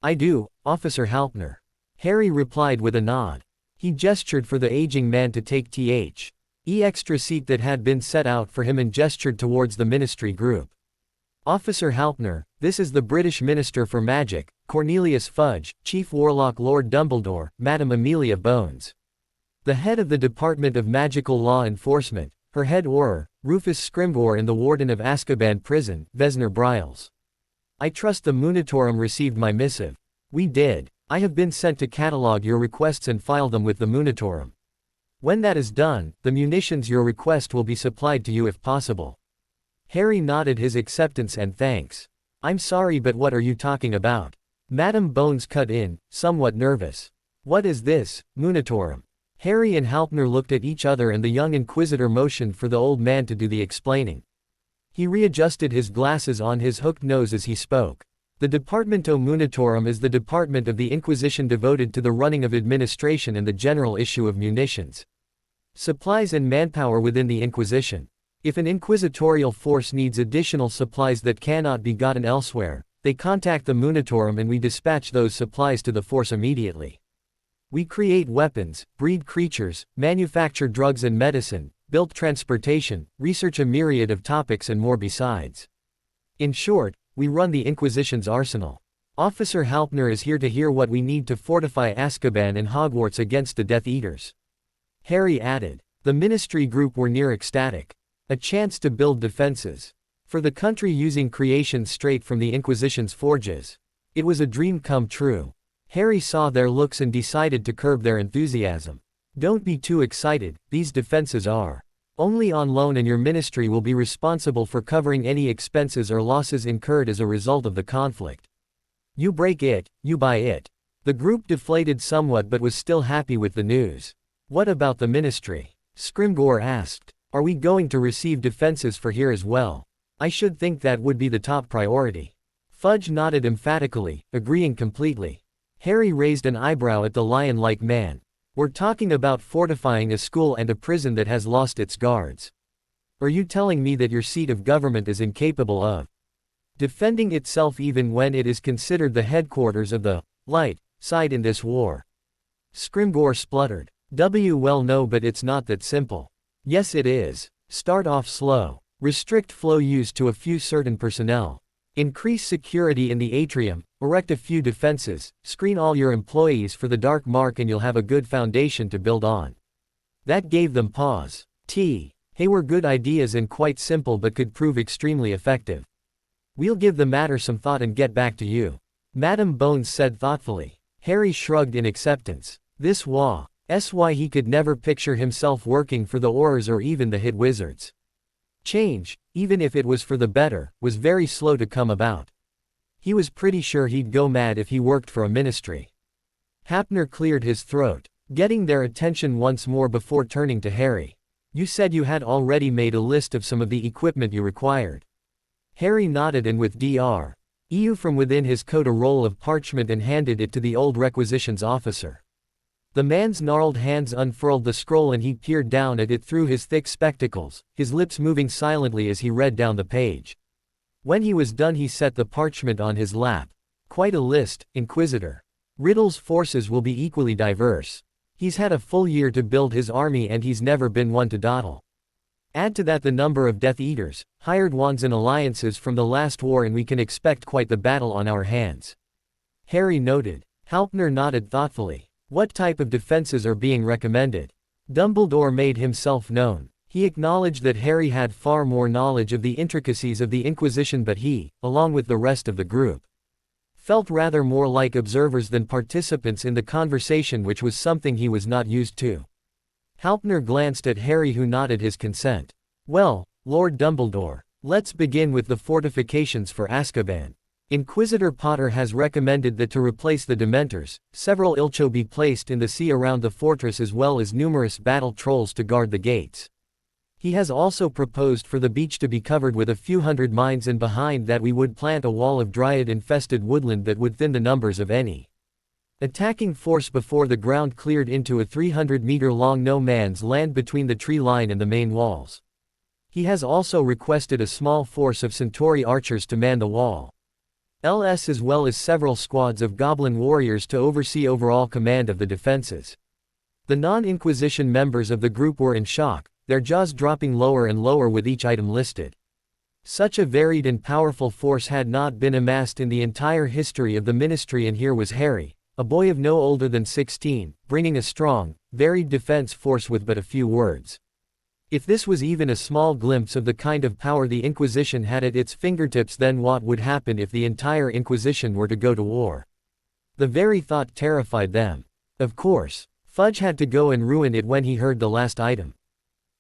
S1: I do, Officer Halpner. Harry replied with a nod. He gestured for the aging man to take the extra seat that had been set out for him and gestured towards the ministry group. Officer Halpner, this is the British Minister for Magic, Cornelius Fudge, Chief Warlock Lord Dumbledore, Madam Amelia Bones. The head of the Department of Magical Law Enforcement, her head Auror, Rufus Scrimgeour, and the Warden of Azkaban Prison, Vesner Bryles. I trust the Munitorum received my missive. We did. I have been sent to catalogue your requests and file them with the Munitorum. When that is done, the munitions your request will be supplied to you if possible. Harry nodded his acceptance and thanks. I'm sorry, but what are you talking about? Madam Bones cut in, somewhat nervous. What is this, Munitorum? Harry and Halpner looked at each other and the young inquisitor motioned for the old man to do the explaining. He readjusted his glasses on his hooked nose as he spoke. The Departmento Munitorum is the department of the Inquisition devoted to the running of administration and the general issue of munitions, supplies and manpower within the Inquisition. If an inquisitorial force needs additional supplies that cannot be gotten elsewhere, they contact the Munitorum and we dispatch those supplies to the force immediately. We create weapons, breed creatures, manufacture drugs and medicine, build transportation, research a myriad of topics and more besides. In short, we run the Inquisition's arsenal. Officer Halpner is here to hear what we need to fortify Azkaban and Hogwarts against the Death Eaters. Harry added. The ministry group were near ecstatic. A chance to build defenses for the country using creations straight from the Inquisition's forges. It was a dream come true. Harry saw their looks and decided to curb their enthusiasm. Don't be too excited, these defenses are only on loan and your ministry will be responsible for covering any expenses or losses incurred as a result of the conflict. You break it, you buy it. The group deflated somewhat but was still happy with the news. What about the ministry? Scrimgeour asked. Are we going to receive defenses for here as well? I should think that would be the top priority. Fudge nodded emphatically, agreeing completely. Harry raised an eyebrow at the lion-like man. We're talking about fortifying a school and a prison that has lost its guards. Are you telling me that your seat of government is incapable of defending itself even when it is considered the headquarters of the light side in this war? Scrimgeour spluttered. Well no, but it's not that simple. Yes it is. Start off slow. Restrict flow use to a few certain personnel. Increase security in the atrium, erect a few defenses, screen all your employees for the dark mark and you'll have a good foundation to build on. That gave them pause. Hey, were good ideas and quite simple but could prove extremely effective. We'll give the matter some thought and get back to you. Madam Bones said thoughtfully. Harry shrugged in acceptance. This was why he could never picture himself working for the Aurors or even the Hit Wizards. Change, even if it was for the better, was very slow to come about. He was pretty sure he'd go mad if he worked for a ministry. Halpner cleared his throat, getting their attention once more before turning to Harry. You said you had already made a list of some of the equipment you required. Harry nodded and with Dr. EU from within his coat a roll of parchment and handed it to the old requisitions officer. The man's gnarled hands unfurled the scroll and he peered down at it through his thick spectacles, his lips moving silently as he read down the page. When he was done he set the parchment on his lap. Quite a list, Inquisitor. Riddle's forces will be equally diverse. He's had a full year to build his army and he's never been one to dawdle. Add to that the number of Death Eaters, hired ones and alliances from the last war and we can expect quite the battle on our hands. Harry noted. Halpner nodded thoughtfully. What type of defenses are being recommended? Dumbledore made himself known. He acknowledged that Harry had far more knowledge of the intricacies of the Inquisition but he, along with the rest of the group, felt rather more like observers than participants in the conversation, which was something he was not used to. Halpner glanced at Harry who nodded his consent. Well, Lord Dumbledore, let's begin with the fortifications for Azkaban. Inquisitor Potter has recommended that to replace the Dementors, several Ilcho be placed in the sea around the fortress as well as numerous battle trolls to guard the gates. He has also proposed for the beach to be covered with a few hundred mines, and behind that we would plant a wall of dryad-infested woodland that would thin the numbers of any attacking force before the ground cleared into a 300-meter-long no-man's land between the tree line and the main walls. He has also requested a small force of Centauri archers to man the wall. As well as several squads of goblin warriors to oversee overall command of the defenses. The non-Inquisition members of the group were in shock, their jaws dropping lower and lower with each item listed. Such a varied and powerful force had not been amassed in the entire history of the ministry, and here was Harry, a boy of no older than 16, bringing a strong, varied defense force with but a few words. If this was even a small glimpse of the kind of power the Inquisition had at its fingertips, then what would happen if the entire Inquisition were to go to war? The very thought terrified them. Of course, Fudge had to go and ruin it when he heard the last item.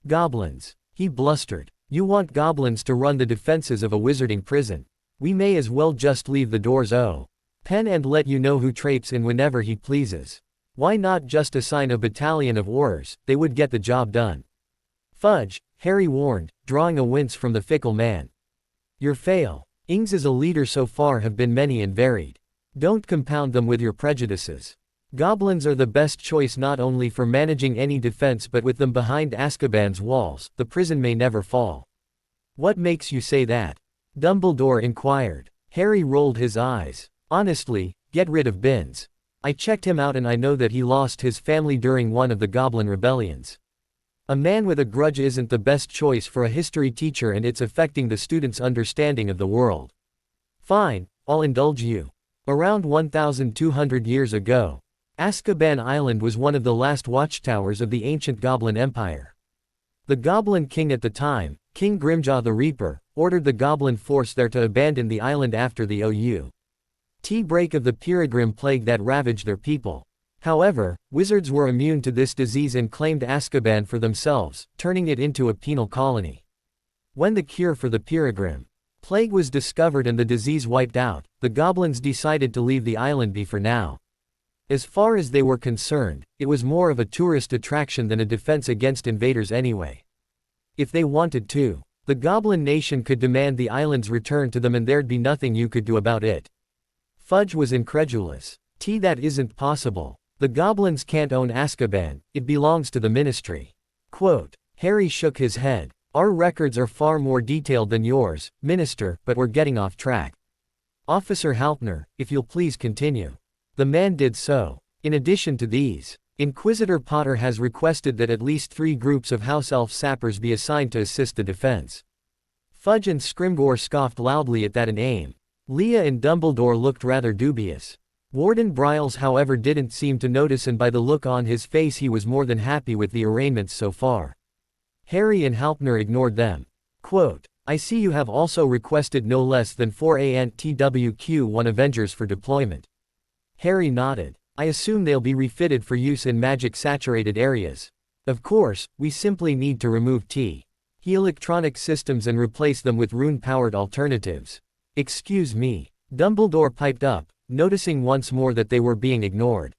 S1: Goblins, he blustered. You want goblins to run the defenses of a wizarding prison? We may as well just leave the doors open and let you know who traipses in whenever he pleases. Why not just assign a battalion of Aurors? They would get the job done. Fudge, Harry warned, drawing a wince from the fickle man. Your failings as a leader so far have been many and varied. Don't compound them with your prejudices. Goblins are the best choice not only for managing any defense, but with them behind Azkaban's walls, the prison may never fall. What makes you say that? Dumbledore inquired. Harry rolled his eyes. Honestly, get rid of Binns. I checked him out and I know that he lost his family during one of the Goblin rebellions. A man with a grudge isn't the best choice for a history teacher, and it's affecting the students' understanding of the world. Fine, I'll indulge you. Around 1,200 years ago, Azkaban Island was one of the last watchtowers of the ancient Goblin Empire. The Goblin King at the time, King Grimjaw the Reaper, ordered the Goblin force there to abandon the island after the outbreak of the Peregrine plague that ravaged their people. However, wizards were immune to this disease and claimed Azkaban for themselves, turning it into a penal colony. When the cure for the Peregrine plague was discovered and the disease wiped out, the goblins decided to leave the island be for now. As far as they were concerned, it was more of a tourist attraction than a defense against invaders anyway. If they wanted to, the Goblin Nation could demand the island's return to them and there'd be nothing you could do about it. Fudge was incredulous. That isn't possible. The goblins can't own Azkaban, it belongs to the ministry. Quote, Harry shook his head. Our records are far more detailed than yours, Minister, but we're getting off track. Officer Halpner, if you'll please continue. The man did so. In addition to these, Inquisitor Potter has requested that at least 3 groups of House Elf sappers be assigned to assist the defense. Fudge and Scrimgeour scoffed loudly at that and aim. Leah and Dumbledore looked rather dubious. Warden Briles, however, didn't seem to notice, and by the look on his face he was more than happy with the arrangements so far. Harry and Halpner ignored them. Quote, I see you have also requested no less than 4 ANTWQ-1 Avengers for deployment. Harry nodded. I assume they'll be refitted for use in magic-saturated areas. Of course, we simply need to remove electronic systems and replace them with rune-powered alternatives. Excuse me. Dumbledore piped up, noticing once more that they were being ignored.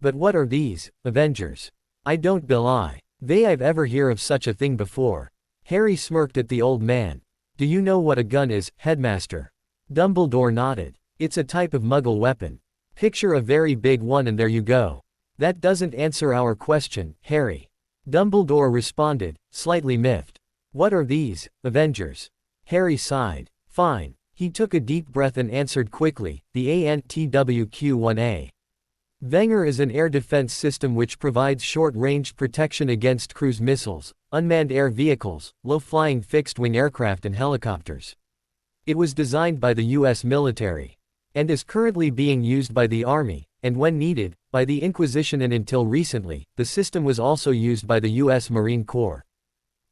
S1: But what are these Avengers? I don't believe I've ever heard of such a thing before. Harry smirked at the old man. Do you know what a gun is, Headmaster? Dumbledore nodded. It's a type of muggle weapon. Picture a very big one and there you go. That doesn't answer our question, Harry. Dumbledore responded, slightly miffed. What are these Avengers? Harry sighed. Fine. He took a deep breath and answered quickly, the ANTWQ-1A. Venger is an air defense system which provides short-range protection against cruise missiles, unmanned air vehicles, low-flying fixed-wing aircraft and helicopters. It was designed by the U.S. military, and is currently being used by the Army, and when needed, by the Inquisition, and until recently, the system was also used by the U.S. Marine Corps.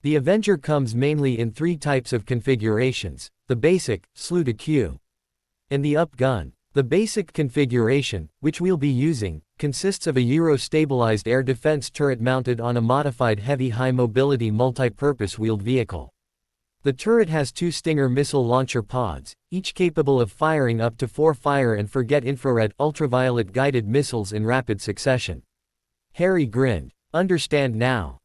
S1: The Avenger comes mainly in 3 types of configurations, the basic, slew to Q, and the up gun. The basic configuration, which we'll be using, consists of a Euro-stabilized air defense turret mounted on a modified heavy high-mobility multi-purpose wheeled vehicle. The turret has 2 Stinger missile launcher pods, each capable of firing up to 4 fire-and-forget infrared ultraviolet guided missiles in rapid succession. Harry grinned. Understand now.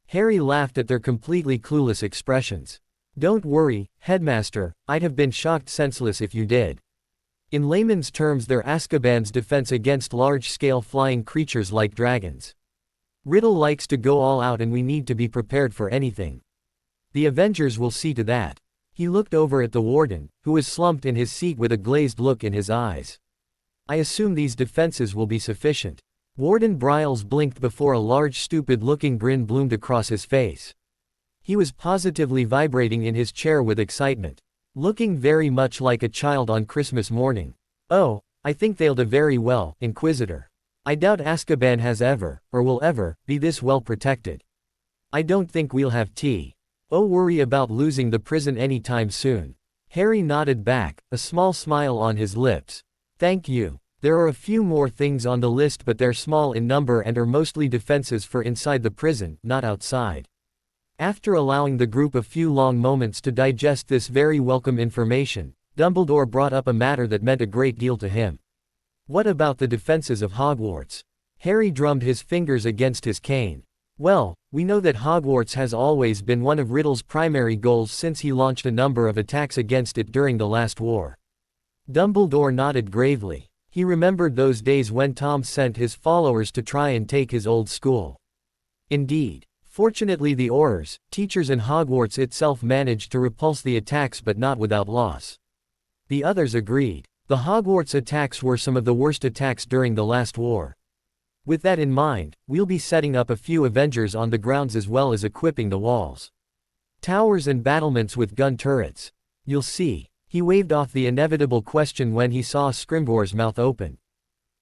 S1: Harry laughed at their completely clueless expressions. Don't worry, Headmaster, I'd have been shocked senseless if you did. In layman's terms, they're Azkaban's defense against large-scale flying creatures like dragons. Riddle likes to go all out and we need to be prepared for anything. The Avengers will see to that. He looked over at the warden, who was slumped in his seat with a glazed look in his eyes. I assume these defenses will be sufficient. Warden Briles blinked before a large stupid-looking grin bloomed across his face. He was positively vibrating in his chair with excitement, looking very much like a child on Christmas morning. Oh, I think they'll do very well, Inquisitor. I doubt Azkaban has ever, or will ever, be this well protected. I don't think we'll have tea. Oh, worry about losing the prison anytime soon. Harry nodded back, a small smile on his lips. Thank you. There are a few more things on the list, but they're small in number and are mostly defenses for inside the prison, not outside. After allowing the group a few long moments to digest this very welcome information, Dumbledore brought up a matter that meant a great deal to him. What about the defenses of Hogwarts? Harry drummed his fingers against his cane. Well, we know that Hogwarts has always been one of Riddle's primary goals since he launched a number of attacks against it during the last war. Dumbledore nodded gravely. He remembered those days when Tom sent his followers to try and take his old school. Indeed. Fortunately, the Aurors, teachers in Hogwarts itself, managed to repulse the attacks, but not without loss. The others agreed. The Hogwarts attacks were some of the worst attacks during the last war. With that in mind, we'll be setting up a few Avengers on the grounds as well as equipping the walls. Towers and battlements with gun turrets. You'll see. He waved off the inevitable question when he saw Scrimgeour's mouth open.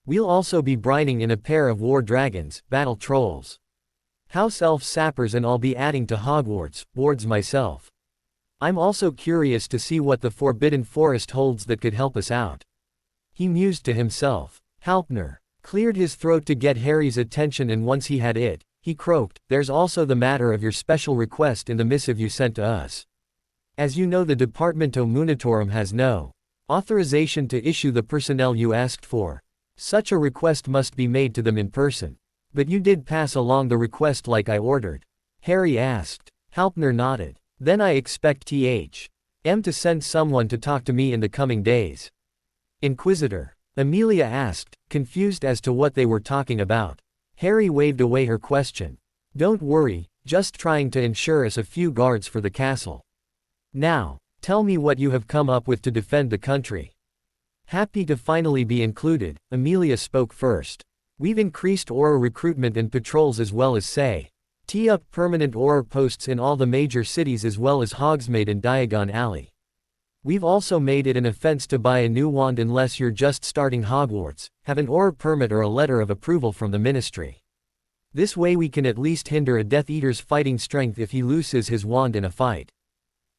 S1: We'll also be brining in a pair of war dragons, battle trolls. House elf sappers, and I'll be adding to Hogwarts wards myself. I'm also curious to see what the Forbidden Forest holds that could help us out. He mused to himself. Halpner cleared his throat to get Harry's attention, and once he had it, he croaked, there's also the matter of your special request in the missive you sent to us. As you know, the Departamento Munitorum has no authorization to issue the personnel you asked for. Such a request must be made to them in person. But you did pass along the request like I ordered? Harry asked. Halpner nodded. Then I expect Th.M. to send someone to talk to me in the coming days. Inquisitor? Amelia asked, confused as to what they were talking about. Harry waved away her question. Don't worry, just trying to ensure us a few guards for the castle. Now, tell me what you have come up with to defend the country. Happy to finally be included, Amelia spoke first. We've increased Auror recruitment and patrols as well as tee up permanent Auror posts in all the major cities as well as Hogsmeade and Diagon Alley. We've also made it an offense to buy a new wand unless you're just starting Hogwarts, have an Auror permit or a letter of approval from the Ministry. This way we can at least hinder a Death Eater's fighting strength if he loses his wand in a fight.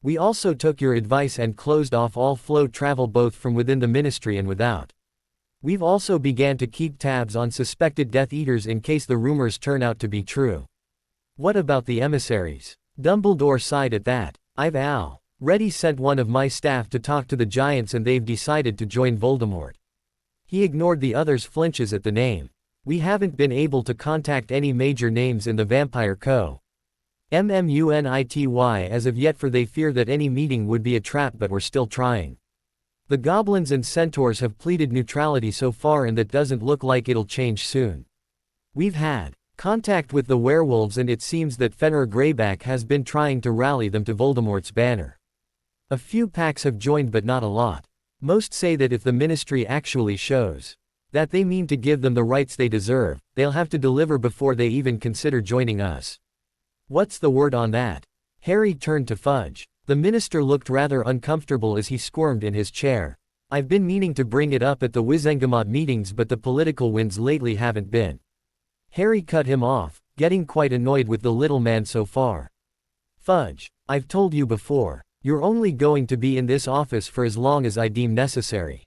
S1: We also took your advice and closed off all flow travel both from within the Ministry and without. We've also began to keep tabs on suspected Death Eaters in case the rumors turn out to be true. What about the emissaries? Dumbledore sighed at that. I've already sent one of my staff to talk to the giants and they've decided to join Voldemort. He ignored the others' flinches at the name. We haven't been able to contact any major names in the Vampire Community as of yet, for they fear that any meeting would be a trap, but we're still trying. The goblins and centaurs have pleaded neutrality so far, and that doesn't look like it'll change soon. We've had contact with the werewolves, and it seems that Fenrir Greyback has been trying to rally them to Voldemort's banner. A few packs have joined, but not a lot. Most say that if the Ministry actually shows that they mean to give them the rights they deserve, they'll have to deliver before they even consider joining us. What's the word on that? Harry turned to Fudge. The minister looked rather uncomfortable as he squirmed in his chair. I've been meaning to bring it up at the Wizengamot meetings, but the political winds lately haven't been. Harry cut him off, getting quite annoyed with the little man so far. Fudge, I've told you before, you're only going to be in this office for as long as I deem necessary.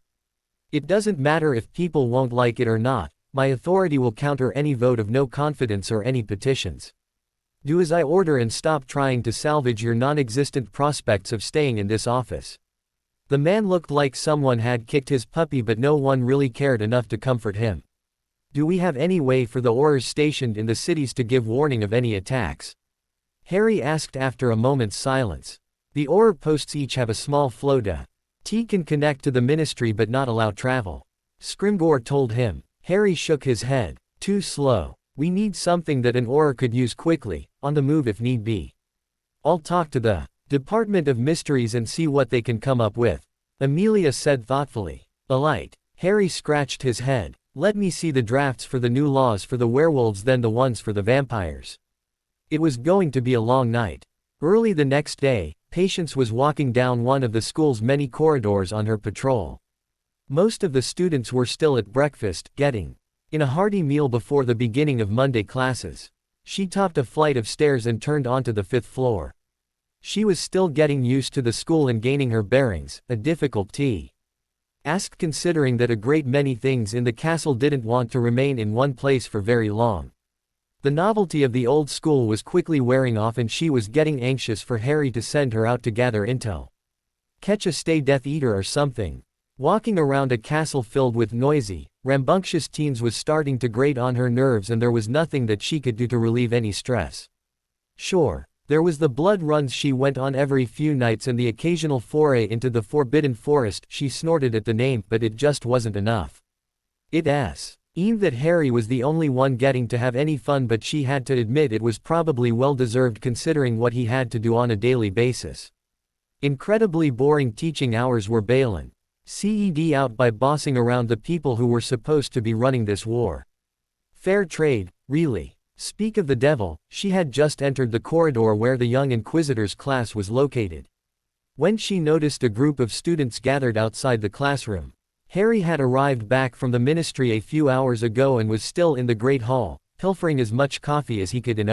S1: It doesn't matter if people won't like it or not, my authority will counter any vote of no confidence or any petitions. Do as I order and stop trying to salvage your non-existent prospects of staying in this office. The man looked like someone had kicked his puppy, but no one really cared enough to comfort him. Do we have any way for the Aurors stationed in the cities to give warning of any attacks? Harry asked after a moment's silence. The Auror posts each have a small flota. T can connect to the Ministry but not allow travel. Scrimgeour told him. Harry shook his head. Too slow. We need something that an Auror could use quickly, on the move if need be. I'll talk to the Department of Mysteries and see what they can come up with, Amelia said thoughtfully. A light. Harry scratched his head. Let me see the drafts for the new laws for the werewolves, then the ones for the vampires. It was going to be a long night. Early the next day, Patience was walking down one of the school's many corridors on her patrol. Most of the students were still at breakfast, getting in a hearty meal before the beginning of Monday classes. She topped a flight of stairs and turned onto the 5th floor. She was still getting used to the school and gaining her bearings, a difficult task considering that a great many things in the castle didn't want to remain in one place for very long. The novelty of the old school was quickly wearing off and she was getting anxious for Harry to send her out to gather intel. Catch a stray Death Eater or something. Walking around a castle filled with noisy, rambunctious teens was starting to grate on her nerves, and there was nothing that she could do to relieve any stress. Sure, there was the blood runs she went on every few nights and the occasional foray into the Forbidden Forest. She snorted at the name, but it just wasn't enough. It seemed that Harry was the only one getting to have any fun, but she had to admit it was probably well-deserved considering what he had to do on a daily basis. Incredibly boring teaching hours were bailing CED out by bossing around the people who were supposed to be running this war. Fair trade, really. Speak of the devil, she had just entered the corridor where the young Inquisitor's class was located, when she noticed a group of students gathered outside the classroom. Harry had arrived back from the Ministry a few hours ago and was still in the Great Hall, pilfering as much coffee as he could in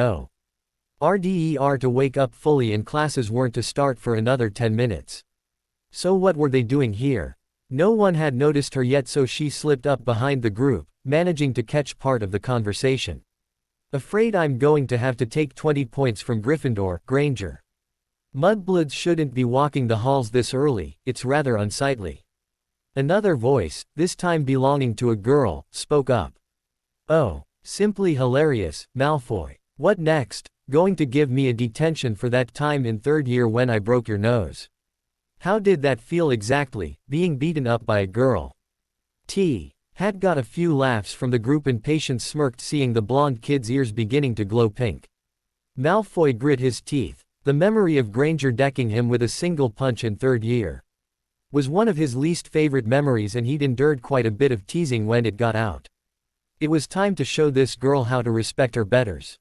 S1: ORDER to wake up fully, and classes weren't to start for another 10 minutes. So what were they doing here? No one had noticed her yet, so she slipped up behind the group, managing to catch part of the conversation. Afraid I'm going to have to take 20 points from Gryffindor, Granger. Mudbloods shouldn't be walking the halls this early, it's rather unsightly. Another voice, this time belonging to a girl, spoke up. Oh, simply hilarious, Malfoy. What next? Going to give me a detention for that time in 3rd year when I broke your nose? How did that feel exactly, being beaten up by a girl? T had got a few laughs from the group, and Patience smirked, seeing the blonde kid's ears beginning to glow pink. Malfoy grit his teeth. The memory of Granger decking him with a single punch in 3rd year was one of his least favorite memories, and he'd endured quite a bit of teasing when it got out. It was time to show this girl how to respect her betters.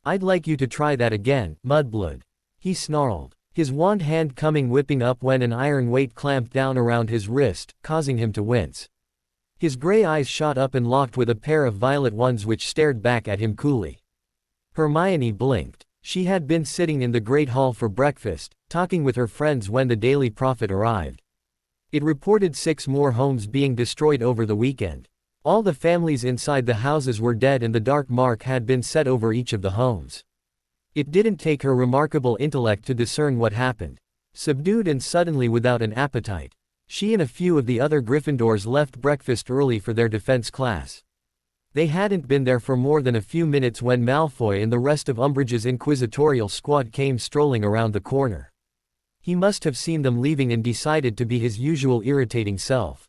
S1: I'd like you to try that again, Mudblood. He snarled, his wand hand coming whipping up when an iron weight clamped down around his wrist, causing him to wince. His gray eyes shot up and locked with a pair of violet ones which stared back at him coolly. Hermione blinked. She had been sitting in the Great Hall for breakfast, talking with her friends when the Daily Prophet arrived. It reported 6 more homes being destroyed over the weekend. All the families inside the houses were dead and the dark mark had been set over each of the homes. It didn't take her remarkable intellect to discern what happened. Subdued and suddenly without an appetite, she and a few of the other Gryffindors left breakfast early for their defense class. They hadn't been there for more than a few minutes when Malfoy and the rest of Umbridge's inquisitorial squad came strolling around the corner. He must have seen them leaving and decided to be his usual irritating self.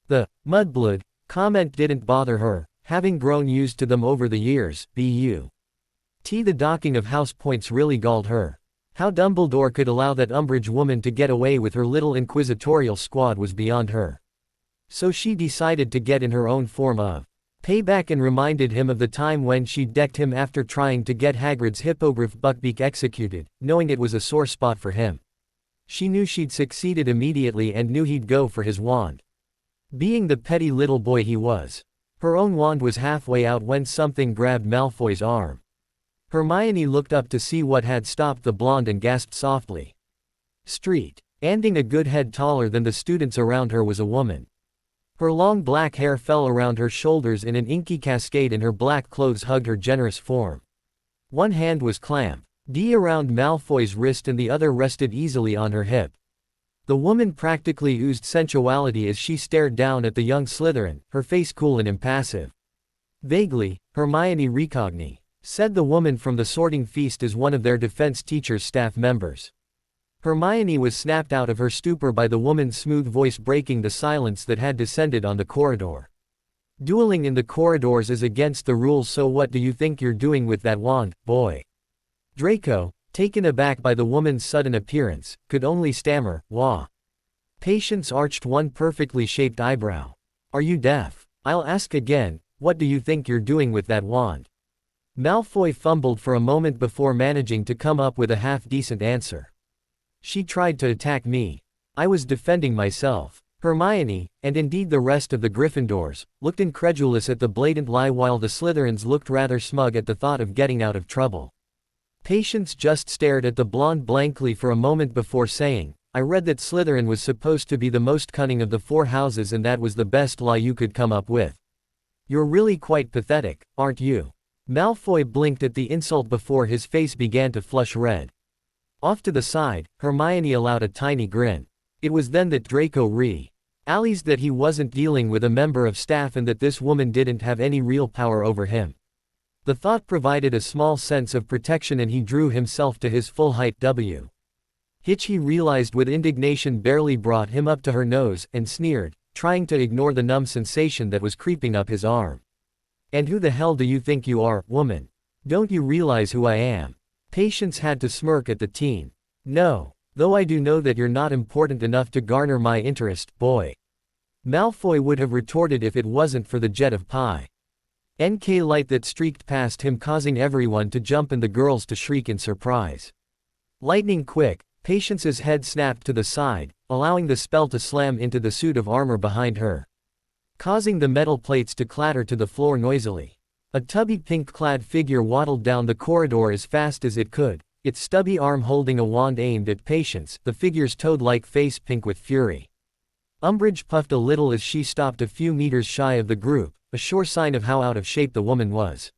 S1: The Mudblood comment didn't bother her, having grown used to them over the years. The docking of house points really galled her. How Dumbledore could allow that Umbridge woman to get away with her little inquisitorial squad was beyond her. So she decided to get in her own form of payback and reminded him of the time when she decked him after trying to get Hagrid's hippogriff Buckbeak executed, knowing it was a sore spot for him. She knew she'd succeeded immediately and knew he'd go for his wand. Being the petty little boy he was, her own wand was halfway out when something grabbed Malfoy's arm. Hermione looked up to see what had stopped the blonde and gasped softly. Standing a good head taller than the students around her was a woman. Her long black hair fell around her shoulders in an inky cascade and her black clothes hugged her generous form. One hand was clamped around Malfoy's wrist and the other rested easily on her hip. The woman practically oozed sensuality as she stared down at the young Slytherin, her face cool and impassive. Vaguely, Hermione recognized said the woman from the sorting feast as one of their defense teacher's staff members. Hermione was snapped out of her stupor by the woman's smooth voice breaking the silence that had descended on the corridor. Dueling in the corridors is against the rules, so what do you think you're doing with that wand, boy? Draco, taken aback by the woman's sudden appearance, could only stammer, "Wah." Patience arched one perfectly shaped eyebrow. "Are you deaf? I'll ask again, what do you think you're doing with that wand?" Malfoy fumbled for a moment before managing to come up with a half-decent answer. "She tried to attack me. I was defending myself." Hermione, and indeed the rest of the Gryffindors, looked incredulous at the blatant lie while the Slytherins looked rather smug at the thought of getting out of trouble. Patience just stared at the blonde blankly for a moment before saying, "I read that Slytherin was supposed to be the most cunning of the 4 houses and that was the best lie you could come up with. You're really quite pathetic, aren't you?" Malfoy blinked at the insult before his face began to flush red. Off to the side, Hermione allowed a tiny grin. It was then that Draco realized that he wasn't dealing with a member of staff and that this woman didn't have any real power over him. The thought provided a small sense of protection and he drew himself to his full height. Hitch, he realized with indignation, barely brought him up to her nose, and sneered, trying to ignore the numb sensation that was creeping up his arm. "And who the hell do you think you are, woman? Don't you realize who I am?" Patience had to smirk at the teen. "No. Though I do know that you're not important enough to garner my interest, boy." Malfoy would have retorted if it wasn't for the jet of pi NK light that streaked past him, causing everyone to jump and the girls to shriek in surprise. Lightning quick, Patience's head snapped to the side, allowing the spell to slam into the suit of armor behind her, causing the metal plates to clatter to the floor noisily. A tubby pink-clad figure waddled down the corridor as fast as it could, its stubby arm holding a wand aimed at Patience, the figure's toad-like face pink with fury. Umbridge puffed a little as she stopped a few meters shy of the group, a sure sign of how out of shape the woman was.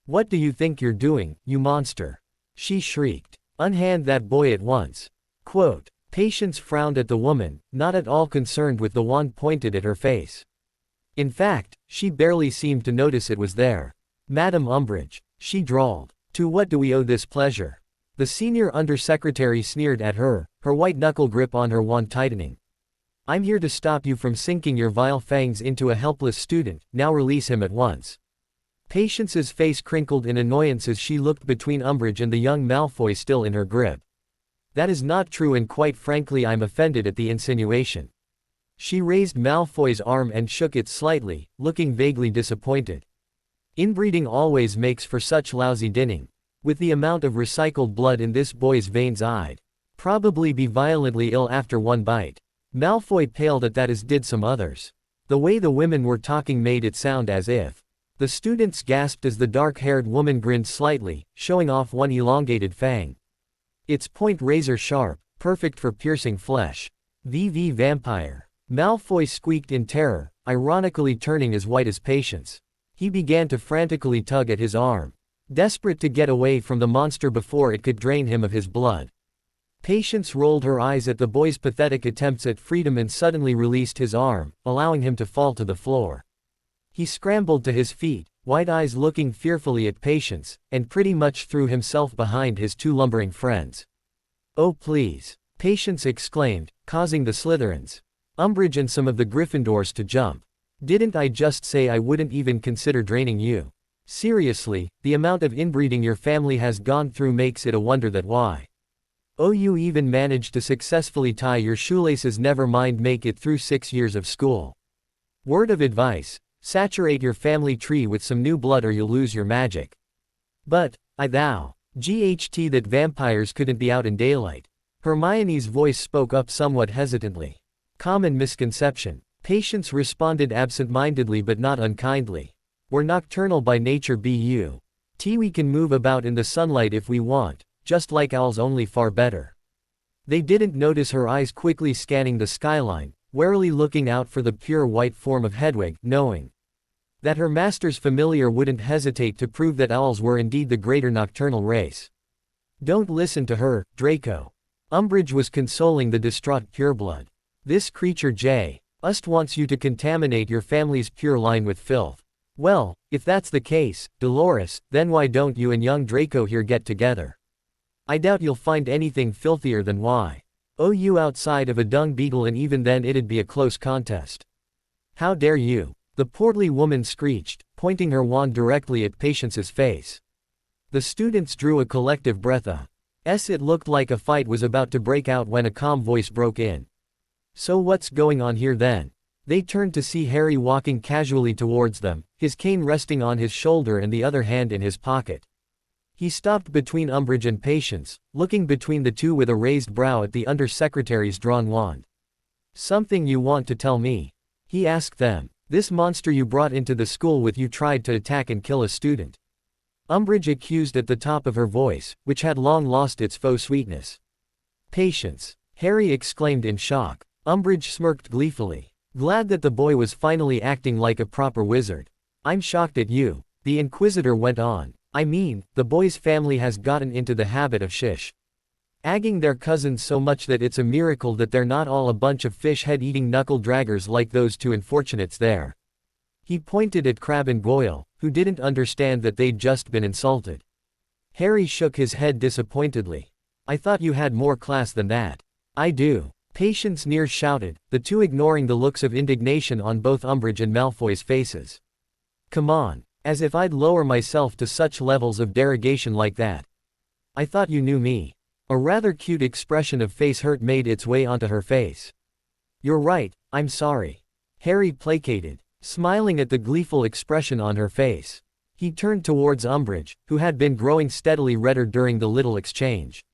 S1: "What do you think you're doing, you monster?" she shrieked. "Unhand that boy at once." Quote. Patience frowned at the woman, not at all concerned with the wand pointed at her face. In fact, she barely seemed to notice it was there. "Madam Umbridge," she drawled, "to what do we owe this pleasure?" The senior undersecretary sneered at her, her white knuckle grip on her wand tightening. "I'm here to stop you from sinking your vile fangs into a helpless student, now release him at once." Patience's face crinkled in annoyance as she looked between Umbridge and the young Malfoy still in her grip. "That is not true, and quite frankly I'm offended at the insinuation." She raised Malfoy's arm and shook it slightly, looking vaguely disappointed. "Inbreeding always makes for such lousy dinning. With the amount of recycled blood in this boy's veins, I'd probably be violently ill after one bite." Malfoy paled at that, as did some others. The way the women were talking made it sound as if. The students gasped as the dark-haired woman grinned slightly, showing off one elongated fang. Its point razor sharp, perfect for piercing flesh. "VV vampire." Malfoy squeaked in terror, ironically turning as white as Patience. He began to frantically tug at his arm, desperate to get away from the monster before it could drain him of his blood. Patience rolled her eyes at the boy's pathetic attempts at freedom and suddenly released his arm, allowing him to fall to the floor. He scrambled to his feet, wide eyes looking fearfully at Patience, and pretty much threw himself behind his 2 lumbering friends. "Oh please!" Patience exclaimed, causing the Slytherins, Umbridge and some of the Gryffindors to jump. "Didn't I just say I wouldn't even consider draining you? Seriously, the amount of inbreeding your family has gone through makes it a wonder that why. Oh, you even managed to successfully tie your shoelaces, never mind make it through 6 years of school. Word of advice, saturate your family tree with some new blood or you'll lose your magic." "But, GHT that vampires couldn't be out in daylight." Hermione's voice spoke up somewhat hesitantly. "Common misconception." Patience responded absent-mindedly but not unkindly. "We're nocturnal by nature, we can move about in the sunlight if we want, just like owls, only far better." They didn't notice her eyes quickly scanning the skyline, warily looking out for the pure white form of Hedwig, knowing that her master's familiar wouldn't hesitate to prove that owls were indeed the greater nocturnal race. "Don't listen to her, Draco." Umbridge was consoling the distraught pureblood. "This creature just wants you to contaminate your family's pure line with filth. Well, if that's the case, Dolores, then why don't you and young Draco here get together? I doubt you'll find anything filthier than you outside of a dung beetle, and even then it'd be a close contest. How dare you? The portly woman screeched, pointing her wand directly at Patience's face. The students drew a collective breath. It looked like a fight was about to break out when a calm voice broke in. So what's going on here then? They turned to see Harry walking casually towards them, his cane resting on his shoulder and the other hand in his pocket. He stopped between Umbridge and Patience, looking between the two with a raised brow at the undersecretary's drawn wand. Something you want to tell me? He asked them. This monster you brought into the school with you tried to attack and kill a student. Umbridge accused at the top of her voice, which had long lost its faux sweetness. Patience! Harry exclaimed in shock. Umbridge smirked gleefully. Glad that the boy was finally acting like a proper wizard. I'm shocked at you, the Inquisitor went on. I mean, the boy's family has gotten into the habit of agging their cousins so much that it's a miracle that they're not all a bunch of fish-head-eating knuckle-draggers like those two unfortunates there. He pointed at Crabbe and Goyle, who didn't understand that they'd just been insulted. Harry shook his head disappointedly. I thought you had more class than that. I do. Patience near shouted, the two ignoring the looks of indignation on both Umbridge and Malfoy's faces. Come on, as if I'd lower myself to such levels of derogation like that. I thought you knew me. A rather cute expression of face hurt made its way onto her face. You're right, I'm sorry. Harry placated, smiling at the gleeful expression on her face. He turned towards Umbridge, who had been growing steadily redder during the little exchange.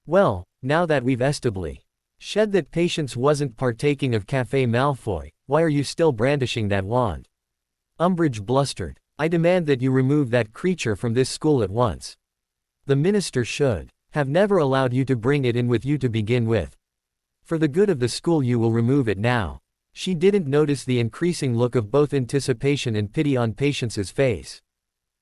S1: Well, now that we've established that Patience wasn't partaking of Café Malfoy, why are you still brandishing that wand? Umbridge blustered. I demand that you remove that creature from this school at once. The minister should have never allowed you to bring it in with you to begin with. For the good of the school you will remove it now. She didn't notice the increasing look of both anticipation and pity on Patience's face.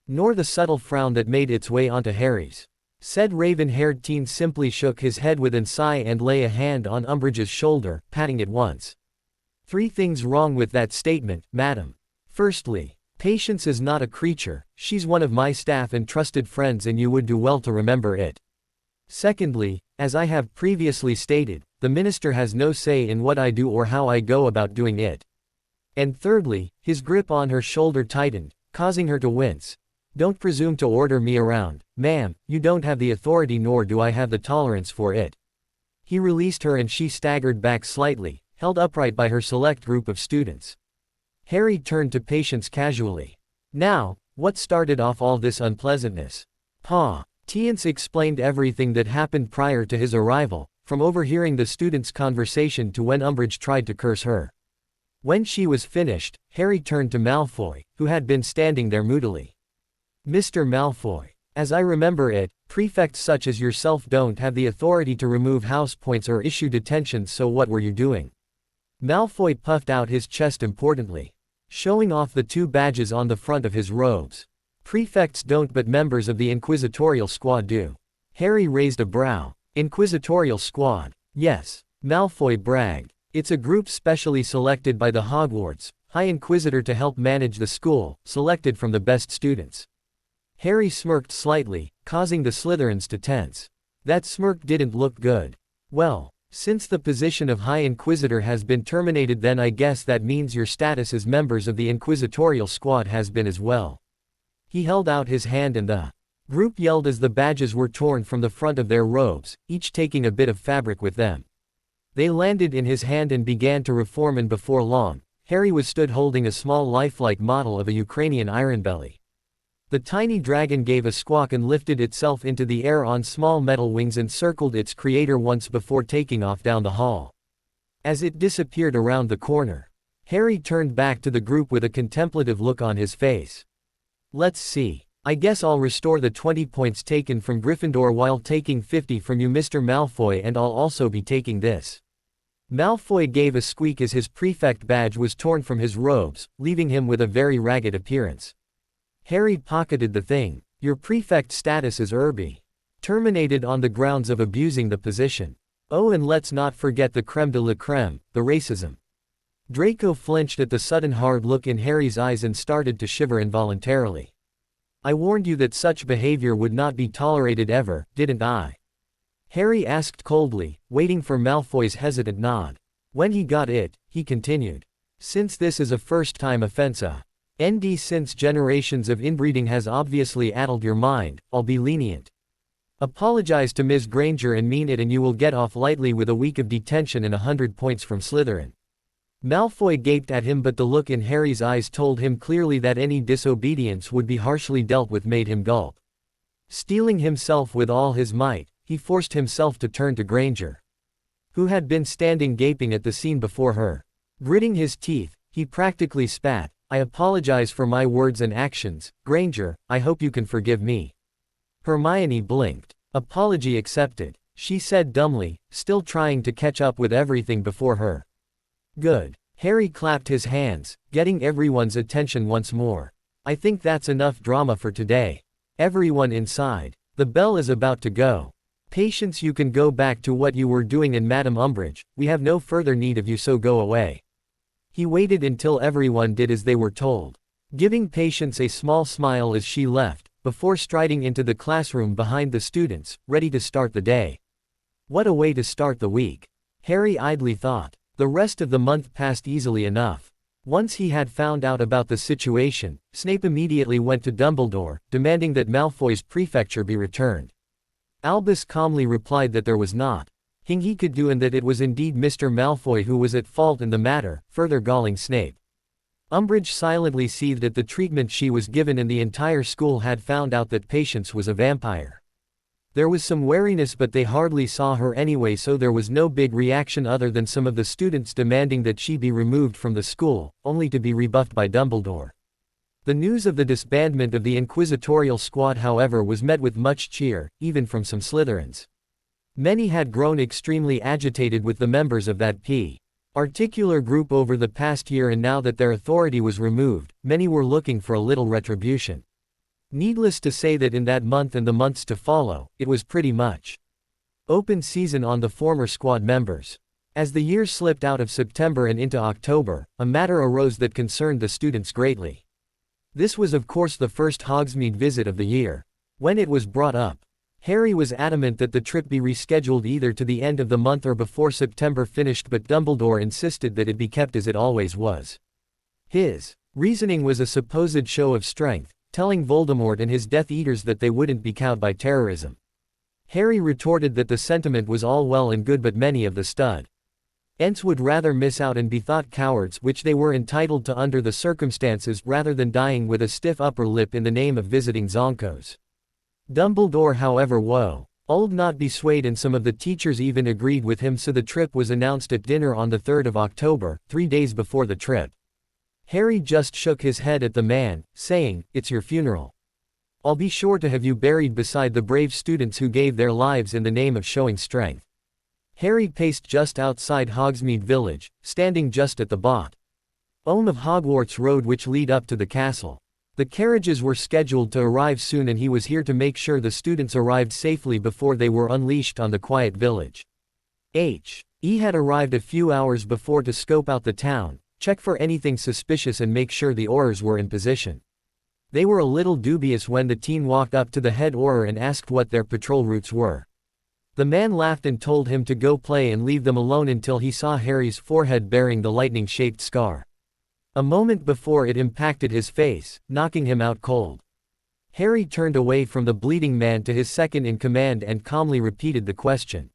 S1: Nor the subtle frown that made its way onto Harry's. Said raven-haired teen simply shook his head with a sigh and lay a hand on Umbridge's shoulder, patting it once. 3 things wrong with that statement, madam. Firstly, Patience is not a creature, she's one of my staff and trusted friends, and you would do well to remember it. Secondly, as I have previously stated, the minister has no say in what I do or how I go about doing it. And thirdly, his grip on her shoulder tightened, causing her to wince. Don't presume to order me around, ma'am, you don't have the authority nor do I have the tolerance for it. He released her and she staggered back slightly, held upright by her select group of students. Harry turned to Patience casually. Now, what started off all this unpleasantness? Patience explained everything that happened prior to his arrival, from overhearing the students' conversation to when Umbridge tried to curse her. When she was finished, Harry turned to Malfoy, who had been standing there moodily. Mr. Malfoy, as I remember it, prefects such as yourself don't have the authority to remove house points or issue detentions, so what were you doing? Malfoy puffed out his chest importantly, showing off the 2 badges on the front of his robes. Prefects don't, but members of the Inquisitorial Squad do. Harry raised a brow. Inquisitorial Squad? Yes. Malfoy bragged. It's a group specially selected by the Hogwarts High Inquisitor to help manage the school, selected from the best students. Harry smirked slightly, causing the Slytherins to tense. That smirk didn't look good. Well, since the position of High Inquisitor has been terminated, then I guess that means your status as members of the Inquisitorial Squad has been as well. He held out his hand and the group yelled as the badges were torn from the front of their robes, each taking a bit of fabric with them. They landed in his hand and began to reform, and before long, Harry was stood holding a small lifelike model of a Ukrainian ironbelly. The tiny dragon gave a squawk and lifted itself into the air on small metal wings and circled its creator once before taking off down the hall. As it disappeared around the corner, Harry turned back to the group with a contemplative look on his face. Let's see. I guess I'll restore the 20 points taken from Gryffindor while taking 50 from you, Mr. Malfoy, and I'll also be taking this. Malfoy gave a squeak as his prefect badge was torn from his robes, leaving him with a very ragged appearance. Harry pocketed the thing. Your prefect status is terminated on the grounds of abusing the position. Oh, and let's not forget the creme de la creme, the racism. Draco flinched at the sudden hard look in Harry's eyes and started to shiver involuntarily. I warned you that such behavior would not be tolerated ever, didn't I? Harry asked coldly, waiting for Malfoy's hesitant nod. When he got it, he continued. Since this is a first-time offense, since generations of inbreeding has obviously addled your mind, I'll be lenient. Apologize to Ms. Granger and mean it and you will get off lightly with a week of detention and 100 points from Slytherin. Malfoy gaped at him, but the look in Harry's eyes told him clearly that any disobedience would be harshly dealt with made him gulp. Steeling himself with all his might, he forced himself to turn to Granger, who had been standing gaping at the scene before her. Gritting his teeth, he practically spat. I apologize for my words and actions, Granger, I hope you can forgive me. Hermione blinked. Apology accepted, she said dumbly, still trying to catch up with everything before her. Good. Harry clapped his hands, getting everyone's attention once more. I think that's enough drama for today. Everyone inside. The bell is about to go. Patience, you can go back to what you were doing, in Madam Umbridge, we have no further need of you, so go away. He waited until everyone did as they were told, giving Patience a small smile as she left, before striding into the classroom behind the students, ready to start the day. What a way to start the week, Harry idly thought. The rest of the month passed easily enough. Once he had found out about the situation, Snape immediately went to Dumbledore, demanding that Malfoy's prefecture be returned. Albus calmly replied that there was not thing he could do and that it was indeed Mr. Malfoy who was at fault in the matter, further galling Snape. Umbridge silently seethed at the treatment she was given, and the entire school had found out that Patience was a vampire. There was some wariness, but they hardly saw her anyway, so there was no big reaction other than some of the students demanding that she be removed from the school, only to be rebuffed by Dumbledore. The news of the disbandment of the Inquisitorial Squad, however, was met with much cheer, even from some Slytherins. Many had grown extremely agitated with the members of that particular group over the past year, and now that their authority was removed, many were looking for a little retribution. Needless to say that in that month and the months to follow, it was pretty much open season on the former squad members. As the year slipped out of September and into October, a matter arose that concerned the students greatly. This was of course the first Hogsmeade visit of the year. When it was brought up, Harry was adamant that the trip be rescheduled either to the end of the month or before September finished, but Dumbledore insisted that it be kept as it always was. His reasoning was a supposed show of strength, telling Voldemort and his Death Eaters that they wouldn't be cowed by terrorism. Harry retorted that the sentiment was all well and good, but many of the students would rather miss out and be thought cowards, which they were entitled to under the circumstances, rather than dying with a stiff upper lip in the name of visiting Zonkos. Dumbledore, however, would not be swayed, and some of the teachers even agreed with him, so the trip was announced at dinner on the 3rd of October, 3 days before the trip. Harry just shook his head at the man, saying, "It's your funeral. I'll be sure to have you buried beside the brave students who gave their lives in the name of showing strength." Harry paced just outside Hogsmeade Village, standing just at the bottom of Hogwarts Road, which lead up to the castle. The carriages were scheduled to arrive soon, and he was here to make sure the students arrived safely before they were unleashed on the quiet village. He had arrived a few hours before to scope out the town, check for anything suspicious and make sure the Aurors were in position. They were a little dubious when the teen walked up to the head Auror and asked what their patrol routes were. The man laughed and told him to go play and leave them alone until he saw Harry's forehead bearing the lightning-shaped scar. A moment before it impacted his face, knocking him out cold. Harry turned away from the bleeding man to his second-in-command and calmly repeated the question.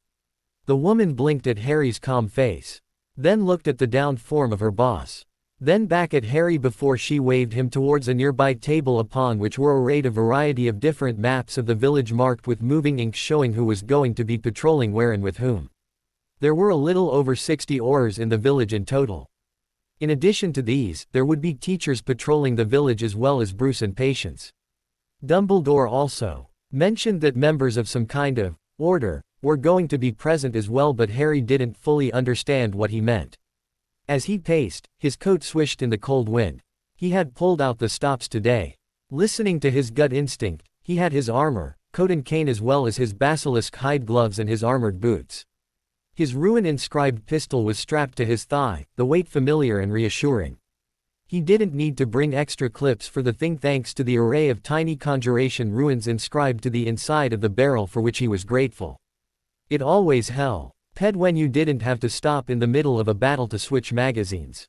S1: The woman blinked at Harry's calm face, then looked at the downed form of her boss, then back at Harry before she waved him towards a nearby table upon which were arrayed a variety of different maps of the village marked with moving ink showing who was going to be patrolling where and with whom. There were a little over 60 Aurors in the village in total. In addition to these, there would be teachers patrolling the village as well as Bruce and Patience. Dumbledore also mentioned that members of some kind of order were going to be present as well, but Harry didn't fully understand what he meant. As he paced, his coat swished in the cold wind. He had pulled out the stops today. Listening to his gut instinct, he had his armor, coat and cane as well as his basilisk hide gloves and his armored boots. His rune-inscribed pistol was strapped to his thigh, the weight familiar and reassuring. He didn't need to bring extra clips for the thing thanks to the array of tiny conjuration runes inscribed to the inside of the barrel for which he was grateful. It always held when you didn't have to stop in the middle of a battle to switch magazines.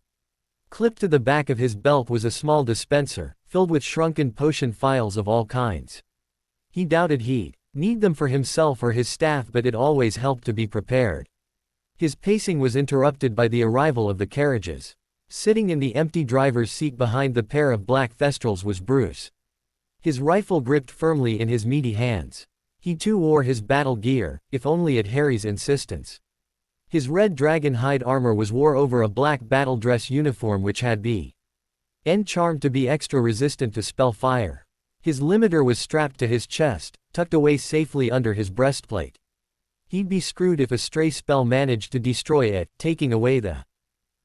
S1: Clipped to the back of his belt was a small dispenser, filled with shrunken potion phials of all kinds. He doubted he'd need them for himself or his staff, but it always helped to be prepared. His pacing was interrupted by the arrival of the carriages. Sitting in the empty driver's seat behind the pair of black thestrals was Bruce. His rifle gripped firmly in his meaty hands. He too wore his battle gear, if only at Harry's insistence. His red dragon hide armor was wore over a black battle dress uniform which had been charmed to be extra resistant to spell fire. His limiter was strapped to his chest, tucked away safely under his breastplate. He'd be screwed if a stray spell managed to destroy it, taking away the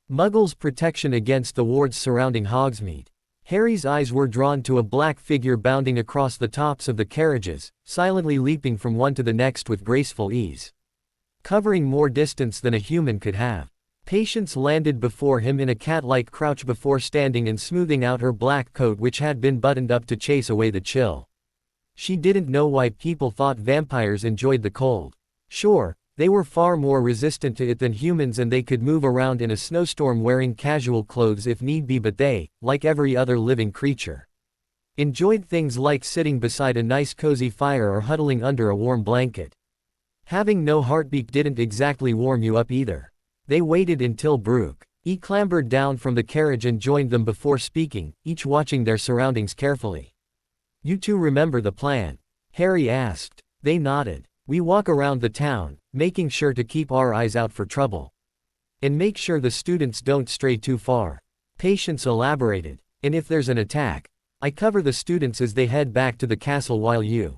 S1: Muggle's protection against the wards surrounding Hogsmeade. Harry's eyes were drawn to a black figure bounding across the tops of the carriages, silently leaping from one to the next with graceful ease. Covering more distance than a human could have. Patience landed before him in a cat-like crouch before standing and smoothing out her black coat which had been buttoned up to chase away the chill. She didn't know why people thought vampires enjoyed the cold. Sure, they were far more resistant to it than humans and they could move around in a snowstorm wearing casual clothes if need be, but they, like every other living creature, enjoyed things like sitting beside a nice cozy fire or huddling under a warm blanket. Having no heartbeat didn't exactly warm you up either. They waited until Brooke clambered down from the carriage and joined them before speaking, each watching their surroundings carefully. "You two remember the plan?" Harry asked. They nodded. "We walk around the town, making sure to keep our eyes out for trouble. And make sure the students don't stray too far." Patience elaborated. "And if there's an attack, I cover the students as they head back to the castle while you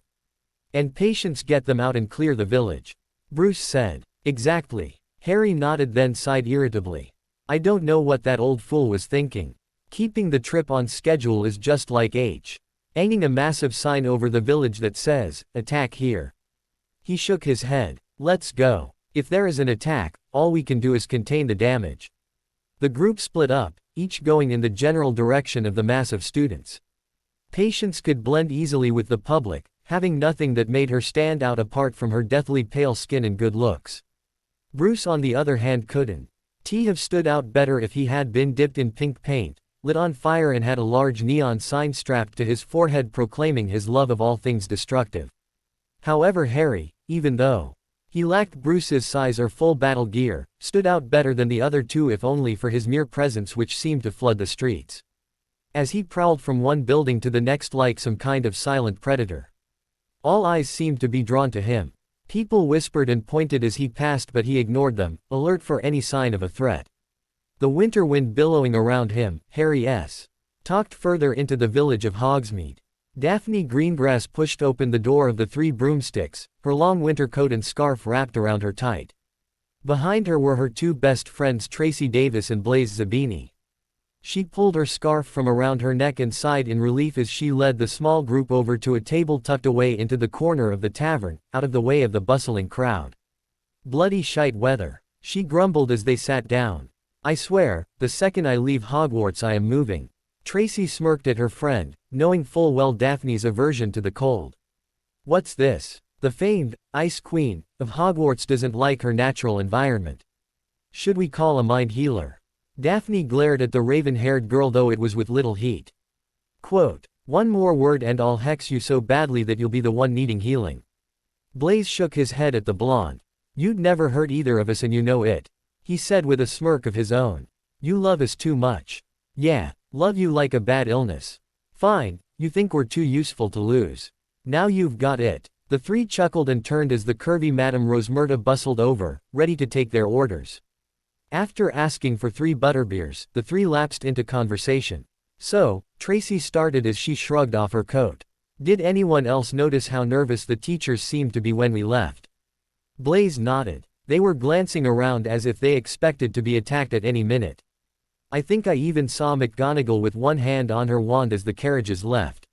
S1: and Patience get them out and clear the village." Bruce said. "Exactly." Harry nodded then sighed irritably. "I don't know what that old fool was thinking. Keeping the trip on schedule is just like hanging a massive sign over the village that says, 'Attack here.'" He shook his head. "Let's go. If there is an attack, all we can do is contain the damage." The group split up, each going in the general direction of the mass of students. Patience could blend easily with the public, having nothing that made her stand out apart from her deathly pale skin and good looks. Bruce on the other hand couldn't have stood out better if he had been dipped in pink paint, lit on fire and had a large neon sign strapped to his forehead proclaiming his love of all things destructive. However, Harry, even though he lacked Bruce's size or full battle gear, stood out better than the other two if only for his mere presence which seemed to flood the streets. As he prowled from one building to the next like some kind of silent predator, all eyes seemed to be drawn to him. People whispered and pointed as he passed, but he ignored them, alert for any sign of a threat. The winter wind billowing around him, Harry's talked further into the village of Hogsmeade. Daphne Greengrass pushed open the door of the Three Broomsticks, her long winter coat and scarf wrapped around her tight. Behind her were her two best friends Tracy Davis and Blaise Zabini. She pulled her scarf from around her neck and sighed in relief as she led the small group over to a table tucked away into the corner of the tavern, out of the way of the bustling crowd. "Bloody shite weather," she grumbled as they sat down. "I swear, the second I leave Hogwarts I am moving." Tracy smirked at her friend, knowing full well Daphne's aversion to the cold. "What's this? The famed Ice Queen of Hogwarts doesn't like her natural environment. Should we call a mind healer?" Daphne glared at the raven-haired girl, though it was with little heat. Quote, "One more word and I'll hex you so badly that you'll be the one needing healing." Blaise shook his head at the blonde. "You'd never hurt either of us and you know it," he said with a smirk of his own. "You love us too much." "Yeah, love you like a bad illness." "Fine, you think we're too useful to lose. Now you've got it." The three chuckled and turned as the curvy Madame Rosmerta bustled over, ready to take their orders. After asking for 3 butterbeers, the three lapsed into conversation. "So," Tracy started as she shrugged off her coat. "Did anyone else notice how nervous the teachers seemed to be when we left?" Blaise nodded. They were glancing around as if they expected to be attacked at any minute. "I think I even saw McGonagall with one hand on her wand as the carriages left."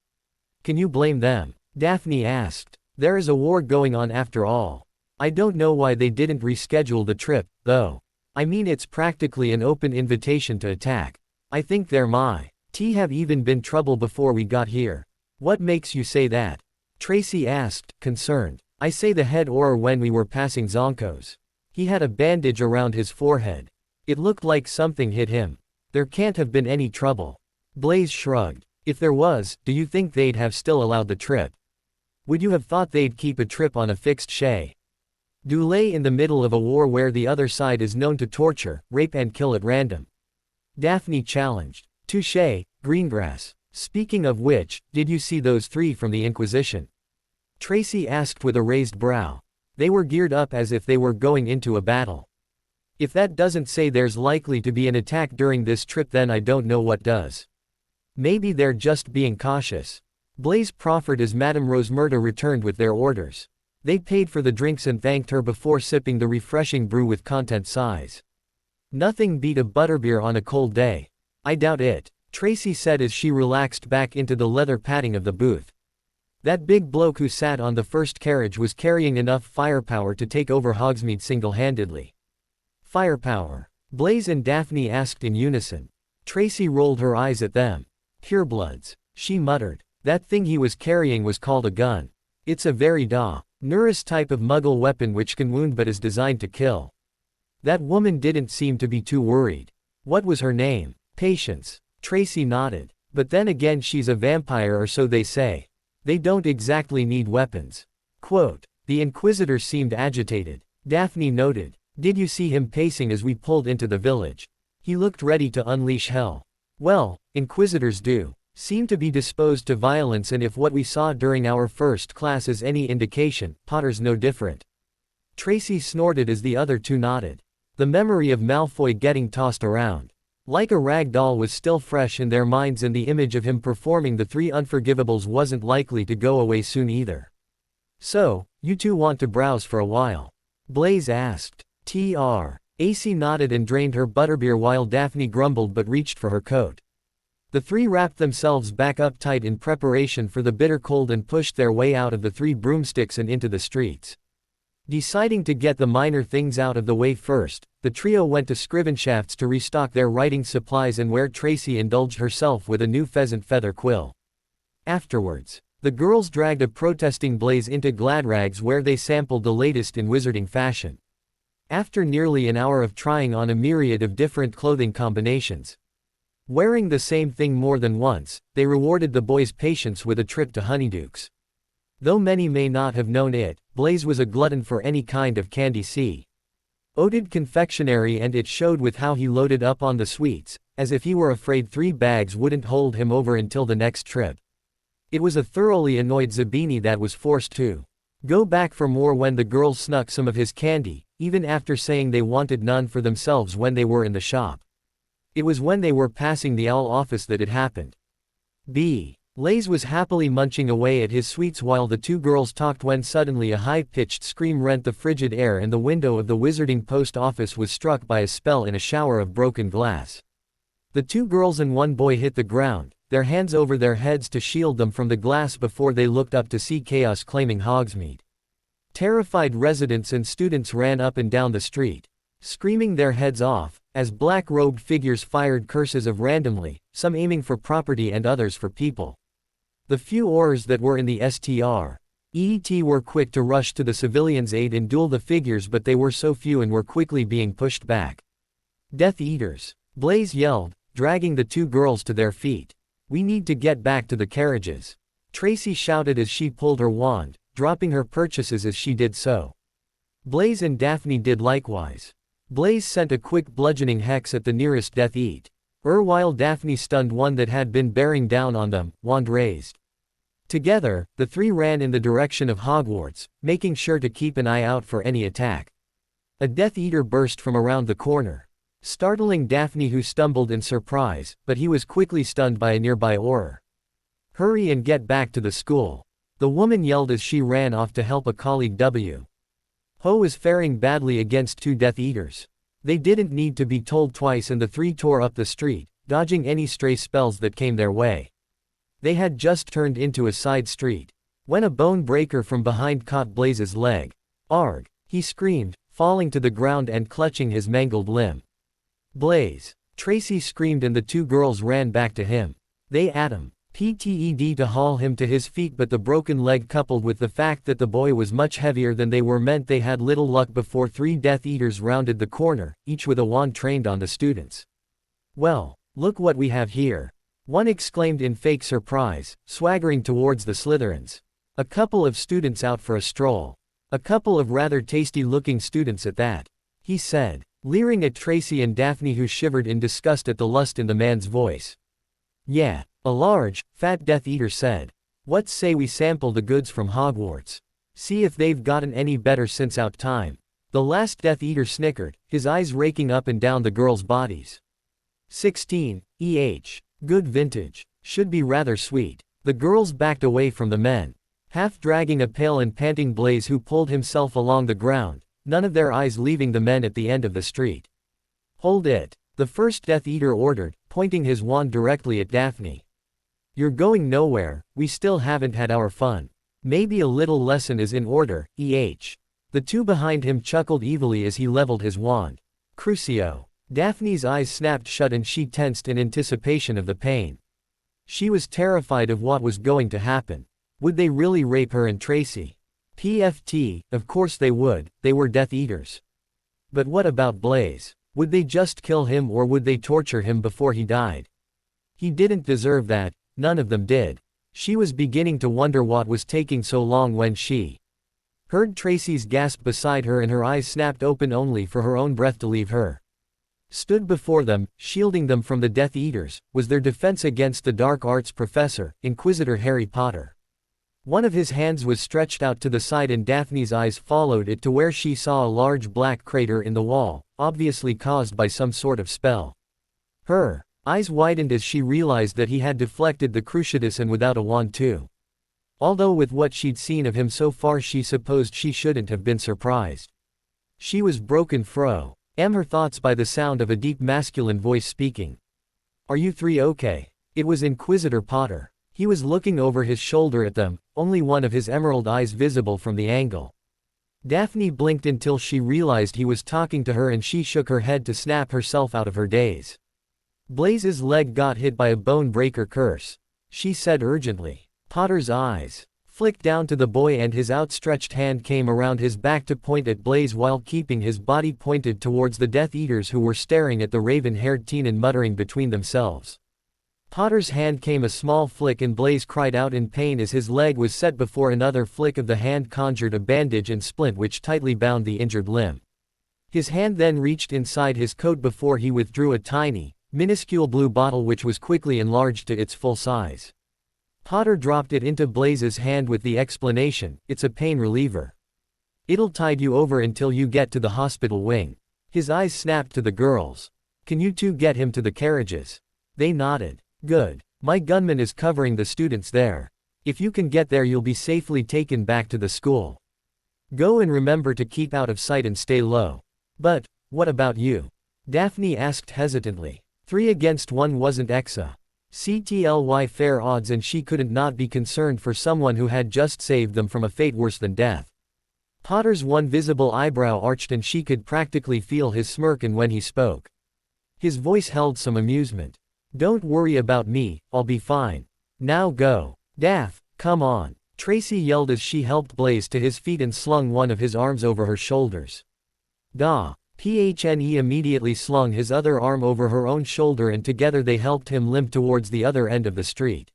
S1: "Can you blame them?" Daphne asked. "There is a war going on after all." I don't know why they didn't reschedule the trip, though. I mean, it's practically an open invitation to attack. I think there might have even been trouble before we got here. What makes you say that? Tracy asked, concerned. I say the head or when we were passing Zonko's. He had a bandage around his forehead. It looked like something hit him. There can't have been any trouble. Blaze shrugged. If there was, do you think they'd have still allowed the trip? Would you have thought they'd keep a trip on a fixed shay? Dulé in the middle of a war where the other side is known to torture, rape and kill at random. Daphne challenged. Touché, Greengrass. Speaking of which, did you see those three from the Inquisition? Tracy asked with a raised brow. They were geared up as if they were going into a battle. If that doesn't say there's likely to be an attack during this trip, then I don't know what does. Maybe they're just being cautious. Blaze proffered as Madame Rosmerta returned with their orders. They paid for the drinks and thanked her before sipping the refreshing brew with content size. Nothing beat a butterbeer on a cold day. I doubt it, Tracy said as she relaxed back into the leather padding of the booth. That big bloke who sat on the first carriage was carrying enough firepower to take over Hogsmeade single-handedly. Firepower? Blaze and Daphne asked in unison. Tracy rolled her eyes at them. Purebloods, she muttered. That thing he was carrying was called a gun. It's a very Nurus type of Muggle weapon which can wound but is designed to kill. That woman didn't seem to be too worried. What was her name? Patience. Tracy nodded. But then again, she's a vampire, or so they say. They don't exactly need weapons. Quote, the Inquisitor seemed agitated. Daphne noted. Did you see him pacing as we pulled into the village? He looked ready to unleash hell. Well, Inquisitors do seem to be disposed to violence, and if what we saw during our first class is any indication, Potter's no different. Tracy snorted as the other two nodded. The memory of Malfoy getting tossed around like a rag doll was still fresh in their minds, and the image of him performing the three unforgivables wasn't likely to go away soon either. So, you two want to browse for a while? Blaze asked. AC nodded and drained her butterbeer while Daphne grumbled but reached for her coat. The three wrapped themselves back up tight in preparation for the bitter cold and pushed their way out of the three broomsticks and into the streets. Deciding to get the minor things out of the way first, the trio went to Scrivenshafts to restock their writing supplies and where Tracy indulged herself with a new pheasant feather quill. Afterwards, the girls dragged a protesting Blaze into Gladrags where they sampled the latest in wizarding fashion. After nearly an hour of trying on a myriad of different clothing combinations, wearing the same thing more than once, they rewarded the boys' patience with a trip to Honeydukes. Though many may not have known it, Blaze was a glutton for any kind of candy Oded confectionery, and it showed with how he loaded up on the sweets, as if he were afraid 3 bags wouldn't hold him over until the next trip. It was a thoroughly annoyed Zabini that was forced to go back for more when the girls snuck some of his candy, even after saying they wanted none for themselves when they were in the shop. It was when they were passing the owl office that it happened. Blaze was happily munching away at his sweets while the two girls talked when suddenly a high-pitched scream rent the frigid air and the window of the wizarding post office was struck by a spell in a shower of broken glass. The 2 girls and 1 boy hit the ground, their hands over their heads to shield them from the glass before they looked up to see chaos claiming Hogsmeade. Terrified residents and students ran up and down the street, screaming their heads off, as black-robed figures fired curses of randomly, some aiming for property and others for people. The few Aurors that were in the STR were quick to rush to the civilians' aid and duel the figures, but they were so few and were quickly being pushed back. Death Eaters! Blaze yelled, dragging the 2 girls to their feet. We need to get back to the carriages. Tracy shouted as she pulled her wand, dropping her purchases as she did so. Blaze and Daphne did likewise. Blaze sent a quick bludgeoning hex at the nearest Death Eat, while Daphne stunned one that had been bearing down on them, wand raised. Together, the 3 ran in the direction of Hogwarts, making sure to keep an eye out for any attack. A Death Eater burst from around the corner, startling Daphne, who stumbled in surprise, but he was quickly stunned by a nearby Auror. Hurry and get back to the school, the woman yelled as she ran off to help a colleague. Ho was faring badly against 2 Death Eaters. They didn't need to be told twice, and the 3 tore up the street, dodging any stray spells that came their way. They had just turned into a side street when a bone breaker from behind caught Blaze's leg. Arg! he screamed, falling to the ground and clutching his mangled limb. Blaze! Tracy screamed and the two girls ran back to him. They at him. PTED to haul him to his feet, but the broken leg coupled with the fact that the boy was much heavier than they were meant they had little luck before three Death Eaters rounded the corner, each with a wand trained on the students. "Well, look what we have here," one exclaimed in fake surprise, swaggering towards the Slytherins. A couple of students out for a stroll. A couple of rather tasty-looking students at that, he said, leering at Tracy and Daphne, who shivered in disgust at the lust in the man's voice. "Yeah," a large, fat Death Eater said. "What say we sample the goods from Hogwarts? See if they've gotten any better since out time." The last Death Eater snickered, his eyes raking up and down the girls' bodies. 16, good vintage. Should be rather sweet. The girls backed away from the men, half dragging a pale and panting Blaze, who pulled himself along the ground, none of their eyes leaving the men at the end of the street. "Hold it," the first Death Eater ordered, pointing his wand directly at Daphne. "You're going nowhere, we still haven't had our fun. Maybe a little lesson is in order, The two behind him chuckled evilly as he leveled his wand. Crucio. Daphne's eyes snapped shut and she tensed in anticipation of the pain. She was terrified of what was going to happen. Would they really rape her and Tracy? PFT, of course they would, they were Death Eaters. But what about Blaze? Would they just kill him or would they torture him before he died? He didn't deserve that, none of them did. She was beginning to wonder what was taking so long when she heard Tracy's gasp beside her and her eyes snapped open only for her own breath to leave her. Stood before them, shielding them from the Death Eaters, was their defense against the dark arts professor, Inquisitor Harry Potter. One of his hands was stretched out to the side and Daphne's eyes followed it to where she saw a large black crater in the wall, obviously caused by some sort of spell. Her eyes widened as she realized that he had deflected the Cruciatus and without a wand too. Although with what she'd seen of him so far she supposed she shouldn't have been surprised. She was broken her thoughts by the sound of a deep masculine voice speaking. "Are you three okay?" It was Inquisitor Potter. He was looking over his shoulder at them, only one of his emerald eyes visible from the angle. Daphne blinked until she realized he was talking to her and she shook her head to snap herself out of her daze. "Blaze's leg got hit by a bone breaker curse," she said urgently. Potter's eyes flicked down to the boy and his outstretched hand came around his back to point at Blaze while keeping his body pointed towards the Death Eaters who were staring at the raven-haired teen and muttering between themselves. Potter's hand came a small flick and Blaze cried out in pain as his leg was set before another flick of the hand conjured a bandage and splint which tightly bound the injured limb. His hand then reached inside his coat before he withdrew a tiny, minuscule blue bottle which was quickly enlarged to its full size. Potter dropped it into Blaze's hand with the explanation, "It's a pain reliever. It'll tide you over until you get to the hospital wing." His eyes snapped to the girls. "Can you two get him to the carriages?" They nodded. "Good. My gunman is covering the students there. If you can get there you'll be safely taken back to the school. Go and remember to keep out of sight and stay low." "But, what about you?" Daphne asked hesitantly. 3 against 1 wasn't CTLY fair odds and she couldn't not be concerned for someone who had just saved them from a fate worse than death. Potter's one visible eyebrow arched and she could practically feel his smirk and when he spoke. His voice held some amusement. "Don't worry about me, I'll be fine. Now go. Daph, come on," Tracy yelled as she helped Blaze to his feet and slung one of his arms over her shoulders. "Da." PHNE immediately slung his other arm over her own shoulder and together they helped him limp towards the other end of the street.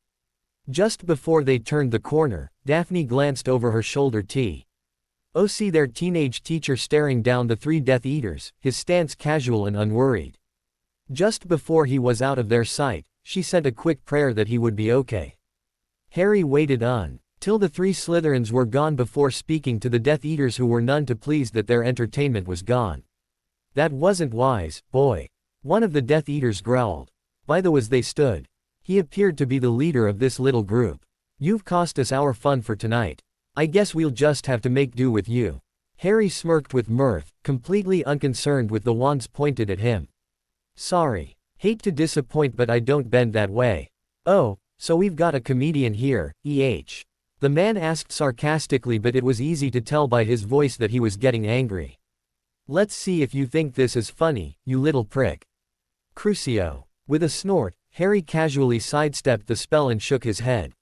S1: Just before they turned the corner, Daphne glanced over her shoulder see their teenage teacher staring down the 3 Death Eaters, his stance casual and unworried. Just before he was out of their sight, she sent a quick prayer that he would be okay. Harry waited till the 3 Slytherins were gone before speaking to the Death Eaters who were none too pleased that their entertainment was gone. "That wasn't wise, boy," one of the Death Eaters growled. By the way as they stood, he appeared to be the leader of this little group. "You've cost us our fun for tonight. I guess we'll just have to make do with you." Harry smirked with mirth, completely unconcerned with the wands pointed at him. "Sorry. Hate to disappoint but I don't bend that way." "Oh, so we've got a comedian here, The man asked sarcastically, but it was easy to tell by his voice that he was getting angry. Let's see if you think this is funny, you little prick. Crucio. With a snort, Harry casually sidestepped the spell and shook his head.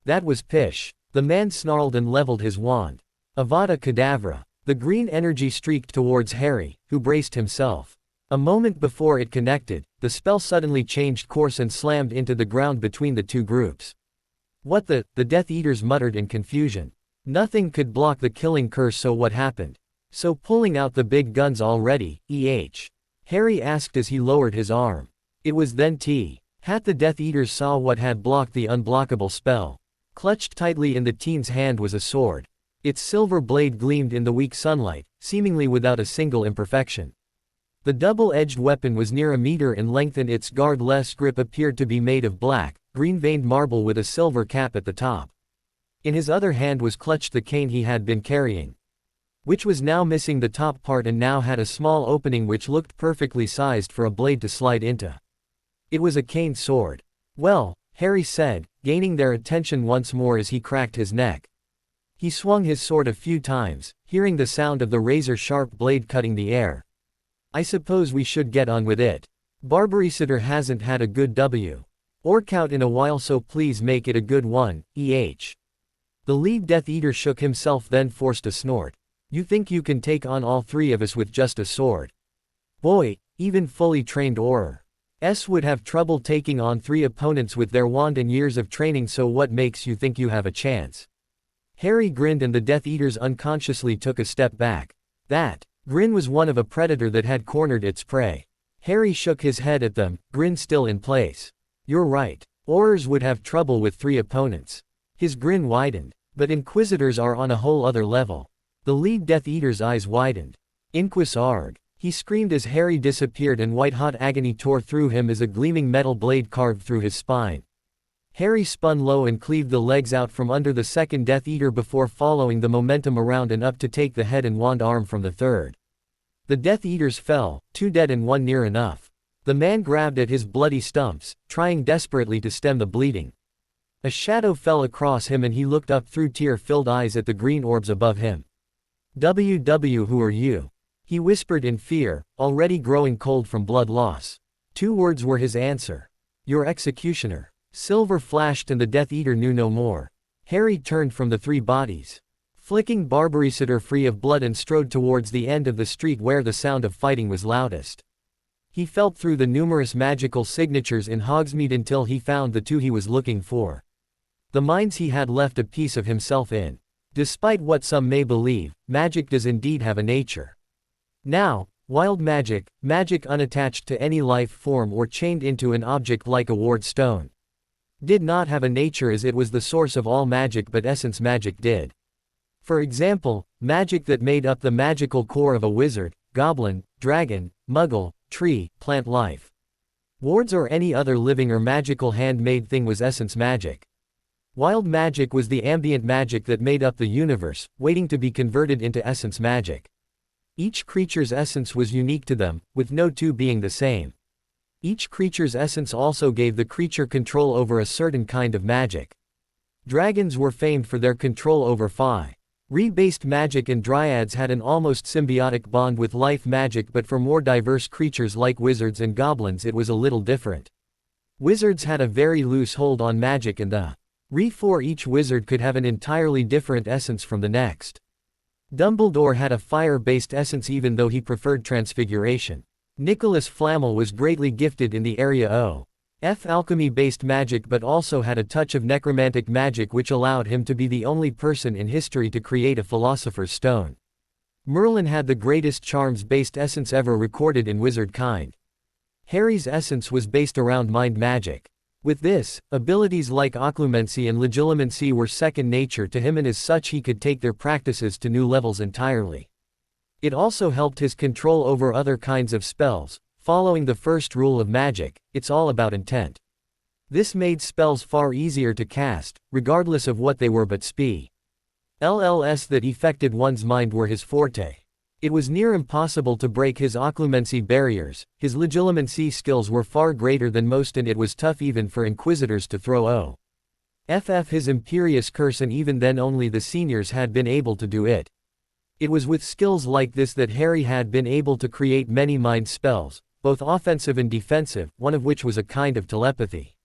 S1: That was pish. The man snarled and leveled his wand. Avada Kedavra. The green energy streaked towards Harry, who braced himself. A moment before it connected, the spell suddenly changed course and slammed into the ground between the two groups. What the Death Eaters muttered in confusion. Nothing could block the killing curse, so what happened? So pulling out the big guns already, Harry asked as he lowered his arm. It was then the Death Eaters saw what had blocked the unblockable spell. Clutched tightly in the teen's hand was a sword. Its silver blade gleamed in the weak sunlight, seemingly without a single imperfection. The double-edged weapon was near a meter in length and its guard-less grip appeared to be made of black, green-veined marble with a silver cap at the top. In his other hand was clutched the cane he had been carrying, which was now missing the top part and now had a small opening which looked perfectly sized for a blade to slide into. It was a cane sword. Well, Harry said, gaining their attention once more as he cracked his neck. He swung his sword a few times, hearing the sound of the razor-sharp blade cutting the air. I suppose we should get on with it. Barbarisitor hasn't had a good workout in a while, so please make it a good one, The lead Death Eater shook himself, then forced a snort. You think you can take on all three of us with just a sword? Boy, even fully trained Aurors would have trouble taking on 3 opponents with their wand and years of training, so what makes you think you have a chance? Harry grinned and the Death Eaters unconsciously took a step back. That grin was one of a predator that had cornered its prey. Harry shook his head at them, grin still in place. You're right. Aurors would have trouble with 3 opponents. His grin widened. But Inquisitors are on a whole other level. The lead Death Eater's eyes widened. Inquis Arg. He screamed as Harry disappeared and white-hot agony tore through him as a gleaming metal blade carved through his spine. Harry spun low and cleaved the legs out from under the second Death Eater before following the momentum around and up to take the head and wand arm from the third. The Death Eaters fell, 2 dead and 1 near enough. The man grabbed at his bloody stumps, trying desperately to stem the bleeding. A shadow fell across him and he looked up through tear-filled eyes at the green orbs above him. Who are you? He whispered in fear, already growing cold from blood loss. 2 words were his answer. Your executioner. Silver flashed and the Death Eater knew no more. Harry turned from the 3 bodies, flicking Barbarisitor free of blood, and strode towards the end of the street where the sound of fighting was loudest. He felt through the numerous magical signatures in Hogsmeade until he found the 2 he was looking for. The minds he had left a piece of himself in. Despite what some may believe, magic does indeed have a nature. Now, wild magic, magic unattached to any life form or chained into an object like a ward stone, did not have a nature as it was the source of all magic, but essence magic did. For example, magic that made up the magical core of a wizard, goblin, dragon, muggle, tree, plant life, wards or any other living or magical handmade thing was essence magic. Wild magic was the ambient magic that made up the universe, waiting to be converted into essence magic. Each creature's essence was unique to them, with no 2 being the same. Each creature's essence also gave the creature control over a certain kind of magic. Dragons were famed for their control over fire-based magic, and dryads had an almost symbiotic bond with life magic, but for more diverse creatures like wizards and goblins it was a little different. Wizards had a very loose hold on magic, and for each wizard could have an entirely different essence from the next. Dumbledore had a fire-based essence even though he preferred transfiguration. Nicholas Flamel was greatly gifted in the area of alchemy-based magic, but also had a touch of necromantic magic which allowed him to be the only person in history to create a philosopher's stone. Merlin had the greatest charms-based essence ever recorded in wizard kind. Harry's essence was based around mind magic. With this, abilities like occlumency and legilimency were second nature to him, and as such he could take their practices to new levels entirely. It also helped his control over other kinds of spells. Following the first rule of magic, it's all about intent. This made spells far easier to cast, regardless of what they were, but spells that affected one's mind were his forte. It was near impossible to break his occlumency barriers. His legilimency skills were far greater than most, and it was tough even for Inquisitors to throw His imperious curse, and even then only the seniors had been able to do it. It was with skills like this that Harry had been able to create many mind spells, both offensive and defensive, one of which was a kind of telepathy.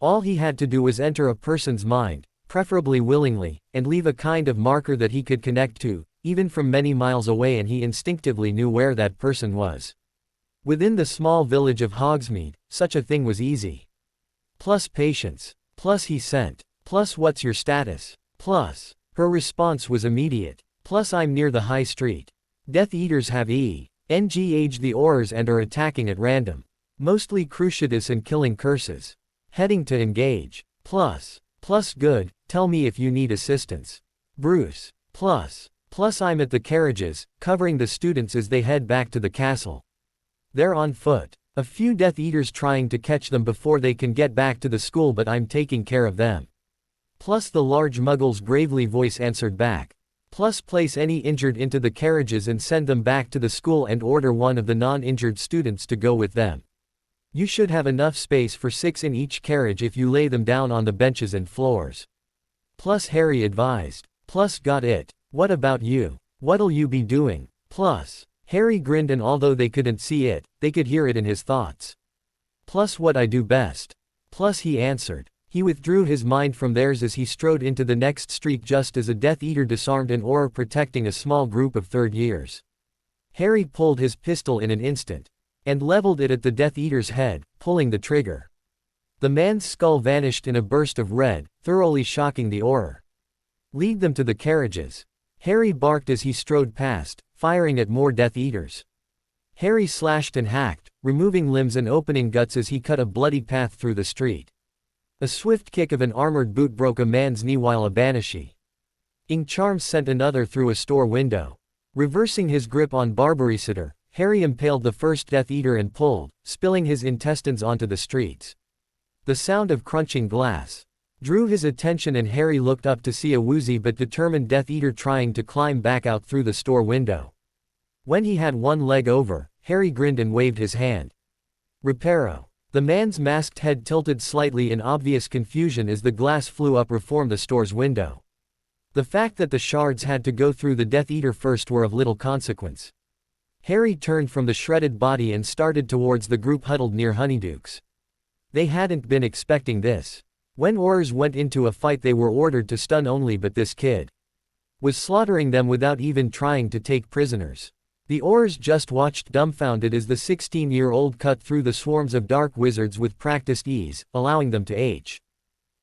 S1: All he had to do was enter a person's mind, preferably willingly, and leave a kind of marker that he could connect to, even from many miles away, and he instinctively knew where that person was. Within the small village of Hogsmeade, such a thing was easy. Plus patience. Plus he sent. Plus what's your status? Plus. Her response was immediate. Plus I'm near the high street. Death Eaters have engaged the Aurors and are attacking at random. Mostly Cruciatus and killing curses. Heading to engage. Plus good, tell me if you need assistance. Bruce. Plus I'm at the carriages, covering the students as they head back to the castle. They're on foot. A few Death Eaters trying to catch them before they can get back to the school, but I'm taking care of them. Plus the large Muggle's gravely voice answered back. Plus place any injured into the carriages and send them back to the school and order one of the non-injured students to go with them. You should have enough space for 6 in each carriage if you lay them down on the benches and floors. Plus Harry advised. Plus got it. What about you? What'll you be doing? Plus. Harry grinned, and although they couldn't see it, they could hear it in his thoughts. Plus what I do best. Plus he answered. He withdrew his mind from theirs as he strode into the next street just as a Death Eater disarmed an Auror protecting a small group of third years. Harry pulled his pistol in an instant, and leveled it at the Death Eater's head, pulling the trigger. The man's skull vanished in a burst of red, thoroughly shocking the Auror. Lead them to the carriages. Harry barked as he strode past, firing at more Death Eaters. Harry slashed and hacked, removing limbs and opening guts as he cut a bloody path through the street. A swift kick of an armored boot broke a man's knee, while a banshee charm sent another through a store window. Reversing his grip on Barbarisitter, Harry impaled the first Death Eater and pulled, spilling his intestines onto the streets. The sound of crunching glass drew his attention, and Harry looked up to see a woozy but determined Death Eater trying to climb back out through the store window. When he had one leg over, Harry grinned and waved his hand. Reparo. The man's masked head tilted slightly in obvious confusion as the glass flew up from the store's window. The fact that the shards had to go through the Death Eater first were of little consequence. Harry turned from the shredded body and started towards the group huddled near Honeydukes. They hadn't been expecting this. When Aurors went into a fight, they were ordered to stun only, but this kid was slaughtering them without even trying to take prisoners. The Aurors just watched dumbfounded as the 16-year-old cut through the swarms of dark wizards with practiced ease, allowing them to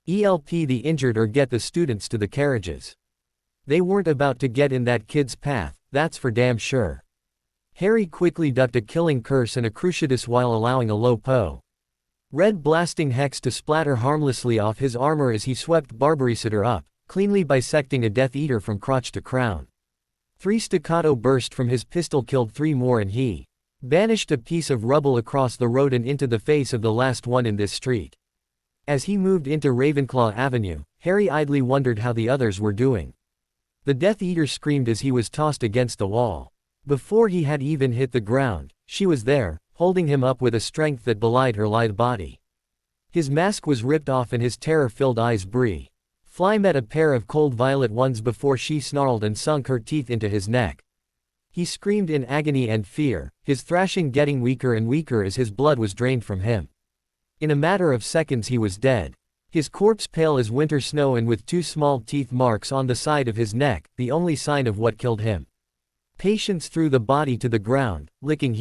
S1: help the injured or get the students to the carriages. They weren't about to get in that kid's path, that's for damn sure. Harry quickly ducked a killing curse and a Cruciatus while allowing a low red blasting hex to splatter harmlessly off his armor as he swept Barbarisitter up, cleanly bisecting a Death Eater from crotch to crown. 3 staccato burst from his pistol killed 3 more, and he banished a piece of rubble across the road and into the face of the last one in this street. As he moved into Ravenclaw Avenue, Harry idly wondered how the others were doing. The Death Eater screamed as he was tossed against the wall. Before he had even hit the ground, she was there, holding him up with a strength that belied her lithe body. His mask was ripped off and his terror-filled eyes Fly met a pair of cold violet ones before she snarled and sunk her teeth into his neck. He screamed in agony and fear, his thrashing getting weaker and weaker as his blood was drained from him. In a matter of seconds he was dead. His corpse pale as winter snow and with 2 small teeth marks on the side of his neck, the only sign of what killed him. Patience threw the body to the ground, licking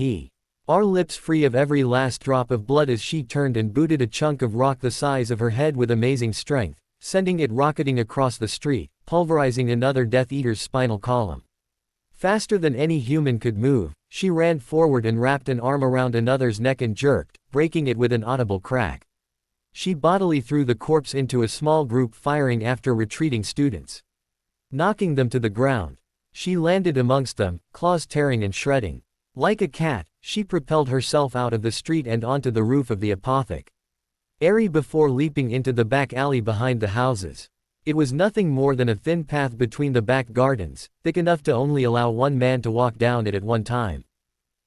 S1: our lips free of every last drop of blood as she turned and booted a chunk of rock the size of her head with amazing strength, sending it rocketing across the street, pulverizing another Death Eater's spinal column. Faster than any human could move, she ran forward and wrapped an arm around another's neck and jerked, breaking it with an audible crack. She bodily threw the corpse into a small group firing after retreating students, knocking them to the ground. She landed amongst them, claws tearing and shredding. Like a cat, she propelled herself out of the street and onto the roof of the apothecary before leaping into the back alley behind the houses. It was nothing more than a thin path between the back gardens, thick enough to only allow one man to walk down it at one time.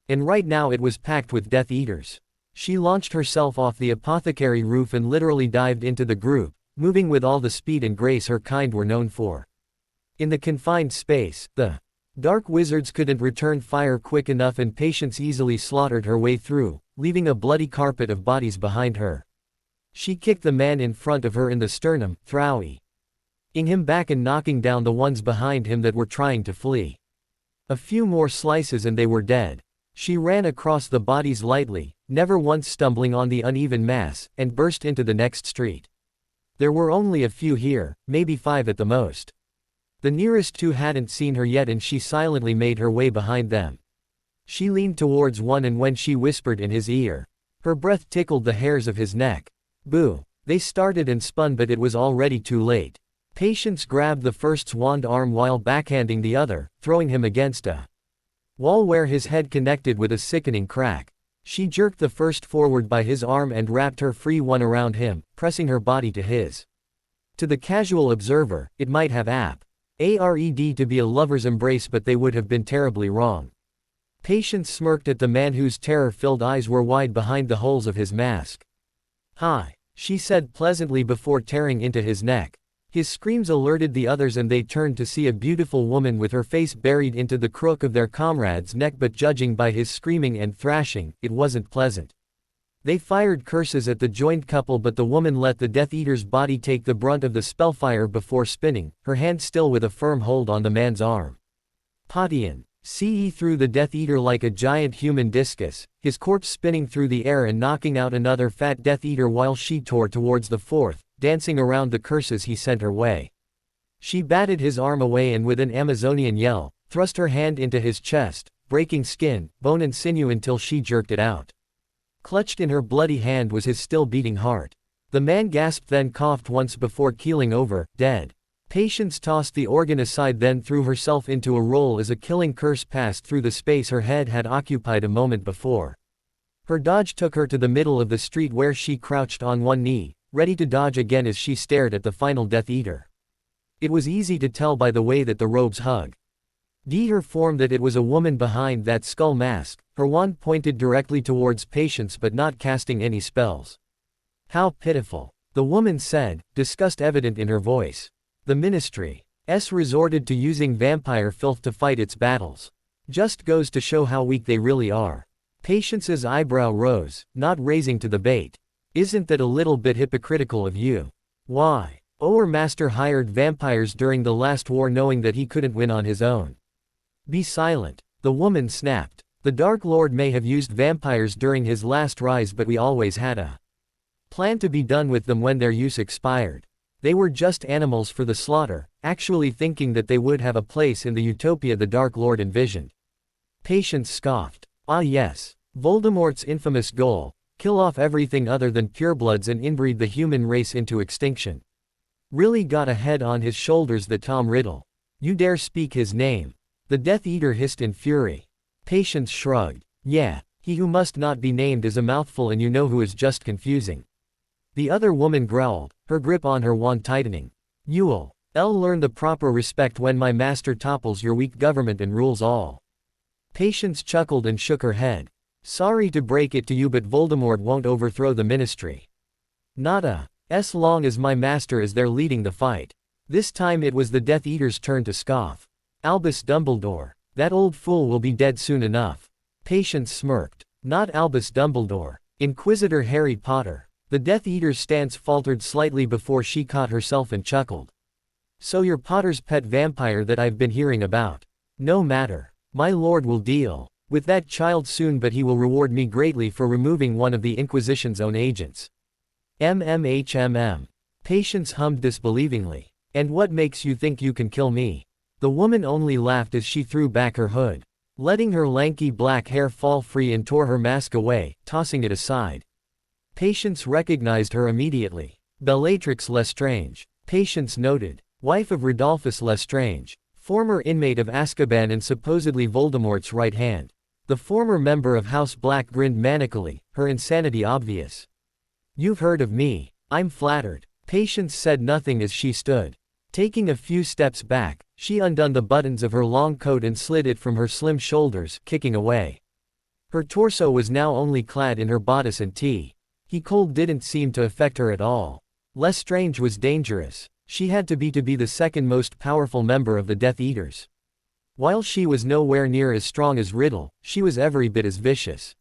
S1: And right now it was packed with Death Eaters. She launched herself off the apothecary roof and literally dived into the group, moving with all the speed and grace her kind were known for. In the confined space, the dark wizards couldn't return fire quick enough and Patience easily slaughtered her way through, leaving a bloody carpet of bodies behind her. She kicked the man in front of her in the sternum, throwing him back and knocking down the ones behind him that were trying to flee. A few more slices and they were dead. She ran across the bodies lightly, never once stumbling on the uneven mass, and burst into the next street. There were only a few here, maybe 5 at the most. The nearest 2 hadn't seen her yet and she silently made her way behind them. She leaned towards one and when she whispered in his ear, her breath tickled the hairs of his neck. Boo! They started and spun but it was already too late. Patience grabbed the first's wand arm while backhanding the other, throwing him against a wall where his head connected with a sickening crack. She jerked the first forward by his arm and wrapped her free one around him, pressing her body to his. To the casual observer, it might have appeared to be a lover's embrace but they would have been terribly wrong. Patience smirked at the man whose terror-filled eyes were wide behind the holes of his mask. "Hi," she said pleasantly before tearing into his neck. His screams alerted the others and they turned to see a beautiful woman with her face buried into the crook of their comrade's neck but judging by his screaming and thrashing, it wasn't pleasant. They fired curses at the joined couple but the woman let the Death Eater's body take the brunt of the spellfire before spinning, her hand still with a firm hold on the man's arm. Patience threw the Death Eater like a giant human discus, his corpse spinning through the air and knocking out another fat Death Eater while she tore towards the 4th, dancing around the curses he sent her way. She batted his arm away and with an Amazonian yell, thrust her hand into his chest, breaking skin, bone and sinew until she jerked it out. Clutched in her bloody hand was his still beating heart. The man gasped then coughed once before keeling over, dead. Patience tossed the organ aside then threw herself into a roll as a killing curse passed through the space her head had occupied a moment before. Her dodge took her to the middle of the street where she crouched on one knee, ready to dodge again as she stared at the final Death Eater. It was easy to tell by the way that the robes hugged her form that it was a woman behind that skull mask, her wand pointed directly towards Patience but not casting any spells. "How pitiful," the woman said, disgust evident in her voice. "The Ministry's resorted to using vampire filth to fight its battles. Just goes to show how weak they really are." Patience's eyebrow rose, not raising to the bait. "Isn't that a little bit hypocritical of you? Why? Our master hired vampires during the last war knowing that he couldn't win on his own." "Be silent," the woman snapped. "The Dark Lord may have used vampires during his last rise but we always had a plan to be done with them when their use expired. They were just animals for the slaughter, actually thinking that they would have a place in the utopia the Dark Lord envisioned." Patience scoffed. "Ah yes. Voldemort's infamous goal. Kill off everything other than purebloods and inbreed the human race into extinction. Really got a head on his shoulders that Tom Riddle. You dare speak his name?" The Death Eater hissed in fury. Patience shrugged. "Yeah, he who must not be named is a mouthful and you know who is just confusing." The other woman growled, her grip on her wand tightening. "You'll learn the proper respect when my master topples your weak government and rules all." Patience chuckled and shook her head. "Sorry to break it to you but Voldemort won't overthrow the Ministry. Not as long as my master is there leading the fight." This time it was the Death Eater's turn to scoff. "Albus Dumbledore. That old fool will be dead soon enough." Patience smirked. "Not Albus Dumbledore. Inquisitor Harry Potter." The Death Eater's stance faltered slightly before she caught herself and chuckled. "So you're Potter's pet vampire that I've been hearing about. No matter. My lord will deal with that child soon but he will reward me greatly for removing one of the Inquisition's own agents." "MMHMM." Patience hummed disbelievingly. "And what makes you think you can kill me?" The woman only laughed as she threw back her hood, letting her lanky black hair fall free and tore her mask away, tossing it aside. Patience recognized her immediately. "Bellatrix Lestrange," Patience noted. "Wife of Rodolphus Lestrange. Former inmate of Azkaban and supposedly Voldemort's right hand." The former member of House Black grinned manically, her insanity obvious. "You've heard of me. I'm flattered." Patience said nothing as she stood. Taking a few steps back, she undone the buttons of her long coat and slid it from her slim shoulders, kicking away. Her torso was now only clad in her bodice and tee. He cold didn't seem to affect her at all. Lestrange was dangerous. She had to be the second most powerful member of the Death Eaters. While she was nowhere near as strong as Riddle, she was every bit as vicious.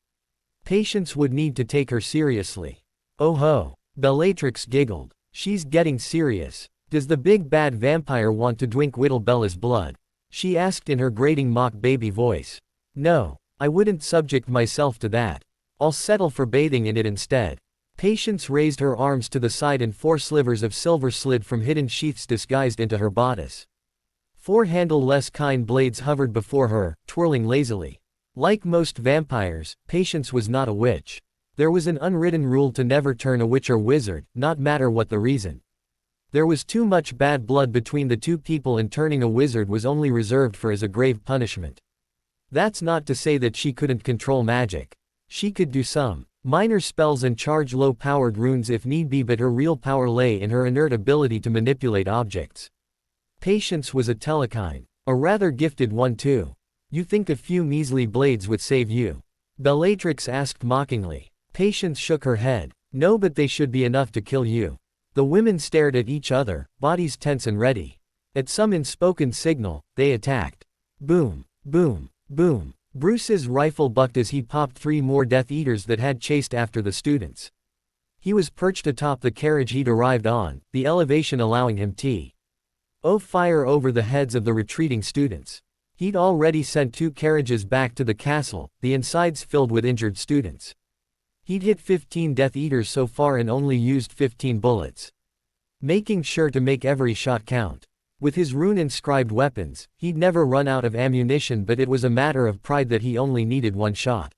S1: Patience would need to take her seriously. Oh ho. Bellatrix giggled. She's getting serious. Does the big bad vampire want to drink Whittle Bella's blood? She asked in her grating mock baby voice. No, I wouldn't subject myself to that. I'll settle for bathing in it instead. Patience raised her arms to the side and 4 slivers of silver slid from hidden sheaths disguised into her bodice. 4 handle-less kine blades hovered before her, twirling lazily. Like most vampires, Patience was not a witch. There was an unwritten rule to never turn a witch or wizard, not matter what the reason. There was too much bad blood between the two people, and turning a wizard was only reserved for as a grave punishment. That's not to say that she couldn't control magic. She could do some minor spells and charge low-powered runes if need be, but her real power lay in her inert ability to manipulate objects. Patience was a telekine. A rather gifted one too. You think a few measly blades would save you? Bellatrix asked mockingly. Patience shook her head. No, but they should be enough to kill you. The women stared at each other, bodies tense and ready. At some unspoken signal, they attacked. Boom, boom, boom. Bruce's rifle bucked as he popped 3 more Death Eaters that had chased after the students. He was perched atop the carriage he'd arrived on, the elevation allowing him to fire over the heads of the retreating students. He'd already sent 2 carriages back to the castle, the insides filled with injured students. He'd hit 15 Death Eaters so far and only used 15 bullets. Making sure to make every shot count. With his rune-inscribed weapons, he'd never run out of ammunition, but it was a matter of pride that he only needed 1 shot.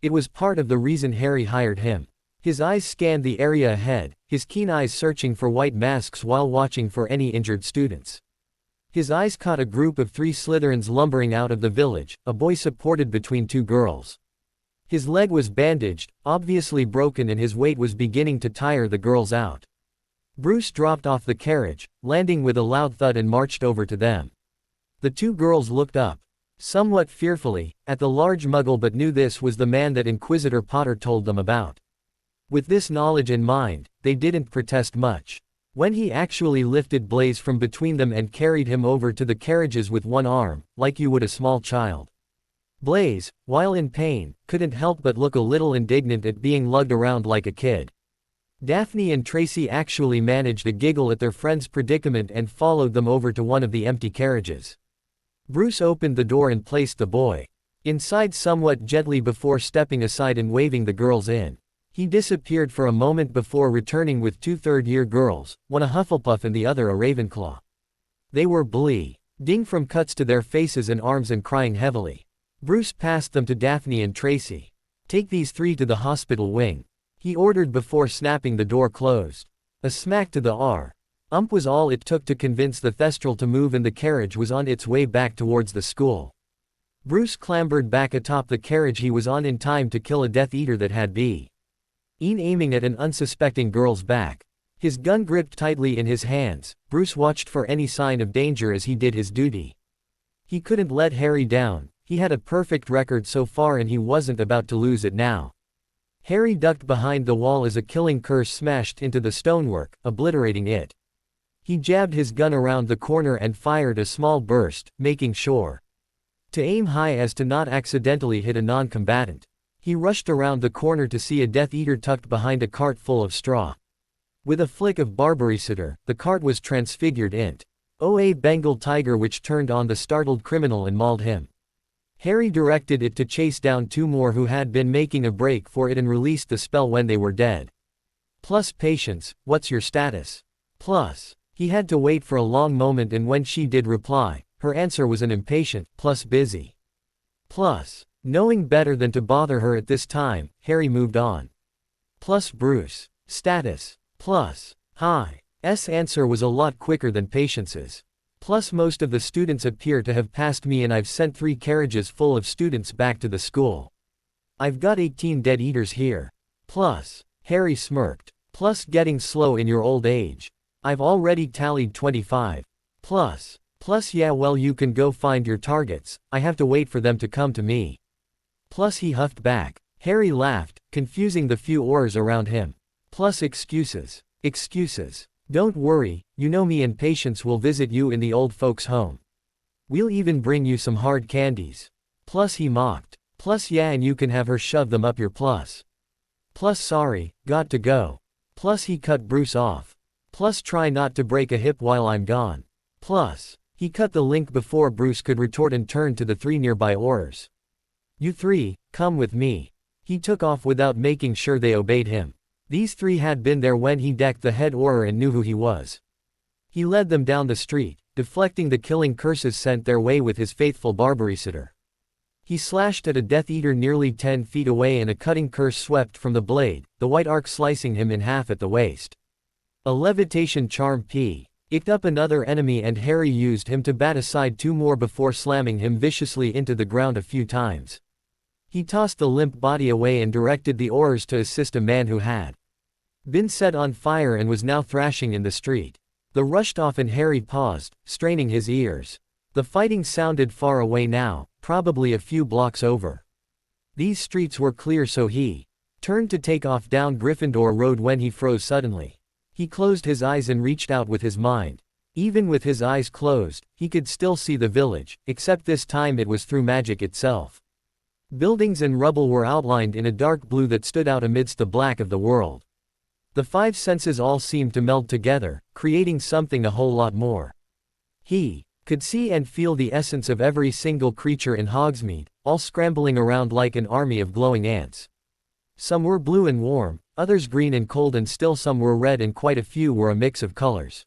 S1: It was part of the reason Harry hired him. His eyes scanned the area ahead, his keen eyes searching for white masks while watching for any injured students. His eyes caught a group of 3 Slytherins lumbering out of the village, a boy supported between 2 girls. His leg was bandaged, obviously broken, and his weight was beginning to tire the girls out. Bruce dropped off the carriage, landing with a loud thud, and marched over to them. The 2 girls looked up, somewhat fearfully, at the large muggle, but knew this was the man that Inquisitor Potter told them about. With this knowledge in mind, they didn't protest much. When he actually lifted Blaze from between them and carried him over to the carriages with 1 arm, like you would a small child. Blaze, while in pain, couldn't help but look a little indignant at being lugged around like a kid. Daphne and Tracy actually managed a giggle at their friend's predicament and followed them over to one of the empty carriages. Bruce opened the door and placed the boy inside somewhat gently before stepping aside and waving the girls in. He disappeared for a moment before returning with 2 third-year girls, one a Hufflepuff and the other a Ravenclaw. They were bleeding from cuts to their faces and arms and crying heavily. Bruce passed them to Daphne and Tracy. Take these 3 to the hospital wing, he ordered before snapping the door closed. A smack to the ump was all it took to convince the Thestral to move, and the carriage was on its way back towards the school. Bruce clambered back atop the carriage he was on in time to kill a Death Eater that had been aiming at an unsuspecting girl's back. His gun gripped tightly in his hands, Bruce watched for any sign of danger as he did his duty. He couldn't let Harry down. He had a perfect record so far and he wasn't about to lose it now. Harry ducked behind the wall as a killing curse smashed into the stonework, obliterating it. He jabbed his gun around the corner and fired a small burst, making sure to aim high as to not accidentally hit a non-combatant. He rushed around the corner to see a Death Eater tucked behind a cart full of straw. With a flick of Barbaricitor, the cart was transfigured into a Bengal tiger which turned on the startled criminal and mauled him. Harry directed it to chase down 2 more who had been making a break for it and released the spell when they were dead. Plus Patience, what's your status? Plus. He had to wait for a long moment, and when she did reply, her answer was an impatient, plus busy. Plus. Knowing better than to bother her at this time, Harry moved on. Plus Bruce. Status. Plus. Hi. Answer was a lot quicker than Patience's. Plus most of the students appear to have passed me and I've sent 3 carriages full of students back to the school. I've got 18 Dead Eaters here. Plus. Harry smirked. Plus getting slow in your old age. I've already tallied 25. Plus. Yeah, well, you can go find your targets, I have to wait for them to come to me. Plus he huffed back. Harry laughed, confusing the few oars around him. Plus excuses. Excuses. Don't worry, you know me and Patience will visit you in the old folks' home. We'll even bring you some hard candies. Plus he mocked. Plus yeah, and you can have her shove them up your plus. Plus sorry, got to go. Plus he cut Bruce off. Plus try not to break a hip while I'm gone. Plus, he cut the link before Bruce could retort and turned to the 3 nearby Aurors. You 3, come with me. He took off without making sure they obeyed him. These 3 had been there when he decked the head Auror and knew who he was. He led them down the street, deflecting the killing curses sent their way with his faithful barbaricitor. He slashed at a Death Eater nearly 10 feet away and a cutting curse swept from the blade, the white arc slicing him in half at the waist. A levitation charm picked up another enemy and Harry used him to bat aside 2 more before slamming him viciously into the ground a few times. He tossed the limp body away and directed the Aurors to assist a man who had been set on fire and was now thrashing in the street. They rushed off and Harry paused, straining his ears. The fighting sounded far away now, probably a few blocks over. These streets were clear, so he turned to take off down Gryffindor Road when he froze suddenly. He closed his eyes and reached out with his mind. Even with his eyes closed, he could still see the village, except this time it was through magic itself. Buildings and rubble were outlined in a dark blue that stood out amidst the black of the world. The 5 senses all seemed to meld together, creating something a whole lot more. He could see and feel the essence of every single creature in Hogsmeade, all scrambling around like an army of glowing ants. Some were blue and warm, others green and cold, and still some were red, and quite a few were a mix of colors,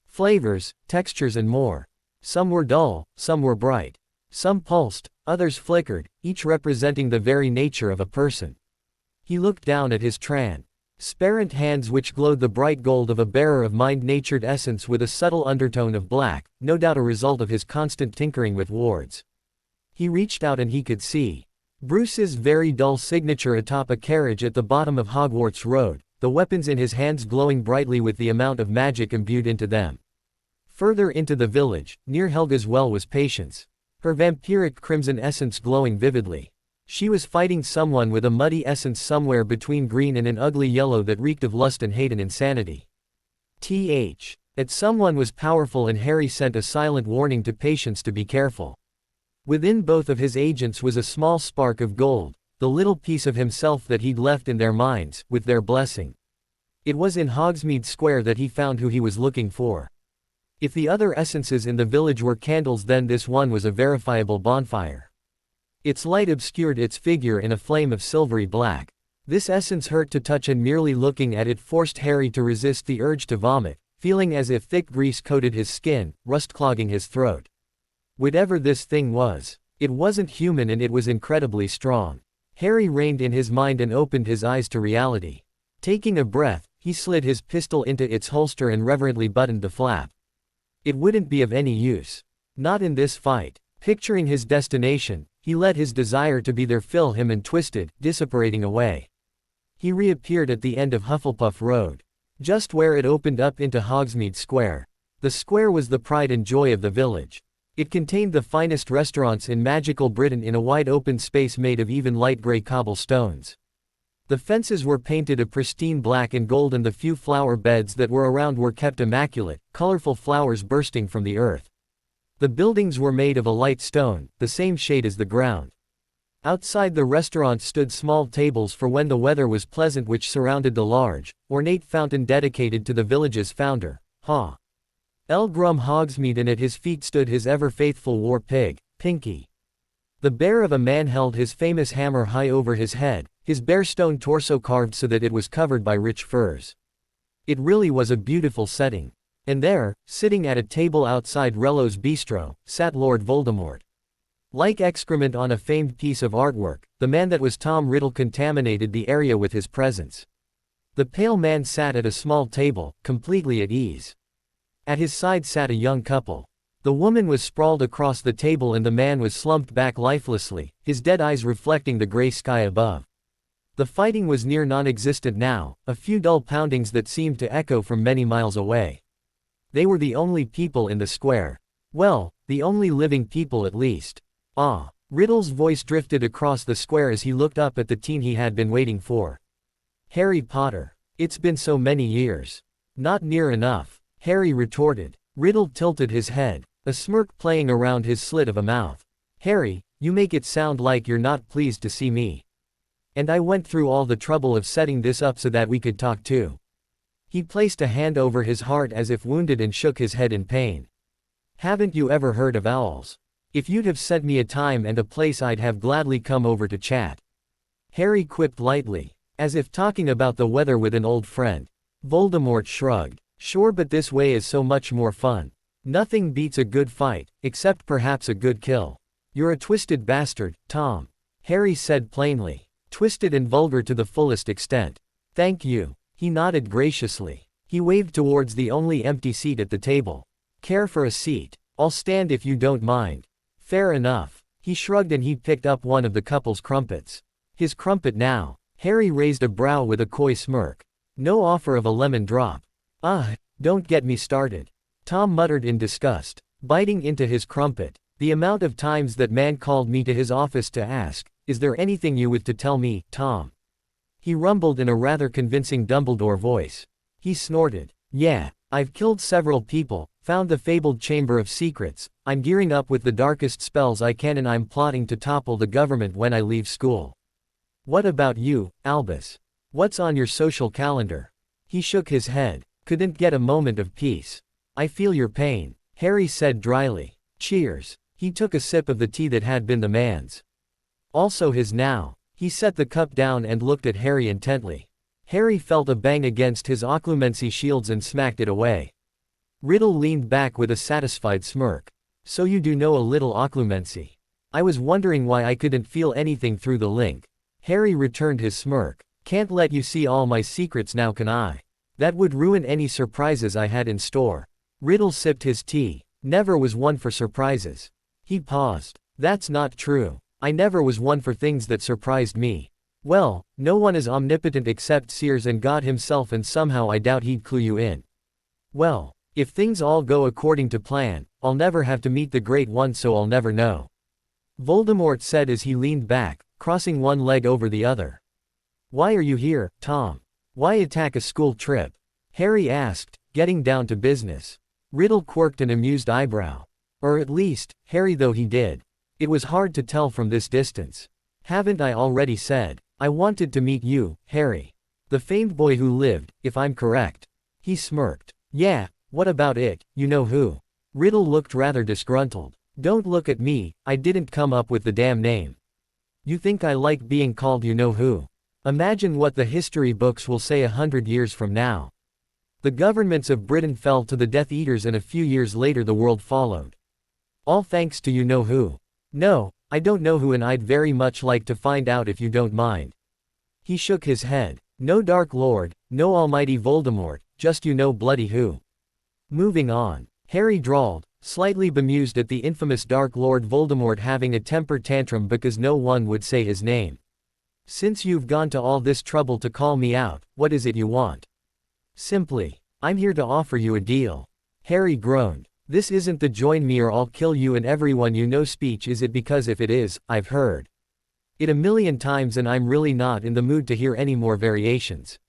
S1: flavors, textures and more. Some were dull, some were bright. Some pulsed, others flickered, each representing the very nature of a person. He looked down at his transparent hands which glowed the bright gold of a bearer of mind-natured essence with a subtle undertone of black, no doubt a result of his constant tinkering with wards. He reached out and he could see Bruce's very dull signature atop a carriage at the bottom of Hogwarts Road, the weapons in his hands glowing brightly with the amount of magic imbued into them. Further into the village, near Helga's well, was Patience, her vampiric crimson essence glowing vividly. She was fighting someone with a muddy essence somewhere between green and an ugly yellow that reeked of lust and hate and insanity. That someone was powerful, and Harry sent a silent warning to Patience to be careful. Within both of his agents was a small spark of gold, the little piece of himself that he'd left in their minds, with their blessing. It was in Hogsmeade Square that he found who he was looking for. If the other essences in the village were candles, then this one was a verifiable bonfire. Its light obscured its figure in a flame of silvery black. This essence hurt to touch, and merely looking at it forced Harry to resist the urge to vomit, feeling as if thick grease coated his skin, rust clogging his throat. Whatever this thing was, it wasn't human, and it was incredibly strong. Harry reined in his mind and opened his eyes to reality. Taking a breath, he slid his pistol into its holster and reverently buttoned the flap. It wouldn't be of any use. Not in this fight. Picturing his destination, he let his desire to be there fill him and twisted, dissipating away. He reappeared at the end of Hufflepuff Road, just where it opened up into Hogsmeade Square. The square was the pride and joy of the village. It contained the finest restaurants in magical Britain in a wide open space made of even light gray cobblestones. The fences were painted a pristine black and gold, and the few flower beds that were around were kept immaculate, colorful flowers bursting from the earth. The buildings were made of a light stone, the same shade as the ground. Outside the restaurant stood small tables for when the weather was pleasant, which surrounded the large, ornate fountain dedicated to the village's founder, Elgrum Hogsmeade, and at his feet stood his ever-faithful war pig, Pinky. The bear of a man held his famous hammer high over his head, his bare stone torso carved so that it was covered by rich furs. It really was a beautiful setting. And there, sitting at a table outside Rello's Bistro, sat Lord Voldemort. Like excrement on a famed piece of artwork, the man that was Tom Riddle contaminated the area with his presence. The pale man sat at a small table, completely at ease. At his side sat a young couple. The woman was sprawled across the table and the man was slumped back lifelessly, his dead eyes reflecting the gray sky above. The fighting was near non-existent now, a few dull poundings that seemed to echo from many miles away. They were the only people in the square. Well, the only living people at least. Riddle's voice drifted across the square as he looked up at the teen he had been waiting for. Harry Potter. It's been so many years. Not near enough, Harry retorted. Riddle tilted his head, a smirk playing around his slit of a mouth. Harry, you make it sound like you're not pleased to see me. And I went through all the trouble of setting this up so that we could talk too. He placed a hand over his heart as if wounded and shook his head in pain. Haven't you ever heard of owls? If you'd have sent me a time and a place, I'd have gladly come over to chat. Harry quipped lightly, as if talking about the weather with an old friend. Voldemort shrugged. Sure, but this way is so much more fun. Nothing beats a good fight, except perhaps a good kill. You're a twisted bastard, Tom. Harry said plainly. Twisted and vulgar to the fullest extent. Thank you. He nodded graciously. He waved towards the only empty seat at the table. Care for a seat? I'll stand if you don't mind. Fair enough. He shrugged and he picked up one of the couple's crumpets. His crumpet now. Harry raised a brow with a coy smirk. No offer of a lemon drop. Don't get me started. Tom muttered in disgust, biting into his crumpet. The amount of times that man called me to his office to ask, "Is there anything you with to tell me, Tom?" He rumbled in a rather convincing Dumbledore voice. He snorted. Yeah, I've killed several people, found the fabled Chamber of Secrets, I'm gearing up with the darkest spells I can, and I'm plotting to topple the government when I leave school. What about you, Albus? What's on your social calendar? He shook his head. Couldn't get a moment of peace. I feel your pain, Harry said dryly. Cheers. He took a sip of the tea that had been the man's. Also his now. He set the cup down and looked at Harry intently. Harry felt a bang against his occlumency shields and smacked it away. Riddle leaned back with a satisfied smirk. So you do know a little occlumency. I was wondering why I couldn't feel anything through the link. Harry returned his smirk. Can't let you see all my secrets now, can I? That would ruin any surprises I had in store. Riddle sipped his tea. Never was one for surprises. He paused. That's not true. I never was one for things that surprised me. Well, no one is omnipotent except Sears and God himself, and somehow I doubt he'd clue you in. Well, if things all go according to plan, I'll never have to meet the Great One, so I'll never know. Voldemort said as he leaned back, crossing one leg over the other. Why are you here, Tom? Why attack a school trip? Harry asked, getting down to business. Riddle quirked an amused eyebrow. Or at least, Harry though he did. It was hard to tell from this distance. Haven't I already said, I wanted to meet you, Harry? The famed boy who lived, if I'm correct. He smirked. Yeah, what about it, you know who? Riddle looked rather disgruntled. Don't look at me, I didn't come up with the damn name. You think I like being called you know who? Imagine what the history books will say 100 years from now. The governments of Britain fell to the Death Eaters, and a few years later the world followed. All thanks to you know who. No, I don't know who, and I'd very much like to find out if you don't mind. He shook his head. No Dark Lord, no almighty Voldemort, just you know bloody who. Moving on. Harry drawled, slightly bemused at the infamous Dark Lord Voldemort having a temper tantrum because no one would say his name. Since you've gone to all this trouble to call me out, what is it you want? Simply, I'm here to offer you a deal. Harry groaned. This isn't the join me or I'll kill you and everyone you know speech, is it? Because if it is, I've heard it a million times and I'm really not in the mood to hear any more variations.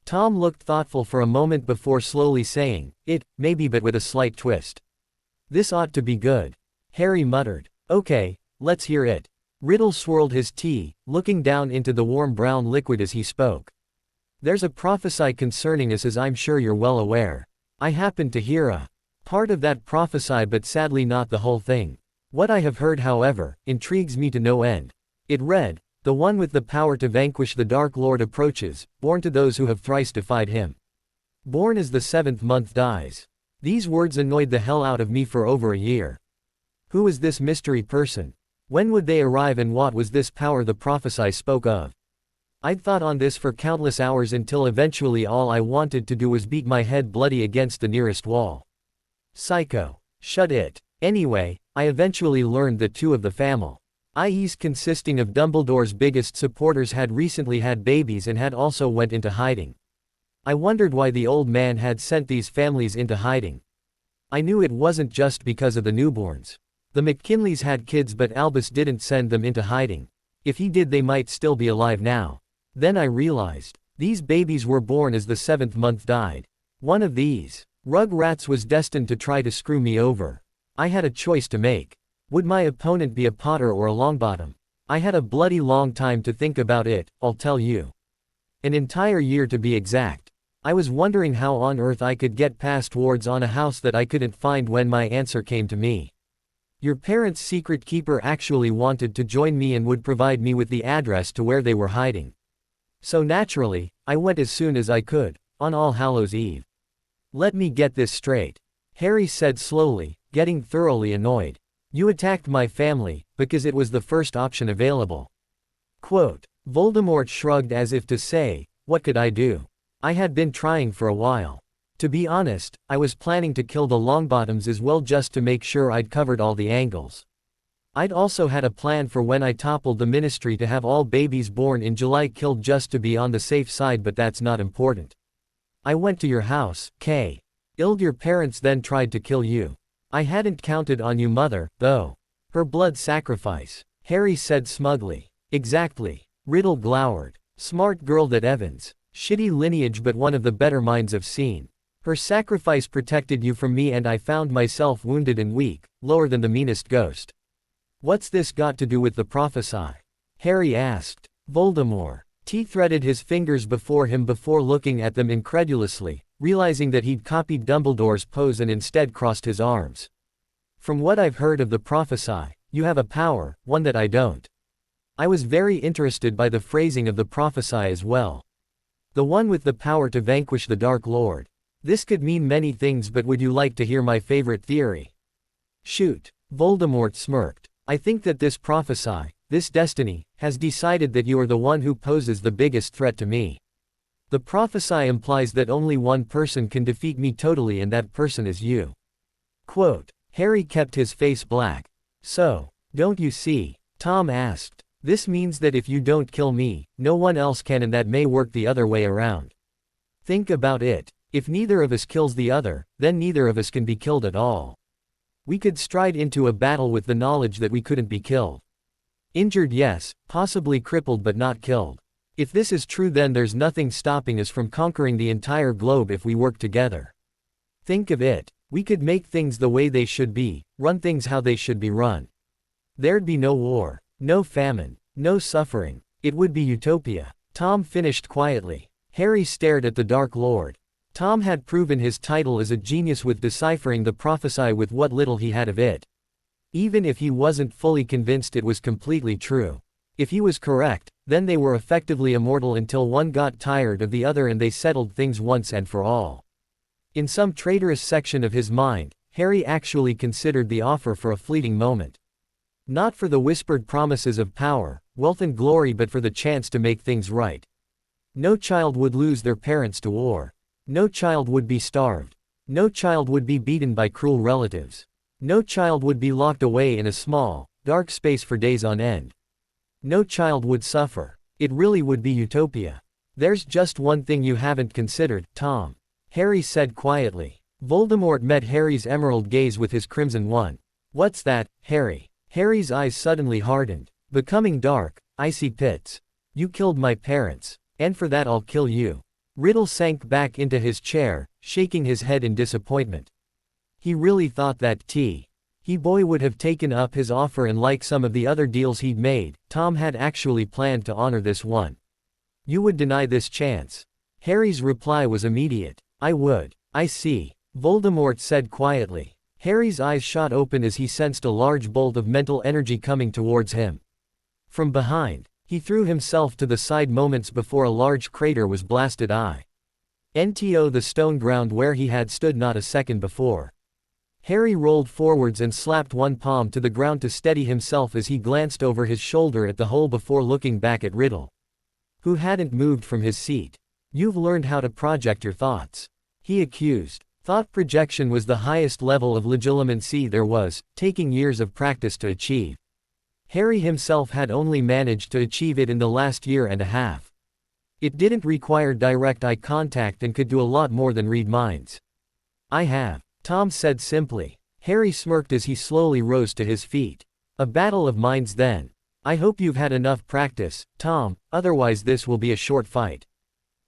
S1: Tom looked thoughtful for a moment before slowly saying, it, maybe, but with a slight twist. This ought to be good. Harry muttered. Okay, let's hear it. Riddle swirled his tea, looking down into the warm brown liquid as he spoke. There's a prophecy concerning us, as I'm sure you're well aware. I happened to hear a part of that prophecy, but sadly not the whole thing. What I have heard, however, intrigues me to no end. It read, the one with the power to vanquish the Dark Lord approaches, born to those who have thrice defied him. Born as the 7th month dies. These words annoyed the hell out of me for over a year. Who is this mystery person? When would they arrive, and what was this power the prophecy spoke of? I'd thought on this for countless hours until eventually all I wanted to do was beat my head bloody against the nearest wall. Psycho. Shut it. Anyway, I eventually learned that 2 of the families consisting of Dumbledore's biggest supporters had recently had babies and had also went into hiding. I wondered why the old man had sent these families into hiding. I knew it wasn't just because of the newborns. The McKinleys had kids, but Albus didn't send them into hiding. If he did, they might still be alive now. Then I realized. These babies were born as the seventh month died. One of these rug rats was destined to try to screw me over. I had a choice to make. Would my opponent be a Potter or a Longbottom? I had a bloody long time to think about it, I'll tell you. An entire year to be exact. I was wondering how on earth I could get past wards on a house that I couldn't find when my answer came to me. Your parents' secret keeper actually wanted to join me and would provide me with the address to where they were hiding. So naturally, I went as soon as I could, on All Hallows Eve. Let me get this straight, Harry said slowly, getting thoroughly annoyed. You attacked my family, because it was the first option available. Quote. Voldemort shrugged as if to say, what could I do? I had been trying for a while. To be honest, I was planning to kill the Longbottoms as well just to make sure I'd covered all the angles. I'd also had a plan for when I toppled the ministry to have all babies born in July killed just to be on the safe side, but that's not important. I went to your house, K. Your parents then tried to kill you. I hadn't counted on you, mother, though. Her blood sacrifice, Harry said smugly. Exactly. Riddle glowered. Smart girl that Evans. Shitty lineage but one of the better minds I've seen. Her sacrifice protected you from me and I found myself wounded and weak, lower than the meanest ghost. What's this got to do with the prophesy? Harry asked. Voldemort. T threaded his fingers before him before looking at them incredulously, realizing that he'd copied Dumbledore's pose and instead crossed his arms. From what I've heard of the prophesy, you have a power, one that I don't. I was very interested by the phrasing of the prophesy as well. The one with the power to vanquish the Dark Lord. This could mean many things, but would you like to hear my favorite theory? Shoot. Voldemort smirked. I think that this prophesy, this destiny, has decided that you are the one who poses the biggest threat to me. The prophesy implies that only one person can defeat me totally and that person is you. Quote. Harry kept his face black. So, don't you see? Tom asked. This means that if you don't kill me, no one else can, and that may work the other way around. Think about it. If neither of us kills the other, then neither of us can be killed at all. We could stride into a battle with the knowledge that we couldn't be killed. Injured, yes, possibly crippled but not killed. If this is true, then there's nothing stopping us from conquering the entire globe if we work together. Think of it. We could make things the way they should be, run things how they should be run. There'd be no war. No famine, no suffering. It would be utopia. Tom finished quietly. Harry stared at the Dark Lord. Tom had proven his title as a genius with deciphering the prophesy with what little he had of it. Even if he wasn't fully convinced it was completely true. If he was correct, then they were effectively immortal until one got tired of the other and they settled things once and for all. In some traitorous section of his mind, Harry actually considered the offer for a fleeting moment. Not for the whispered promises of power, wealth and glory, but for the chance to make things right. No child would lose their parents to war. No child would be starved. No child would be beaten by cruel relatives. No child would be locked away in a small, dark space for days on end. No child would suffer. It really would be utopia. There's just one thing you haven't considered, Tom. Harry said quietly. Voldemort met Harry's emerald gaze with his crimson one. What's that, Harry? Harry's eyes suddenly hardened, becoming dark, icy pits. You killed my parents, and for that I'll kill you. Riddle sank back into his chair, shaking his head in disappointment. He really thought that he boy would have taken up his offer, and like some of the other deals he'd made, Tom had actually planned to honor this one. You would deny this chance? Harry's reply was immediate. I would. I see. Voldemort said quietly. Harry's eyes shot open as he sensed a large bolt of mental energy coming towards him. From behind, he threw himself to the side moments before a large crater was blasted. Nto the stone ground where he had stood not a second before. Harry rolled forwards and slapped one palm to the ground to steady himself as he glanced over his shoulder at the hole before looking back at Riddle, who hadn't moved from his seat. You've learned how to project your thoughts, he accused. Thought projection was the highest level of legilimency there was, taking years of practice to achieve. Harry himself had only managed to achieve it in the last year and a half. It didn't require direct eye contact and could do a lot more than read minds. I have, Tom said simply. Harry smirked as he slowly rose to his feet. A battle of minds then. I hope you've had enough practice, Tom, otherwise this will be a short fight.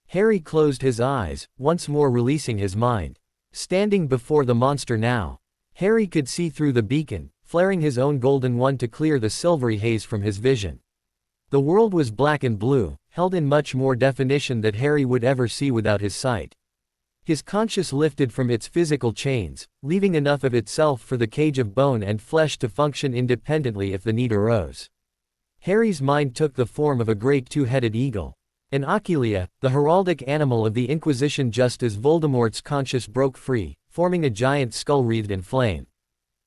S1: Harry closed his eyes, once more releasing his mind. Standing before the monster now, Harry could see through the beacon, flaring his own golden one to clear the silvery haze from his vision. The world was black and blue, held in much more definition than Harry would ever see without his sight. His conscience lifted from its physical chains, leaving enough of itself for the cage of bone and flesh to function independently if the need arose. Harry's mind took the form of a great two-headed eagle. An Oculia, the heraldic animal of the Inquisition, just as Voldemort's conscience broke free, forming a giant skull wreathed in flame.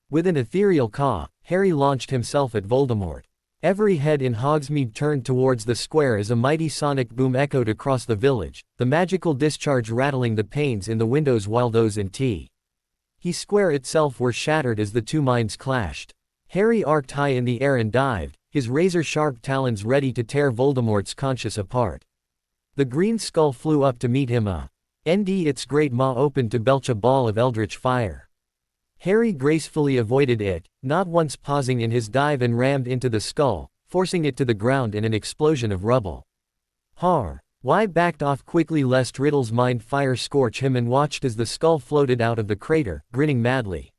S1: With an ethereal caw, Harry launched himself at Voldemort. Every head in Hogsmeade turned towards the square as a mighty sonic boom echoed across the village, the magical discharge rattling the panes in the windows while those in T. Square itself were shattered as the two minds clashed. Harry arced high in the air and dived, his razor-sharp talons ready to tear Voldemort's conscience apart. The green skull flew up to meet him, its great maw opened to belch a ball of eldritch fire. Harry gracefully avoided it, not once pausing in his dive, and rammed into the skull, forcing it to the ground in an explosion of rubble. Harry backed off quickly lest Riddle's mind fire scorch him and watched as the skull floated out of the crater, grinning madly.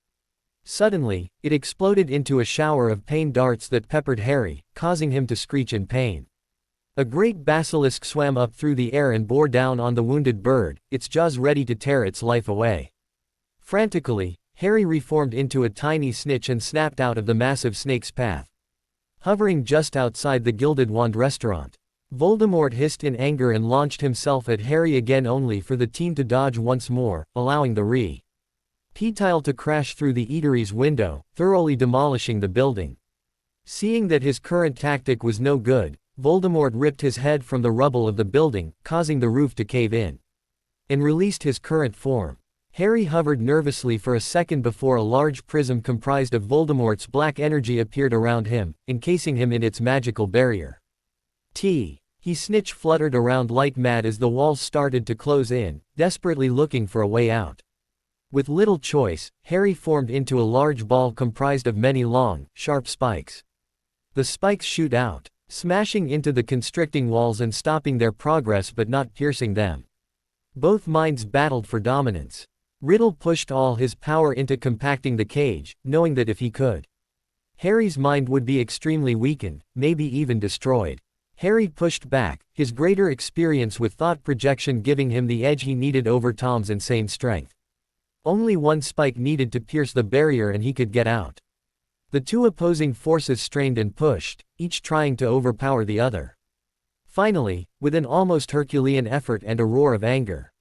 S1: Suddenly, it exploded into a shower of pain darts that peppered Harry, causing him to screech in pain. A great basilisk swam up through the air and bore down on the wounded bird, its jaws ready to tear its life away. Frantically, Harry reformed into a tiny snitch and snapped out of the massive snake's path. Hovering just outside the Gilded Wand restaurant, Voldemort hissed in anger and launched himself at Harry again, only for the teen to dodge once more, allowing the reptile to crash through the eatery's window, thoroughly demolishing the building. Seeing that his current tactic was no good, Voldemort ripped his head from the rubble of the building, causing the roof to cave in, and released his current form. Harry hovered nervously for a second before a large prism comprised of Voldemort's black energy appeared around him, encasing him in its magical barrier. Snitch fluttered around like mad as the walls started to close in, desperately looking for a way out. With little choice, Harry formed into a large ball comprised of many long, sharp spikes. The spikes shoot out, smashing into the constricting walls and stopping their progress but not piercing them. Both minds battled for dominance. Riddle pushed all his power into compacting the cage, knowing that if he could, Harry's mind would be extremely weakened, maybe even destroyed. Harry pushed back, his greater experience with thought projection giving him the edge he needed over Tom's insane strength. Only one spike needed to pierce the barrier and he could get out. The two opposing forces strained and pushed, each trying to overpower the other. Finally, with an almost Herculean effort and a roar of anger,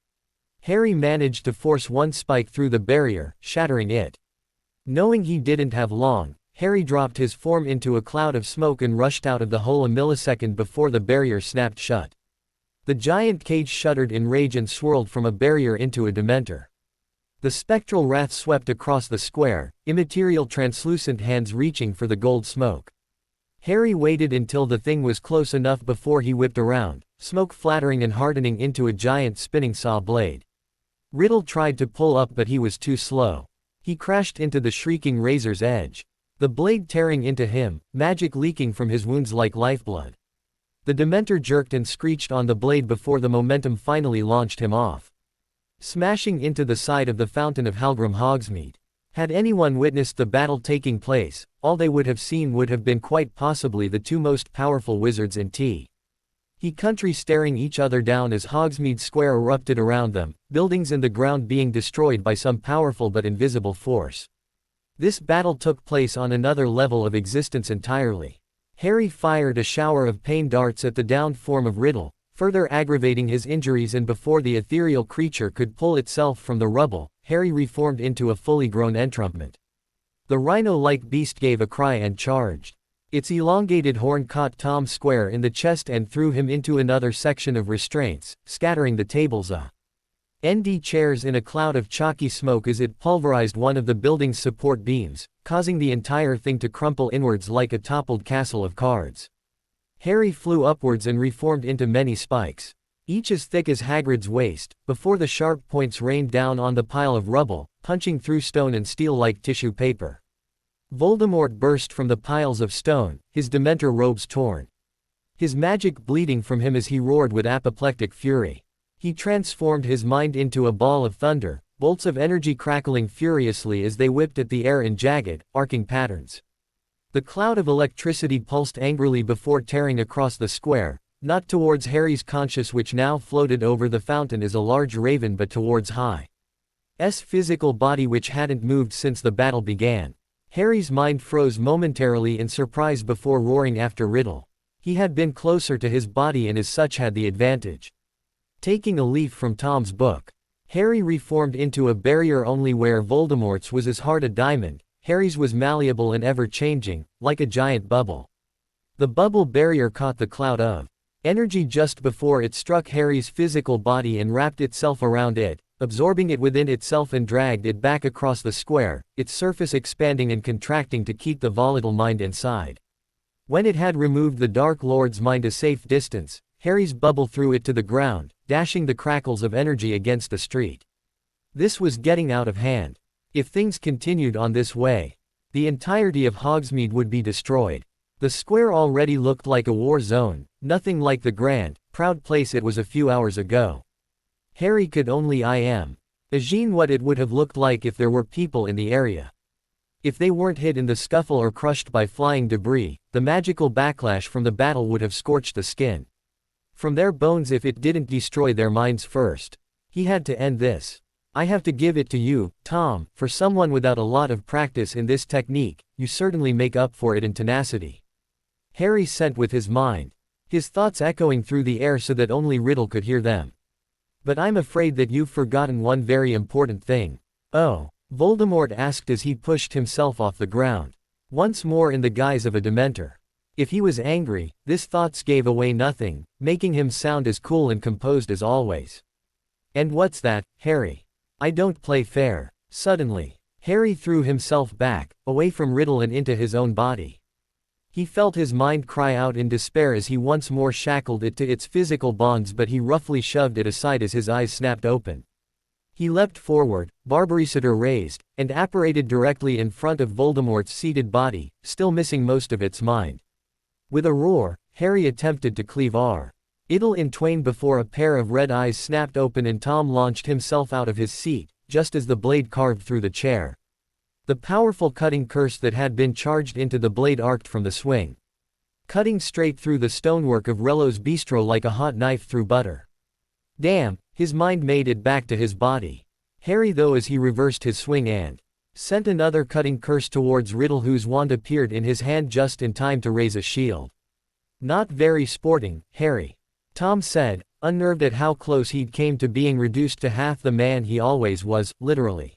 S1: Harry managed to force one spike through the barrier, shattering it. Knowing he didn't have long, Harry dropped his form into a cloud of smoke and rushed out of the hole a millisecond before the barrier snapped shut. The giant cage shuddered in rage and swirled from a barrier into a Dementor. The spectral wrath swept across the square, immaterial translucent hands reaching for the gold smoke. Harry waited until the thing was close enough before he whipped around, smoke flattering and hardening into a giant spinning saw blade. Riddle tried to pull up but he was too slow. He crashed into the shrieking razor's edge, the blade tearing into him, magic leaking from his wounds like lifeblood. The Dementor jerked and screeched on the blade before the momentum finally launched him off, smashing into the side of the Fountain of Halgrim Hogsmeade. Had anyone witnessed the battle taking place, all they would have seen would have been quite possibly the two most powerful wizards in T. Country staring each other down as Hogsmeade Square erupted around them, buildings and the ground being destroyed by some powerful but invisible force. This battle took place on another level of existence entirely. Harry fired a shower of pain darts at the downed form of Riddle, further aggravating his injuries, and before the ethereal creature could pull itself from the rubble, Harry reformed into a fully grown entrampment. The rhino-like beast gave a cry and charged. Its elongated horn caught Tom square in the chest and threw him into another section of restraints, scattering the tables and chairs in a cloud of chalky smoke as it pulverized one of the building's support beams, causing the entire thing to crumple inwards like a toppled castle of cards. Harry flew upwards and reformed into many spikes, each as thick as Hagrid's waist, before the sharp points rained down on the pile of rubble, punching through stone and steel like tissue paper. Voldemort burst from the piles of stone, his Dementor robes torn, his magic bleeding from him as he roared with apoplectic fury. He transformed his mind into a ball of thunder, bolts of energy crackling furiously as they whipped at the air in jagged, arcing patterns. The cloud of electricity pulsed angrily before tearing across the square, not towards Harry's conscience which now floated over the fountain as a large raven but towards High's physical body which hadn't moved since the battle began. Harry's mind froze momentarily in surprise before roaring after Riddle. He had been closer to his body and as such had the advantage. Taking a leaf from Tom's book, Harry reformed into a barrier only where Voldemort's was as hard a diamond. Harry's was malleable and ever-changing, like a giant bubble. The bubble barrier caught the cloud of energy just before it struck Harry's physical body and wrapped itself around it, absorbing it within itself and dragged it back across the square, its surface expanding and contracting to keep the volatile mind inside. When it had removed the Dark Lord's mind a safe distance, Harry's bubble threw it to the ground, dashing the crackles of energy against the street. This was getting out of hand. If things continued on this way, the entirety of Hogsmeade would be destroyed. The square already looked like a war zone, nothing like the grand, proud place it was a few hours ago. Harry could only imagine what it would have looked like if there were people in the area. If they weren't hit in the scuffle or crushed by flying debris, the magical backlash from the battle would have scorched the skin from their bones if it didn't destroy their minds first. He had to end this. I have to give it to you, Tom, for someone without a lot of practice in this technique, you certainly make up for it in tenacity. Harry sent with his mind, his thoughts echoing through the air so that only Riddle could hear them. But I'm afraid that you've forgotten one very important thing. Oh, Voldemort asked as he pushed himself off the ground, once more in the guise of a Dementor. If he was angry, his thoughts gave away nothing, making him sound as cool and composed as always. And what's that, Harry? I don't play fair. Suddenly, Harry threw himself back, away from Riddle and into his own body. He felt his mind cry out in despair as he once more shackled it to its physical bonds, but he roughly shoved it aside as his eyes snapped open. He leapt forward, Barbariciter raised, and apparated directly in front of Voldemort's seated body, still missing most of its mind. With a roar, Harry attempted to cleave Riddle in twain before a pair of red eyes snapped open and Tom launched himself out of his seat, just as the blade carved through the chair. The powerful cutting curse that had been charged into the blade arced from the swing, cutting straight through the stonework of Rello's bistro like a hot knife through butter. Damn, his mind made it back to his body. Harry though as he reversed his swing and sent another cutting curse towards Riddle whose wand appeared in his hand just in time to raise a shield. Not very sporting, Harry, Tom said, unnerved at how close he'd came to being reduced to half the man he always was, literally.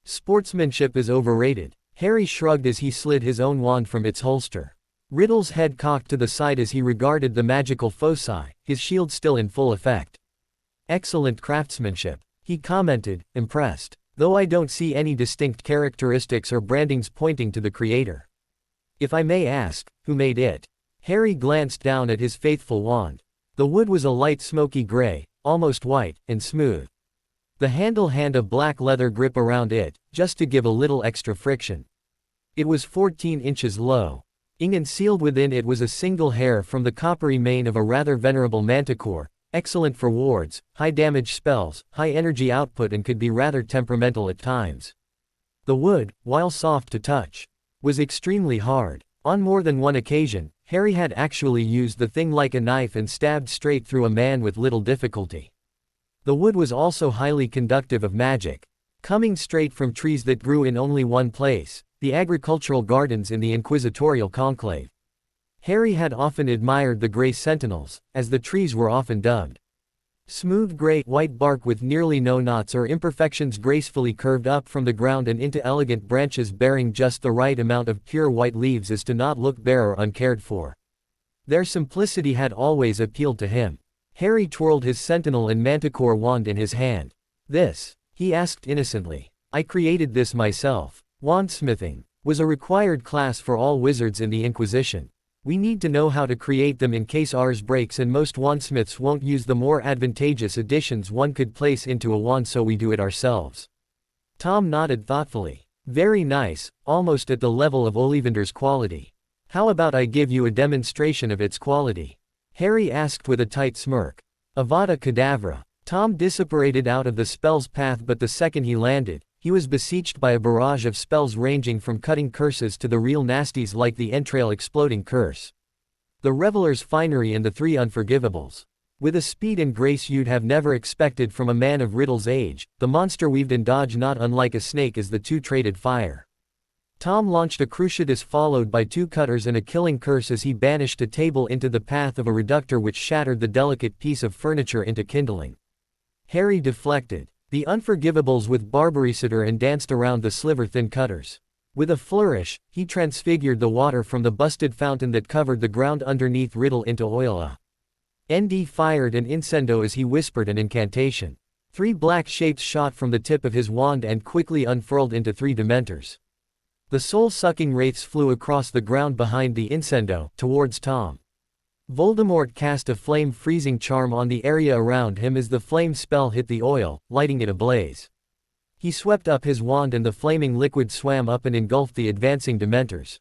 S1: Sportsmanship is overrated. Harry shrugged as he slid his own wand from its holster. Riddle's head cocked to the side as he regarded the magical foci, his shield still in full effect. Excellent craftsmanship, he commented, impressed, though I don't see any distinct characteristics or brandings pointing to the creator. If I may ask, who made it? Harry glanced down at his faithful wand. The wood was a light smoky gray, almost white, and smooth. The handle had a black leather grip around it, just to give a little extra friction. It was 14 inches low. And sealed within it was a single hair from the coppery mane of a rather venerable manticore, excellent for wards, high damage spells, high energy output and could be rather temperamental at times. The wood, while soft to touch, was extremely hard. On more than one occasion, Harry had actually used the thing like a knife and stabbed straight through a man with little difficulty. The wood was also highly conductive of magic. Coming straight from trees that grew in only one place, the agricultural gardens in the inquisitorial conclave. Harry had often admired the gray sentinels, as the trees were often dubbed. Smooth gray-white bark with nearly no knots or imperfections gracefully curved up from the ground and into elegant branches bearing just the right amount of pure white leaves as to not look bare or uncared for. Their simplicity had always appealed to him. Harry twirled his sentinel and manticore wand in his hand. This, he asked innocently. I created this myself. Wandsmithing was a required class for all wizards in the Inquisition. We need to know how to create them in case ours breaks, and most wandsmiths won't use the more advantageous additions one could place into a wand, so we do it ourselves. Tom nodded thoughtfully. Very nice, almost at the level of Ollivander's quality. How about I give you a demonstration of its quality? Harry asked with a tight smirk. Avada Kedavra. Tom disapparated out of the spell's path, but the second he landed, he was besieged by a barrage of spells ranging from cutting curses to the real nasties like the entrail exploding curse, the Reveler's Finery, and the three Unforgivables. With a speed and grace you'd have never expected from a man of Riddle's age, the monster weaved and dodged not unlike a snake as the two traded fire. Tom launched a Cruciatus followed by two cutters and a killing curse as he banished a table into the path of a reductor which shattered the delicate piece of furniture into kindling. Harry deflected the Unforgivables with Barbaricitor and danced around the sliver-thin cutters. With a flourish, he transfigured the water from the busted fountain that covered the ground underneath Riddle into oil. ND fired an incendio as he whispered an incantation. 3 black shapes shot from the tip of his wand and quickly unfurled into 3 Dementors. The soul-sucking wraiths flew across the ground behind the incendio, towards Tom. Voldemort cast a flame-freezing charm on the area around him as the flame spell hit the oil, lighting it ablaze. He swept up his wand and the flaming liquid swam up and engulfed the advancing Dementors,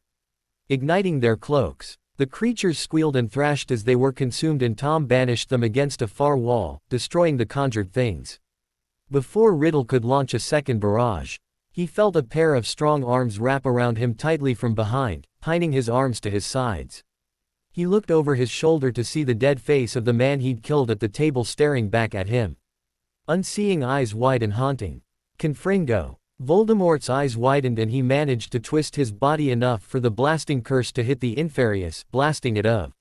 S1: igniting their cloaks. The creatures squealed and thrashed as they were consumed, and Tom banished them against a far wall, destroying the conjured things. Before Riddle could launch a second barrage, he felt a pair of strong arms wrap around him tightly from behind, pinning his arms to his sides. He looked over his shoulder to see the dead face of the man he'd killed at the table staring back at him. Unseeing eyes wide and haunting. Confringo. Voldemort's eyes widened and he managed to twist his body enough for the blasting curse to hit the Inferius, blasting it of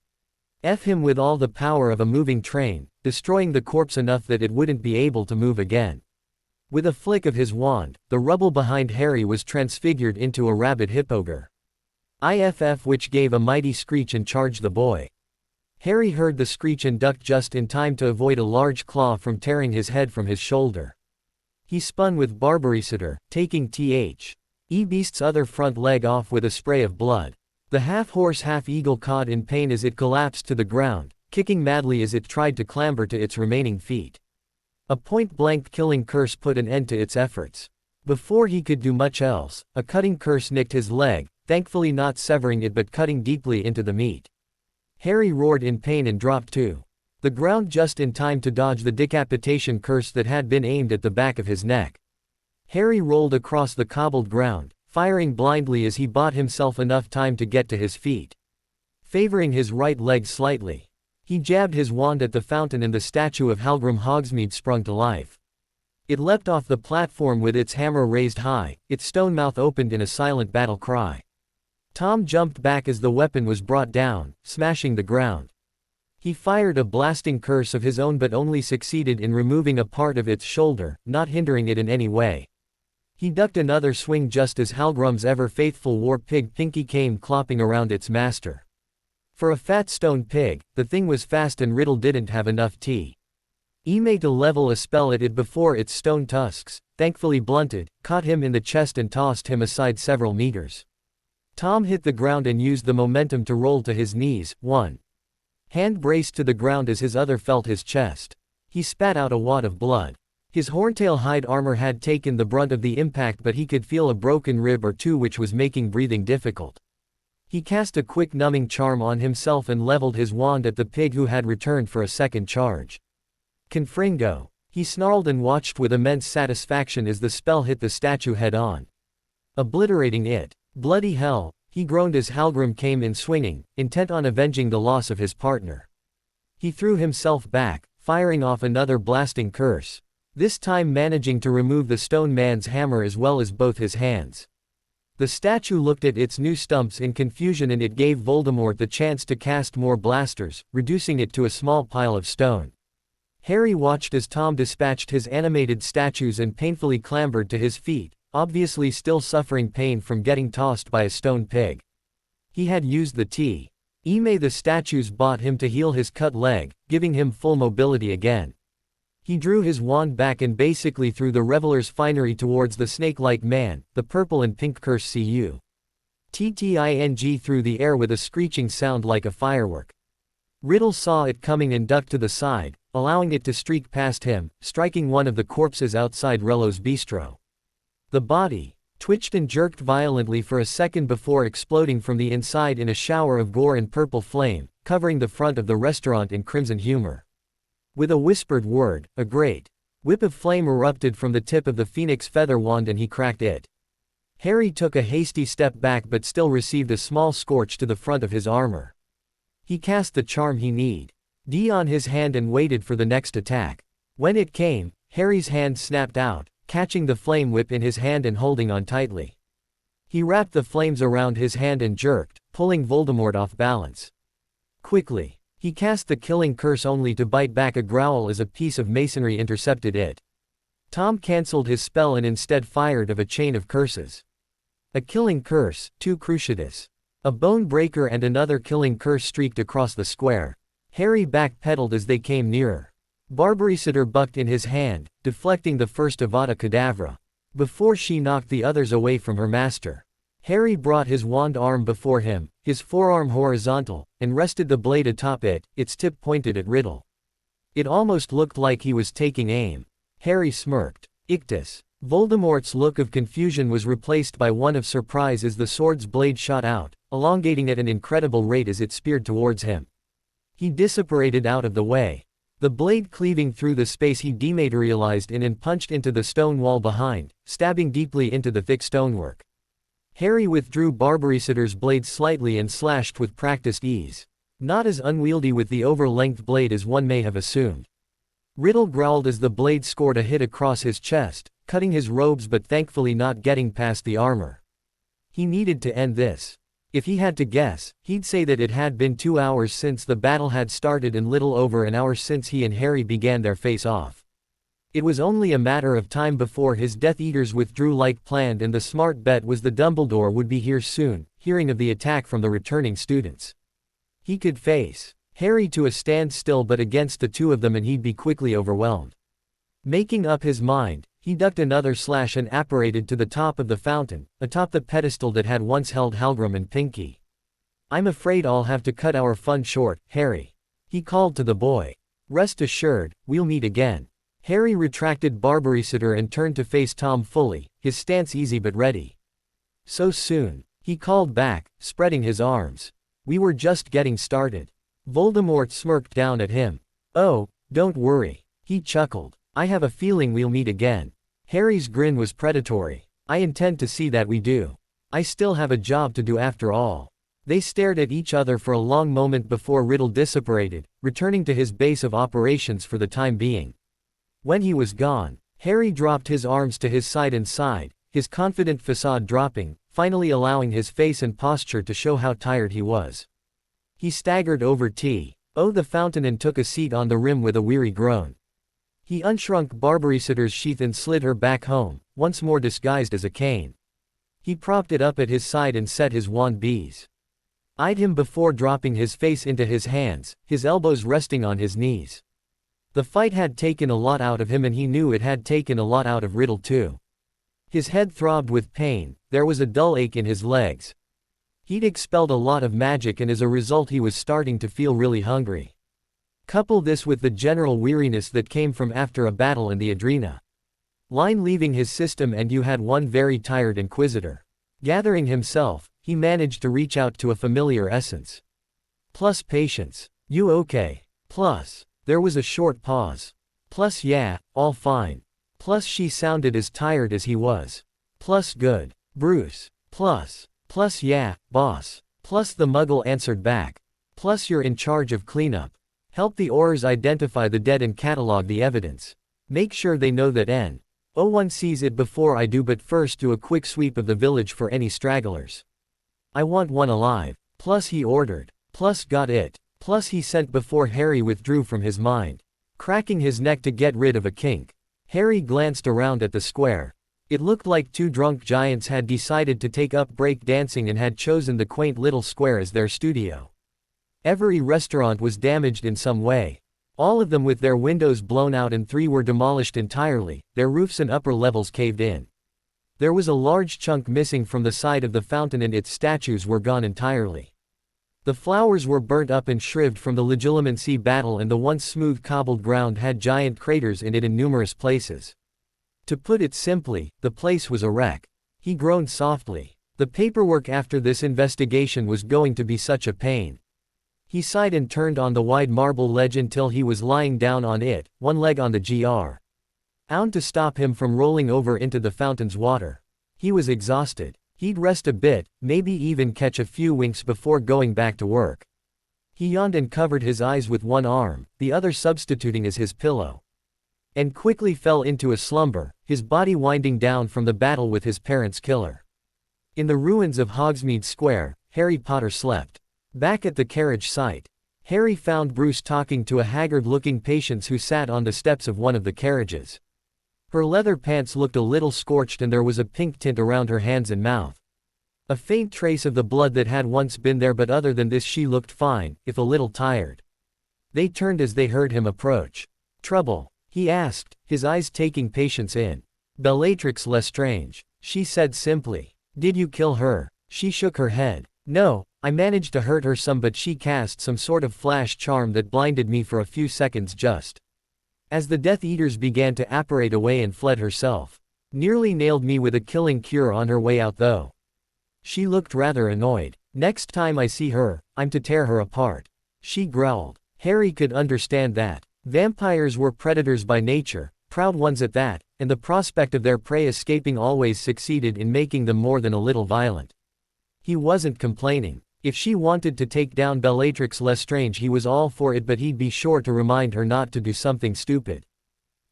S1: F him with all the power of a moving train, destroying the corpse enough that it wouldn't be able to move again. With a flick of his wand, the rubble behind Harry was transfigured into a rabid hippogre. IFF, which gave a mighty screech and charged the boy. Harry heard the screech and ducked just in time to avoid a large claw from tearing his head from his shoulder. He spun with Barbaricitor, taking Beast's other front leg off with a spray of blood. The half-horse half-eagle cawed in pain as it collapsed to the ground, kicking madly as it tried to clamber to its remaining feet. A point-blank killing curse put an end to its efforts. Before he could do much else, a cutting curse nicked his leg, thankfully not severing it but cutting deeply into the meat. Harry roared in pain and dropped to the ground just in time to dodge the decapitation curse that had been aimed at the back of his neck. Harry rolled across the cobbled ground, firing blindly as he bought himself enough time to get to his feet. Favoring his right leg slightly, he jabbed his wand at the fountain and the statue of Halgrim Hogsmeade sprung to life. It leapt off the platform with its hammer raised high, its stone mouth opened in a silent battle cry. Tom jumped back as the weapon was brought down, smashing the ground. He fired a blasting curse of his own but only succeeded in removing a part of its shoulder, not hindering it in any way. He ducked another swing just as Halgrim's ever-faithful war pig Pinky came clopping around its master. For a fat stone pig, the thing was fast and Riddle didn't have enough time to level a spell at it before its stone tusks, thankfully blunted, caught him in the chest and tossed him aside several meters. Tom hit the ground and used the momentum to roll to his knees, one hand braced to the ground as his other felt his chest. He spat out a wad of blood. His horntail hide armor had taken the brunt of the impact but he could feel a broken rib or two which was making breathing difficult. He cast a quick numbing charm on himself and leveled his wand at the pig who had returned for a second charge. Confringo. He snarled and watched with immense satisfaction as the spell hit the statue head-on, obliterating it. Bloody hell, he groaned as Halgrim came in swinging, intent on avenging the loss of his partner. He threw himself back, firing off another blasting curse, this time managing to remove the stone man's hammer as well as both his hands. The statue looked at its new stumps in confusion and it gave Voldemort the chance to cast more blasters, reducing it to a small pile of stone. Harry watched as Tom dispatched his animated statues and painfully clambered to his feet, obviously still suffering pain from getting tossed by a stone pig. He had used the the statues bought him to heal his cut leg, giving him full mobility again. He drew his wand back and basically threw the Reveler's Finery towards the snake-like man, the purple and pink curse TTING through the air with a screeching sound like a firework. Riddle saw it coming and ducked to the side, allowing it to streak past him, striking one of the corpses outside Rello's bistro. The body twitched and jerked violently for a second before exploding from the inside in a shower of gore and purple flame, covering the front of the restaurant in crimson humor. With a whispered word, a great whip of flame erupted from the tip of the phoenix feather wand and he cracked it. Harry took a hasty step back but still received a small scorch to the front of his armor. He cast the charm he needed on his hand and waited for the next attack. When it came, Harry's hand snapped out, catching the flame whip in his hand and holding on tightly. He wrapped the flames around his hand and jerked, pulling Voldemort off balance. Quickly, he cast the killing curse only to bite back a growl as a piece of masonry intercepted it. Tom cancelled his spell and instead fired a chain of curses. A killing curse, 2 Cruciatus. A bone breaker and another killing curse streaked across the square. Harry backpedaled as they came nearer. Barbaricitor bucked in his hand, deflecting the first Avada Kedavra. Before she knocked the others away from her master, Harry brought his wand arm before him, his forearm horizontal, and rested the blade atop it, its tip pointed at Riddle. It almost looked like he was taking aim. Harry smirked. Ictus. Voldemort's look of confusion was replaced by one of surprise as the sword's blade shot out, elongating at an incredible rate as it speared towards him. He disapparated out of the way. The blade cleaving through the space he dematerialized in and punched into the stone wall behind, stabbing deeply into the thick stonework. Harry withdrew Barbaricitor's blade slightly and slashed with practiced ease. Not as unwieldy with the over-length blade as one may have assumed. Riddle growled as the blade scored a hit across his chest, cutting his robes but thankfully not getting past the armor. He needed to end this. If he had to guess, he'd say that it had been 2 hours since the battle had started and little over an hour since he and Harry began their face-off. It was only a matter of time before his Death Eaters withdrew like planned, and the smart bet was the Dumbledore would be here soon, hearing of the attack from the returning students. He could face Harry to a standstill but against the 2 of them and he'd be quickly overwhelmed. Making up his mind, he ducked another slash and apparated to the top of the fountain, atop the pedestal that had once held Halgrim and Pinky. "I'm afraid I'll have to cut our fun short, Harry," he called to the boy. "Rest assured, we'll meet again." Harry retracted Barbaricitor and turned to face Tom fully, his stance easy but ready. "So soon?" he called back, spreading his arms. "We were just getting started." Voldemort smirked down at him. "Oh, don't worry," he chuckled. "I have a feeling we'll meet again." Harry's grin was predatory. "I intend to see that we do. I still have a job to do after all." They stared at each other for a long moment before Riddle disapparated, returning to his base of operations for the time being. When he was gone, Harry dropped his arms to his side and sighed, his confident facade dropping, finally allowing his face and posture to show how tired he was. He staggered over the fountain and took a seat on the rim with a weary groan. He unshrunk Barbaricitor's sheath and slid her back home, once more disguised as a cane. He propped it up at his side and set his wand bees. Eyed him before dropping his face into his hands, his elbows resting on his knees. The fight had taken a lot out of him and he knew it had taken a lot out of Riddle too. His head throbbed with pain, there was a dull ache in his legs. He'd expelled a lot of magic and as a result he was starting to feel really hungry. Couple this with the general weariness that came from after a battle and the adrenaline leaving his system and you had one very tired Inquisitor. Gathering himself, he managed to reach out to a familiar essence. "Plus patience. You okay? Plus." There was a short pause. "Plus yeah, all fine." Plus she sounded as tired as he was. "Plus good. Bruce." Plus yeah, boss." Plus the Muggle answered back. "Plus you're in charge of cleanup. Help the Aurors identify the dead and catalog the evidence. Make sure they know that N01 sees it before I do, but first do a quick sweep of the village for any stragglers. I want one alive." Plus he ordered. Plus got it. Plus he sent before Harry withdrew from his mind, cracking his neck to get rid of a kink. Harry glanced around at the square. It looked like 2 drunk giants had decided to take up break dancing and had chosen the quaint little square as their studio. Every restaurant was damaged in some way. All of them with their windows blown out and 3 were demolished entirely, their roofs and upper levels caved in. There was a large chunk missing from the side of the fountain and its statues were gone entirely. The flowers were burnt up and shrived from the Legilimency battle and the once smooth cobbled ground had giant craters in it in numerous places. To put it simply, the place was a wreck. He groaned softly. The paperwork after this investigation was going to be such a pain. He sighed and turned on the wide marble ledge until he was lying down on it, one leg on the ground to stop him from rolling over into the fountain's water. He was exhausted. He'd rest a bit, maybe even catch a few winks before going back to work. He yawned and covered his eyes with one arm, the other substituting as his pillow. And quickly fell into a slumber, his body winding down from the battle with his parents' killer. In the ruins of Hogsmeade Square, Harry Potter slept. Back at the carriage site, Harry found Bruce talking to a haggard-looking patient who sat on the steps of one of the carriages. Her leather pants looked a little scorched and there was a pink tint around her hands and mouth. A faint trace of the blood that had once been there, but other than this she looked fine, if a little tired. They turned as they heard him approach. "Trouble?" he asked, his eyes taking Patience in. "Bellatrix Lestrange," she said simply. "Did you kill her?" She shook her head. "No, I managed to hurt her some, but she cast some sort of flash charm that blinded me for a few seconds just as the Death Eaters began to apparate away and fled herself. Nearly nailed me with a killing cure on her way out though." She looked rather annoyed. "Next time I see her, I'm to tear her apart," she growled. Harry could understand that. Vampires were predators by nature, proud ones at that, and the prospect of their prey escaping always succeeded in making them more than a little violent. He wasn't complaining. If she wanted to take down Bellatrix Lestrange he was all for it, but he'd be sure to remind her not to do something stupid.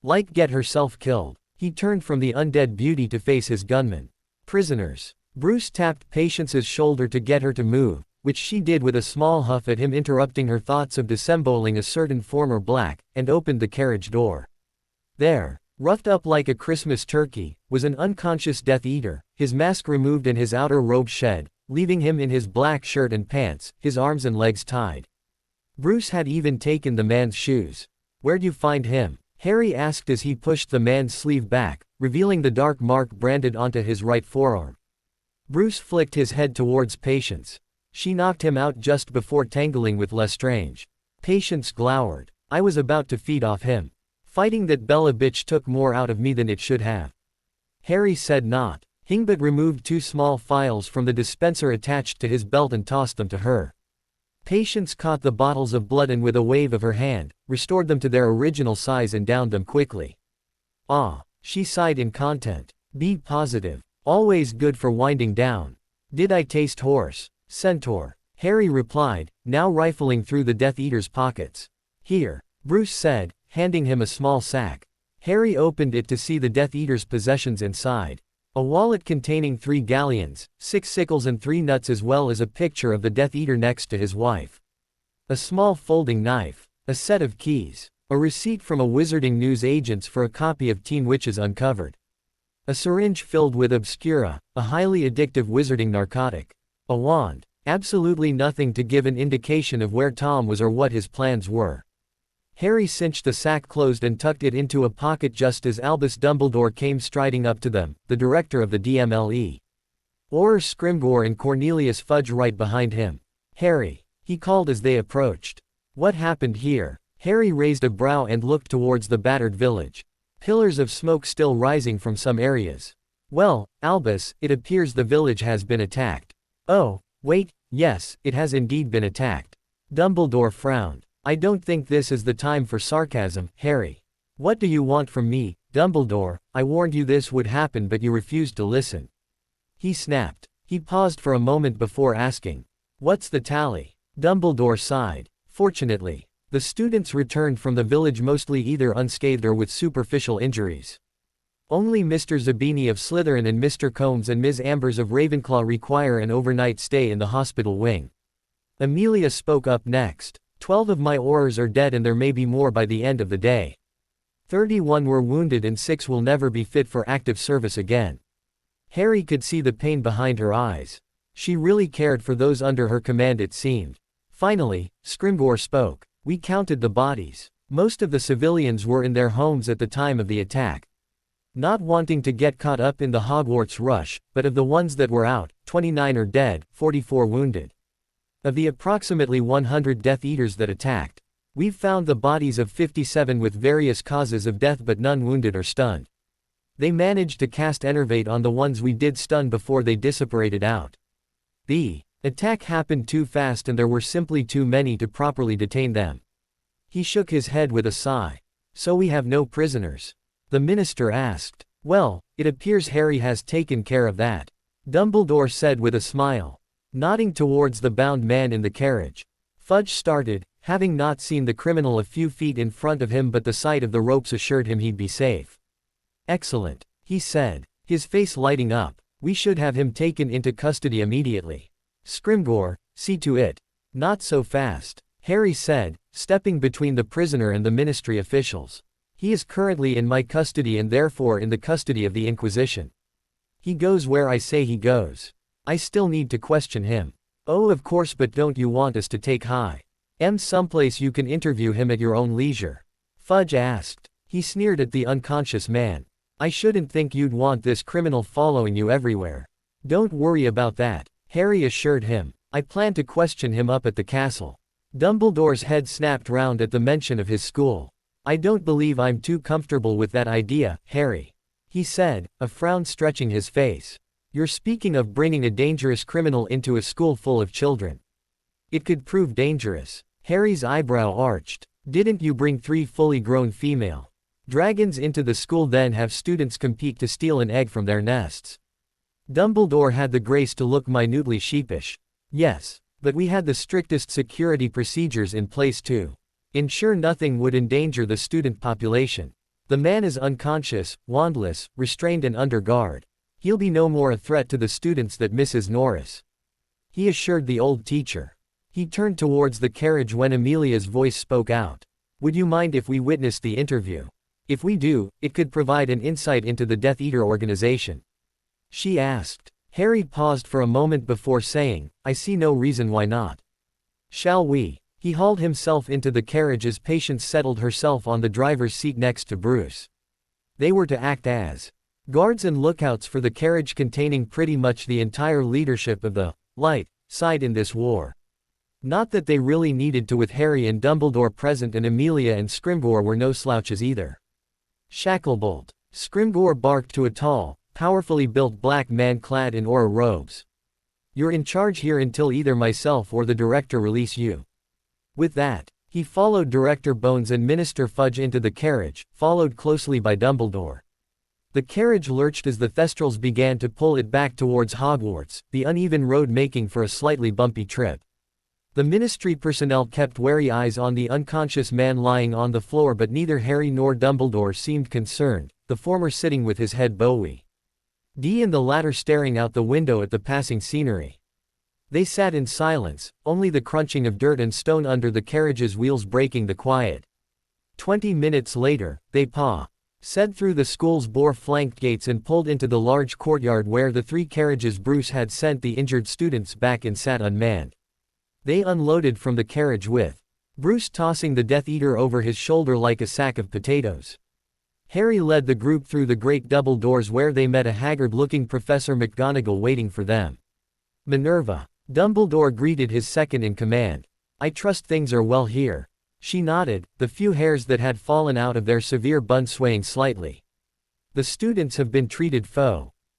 S1: Like get herself killed. He turned from the undead beauty to face his gunman. "Prisoners." Bruce tapped Patience's shoulder to get her to move, which she did with a small huff at him, interrupting her thoughts of disemboweling a certain former black, and opened the carriage door. There, roughed up like a Christmas turkey, was an unconscious Death Eater, his mask removed and his outer robe shed, leaving him in his black shirt and pants, his arms and legs tied. Bruce had even taken the man's shoes. "Where'd you find him?" Harry asked as he pushed the man's sleeve back, revealing the dark mark branded onto his right forearm. Bruce flicked his head towards Patience. "She knocked him out just before tangling with Lestrange." Patience glowered. "I was about to feed off him. Fighting that Bella bitch took more out of me than it should have." Harry said not. Hingbert removed 2 small phials from the dispenser attached to his belt and tossed them to her. Patience caught the bottles of blood and with a wave of her hand, restored them to their original size and downed them quickly. "Ah," she sighed in content. "Be positive. Always good for winding down." "Did I taste horse?" "Centaur," Harry replied, now rifling through the Death Eater's pockets. "Here," Bruce said, handing him a small sack. Harry opened it to see the Death Eater's possessions inside. A wallet containing 3 galleons, 6 sickles and 3 nuts, as well as a picture of the Death Eater next to his wife. A small folding knife. A set of keys. A receipt from a Wizarding News agents for a copy of Teen Witches Uncovered. A syringe filled with Obscura, a highly addictive wizarding narcotic. A wand. Absolutely nothing to give an indication of where Tom was or what his plans were. Harry cinched the sack closed and tucked it into a pocket just as Albus Dumbledore came striding up to them, the director of the DMLE. Auror Scrimgeour and Cornelius Fudge right behind him. "Harry," he called as they approached. "What happened here?" Harry raised a brow and looked towards the battered village. Pillars of smoke still rising from some areas. "Well, Albus, it appears the village has been attacked." "Oh, wait, yes, it has indeed been attacked." Dumbledore frowned. "I don't think this is the time for sarcasm, Harry." "What do you want from me, Dumbledore? I warned you this would happen but you refused to listen." He snapped. He paused for a moment before asking, "What's the tally?" Dumbledore sighed. "Fortunately, the students returned from the village mostly either unscathed or with superficial injuries. Only Mr. Zabini of Slytherin and Mr. Combs and Ms. Ambers of Ravenclaw require an overnight stay in the hospital wing." Amelia spoke up next. 12 of my Aurors are dead and there may be more by the end of the day. 31 were wounded and 6 will never be fit for active service again." Harry could see the pain behind her eyes. She really cared for those under her command, it seemed. Finally, Scrimgeour spoke. "We counted the bodies. Most of the civilians were in their homes at the time of the attack. Not wanting to get caught up in the Hogwarts rush, but of the ones that were out, 29 are dead, 44 wounded. Of the approximately 100 Death Eaters that attacked, we've found the bodies of 57 with various causes of death but none wounded or stunned. They managed to cast Enervate on the ones we did stun before they dissipated out. The Attack happened too fast and there were simply too many to properly detain them. He shook his head with a sigh. So we have no prisoners? The minister asked. Well, it appears Harry has taken care of that, Dumbledore said with a smile, nodding towards the bound man in the carriage. Fudge started, having not seen the criminal a few feet in front of him, but the sight of the ropes assured him he'd be safe. Excellent, he said, his face lighting up. We should have him taken into custody immediately. Scrimgeour, see to it. Not so fast, Harry said, stepping between the prisoner and the ministry officials. He is currently in my custody and therefore in the custody of the Inquisition. He goes where I say he goes. I still need to question him. Oh, of course, but don't you want us to take someplace you can interview him at your own leisure? Fudge asked. He sneered at the unconscious man. I shouldn't think you'd want this criminal following you everywhere. Don't worry about that, Harry assured him. I plan to question him up at the castle. Dumbledore's head snapped round at the mention of his school. I don't believe I'm too comfortable with that idea, Harry, he said, a frown stretching his face. You're speaking of bringing a dangerous criminal into a school full of children. It could prove dangerous. Harry's eyebrow arched. Didn't you bring 3 fully grown female dragons into the school, then have students compete to steal an egg from their nests? Dumbledore had the grace to look minutely sheepish. Yes, but we had the strictest security procedures in place to ensure nothing would endanger the student population. The man is unconscious, wandless, restrained and under guard. He'll be no more a threat to the students that Mrs. Norris, he assured the old teacher. He turned towards the carriage when Amelia's voice spoke out. Would you mind if we witnessed the interview? If we do, it could provide an insight into the Death Eater organization, she asked. Harry paused for a moment before saying, I see no reason why not. Shall we? He hauled himself into the carriage as Patience settled herself on the driver's seat next to Bruce. They were to act as guards and lookouts for the carriage containing pretty much the entire leadership of the light side in this war. Not that they really needed to, with Harry and Dumbledore present, and Amelia and Scrimgeour were no slouches either. Shacklebolt. Scrimgeour barked to a tall, powerfully built black man clad in aura robes. You're in charge here until either myself or the director release you. With that, he followed Director Bones and Minister Fudge into the carriage, followed closely by Dumbledore. The carriage lurched as the Thestrals began to pull it back towards Hogwarts, the uneven road making for a slightly bumpy trip. The ministry personnel kept wary eyes on the unconscious man lying on the floor, but neither Harry nor Dumbledore seemed concerned, the former sitting with his head bowed and the latter staring out the window at the passing scenery. They sat in silence, only the crunching of dirt and stone under the carriage's wheels breaking the quiet. 20 minutes later, they said through the school's boar-flanked gates and pulled into the large courtyard where the 3 carriages Bruce had sent the injured students back in sat unmanned. They unloaded from the carriage with Bruce tossing the Death Eater over his shoulder like a sack of potatoes. Harry led the group through the great double doors where they met a haggard-looking Professor McGonagall waiting for them. Minerva. Dumbledore greeted his second-in-command. I trust things are well here. She nodded, the few hairs that had fallen out of their severe bun swaying slightly. The students have been treated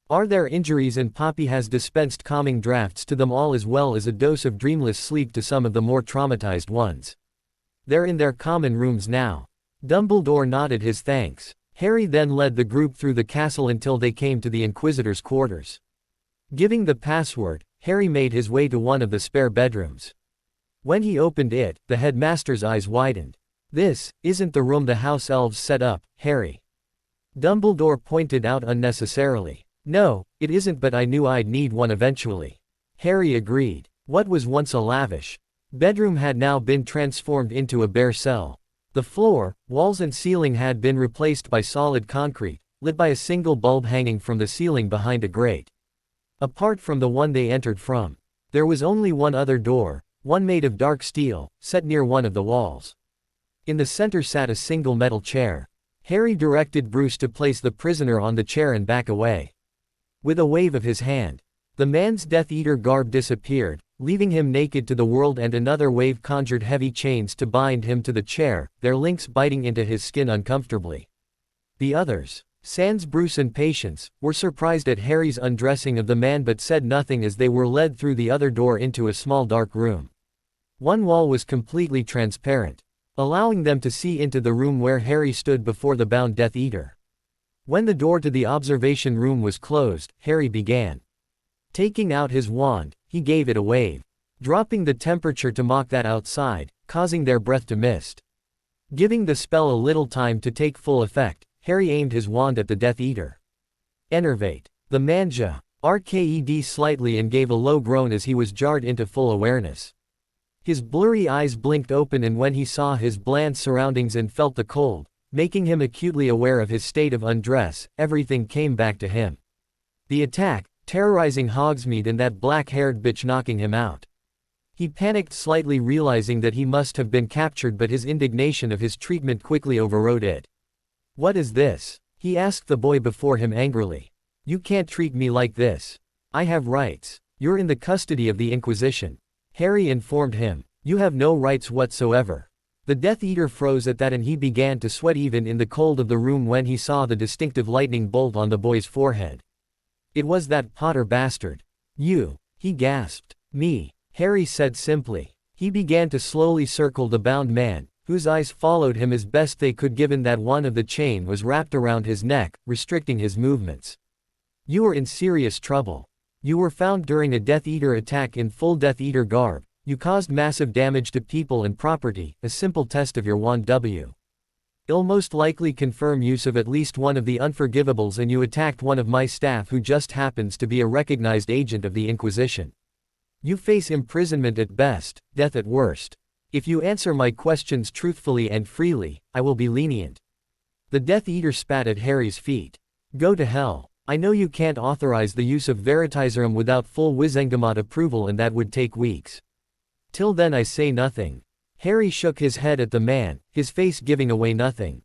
S1: are there injuries, and Poppy has dispensed calming drafts to them all, as well as a dose of dreamless sleep to some of the more traumatized ones. They're in their common rooms now. Dumbledore nodded his thanks. Harry then led the group through the castle until they came to the Inquisitor's quarters. Giving the password, Harry made his way to one of the spare bedrooms. When he opened it, the headmaster's eyes widened. This isn't the room the house elves set up, Harry, Dumbledore pointed out unnecessarily. No, it isn't, but I knew I'd need one eventually, Harry agreed. What was once a lavish bedroom had now been transformed into a bare cell. The floor, walls and ceiling had been replaced by solid concrete, lit by a single bulb hanging from the ceiling behind a grate. Apart from the one they entered from, there was only one other door, one made of dark steel, set near one of the walls. In the center sat a single metal chair. Harry directed Bruce to place the prisoner on the chair and back away. With a wave of his hand, the man's Death Eater garb disappeared, leaving him naked to the world, and another wave conjured heavy chains to bind him to the chair, their links biting into his skin uncomfortably. The others Sans, Bruce and Patience were surprised at Harry's undressing of the man but said nothing as they were led through the other door into a small dark room. One wall was completely transparent, allowing them to see into the room where Harry stood before the bound Death Eater. When the door to the observation room was closed, Harry began. Taking out his wand, he gave it a wave, dropping the temperature to mock that outside, causing their breath to mist. Giving the spell a little time to take full effect, Harry aimed his wand at the Death Eater. Enervate. The manja RKED slightly and gave a low groan as he was jarred into full awareness. His blurry eyes blinked open, and when he saw his bland surroundings and felt the cold, making him acutely aware of his state of undress, everything came back to him. The attack, terrorizing Hogsmeade, and that black-haired bitch knocking him out. He panicked slightly, realizing that he must have been captured, but his indignation of his treatment quickly overrode it. "What is this?" he asked the boy before him angrily. "You can't treat me like this. I have rights. You're in the custody of the Inquisition." Harry informed him. "You have no rights whatsoever." The Death Eater froze at that, and he began to sweat even in the cold of the room when he saw the distinctive lightning bolt on the boy's forehead. It was that Potter bastard. "You," he gasped. "Me," Harry said simply. He began to slowly circle the bound man, whose eyes followed him as best they could given that one of the chain was wrapped around his neck, restricting his movements. "You are in serious trouble. You were found during a Death Eater attack in full Death Eater garb. You caused massive damage to people and property. A simple test of your wand will most likely confirm use of at least one of the unforgivables, and you attacked one of my staff who just happens to be a recognized agent of the Inquisition. You face imprisonment at best, death at worst. If you answer my questions truthfully and freely, I will be lenient." The Death Eater spat at Harry's feet. "Go to hell. I know you can't authorize the use of Veritaserum without full Wizengamot approval, and that would take weeks. Till then I say nothing." Harry shook his head at the man, his face giving away nothing.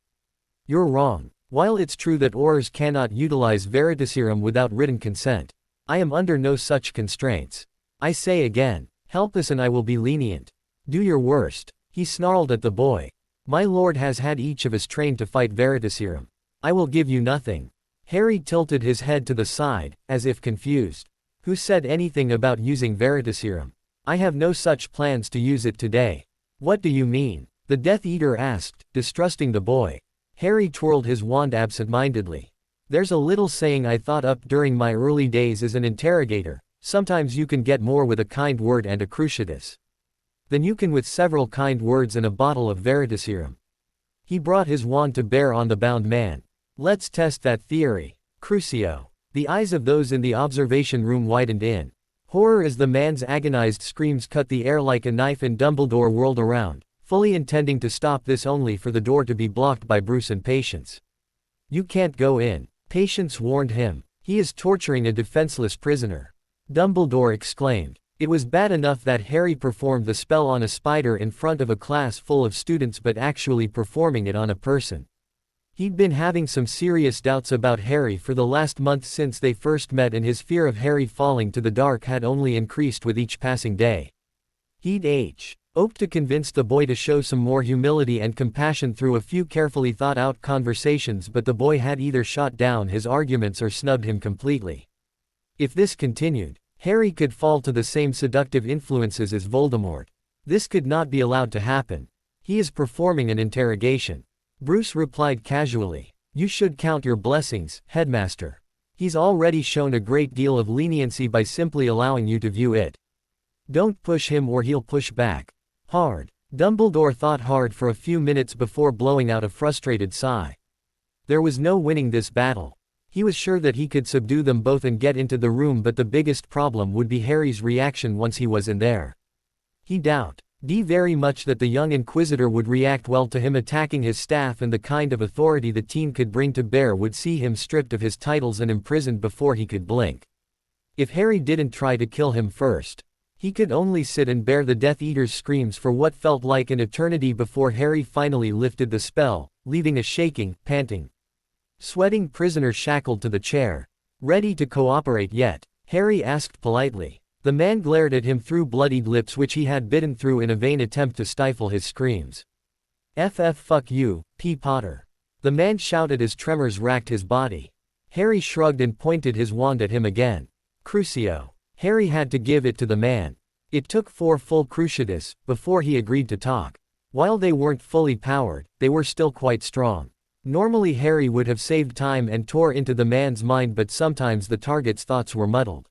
S1: "You're wrong. While it's true that Aurors cannot utilize Veritaserum without written consent, I am under no such constraints. I say again, help us and I will be lenient. Do your worst." He snarled at the boy. "My lord has had each of us trained to fight Veritaserum. I will give you nothing." Harry tilted his head to the side, as if confused. "Who said anything about using Veritaserum? I have no such plans to use it today." "What do you mean?" the Death Eater asked, distrusting the boy. Harry twirled his wand absent-mindedly. "There's a little saying I thought up during my early days as an interrogator: sometimes you can get more with a kind word and a cruciatus than you can with several kind words and a bottle of Veritaserum." He brought his wand to bear on the bound man. "Let's test that theory. Crucio." The eyes of those in the observation room widened in horror as the man's agonized screams cut the air like a knife, and Dumbledore whirled around, fully intending to stop this, only for the door to be blocked by Bruce and Patience. "You can't go in," Patience warned him. "He is torturing a defenseless prisoner." Dumbledore exclaimed. It was bad enough that Harry performed the spell on a spider in front of a class full of students, but actually performing it on a person. He'd been having some serious doubts about Harry for the last month since they first met, and his fear of Harry falling to the dark had only increased with each passing day. He'd hoped to convince the boy to show some more humility and compassion through a few carefully thought-out conversations, but the boy had either shot down his arguments or snubbed him completely. If this continued, Harry could fall to the same seductive influences as Voldemort. This could not be allowed to happen. "He is performing an interrogation," Bruce replied casually. "You should count your blessings, Headmaster. He's already shown a great deal of leniency by simply allowing you to view it. Don't push him or he'll push back hard." Dumbledore thought hard for a few minutes before blowing out a frustrated sigh. There was no winning this battle. He was sure that he could subdue them both and get into the room, but the biggest problem would be Harry's reaction once he was in there. He doubted very much that the young Inquisitor would react well to him attacking his staff, and the kind of authority the teen could bring to bear would see him stripped of his titles and imprisoned before he could blink. If Harry didn't try to kill him first, he could only sit and bear the Death Eater's screams for what felt like an eternity before Harry finally lifted the spell, leaving a shaking, panting, sweating prisoner shackled to the chair. "Ready to cooperate yet?" Harry asked politely. The man glared at him through bloodied lips which he had bitten through in a vain attempt to stifle his screams. "Fuck you, P. Potter. The man shouted as tremors racked his body. Harry shrugged and pointed his wand at him again. Crucio. Harry had to give it to the man. It took 4 full cruciatus before he agreed to talk. While they weren't fully powered, they were still quite strong. Normally Harry would have saved time and tore into the man's mind, but sometimes the target's thoughts were muddled.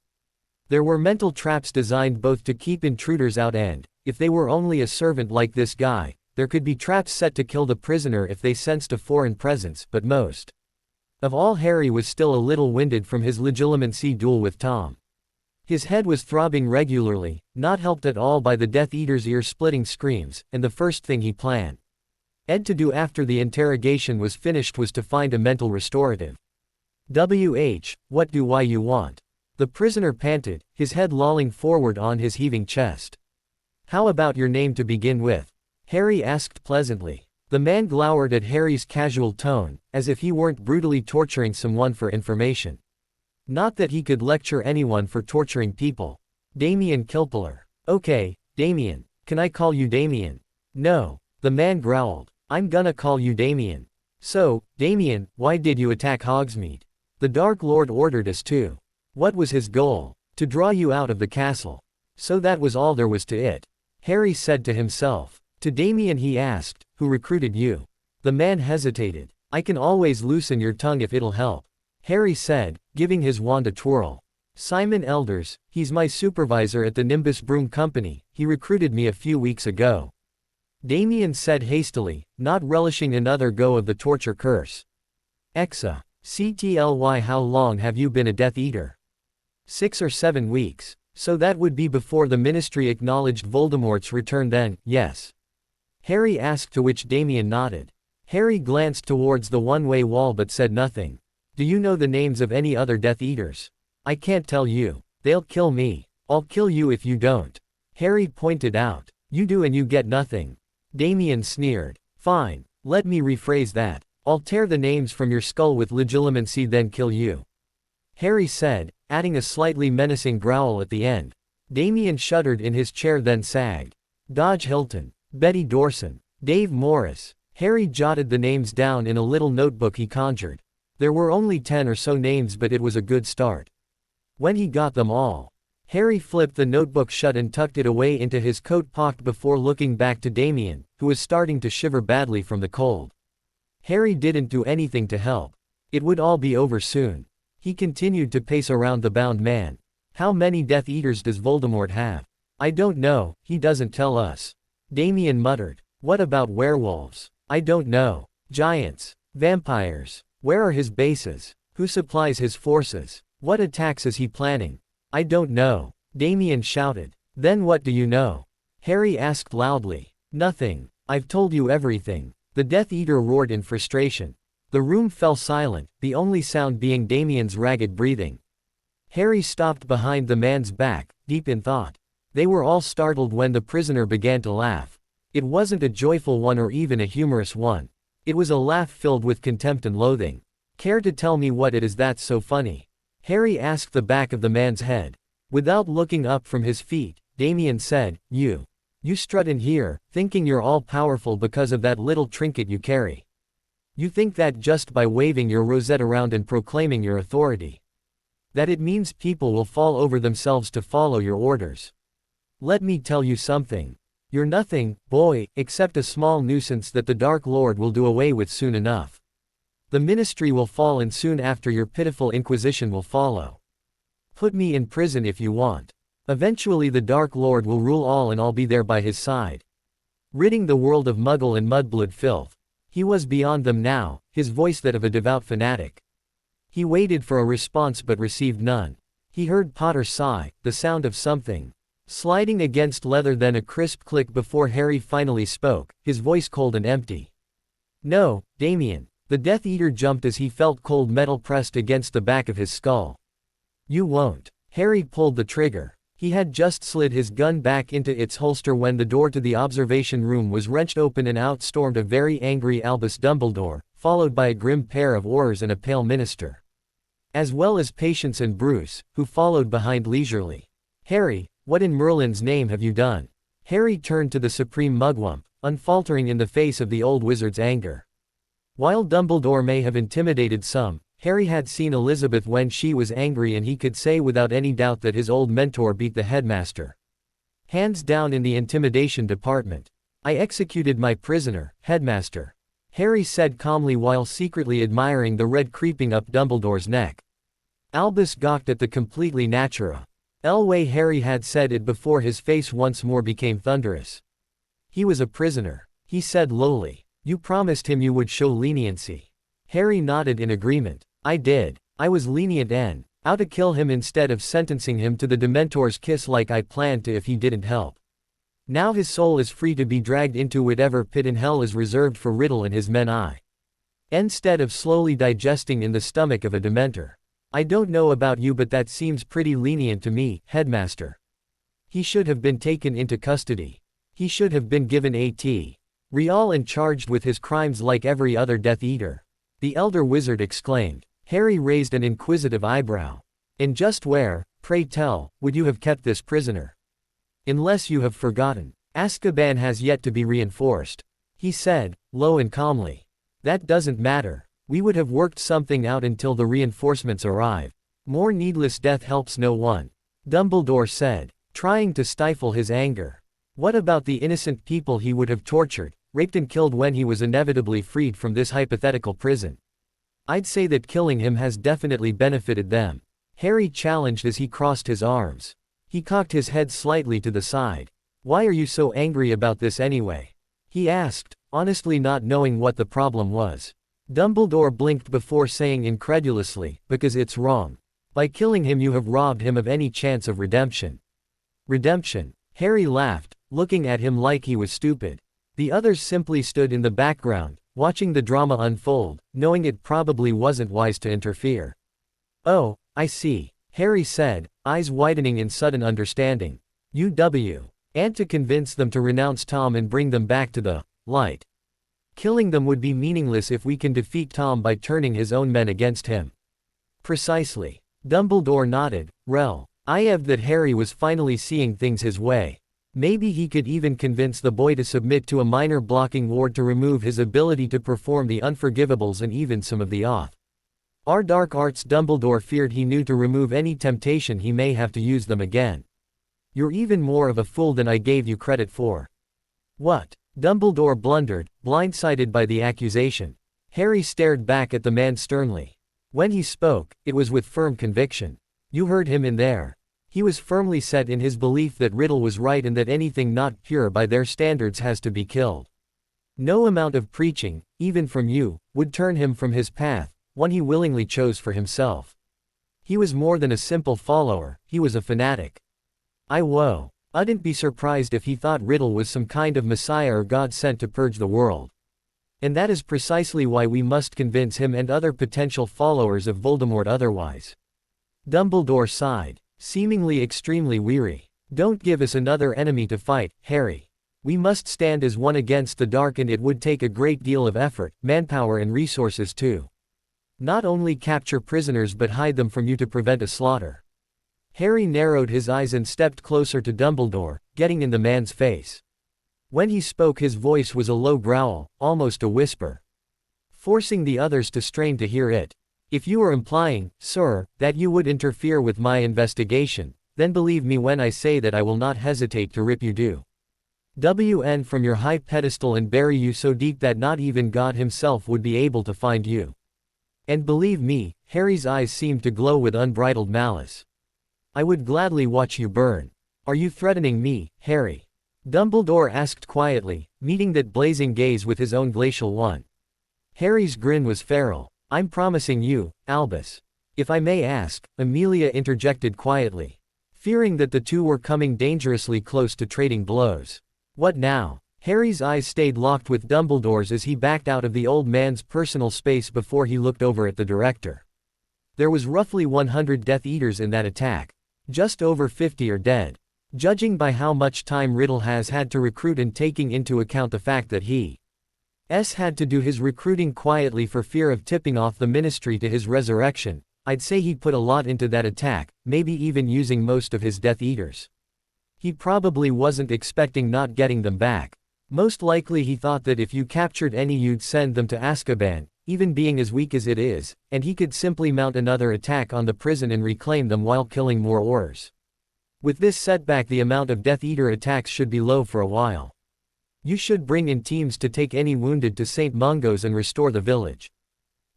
S1: There were mental traps designed both to keep intruders out and, if they were only a servant like this guy, there could be traps set to kill the prisoner if they sensed a foreign presence, but most of all, Harry was still a little winded from his legilimency duel with Tom. His head was throbbing regularly, not helped at all by the Death Eater's ear-splitting screams, and the first thing he planned to do after the interrogation was finished was to find a mental restorative. What do you want? The prisoner panted, his head lolling forward on his heaving chest. How about your name to begin with? Harry asked pleasantly. The man glowered at Harry's casual tone, as if he weren't brutally torturing someone for information. Not that he could lecture anyone for torturing people. Damien Kilpiller. Okay, Damien. Can I call you Damien? No. The man growled. I'm gonna call you Damien. So, Damien, why did you attack Hogsmeade? The Dark Lord ordered us to. What was his goal? To draw you out of the castle. So that was all there was to it. Harry said to himself. To Damien he asked, who recruited you? The man hesitated. I can always loosen your tongue if it'll help. Harry said, giving his wand a twirl. Simon Elders, he's my supervisor at the Nimbus Broom Company, he recruited me a few weeks ago. Damien said hastily, not relishing another go of the torture curse. Exa. CTLY. How long have you been a Death Eater? 6 or 7 weeks. So that would be before the Ministry acknowledged Voldemort's return then, yes? Harry asked, to which Damien nodded. Harry glanced towards the one-way wall but said nothing. Do you know the names of any other Death Eaters? I can't tell you. They'll kill me. I'll kill you if you don't. Harry pointed out. You do and you get nothing. Damien sneered. Fine. Let me rephrase that. I'll tear the names from your skull with legilimency then kill you. Harry said, adding a slightly menacing growl at the end. Damien shuddered in his chair then sagged. Dodge Hilton. Betty Dorson. Dave Morris. Harry jotted the names down in a little notebook he conjured. There were only 10 or so names, but it was a good start. When he got them all, Harry flipped the notebook shut and tucked it away into his coat pocket before looking back to Damien, who was starting to shiver badly from the cold. Harry didn't do anything to help. It would all be over soon. He continued to pace around the bound man. How many Death Eaters does Voldemort have? I don't know, he doesn't tell us. Damien muttered. What about werewolves? I don't know. Giants. Vampires. Where are his bases? Who supplies his forces? What attacks is he planning? I don't know. Damien shouted. Then what do you know? Harry asked loudly. Nothing. I've told you everything. The Death Eater roared in frustration. The room fell silent, the only sound being Damien's ragged breathing. Harry stopped behind the man's back, deep in thought. They were all startled when the prisoner began to laugh. It wasn't a joyful one or even a humorous one. It was a laugh filled with contempt and loathing. Care to tell me what it is that's so funny? Harry asked the back of the man's head. Without looking up from his feet, Damien said, You strut in here, thinking you're all powerful because of that little trinket you carry. You think that just by waving your rosette around and proclaiming your authority, that it means people will fall over themselves to follow your orders. Let me tell you something. You're nothing, boy, except a small nuisance that the Dark Lord will do away with soon enough. The Ministry will fall and soon after your pitiful Inquisition will follow. Put me in prison if you want. Eventually the Dark Lord will rule all and I'll be there by his side, ridding the world of Muggle and mudblood filth. He was beyond them now, his voice that of a devout fanatic. He waited for a response but received none. He heard Potter sigh, the sound of something sliding against leather, then a crisp click before Harry finally spoke, his voice cold and empty. No, Damien. The Death Eater jumped as he felt cold metal pressed against the back of his skull. You won't. Harry pulled the trigger. He had just slid his gun back into its holster when the door to the observation room was wrenched open and out stormed a very angry Albus Dumbledore, followed by a grim pair of Aurors and a pale minister, as well as Patience and Bruce, who followed behind leisurely. Harry, what in Merlin's name have you done? Harry turned to the Supreme Mugwump, unfaltering in the face of the old wizard's anger. While Dumbledore may have intimidated some, Harry had seen Elizabeth when she was angry, and he could say without any doubt that his old mentor beat the headmaster. Hands down in the intimidation department. I executed my prisoner, headmaster. Harry said calmly while secretly admiring the red creeping up Dumbledore's neck. Albus gawked at the completely natural way Harry had said it before his face once more became thunderous. He was a prisoner, he said lowly. You promised him you would show leniency. Harry nodded in agreement. I did. I was lenient and out to kill him instead of sentencing him to the Dementor's kiss like I planned to if he didn't help. Now his soul is free to be dragged into whatever pit in hell is reserved for Riddle and his men instead of slowly digesting in the stomach of a Dementor. I don't know about you, but that seems pretty lenient to me, headmaster. He should have been taken into custody. He should have been given a real and charged with his crimes like every other Death Eater. The elder wizard exclaimed. Harry raised an inquisitive eyebrow. And just where, pray tell, would you have kept this prisoner? Unless you have forgotten, Azkaban has yet to be reinforced, he said, low and calmly. That doesn't matter. We would have worked something out until the reinforcements arrive. More needless death helps no one, Dumbledore said, trying to stifle his anger. What about the innocent people he would have tortured, raped and killed when he was inevitably freed from this hypothetical prison? I'd say that killing him has definitely benefited them, Harry challenged as he crossed his arms. He cocked his head slightly to the side. Why are you so angry about this anyway? He asked, honestly not knowing what the problem was. Dumbledore blinked before saying incredulously, because it's wrong. By killing him you have robbed him of any chance of redemption. Redemption? Harry laughed, looking at him like he was stupid. The others simply stood in the background, watching the drama unfold, knowing it probably wasn't wise to interfere. Oh, I see, Harry said, eyes widening in sudden understanding. And to convince them to renounce Tom and bring them back to the light. Killing them would be meaningless if we can defeat Tom by turning his own men against him. Precisely. Dumbledore nodded. I have that Harry was finally seeing things his way. Maybe he could even convince the boy to submit to a minor blocking ward to remove his ability to perform the unforgivables and even some of the our dark arts. Dumbledore feared he knew to remove any temptation he may have to use them again. You're even more of a fool than I gave you credit for. What? Dumbledore blundered, blindsided by the accusation. Harry stared back at the man sternly. When he spoke, it was with firm conviction. You heard him in there. He was firmly set in his belief that Riddle was right and that anything not pure by their standards has to be killed. No amount of preaching, even from you, would turn him from his path, one he willingly chose for himself. He was more than a simple follower, he was a fanatic. I wouldn't be surprised if he thought Riddle was some kind of messiah or God sent to purge the world. And that is precisely why we must convince him and other potential followers of Voldemort otherwise. Dumbledore sighed, seemingly extremely weary. Don't give us another enemy to fight, Harry. We must stand as one against the dark, and it would take a great deal of effort, manpower and resources too. Not only capture prisoners but hide them from you to prevent a slaughter. Harry narrowed his eyes and stepped closer to Dumbledore, getting in the man's face. When he spoke his voice was a low growl, almost a whisper, forcing the others to strain to hear it. If you are implying, sir, that you would interfere with my investigation, then believe me when I say that I will not hesitate to rip you from your high pedestal and bury you so deep that not even God himself would be able to find you. And believe me, Harry's eyes seemed to glow with unbridled malice. I would gladly watch you burn. Are you threatening me, Harry? Dumbledore asked quietly, meeting that blazing gaze with his own glacial one. Harry's grin was feral. I'm promising you, Albus. If I may ask, Amelia interjected quietly, fearing that the two were coming dangerously close to trading blows. What now? Harry's eyes stayed locked with Dumbledore's as he backed out of the old man's personal space before he looked over at the director. There was roughly 100 Death Eaters in that attack. Just over 50 are dead. Judging by how much time Riddle has had to recruit and taking into account the fact that he had to do his recruiting quietly for fear of tipping off the ministry to his resurrection, I'd say he put a lot into that attack, maybe even using most of his Death Eaters. He probably wasn't expecting not getting them back. Most likely he thought that if you captured any you'd send them to Azkaban, even being as weak as it is, and he could simply mount another attack on the prison and reclaim them while killing more Aurors. With this setback, the amount of Death Eater attacks should be low for a while. You should bring in teams to take any wounded to St. Mungo's and restore the village.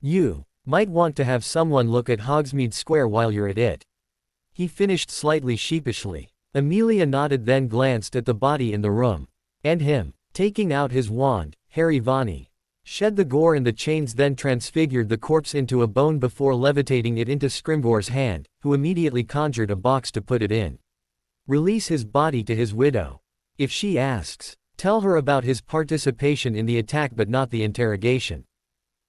S1: You might want to have someone look at Hogsmeade Square while you're at it. He finished slightly sheepishly. Amelia nodded, then glanced at the body in the room. And him. Taking out his wand, Harry Vani shed the gore and the chains, then transfigured the corpse into a bone before levitating it into Scrimgeour's hand, who immediately conjured a box to put it in. Release his body to his widow. If she asks, tell her about his participation in the attack but not the interrogation.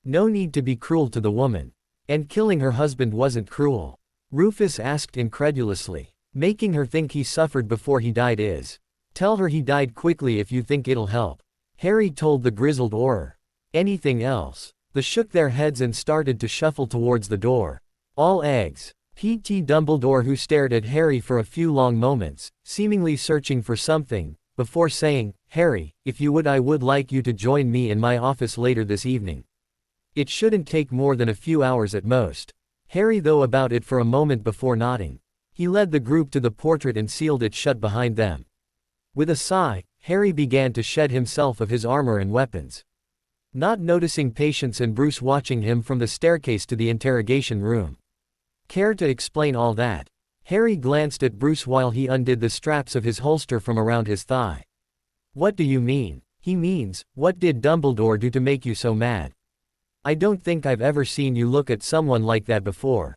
S1: No need to be cruel to the woman. And killing her husband wasn't cruel. Rufus asked incredulously. Making her think he suffered before he died is. Tell her he died quickly if you think it'll help. Harry told the grizzled Auror. Anything else? They shook their heads and started to shuffle towards the door. All eggs. P.T. Dumbledore, who stared at Harry for a few long moments, seemingly searching for something, before saying, Harry, if you would, I would like you to join me in my office later this evening. It shouldn't take more than a few hours at most. Harry thought about it for a moment before nodding. He led the group to the portrait and sealed it shut behind them. With a sigh, Harry began to shed himself of his armor and weapons. Not noticing Patience and Bruce watching him from the staircase to the interrogation room. Care to explain all that? Harry glanced at Bruce while he undid the straps of his holster from around his thigh. What do you mean? He means, what did Dumbledore do to make you so mad? I don't think I've ever seen you look at someone like that before.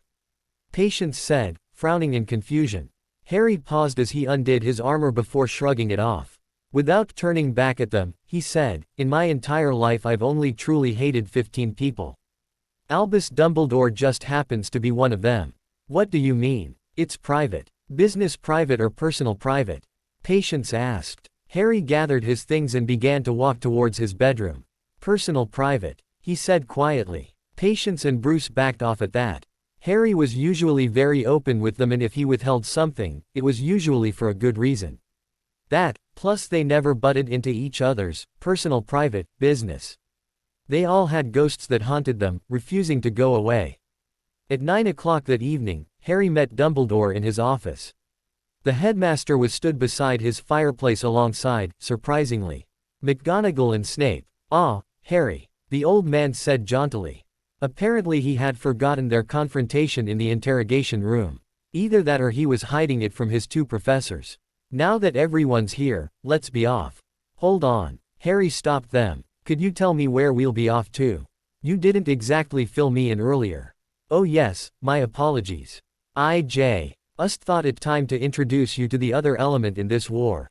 S1: Patience said, frowning in confusion. Harry paused as he undid his armor before shrugging it off. Without turning back at them, he said, in my entire life I've only truly hated 15 people. Albus Dumbledore just happens to be one of them. What do you mean? It's private. Business private or personal private? Patience asked. Harry gathered his things and began to walk towards his bedroom. Personal private, he said quietly. Patience and Bruce backed off at that. Harry was usually very open with them, and if he withheld something, it was usually for a good reason. That, plus they never butted into each other's personal private business. They all had ghosts that haunted them, refusing to go away. At 9 o'clock that evening, Harry met Dumbledore in his office. The headmaster was stood beside his fireplace alongside, surprisingly, McGonagall and Snape. Ah, Harry, the old man said jauntily. Apparently he had forgotten their confrontation in the interrogation room. Either that or he was hiding it from his two professors. Now that everyone's here, let's be off. Hold on. Harry stopped them. Could you tell me where we'll be off to? You didn't exactly fill me in earlier. Oh yes, my apologies. I.J. thought it time to introduce you to the other element in this war.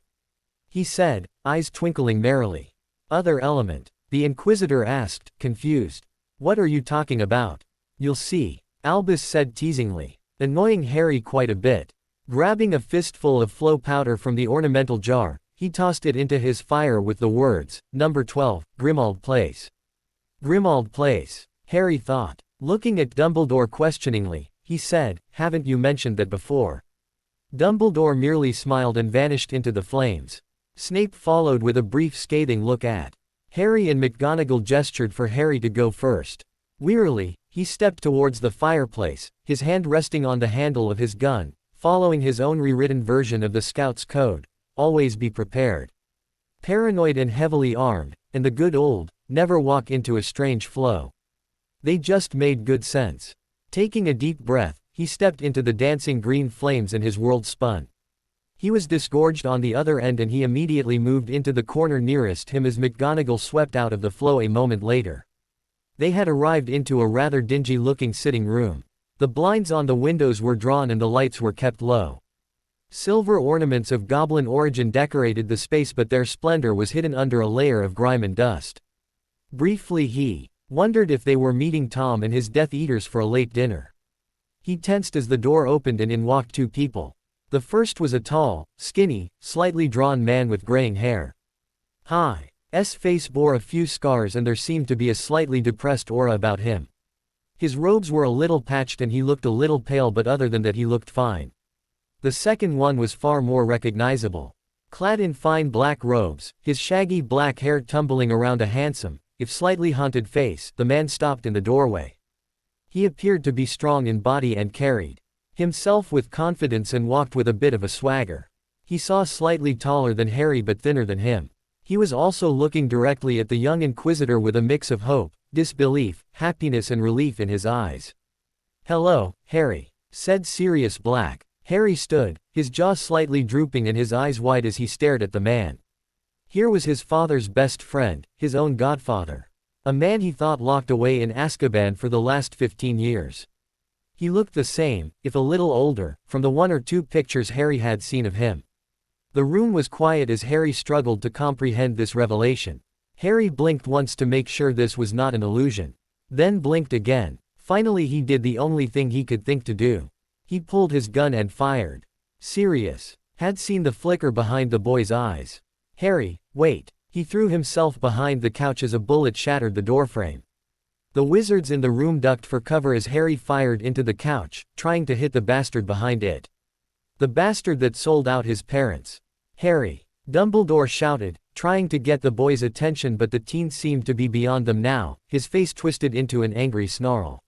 S1: He said, eyes twinkling merrily. Other element? The Inquisitor asked, confused. What are you talking about? You'll see, Albus said teasingly, annoying Harry quite a bit. Grabbing a fistful of flow powder from the ornamental jar, he tossed it into his fire with the words, Number 12, Grimmauld Place. Grimmauld Place, Harry thought. Looking at Dumbledore questioningly, he said, haven't you mentioned that before? Dumbledore merely smiled and vanished into the flames. Snape followed with a brief scathing look at Harry, and McGonagall gestured for Harry to go first. Wearily, he stepped towards the fireplace, his hand resting on the handle of his gun, following his own rewritten version of the Scout's Code, always be prepared. Paranoid and heavily armed, and the good old, never walk into a strange flow. They just made good sense. Taking a deep breath, he stepped into the dancing green flames and his world spun. He was disgorged on the other end, and he immediately moved into the corner nearest him as McGonagall swept out of the flow a moment later. They had arrived into a rather dingy-looking sitting room. The blinds on the windows were drawn and the lights were kept low. Silver ornaments of goblin origin decorated the space, but their splendor was hidden under a layer of grime and dust. Briefly he wondered if they were meeting Tom and his Death Eaters for a late dinner. He tensed as the door opened and in walked two people. The first was a tall, skinny, slightly drawn man with graying hair. His face bore a few scars and there seemed to be a slightly depressed aura about him. His robes were a little patched and he looked a little pale, but other than that he looked fine. The second one was far more recognizable. Clad in fine black robes, his shaggy black hair tumbling around a handsome, if slightly haunted face, the man stopped in the doorway. He appeared to be strong in body and carried himself with confidence and walked with a bit of a swagger. He saw slightly taller than Harry but thinner than him. He was also looking directly at the young inquisitor with a mix of hope, disbelief, happiness and relief in his eyes. "Hello, Harry," said Sirius Black. Harry stood, his jaw slightly drooping and his eyes wide as he stared at the man. Here was his father's best friend, his own godfather. A man he thought locked away in Azkaban for the last 15 years. He looked the same, if a little older, from the 1 or 2 pictures Harry had seen of him. The room was quiet as Harry struggled to comprehend this revelation. Harry blinked once to make sure this was not an illusion. Then blinked again. Finally he did the only thing he could think to do. He pulled his gun and fired. Sirius had seen the flicker behind the boy's eyes. "Harry, wait." He threw himself behind the couch as a bullet shattered the doorframe. The wizards in the room ducked for cover as Harry fired into the couch, trying to hit the bastard behind it. "The bastard that sold out his parents." "Harry!" Dumbledore shouted, trying to get the boy's attention, but the teen seemed to be beyond them now, his face twisted into an angry snarl.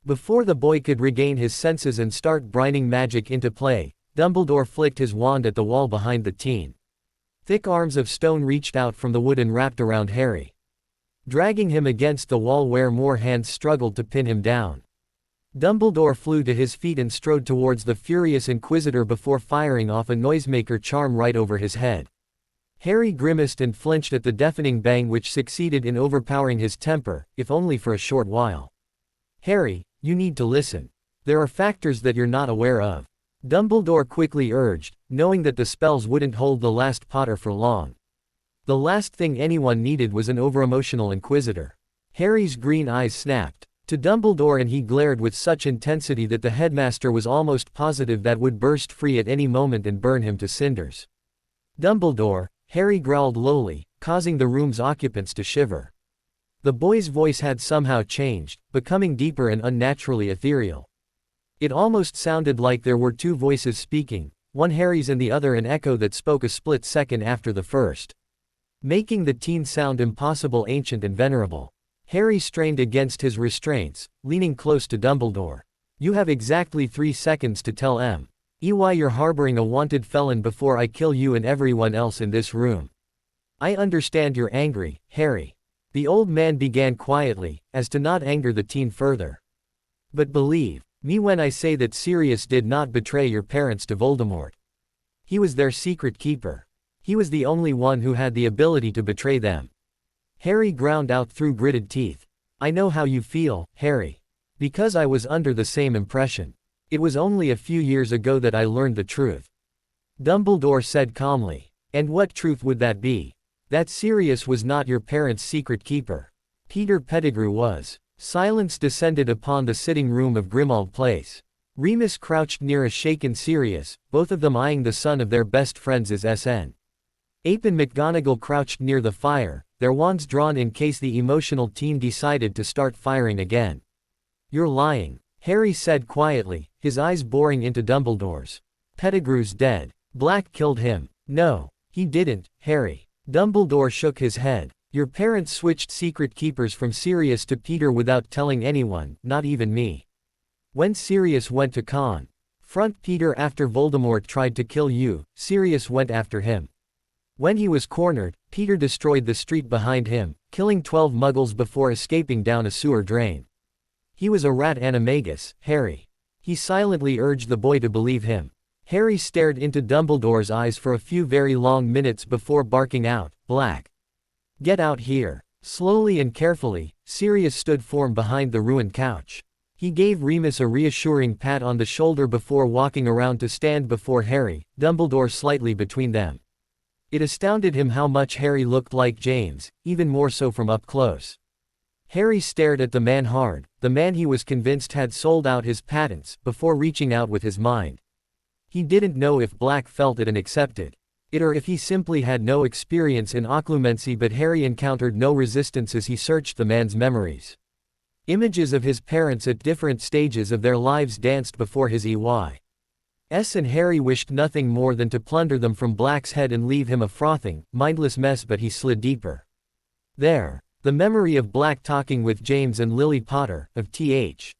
S1: Before the boy could regain his senses and start brining magic into play, Dumbledore flicked his wand at the wall behind the teen. Thick arms of stone reached out from the wood and wrapped around Harry, dragging him against the wall where more hands struggled to pin him down. Dumbledore flew to his feet and strode towards the furious Inquisitor before firing off a noisemaker charm right over his head. Harry grimaced and flinched at the deafening bang which succeeded in overpowering his temper, if only for a short while. "Harry, you need to listen. There are factors that you're not aware of," Dumbledore quickly urged, knowing that the spells wouldn't hold the last Potter for long. The last thing anyone needed was an overemotional Inquisitor. Harry's green eyes snapped to Dumbledore and he glared with such intensity that the headmaster was almost positive that would burst free at any moment and burn him to cinders. "Dumbledore," Harry growled lowly, causing the room's occupants to shiver. The boy's voice had somehow changed, becoming deeper and unnaturally ethereal. It almost sounded like there were 2 voices speaking, one Harry's and the other an echo that spoke a split second after the first, making the teen sound impossible, ancient and venerable. Harry strained against his restraints, leaning close to Dumbledore. "You have exactly 3 seconds to tell me why you're harboring a wanted felon before I kill you and everyone else in this room." "I understand you're angry, Harry," the old man began quietly, as to not anger the teen further. "But believe me when I say that Sirius did not betray your parents to Voldemort. He was their secret keeper. He was the only one who had the ability to betray them." Harry ground out through gritted teeth. "I know how you feel, Harry. Because I was under the same impression. It was only a few years ago that I learned the truth," Dumbledore said calmly. "And what truth would that be?" "That Sirius was not your parents' secret keeper. Peter Pettigrew was." Silence descended upon the sitting room of Grimmauld Place. Remus crouched near a shaken Sirius, both of them eyeing the son of their best friends as SN. Ape and McGonagall crouched near the fire, their wands drawn in case the emotional teen decided to start firing again. "You're lying," Harry said quietly, his eyes boring into Dumbledore's. "Pettigrew's dead. Black killed him." "No, he didn't, Harry." Dumbledore shook his head. "Your parents switched secret keepers from Sirius to Peter without telling anyone, not even me. When Sirius went to confront Peter after Voldemort tried to kill you, Sirius went after him. When he was cornered, Peter destroyed the street behind him, killing 12 muggles before escaping down a sewer drain. He was a rat animagus, Harry." He silently urged the boy to believe him. Harry stared into Dumbledore's eyes for a few very long minutes before barking out, "Black! Get out here!" Slowly and carefully, Sirius stood firm behind the ruined couch. He gave Remus a reassuring pat on the shoulder before walking around to stand before Harry, Dumbledore slightly between them. It astounded him how much Harry looked like James, even more so from up close. Harry stared at the man hard, the man he was convinced had sold out his patents, before reaching out with his mind. He didn't know if Black felt it and accepted it or if he simply had no experience in occlumency, but Harry encountered no resistance as he searched the man's memories. Images of his parents at different stages of their lives danced before his eye. And Harry wished nothing more than to plunder them from Black's head and leave him a frothing, mindless mess, but he slid deeper. There. The memory of Black talking with James and Lily Potter, of Th.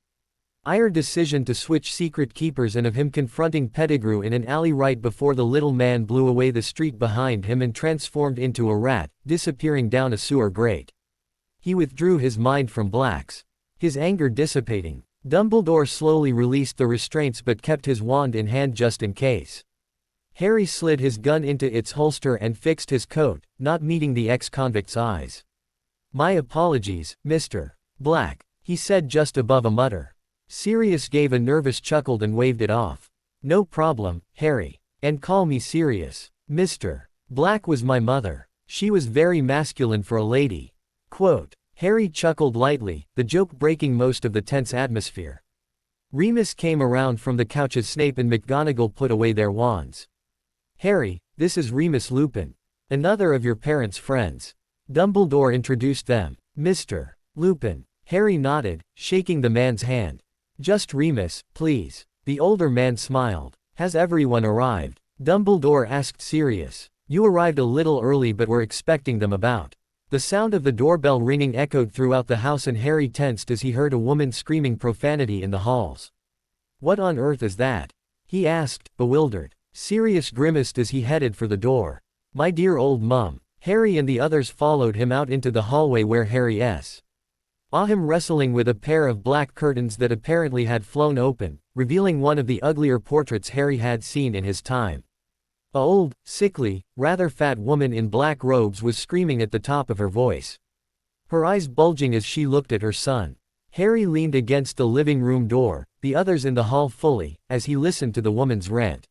S1: Ir decision to switch secret keepers, and of him confronting Pettigrew in an alley right before the little man blew away the street behind him and transformed into a rat, disappearing down a sewer grate. He withdrew his mind from Black's. His anger dissipating, Dumbledore slowly released the restraints but kept his wand in hand just in case. Harry slid his gun into its holster and fixed his coat, not meeting the ex-convict's eyes. "My apologies, Mr. Black," he said just above a mutter. Sirius gave a nervous chuckle and waved it off. "No problem, Harry. And call me Sirius. Mr. Black was my mother. She was very masculine for a lady." Quote. Harry chuckled lightly, the joke breaking most of the tense atmosphere. Remus came around from the couch as Snape and McGonagall put away their wands. "Harry, this is Remus Lupin. Another of your parents' friends." Dumbledore introduced them. "Mr. Lupin." Harry nodded, shaking the man's hand. "Just Remus, please." The older man smiled. "Has everyone arrived?" Dumbledore asked Sirius. "You arrived a little early, but we're expecting them about." The sound of the doorbell ringing echoed throughout the house, and Harry tensed as he heard a woman screaming profanity in the halls. "What on earth is that?" he asked, bewildered. Sirius grimaced as he headed for the door. "My dear old mum." Harry and the others followed him out into the hallway where Harry saw him wrestling with a pair of black curtains that apparently had flown open, revealing one of the uglier portraits Harry had seen in his time. A old, sickly, rather fat woman in black robes was screaming at the top of her voice, her eyes bulging as she looked at her son. Harry leaned against the living room door, the others in the hall fully, as he listened to the woman's rant.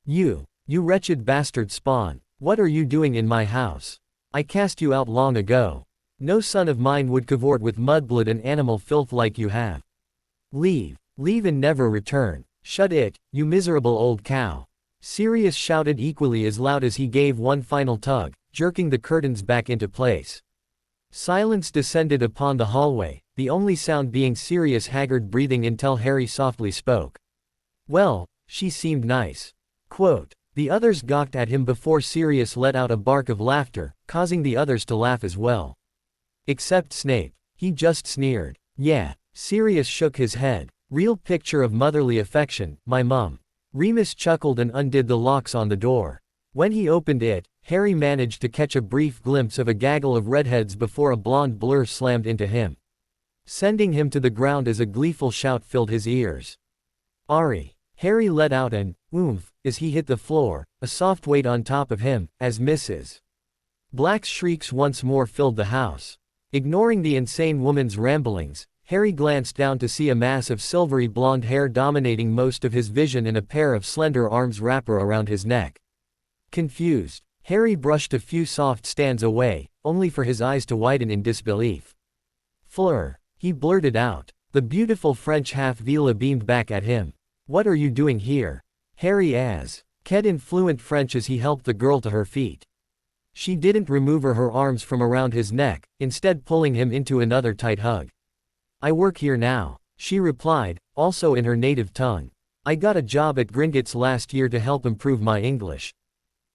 S1: You wretched bastard spawn. What are you doing in my house? I cast you out long ago. No son of mine would cavort with mudblood and animal filth like you have. Leave and never return. Shut it, you miserable old cow." Sirius shouted equally as loud as he gave one final tug, jerking the curtains back into place. Silence descended upon the hallway, the only sound being Sirius' haggard breathing until Harry softly spoke. "Well, she seemed nice." Quote. The others gawked at him before Sirius let out a bark of laughter, causing the others to laugh as well. Except Snape. He just sneered. "Yeah." Sirius shook his head. "Real picture of motherly affection, my mum." Remus chuckled and undid the locks on the door. When he opened it, Harry managed to catch a brief glimpse of a gaggle of redheads before a blonde blur slammed into him, sending him to the ground as a gleeful shout filled his ears. "Ari!" Harry let out an oomph as he hit the floor, a soft weight on top of him, as Mrs. Black's shrieks once more filled the house. Ignoring the insane woman's ramblings, Harry glanced down to see a mass of silvery blonde hair dominating most of his vision and a pair of slender arms wrap around his neck. Confused, Harry brushed a few soft stands away, only for his eyes to widen in disbelief. "Fleur," he blurted out. The beautiful French half-Vila beamed back at him. "What are you doing here?" Harry asked in fluent French as he helped the girl to her feet. She didn't remove her arms from around his neck, instead pulling him into another tight hug. "I work here now," she replied, also in her native tongue. "I got a job at Gringotts last year to help improve my English.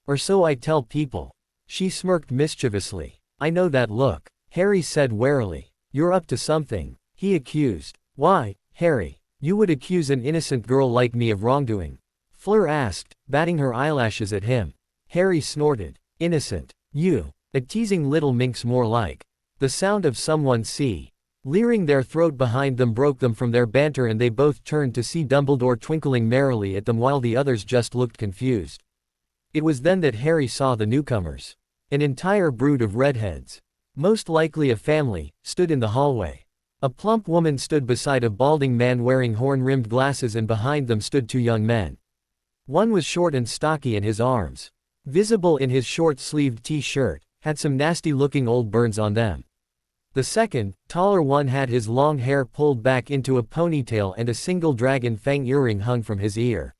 S1: Or so I tell people." She smirked mischievously. "I know that look," Harry said warily. "You're up to something," he accused. "Why, Harry? You would accuse an innocent girl like me of wrongdoing?" Fleur asked, batting her eyelashes at him. Harry snorted. "Innocent? You? A teasing little minx more like." The sound of someone leering their throat behind them broke them from their banter, and they both turned to see Dumbledore twinkling merrily at them while the others just looked confused. It was then that Harry saw the newcomers. An entire brood of redheads, most likely a family, stood in the hallway. A plump woman stood beside a balding man wearing horn-rimmed glasses, and behind them stood two young men. One was short and stocky, and his arms, visible in his short-sleeved t-shirt, had some nasty-looking old burns on them. The second, taller one had his long hair pulled back into a ponytail and a single dragon fang earring hung from his ear.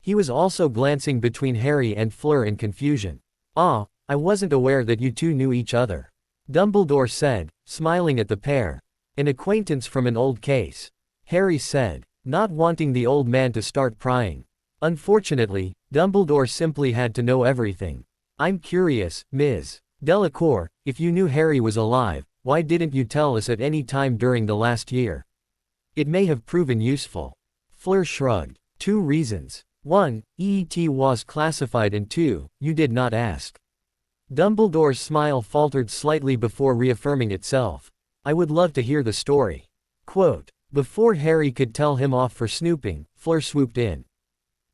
S1: He was also glancing between Harry and Fleur in confusion. "Ah, I wasn't aware that you two knew each other," Dumbledore said, smiling at the pair. "An acquaintance from an old case," Harry said, not wanting the old man to start prying. Unfortunately, Dumbledore simply had to know everything. I'm curious, Ms. Delacour, if you knew Harry was alive, why didn't you tell us at any time during the last year? It may have proven useful. Fleur shrugged. 2 reasons. 1, EET was classified, and 2, you did not ask. Dumbledore's smile faltered slightly before reaffirming itself. I would love to hear the story. Quote, before Harry could tell him off for snooping, Fleur swooped in.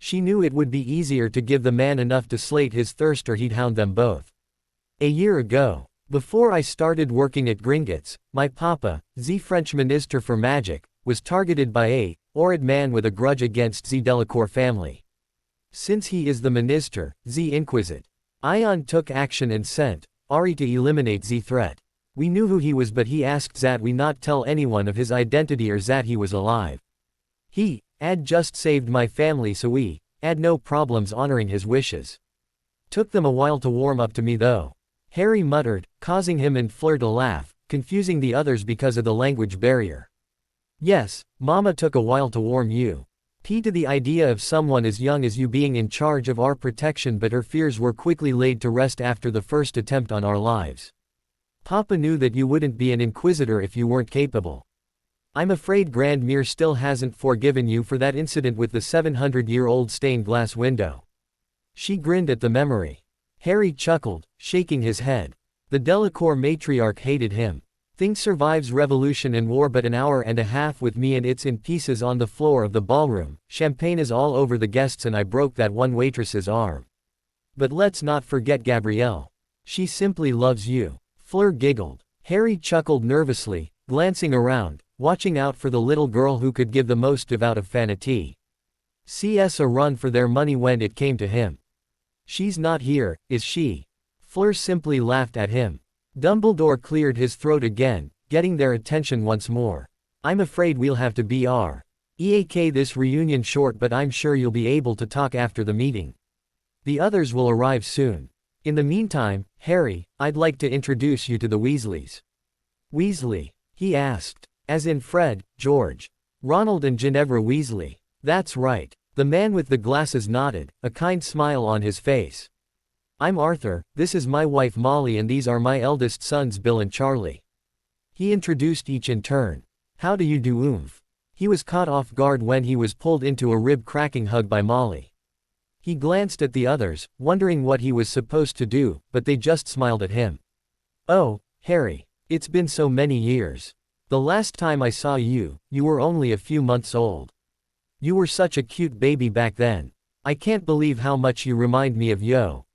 S1: She knew it would be easier to give the man enough to slate his thirst or he'd hound them both. A year ago, before I started working at Gringotts, my papa, the French Minister for Magic, was targeted by a horrid man with a grudge against the Delacour family. Since he is the minister, the Inquisit, Ion took action and sent Ari to eliminate the threat. We knew who he was, but he asked that we not tell anyone of his identity or that he was alive. He had just saved my family, so we had no problems honoring his wishes. Took them a while to warm up to me though. Harry muttered, causing him and Fleur to laugh, confusing the others because of the language barrier. Yes, Mama took a while to warm you. To the idea of someone as young as you being in charge of our protection, but her fears were quickly laid to rest after the first attempt on our lives. Papa knew that you wouldn't be an inquisitor if you weren't capable. I'm afraid Grandmere still hasn't forgiven you for that incident with the 700-year-old stained glass window. She grinned at the memory. Harry chuckled, shaking his head. The Delacour matriarch hated him. Thing survives revolution and war, but an hour and a half with me and it's in pieces on the floor of the ballroom. Champagne is all over the guests and I broke that one waitress's arm. But let's not forget Gabrielle. She simply loves you. Fleur giggled. Harry chuckled nervously, glancing around, watching out for the little girl who could give the most devout of fanity. CS a run for their money when it came to him. She's not here, is she? Fleur simply laughed at him. Dumbledore cleared his throat again, getting their attention once more. I'm afraid we'll have to eak this reunion short, but I'm sure you'll be able to talk after the meeting. The others will arrive soon. In the meantime, Harry, I'd like to introduce you to the Weasleys. Weasley? He asked. As in Fred, George, Ronald and Ginevra Weasley. That's right. The man with the glasses nodded, a kind smile on his face. I'm Arthur, this is my wife Molly, and these are my eldest sons Bill and Charlie. He introduced each in turn. How do you do, oomph? He was caught off guard when he was pulled into a rib-cracking hug by Molly. He glanced at the others, wondering what he was supposed to do, but they just smiled at him. Oh, Harry, it's been so many years. The last time I saw you, you were only a few months old. You were such a cute baby back then. I can't believe how much you remind me of your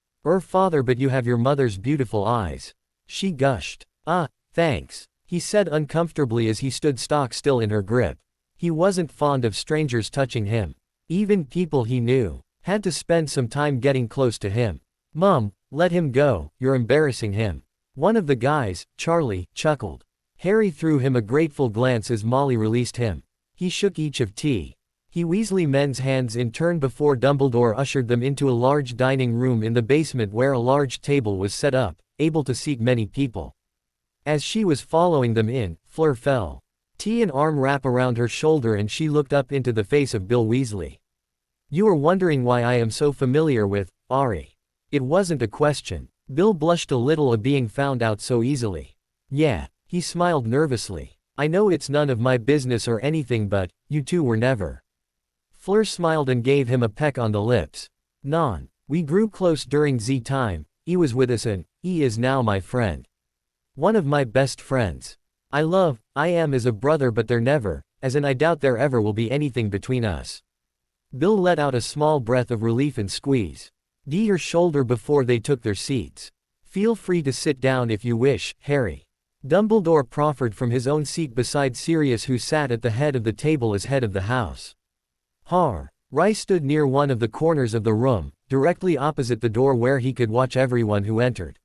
S1: father, but you have your mother's beautiful eyes. She gushed. Ah, thanks, he said uncomfortably as he stood stock still in her grip. He wasn't fond of strangers touching him. Even people he knew had to spend some time getting close to him. Mum, let him go, you're embarrassing him. One of the guys, Charlie, chuckled. Harry threw him a grateful glance as Molly released him. He shook each of Weasley men's hands in turn before Dumbledore ushered them into a large dining room in the basement where a large table was set up, able to seat many people. As she was following them in, Fleur felt an arm wrap around her shoulder and she looked up into the face of Bill Weasley. You are wondering why I am so familiar with Ari. It wasn't a question. Bill blushed a little at being found out so easily. Yeah, he smiled nervously. I know it's none of my business or anything, but you two were never. Fleur smiled and gave him a peck on the lips. Non. We grew close during Z time, he was with us and he is now my friend. One of my best friends. I am as a brother, but there never, as in I doubt there ever will be anything between us. Bill let out a small breath of relief and squeezed her shoulder before they took their seats. Feel free to sit down if you wish, Harry. Dumbledore proffered from his own seat beside Sirius, who sat at the head of the table as head of the house. Harry stood near one of the corners of the room, directly opposite the door where he could watch everyone who entered.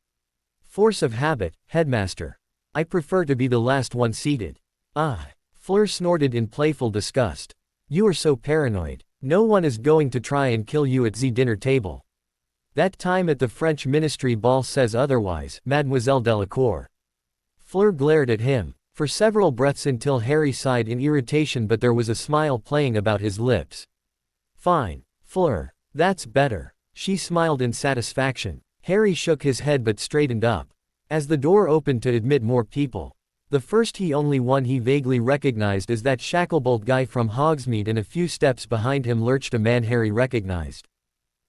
S1: Force of habit, headmaster. I prefer to be the last one seated. Ah. Fleur snorted in playful disgust. You are so paranoid. No one is going to try and kill you at the dinner table. That time at the French ministry ball says otherwise, Mademoiselle Delacour. Fleur glared at him for several breaths until Harry sighed in irritation, but there was a smile playing about his lips. Fine. Fleur. That's better. She smiled in satisfaction. Harry shook his head but straightened up. As the door opened to admit more people. The first he only one he vaguely recognized is that Shacklebolt guy from Hogsmeade, and a few steps behind him lurched a man Harry recognized.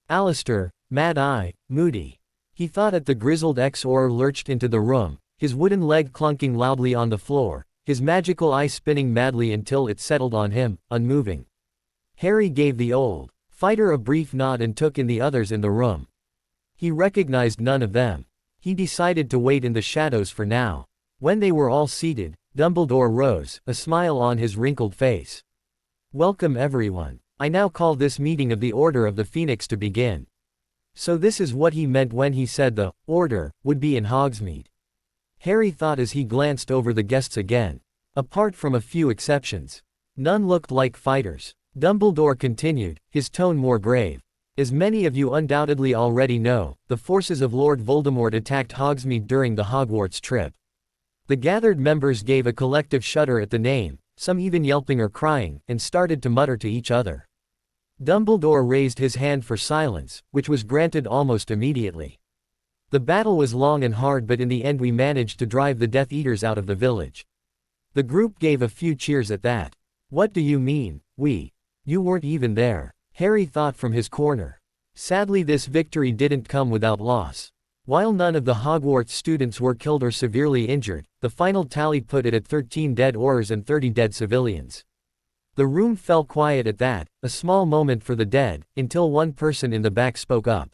S1: Alistair, Mad-Eye, Moody. He thought at the grizzled ex-Auror lurched into the room, his wooden leg clunking loudly on the floor, his magical eye spinning madly until it settled on him, unmoving. Harry gave the old fighter a brief nod and took in the others in the room. He recognized none of them. He decided to wait in the shadows for now. When they were all seated, Dumbledore rose, a smile on his wrinkled face. Welcome everyone. I now call this meeting of the Order of the Phoenix to begin. So this is what he meant when he said the Order would be in Hogsmeade. Harry thought as he glanced over the guests again. Apart from a few exceptions, none looked like fighters. Dumbledore continued, his tone more grave. As many of you undoubtedly already know, the forces of Lord Voldemort attacked Hogsmeade during the Hogwarts trip. The gathered members gave a collective shudder at the name, some even yelping or crying, and started to mutter to each other. Dumbledore raised his hand for silence, which was granted almost immediately. The battle was long and hard, but in the end we managed to drive the Death Eaters out of the village. The group gave a few cheers at that. What do you mean, we? You weren't even there, Harry thought from his corner. Sadly, this victory didn't come without loss. While none of the Hogwarts students were killed or severely injured, the final tally put it at 13 dead Aurors and 30 dead civilians. The room fell quiet at that, a small moment for the dead, until one person in the back spoke up.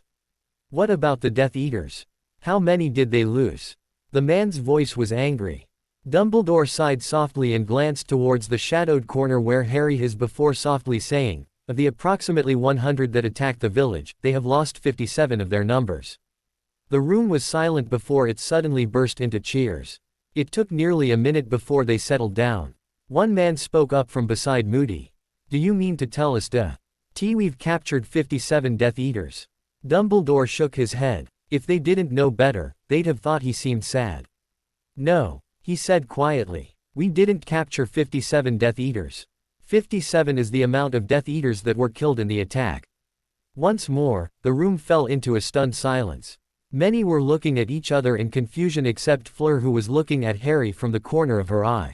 S1: What about the Death Eaters? How many did they lose? The man's voice was angry. Dumbledore sighed softly and glanced towards the shadowed corner where Harry is before softly saying, of the approximately 100 that attacked the village, they have lost 57 of their numbers. The room was silent before it suddenly burst into cheers. It took nearly a minute before they settled down. One man spoke up from beside Moody. Do you mean to tell us we've captured 57 Death Eaters? Dumbledore shook his head. If they didn't know better, they'd have thought he seemed sad. No, he said quietly. We didn't capture 57 Death Eaters. 57 is the amount of Death Eaters that were killed in the attack. Once more, the room fell into a stunned silence. Many were looking at each other in confusion except Fleur, who was looking at Harry from the corner of her eye.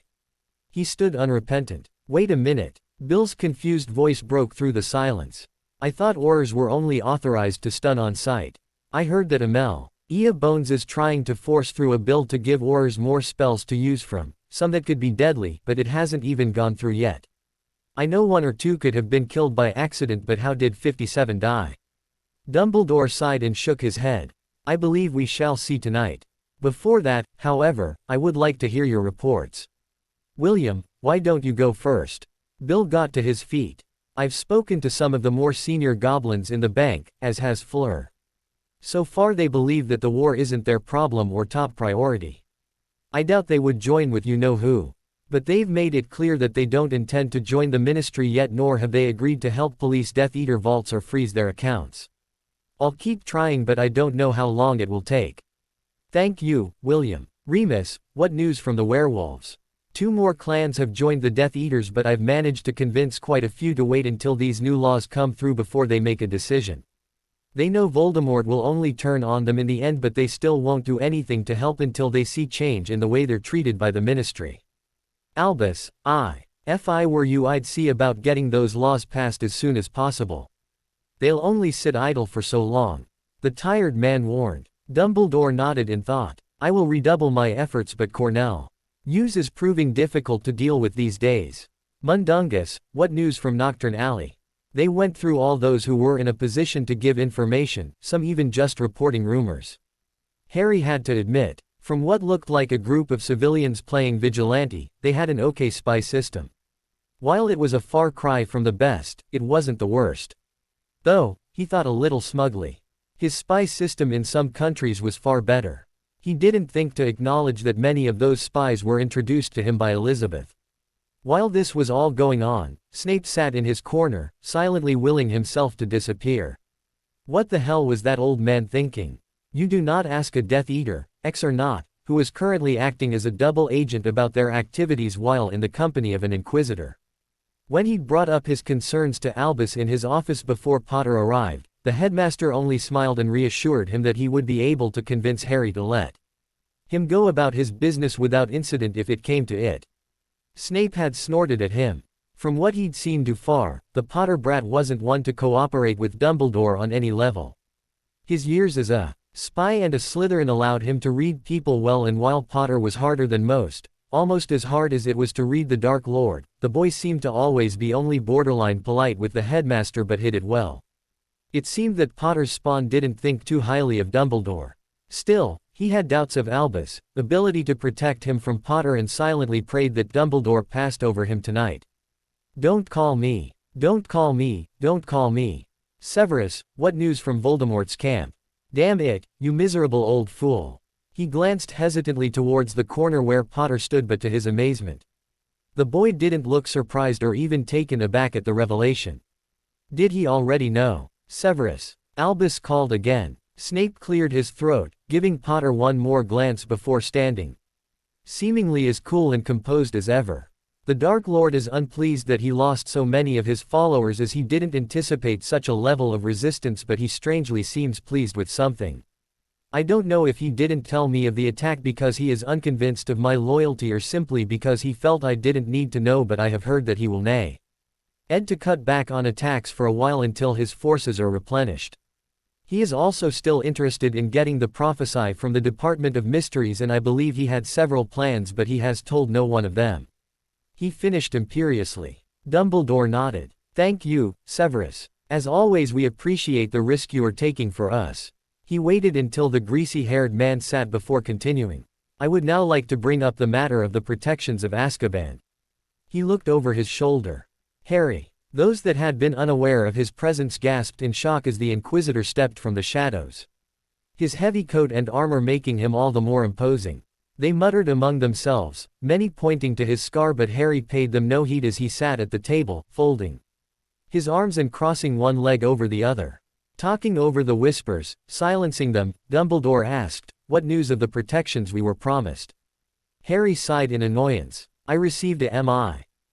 S1: He stood unrepentant. Wait a minute. Bill's confused voice broke through the silence. I thought Aurors were only authorized to stun on sight. I heard that Amelia Bones is trying to force through a bill to give Aurors more spells to use from, some that could be deadly, but it hasn't even gone through yet. I know 1 or 2 could have been killed by accident, but how did 57 die? Dumbledore sighed and shook his head. I believe we shall see tonight. Before that, however, I would like to hear your reports. William, why don't you go first? Bill got to his feet. I've spoken to some of the more senior goblins in the bank, as has Fleur. So far they believe that the war isn't their problem or top priority. I doubt they would join with you-know-who. But they've made it clear that they don't intend to join the ministry yet, nor have they agreed to help police Death Eater vaults or freeze their accounts. I'll keep trying, but I don't know how long it will take. Thank you, William. Remus, what news from the werewolves? 2 more clans have joined the Death Eaters, but I've managed to convince quite a few to wait until these new laws come through before they make a decision. They know Voldemort will only turn on them in the end, but they still won't do anything to help until they see change in the way they're treated by the ministry. Albus, if I were you, I'd see about getting those laws passed as soon as possible. They'll only sit idle for so long. The tired man warned. Dumbledore nodded in thought. I will redouble my efforts, but Cornell Hughes is proving difficult to deal with these days. Mundungus, what news from Nocturne Alley? They went through all those who were in a position to give information, some even just reporting rumors. Harry had to admit, from what looked like a group of civilians playing vigilante, they had an okay spy system. While it was a far cry from the best, it wasn't the worst. Though, he thought a little smugly. His spy system in some countries was far better. He didn't think to acknowledge that many of those spies were introduced to him by Elizabeth. While this was all going on, Snape sat in his corner, silently willing himself to disappear. What the hell was that old man thinking? You do not ask a Death Eater, X or not, who is currently acting as a double agent about their activities while in the company of an Inquisitor. When he'd brought up his concerns to Albus in his office before Potter arrived, the headmaster only smiled and reassured him that he would be able to convince Harry to let him go about his business without incident if it came to it. Snape had snorted at him. From what he'd seen so far, the Potter brat wasn't one to cooperate with Dumbledore on any level. His years as a spy and a Slytherin allowed him to read people well, and while Potter was harder than most, almost as hard as it was to read the Dark Lord, the boy seemed to always be only borderline polite with the headmaster but hid it well. It seemed that Potter's spawn didn't think too highly of Dumbledore. Still, he had doubts of Albus' ability to protect him from Potter and silently prayed that Dumbledore passed over him tonight. "Don't call me. Don't call me. Don't call me. Severus, what news from Voldemort's camp? Damn it, you miserable old fool." He glanced hesitantly towards the corner where Potter stood, but to his amazement, the boy didn't look surprised or even taken aback at the revelation. Did he already know? "Severus," Albus called again. Snape cleared his throat, giving Potter one more glance before standing, seemingly as cool and composed as ever. "The Dark Lord is unpleased that he lost so many of his followers, as he didn't anticipate such a level of resistance, but he strangely seems pleased with something. I don't know if he didn't tell me of the attack because he is unconvinced of my loyalty or simply because he felt I didn't need to know, but I have heard that he will need to cut back on attacks for a while until his forces are replenished. He is also still interested in getting the prophecy from the Department of Mysteries, and I believe he had several plans, but he has told no one of them," he finished imperiously. Dumbledore nodded. "Thank you, Severus. As always, we appreciate the risk you are taking for us." He waited until the greasy-haired man sat before continuing. "I would now like to bring up the matter of the protections of Azkaban." He looked over his shoulder. "Harry." Those that had been unaware of his presence gasped in shock as the Inquisitor stepped from the shadows, his heavy coat and armor making him all the more imposing. They muttered among themselves, many pointing to his scar, but Harry paid them no heed as he sat at the table, folding his arms and crossing one leg over the other. Talking over the whispers, silencing them, Dumbledore asked, "What news of the protections we were promised?" Harry sighed in annoyance. "I received a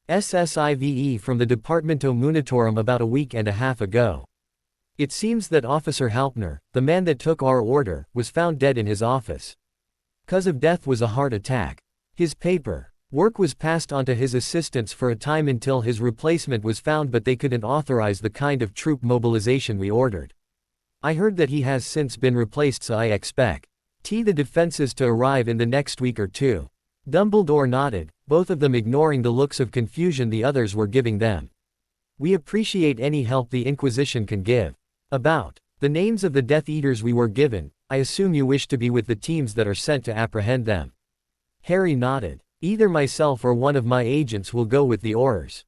S1: MISSIVE from the Departamento Munitorum about a week and a half ago. It seems that Officer Halpner, the man that took our order, was found dead in his office. Cause of death was a heart attack. His paper work was passed on to his assistants for a time until his replacement was found, but they couldn't authorize the kind of troop mobilization we ordered. I heard that he has since been replaced, so I expect the defenses to arrive in the next week or two." Dumbledore nodded, both of them ignoring the looks of confusion the others were giving them. "We appreciate any help the Inquisition can give. About the names of the Death Eaters we were given, I assume you wish to be with the teams that are sent to apprehend them." Harry nodded. "Either myself or one of my agents will go with the Aurors."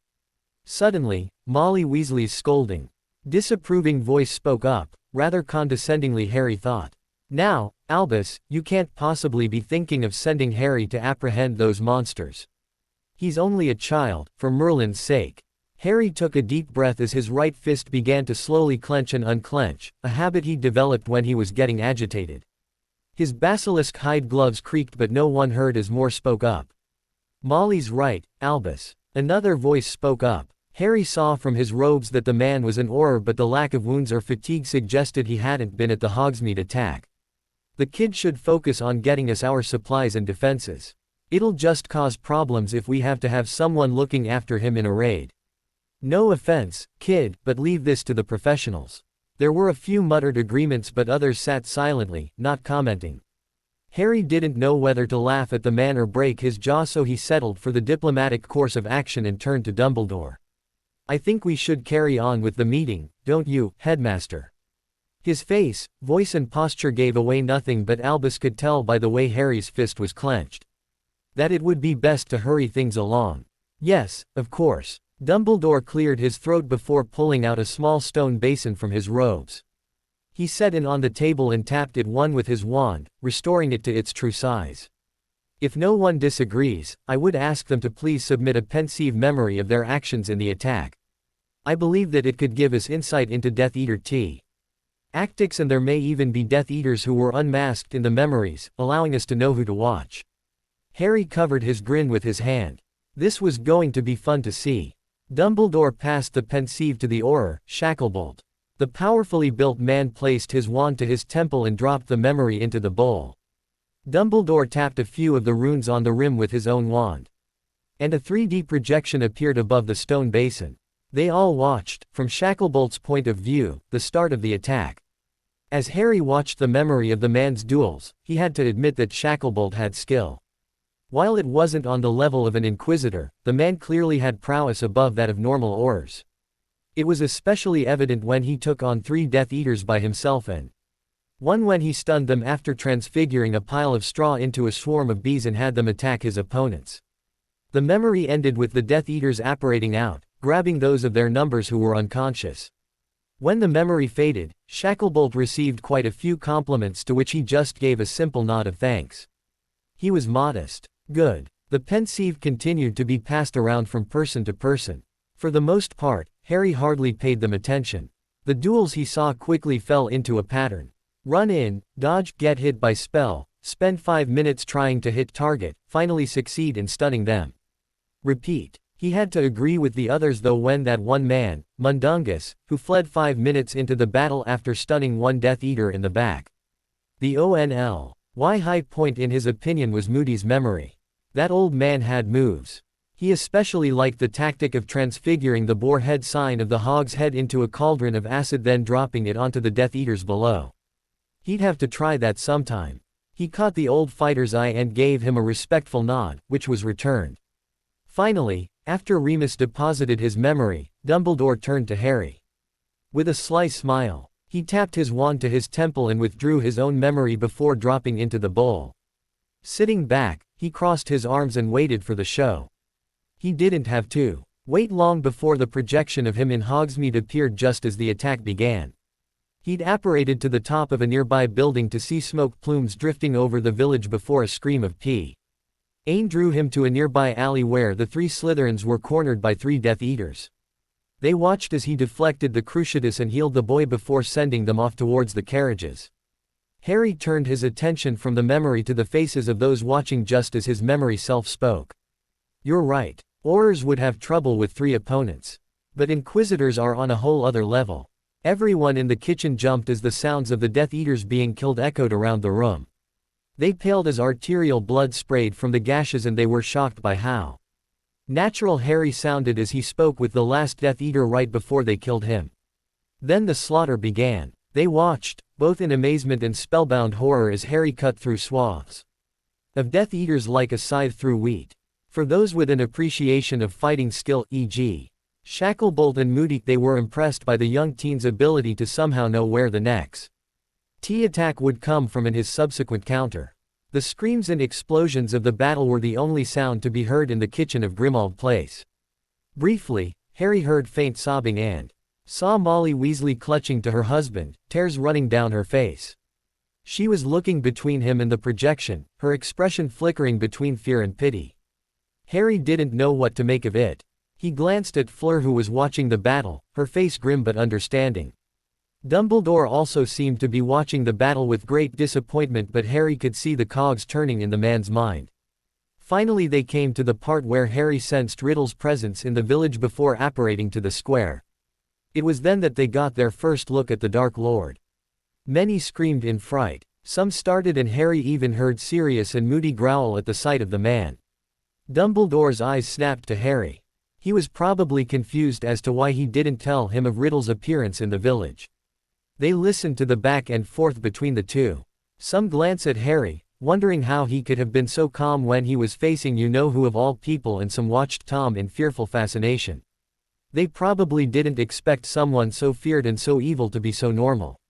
S1: Suddenly, Molly Weasley's scolding, disapproving voice spoke up, rather condescendingly, Harry thought. "Now, Albus, you can't possibly be thinking of sending Harry to apprehend those monsters. He's only a child, for Merlin's sake." Harry took a deep breath as his right fist began to slowly clench and unclench, a habit he'd developed when he was getting agitated. His basilisk hide gloves creaked, but no one heard as more spoke up. "Molly's right, Albus." Another voice spoke up. Harry saw from his robes that the man was an Auror, but the lack of wounds or fatigue suggested he hadn't been at the Hogsmeade attack. "The kid should focus on getting us our supplies and defenses. It'll just cause problems if we have to have someone looking after him in a raid. No offense, kid, but leave this to the professionals." There were a few muttered agreements, but others sat silently, not commenting. Harry didn't know whether to laugh at the man or break his jaw, so he settled for the diplomatic course of action and turned to Dumbledore. "I think we should carry on with the meeting, don't you, Headmaster?" His face, voice and posture gave away nothing, but Albus could tell by the way Harry's fist was clenched that it would be best to hurry things along. "Yes, of course." Dumbledore cleared his throat before pulling out a small stone basin from his robes. He set it on the table and tapped it one with his wand, restoring it to its true size. "If no one disagrees, I would ask them to please submit a pensive memory of their actions in the attack. I believe that it could give us insight into Death Eater tactics, and there may even be Death Eaters who were unmasked in the memories, allowing us to know who to watch." Harry covered his grin with his hand. This was going to be fun to see. Dumbledore passed the pensieve to the Auror, Shacklebolt. The powerfully built man placed his wand to his temple and dropped the memory into the bowl. Dumbledore tapped a few of the runes on the rim with his own wand. And a 3D projection appeared above the stone basin. They all watched, from Shacklebolt's point of view, the start of the attack. As Harry watched the memory of the man's duels, he had to admit that Shacklebolt had skill. While it wasn't on the level of an Inquisitor, the man clearly had prowess above that of normal Aurors. It was especially evident when he took on 3 Death Eaters by himself and one when he stunned them after transfiguring a pile of straw into a swarm of bees and had them attack his opponents. The memory ended with the Death Eaters apparating out, grabbing those of their numbers who were unconscious. When the memory faded, Shacklebolt received quite a few compliments to which he just gave a simple nod of thanks. He was modest. Good. The pensieve continued to be passed around from person to person. For the most part, Harry hardly paid them attention. The duels he saw quickly fell into a pattern. Run in, dodge, get hit by spell, spend 5 minutes trying to hit target, finally succeed in stunning them. Repeat. He had to agree with the others though when that one man, Mundungus, who fled 5 minutes into the battle after stunning one Death Eater in the back. The only high point in his opinion was Moody's memory. That old man had moves. He especially liked the tactic of transfiguring the boar head sign of the hog's head into a cauldron of acid then dropping it onto the Death Eaters below. He'd have to try that sometime. He caught the old fighter's eye and gave him a respectful nod, which was returned. Finally, after Remus deposited his memory, Dumbledore turned to Harry. With a sly smile, he tapped his wand to his temple and withdrew his own memory before dropping into the bowl. Sitting back, he crossed his arms and waited for the show. He didn't have to wait long before the projection of him in Hogsmeade appeared just as the attack began. He'd apparated to the top of a nearby building to see smoke plumes drifting over the village before a scream of "P." Ain drew him to a nearby alley where the 3 Slytherins were cornered by 3 Death Eaters. They watched as he deflected the Cruciatus and healed the boy before sending them off towards the carriages. Harry turned his attention from the memory to the faces of those watching just as his memory self spoke. You're right. Aurors would have trouble with 3 opponents. But Inquisitors are on a whole other level. Everyone in the kitchen jumped as the sounds of the Death Eaters being killed echoed around the room. They paled as arterial blood sprayed from the gashes and they were shocked by how natural Harry sounded as he spoke with the last Death Eater right before they killed him. Then the slaughter began. They watched, both in amazement and spellbound horror as Harry cut through swaths of Death Eaters like a scythe through wheat. For those with an appreciation of fighting skill, e.g. Shacklebolt and Moody, they were impressed by the young teen's ability to somehow know where the next attack would come from in his subsequent counter. The screams and explosions of the battle were the only sound to be heard in the kitchen of Grimmauld Place. Briefly, Harry heard faint sobbing and saw Molly Weasley clutching to her husband, tears running down her face. She was looking between him and the projection, her expression flickering between fear and pity. Harry didn't know what to make of it. He glanced at Fleur who was watching the battle, her face grim but understanding. Dumbledore also seemed to be watching the battle with great disappointment but Harry could see the cogs turning in the man's mind. Finally they came to the part where Harry sensed Riddle's presence in the village before apparating to the square. It was then that they got their first look at the Dark Lord. Many screamed in fright. Some started and Harry even heard Sirius and Moody growl at the sight of the man. Dumbledore's eyes snapped to Harry. He was probably confused as to why he didn't tell him of Riddle's appearance in the village. They listened to the back and forth between the two. Some glanced at Harry, wondering how he could have been so calm when he was facing you-know-who of all people, and some watched Tom in fearful fascination. They probably didn't expect someone so feared and so evil to be so normal.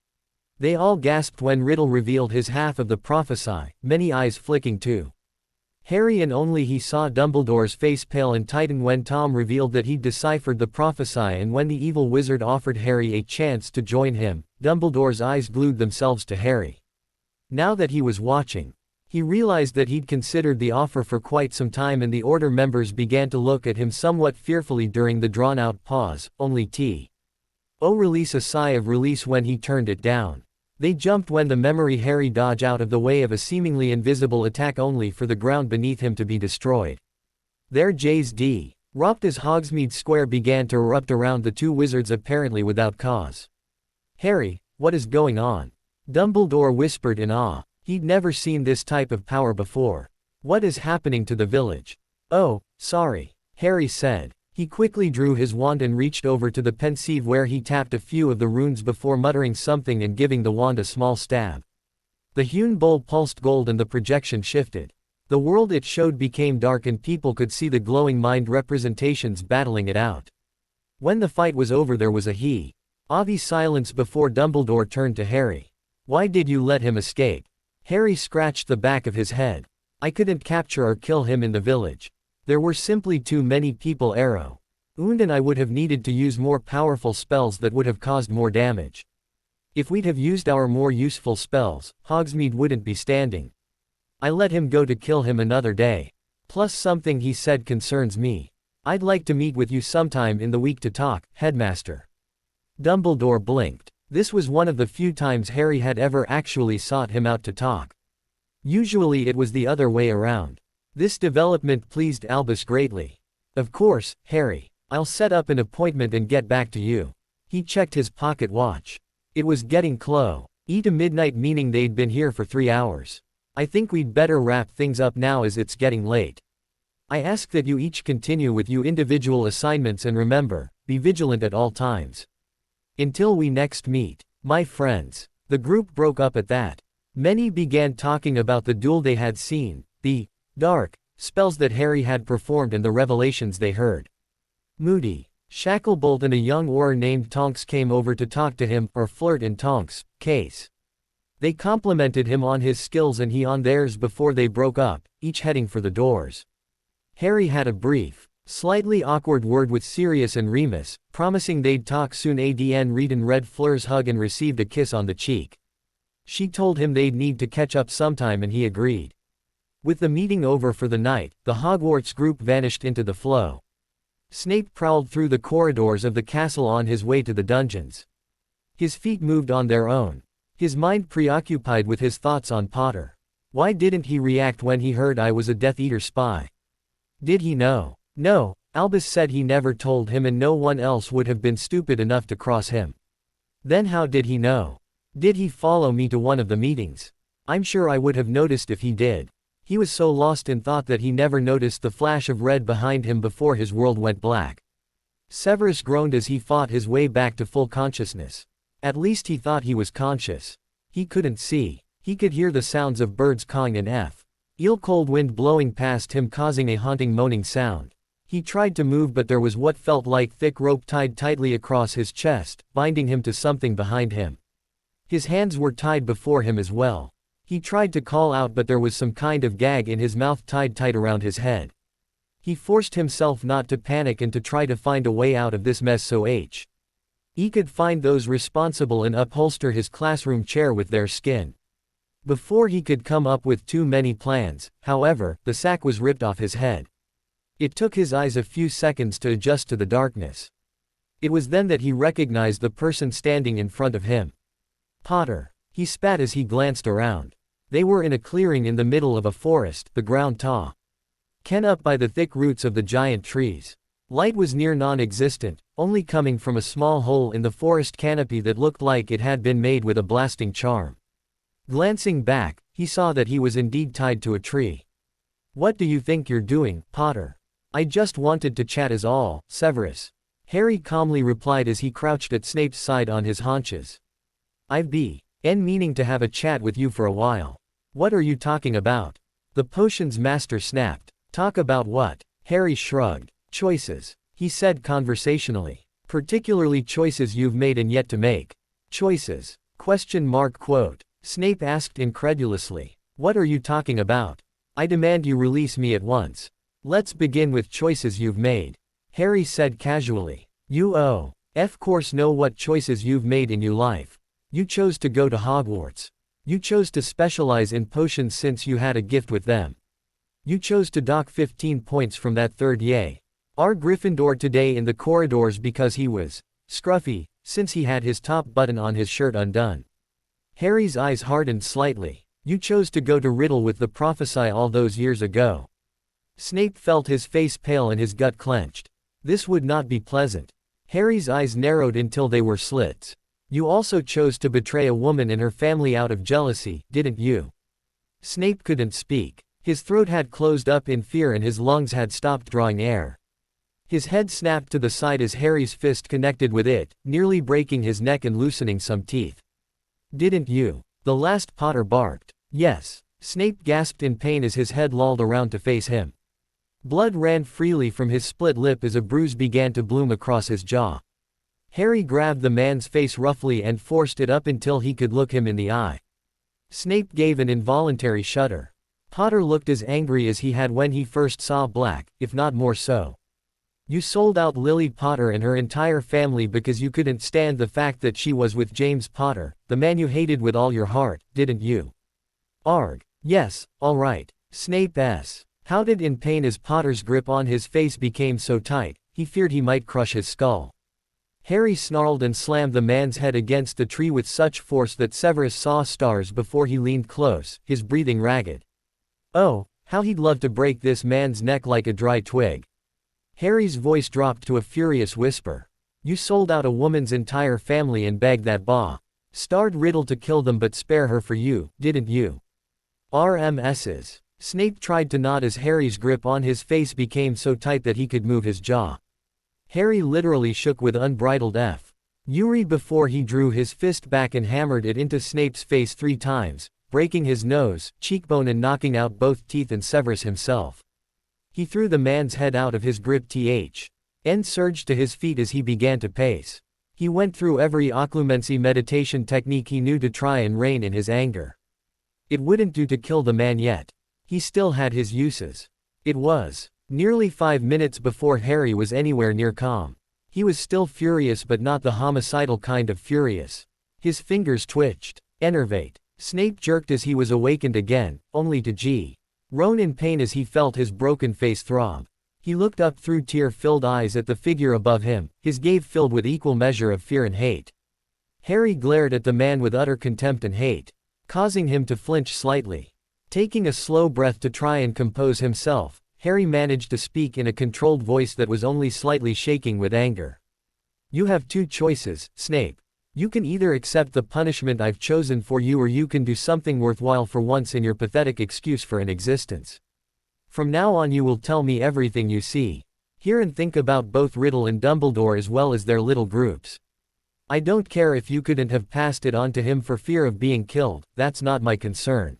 S1: They all gasped when Riddle revealed his half of the prophecy, many eyes flicking too. Harry and only he saw Dumbledore's face pale and tighten when Tom revealed that he'd deciphered the prophecy, and when the evil wizard offered Harry a chance to join him, Dumbledore's eyes glued themselves to Harry. Now that he was watching, he realized that he'd considered the offer for quite some time, and the Order members began to look at him somewhat fearfully during the drawn-out pause, only T.O. release a sigh of release when he turned it down. They jumped when the memory Harry dodged out of the way of a seemingly invisible attack only for the ground beneath him to be destroyed. There J's D. Ropt as Hogsmeade Square began to erupt around the two wizards apparently without cause. "Harry, what is going on?" Dumbledore whispered in awe. He'd never seen this type of power before. "What is happening to the village?" "Oh, sorry," Harry said. He quickly drew his wand and reached over to the pensieve where he tapped a few of the runes before muttering something and giving the wand a small stab. The hewn bowl pulsed gold and the projection shifted. The world it showed became dark and people could see the glowing mind representations battling it out. When the fight was over there was a heavy silence before Dumbledore turned to Harry. "Why did you let him escape?" Harry scratched the back of his head. "I couldn't capture or kill him in the village. There were simply too many people. And I would have needed to use more powerful spells that would have caused more damage. If we'd have used our more useful spells, Hogsmeade wouldn't be standing. I let him go to kill him another day. Plus something he said concerns me. I'd like to meet with you sometime in the week to talk, Headmaster." Dumbledore blinked. This was one of the few times Harry had ever actually sought him out to talk. Usually it was the other way around. This development pleased Albus greatly. "Of course, Harry. I'll set up an appointment and get back to you." He checked his pocket watch. It was getting close to midnight, meaning they'd been here for 3 hours. "I think we'd better wrap things up now as it's getting late. I ask that you each continue with your individual assignments and remember, be vigilant at all times. Until we next meet, my friends." The group broke up at that. Many began talking about the duel they had seen, the dark spells that Harry had performed and the revelations they heard. Moody, Shacklebolt and a young Auror named Tonks came over to talk to him, or flirt in Tonks' case. They complimented him on his skills and he on theirs before they broke up, each heading for the doors. Harry had a brief, slightly awkward word with Sirius and Remus, promising they'd talk soon. Adn Reedon read Fleur's hug and received a kiss on the cheek. She told him they'd need to catch up sometime and he agreed. With the meeting over for the night, the Hogwarts group vanished into the flow. Snape prowled through the corridors of the castle on his way to the dungeons. His feet moved on their own. His mind preoccupied with his thoughts on Potter. Why didn't he react when he heard I was a Death Eater spy? Did he know? No, Albus said he never told him and no one else would have been stupid enough to cross him. Then how did he know? Did he follow me to one of the meetings? I'm sure I would have noticed if he did. He was so lost in thought that he never noticed the flash of red behind him before his world went black. Severus groaned as he fought his way back to full consciousness. At least he thought he was conscious. He couldn't see. He could hear the sounds of birds cawing and cold wind blowing past him causing a haunting moaning sound. He tried to move but there was what felt like thick rope tied tightly across his chest, binding him to something behind him. His hands were tied before him as well. He tried to call out but there was some kind of gag in his mouth tied tight around his head. He forced himself not to panic and to try to find a way out of this mess so he could find those responsible and upholster his classroom chair with their skin. Before he could come up with too many plans, however, the sack was ripped off his head. It took his eyes a few seconds to adjust to the darkness. It was then that he recognized the person standing in front of him. Potter. He spat as he glanced around. They were in a clearing in the middle of a forest, the ground taut up by the thick roots of the giant trees. Light was near non-existent, only coming from a small hole in the forest canopy that looked like it had been made with a blasting charm. Glancing back, he saw that he was indeed tied to a tree. "What do you think you're doing, Potter?" "I just wanted to chat is all, Severus," Harry calmly replied as he crouched at Snape's side on his haunches. "I've been meaning to have a chat with you for a while." "What are you talking about?" the potions master snapped. "Talk about what?" Harry shrugged. "Choices," he said conversationally. "Particularly choices you've made and yet to make." "Choices? ? Quote. Snape asked incredulously. "What are you talking about? I demand you release me at once." "Let's begin with choices you've made," Harry said casually. "You of course know what choices you've made in your life. You chose to go to Hogwarts. You chose to specialize in potions since you had a gift with them. You chose to dock 15 points from that third our Gryffindor today in the corridors because he was scruffy, since he had his top button on his shirt undone." Harry's eyes hardened slightly. "You chose to go to Riddle with the prophesy all those years ago. Snape felt his face pale and his gut clenched. This would not be pleasant. Harry's eyes narrowed until they were slits. You also chose to betray a woman and her family out of jealousy, didn't you? Snape couldn't speak. His throat had closed up in fear and his lungs had stopped drawing air. His head snapped to the side as Harry's fist connected with it, nearly breaking his neck and loosening some teeth. Didn't you? The last Potter barked. Yes. Snape gasped in pain as his head lolled around to face him. Blood ran freely from his split lip as a bruise began to bloom across his jaw. Harry grabbed the man's face roughly and forced it up until he could look him in the eye. Snape gave an involuntary shudder. Potter looked as angry as he had when he first saw Black, if not more so. You sold out Lily Potter and her entire family because you couldn't stand the fact that she was with James Potter, the man you hated with all your heart, didn't you? Arg. Yes, all right. Snape howled in pain as Potter's grip on his face became so tight, he feared he might crush his skull. Harry snarled and slammed the man's head against the tree with such force that Severus saw stars before he leaned close, his breathing ragged. Oh, how he'd love to break this man's neck like a dry twig. Harry's voice dropped to a furious whisper. You sold out a woman's entire family and begged that starred Riddle to kill them but spare her for you, didn't you? RMS's. Snape tried to nod as Harry's grip on his face became so tight that he could move his jaw. Harry literally shook with unbridled fury before he drew his fist back and hammered it into Snape's face 3 times, breaking his nose, cheekbone and knocking out both teeth and Severus himself. He threw the man's head out of his grip. N surged to his feet as he began to pace. He went through every occlumency meditation technique he knew to try and rein in his anger. It wouldn't do to kill the man yet. He still had his uses. It was nearly 5 minutes before Harry was anywhere near calm. He was still furious but not the homicidal kind of furious. His fingers twitched. Enervate. Snape jerked as he was awakened again, only to groan in pain as he felt his broken face throb. He looked up through tear-filled eyes at the figure above him, his gaze filled with equal measure of fear and hate. Harry glared at the man with utter contempt and hate, causing him to flinch slightly. Taking a slow breath to try and compose himself, Harry managed to speak in a controlled voice that was only slightly shaking with anger. You have 2 choices, Snape. You can either accept the punishment I've chosen for you or you can do something worthwhile for once in your pathetic excuse for an existence. From now on you will tell me everything you see, hear and think about both Riddle and Dumbledore as well as their little groups. I don't care if you couldn't have passed it on to him for fear of being killed, that's not my concern.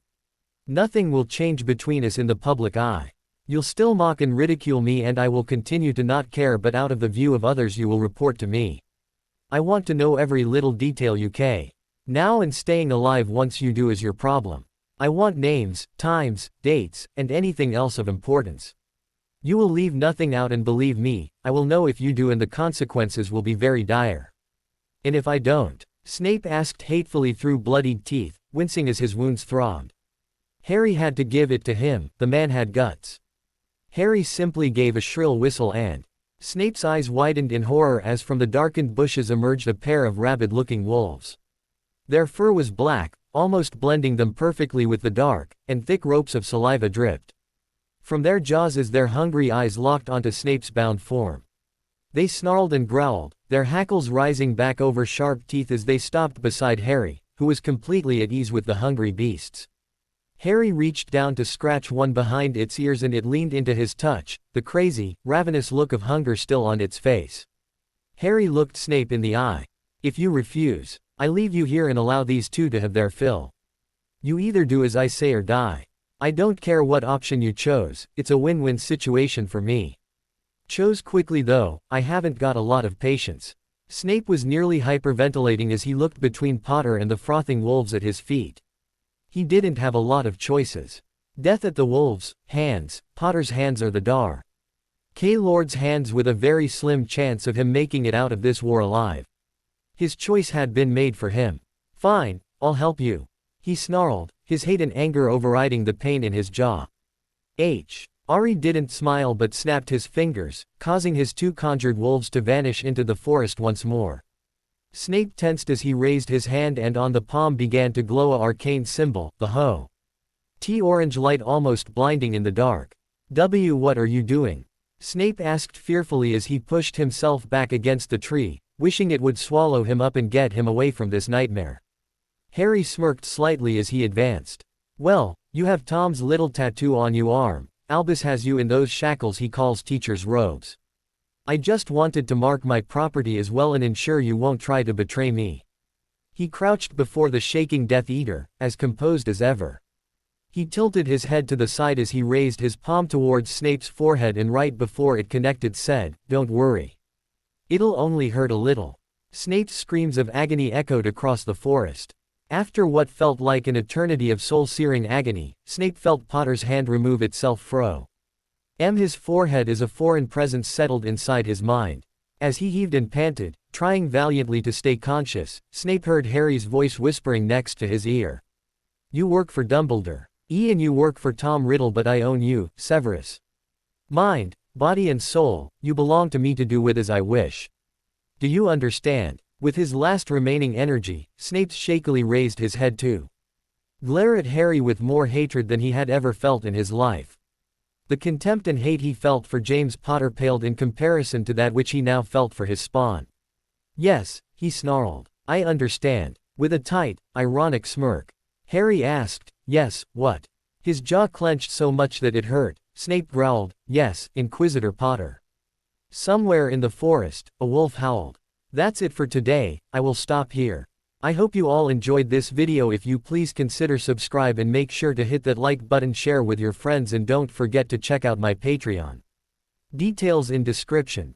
S1: Nothing will change between us in the public eye. You'll still mock and ridicule me and I will continue to not care, but out of the view of others you will report to me. I want to know every little detail you can. Now, and staying alive once you do is your problem. I want names, times, dates, and anything else of importance. You will leave nothing out, and believe me, I will know if you do, and the consequences will be very dire. And if I don't? Snape asked hatefully through bloodied teeth, wincing as his wounds throbbed. Harry had to give it to him, the man had guts. Harry simply gave a shrill whistle and Snape's eyes widened in horror as from the darkened bushes emerged a pair of rabid-looking wolves. Their fur was black, almost blending them perfectly with the dark, and thick ropes of saliva dripped from their jaws as their hungry eyes locked onto Snape's bound form. They snarled and growled, their hackles rising back over sharp teeth as they stopped beside Harry, who was completely at ease with the hungry beasts. Harry reached down to scratch one behind its ears and it leaned into his touch, the crazy, ravenous look of hunger still on its face. Harry looked Snape in the eye. If you refuse, I leave you here and allow these 2 to have their fill. You either do as I say or die. I don't care what option you chose, it's a win-win situation for me. Chose quickly though, I haven't got a lot of patience. Snape was nearly hyperventilating as he looked between Potter and the frothing wolves at his feet. He didn't have a lot of choices. Death at the wolves' hands, Potter's hands, or the Lord's hands, with a very slim chance of him making it out of this war alive. His choice had been made for him. Fine, I'll help you. He snarled, his hate and anger overriding the pain in his jaw. Ari didn't smile but snapped his fingers, causing his 2 conjured wolves to vanish into the forest once more. Snape tensed as he raised his hand and on the palm began to glow a arcane symbol, the Ho. Orange light almost blinding in the dark. What are you doing? Snape asked fearfully as he pushed himself back against the tree, wishing it would swallow him up and get him away from this nightmare. Harry smirked slightly as he advanced. Well, you have Tom's little tattoo on your arm. Albus has you in those shackles he calls teacher's robes. I just wanted to mark my property as well and ensure you won't try to betray me. He crouched before the shaking Death Eater, as composed as ever. He tilted his head to the side as he raised his palm towards Snape's forehead and right before it connected said, "Don't worry. It'll only hurt a little." Snape's screams of agony echoed across the forest. After what felt like an eternity of soul-searing agony, Snape felt Potter's hand remove itself fro. His forehead as a foreign presence settled inside his mind. As he heaved and panted, trying valiantly to stay conscious, Snape heard Harry's voice whispering next to his ear. You work for Dumbledore. And you work for Tom Riddle, but I own you, Severus. Mind, body and soul, you belong to me to do with as I wish. Do you understand? With his last remaining energy, Snape shakily raised his head to glare at Harry with more hatred than he had ever felt in his life. The contempt and hate he felt for James Potter paled in comparison to that which he now felt for his spawn. Yes, he snarled. I understand. With a tight, ironic smirk. Harry asked, yes, what? His jaw clenched so much that it hurt. Snape growled, yes, Inquisitor Potter. Somewhere in the forest, a wolf howled. That's it for today, I will stop here. I hope you all enjoyed this video. If you please consider subscribe and make sure to hit that like button, share with your friends, and don't forget to check out my Patreon. Details in description.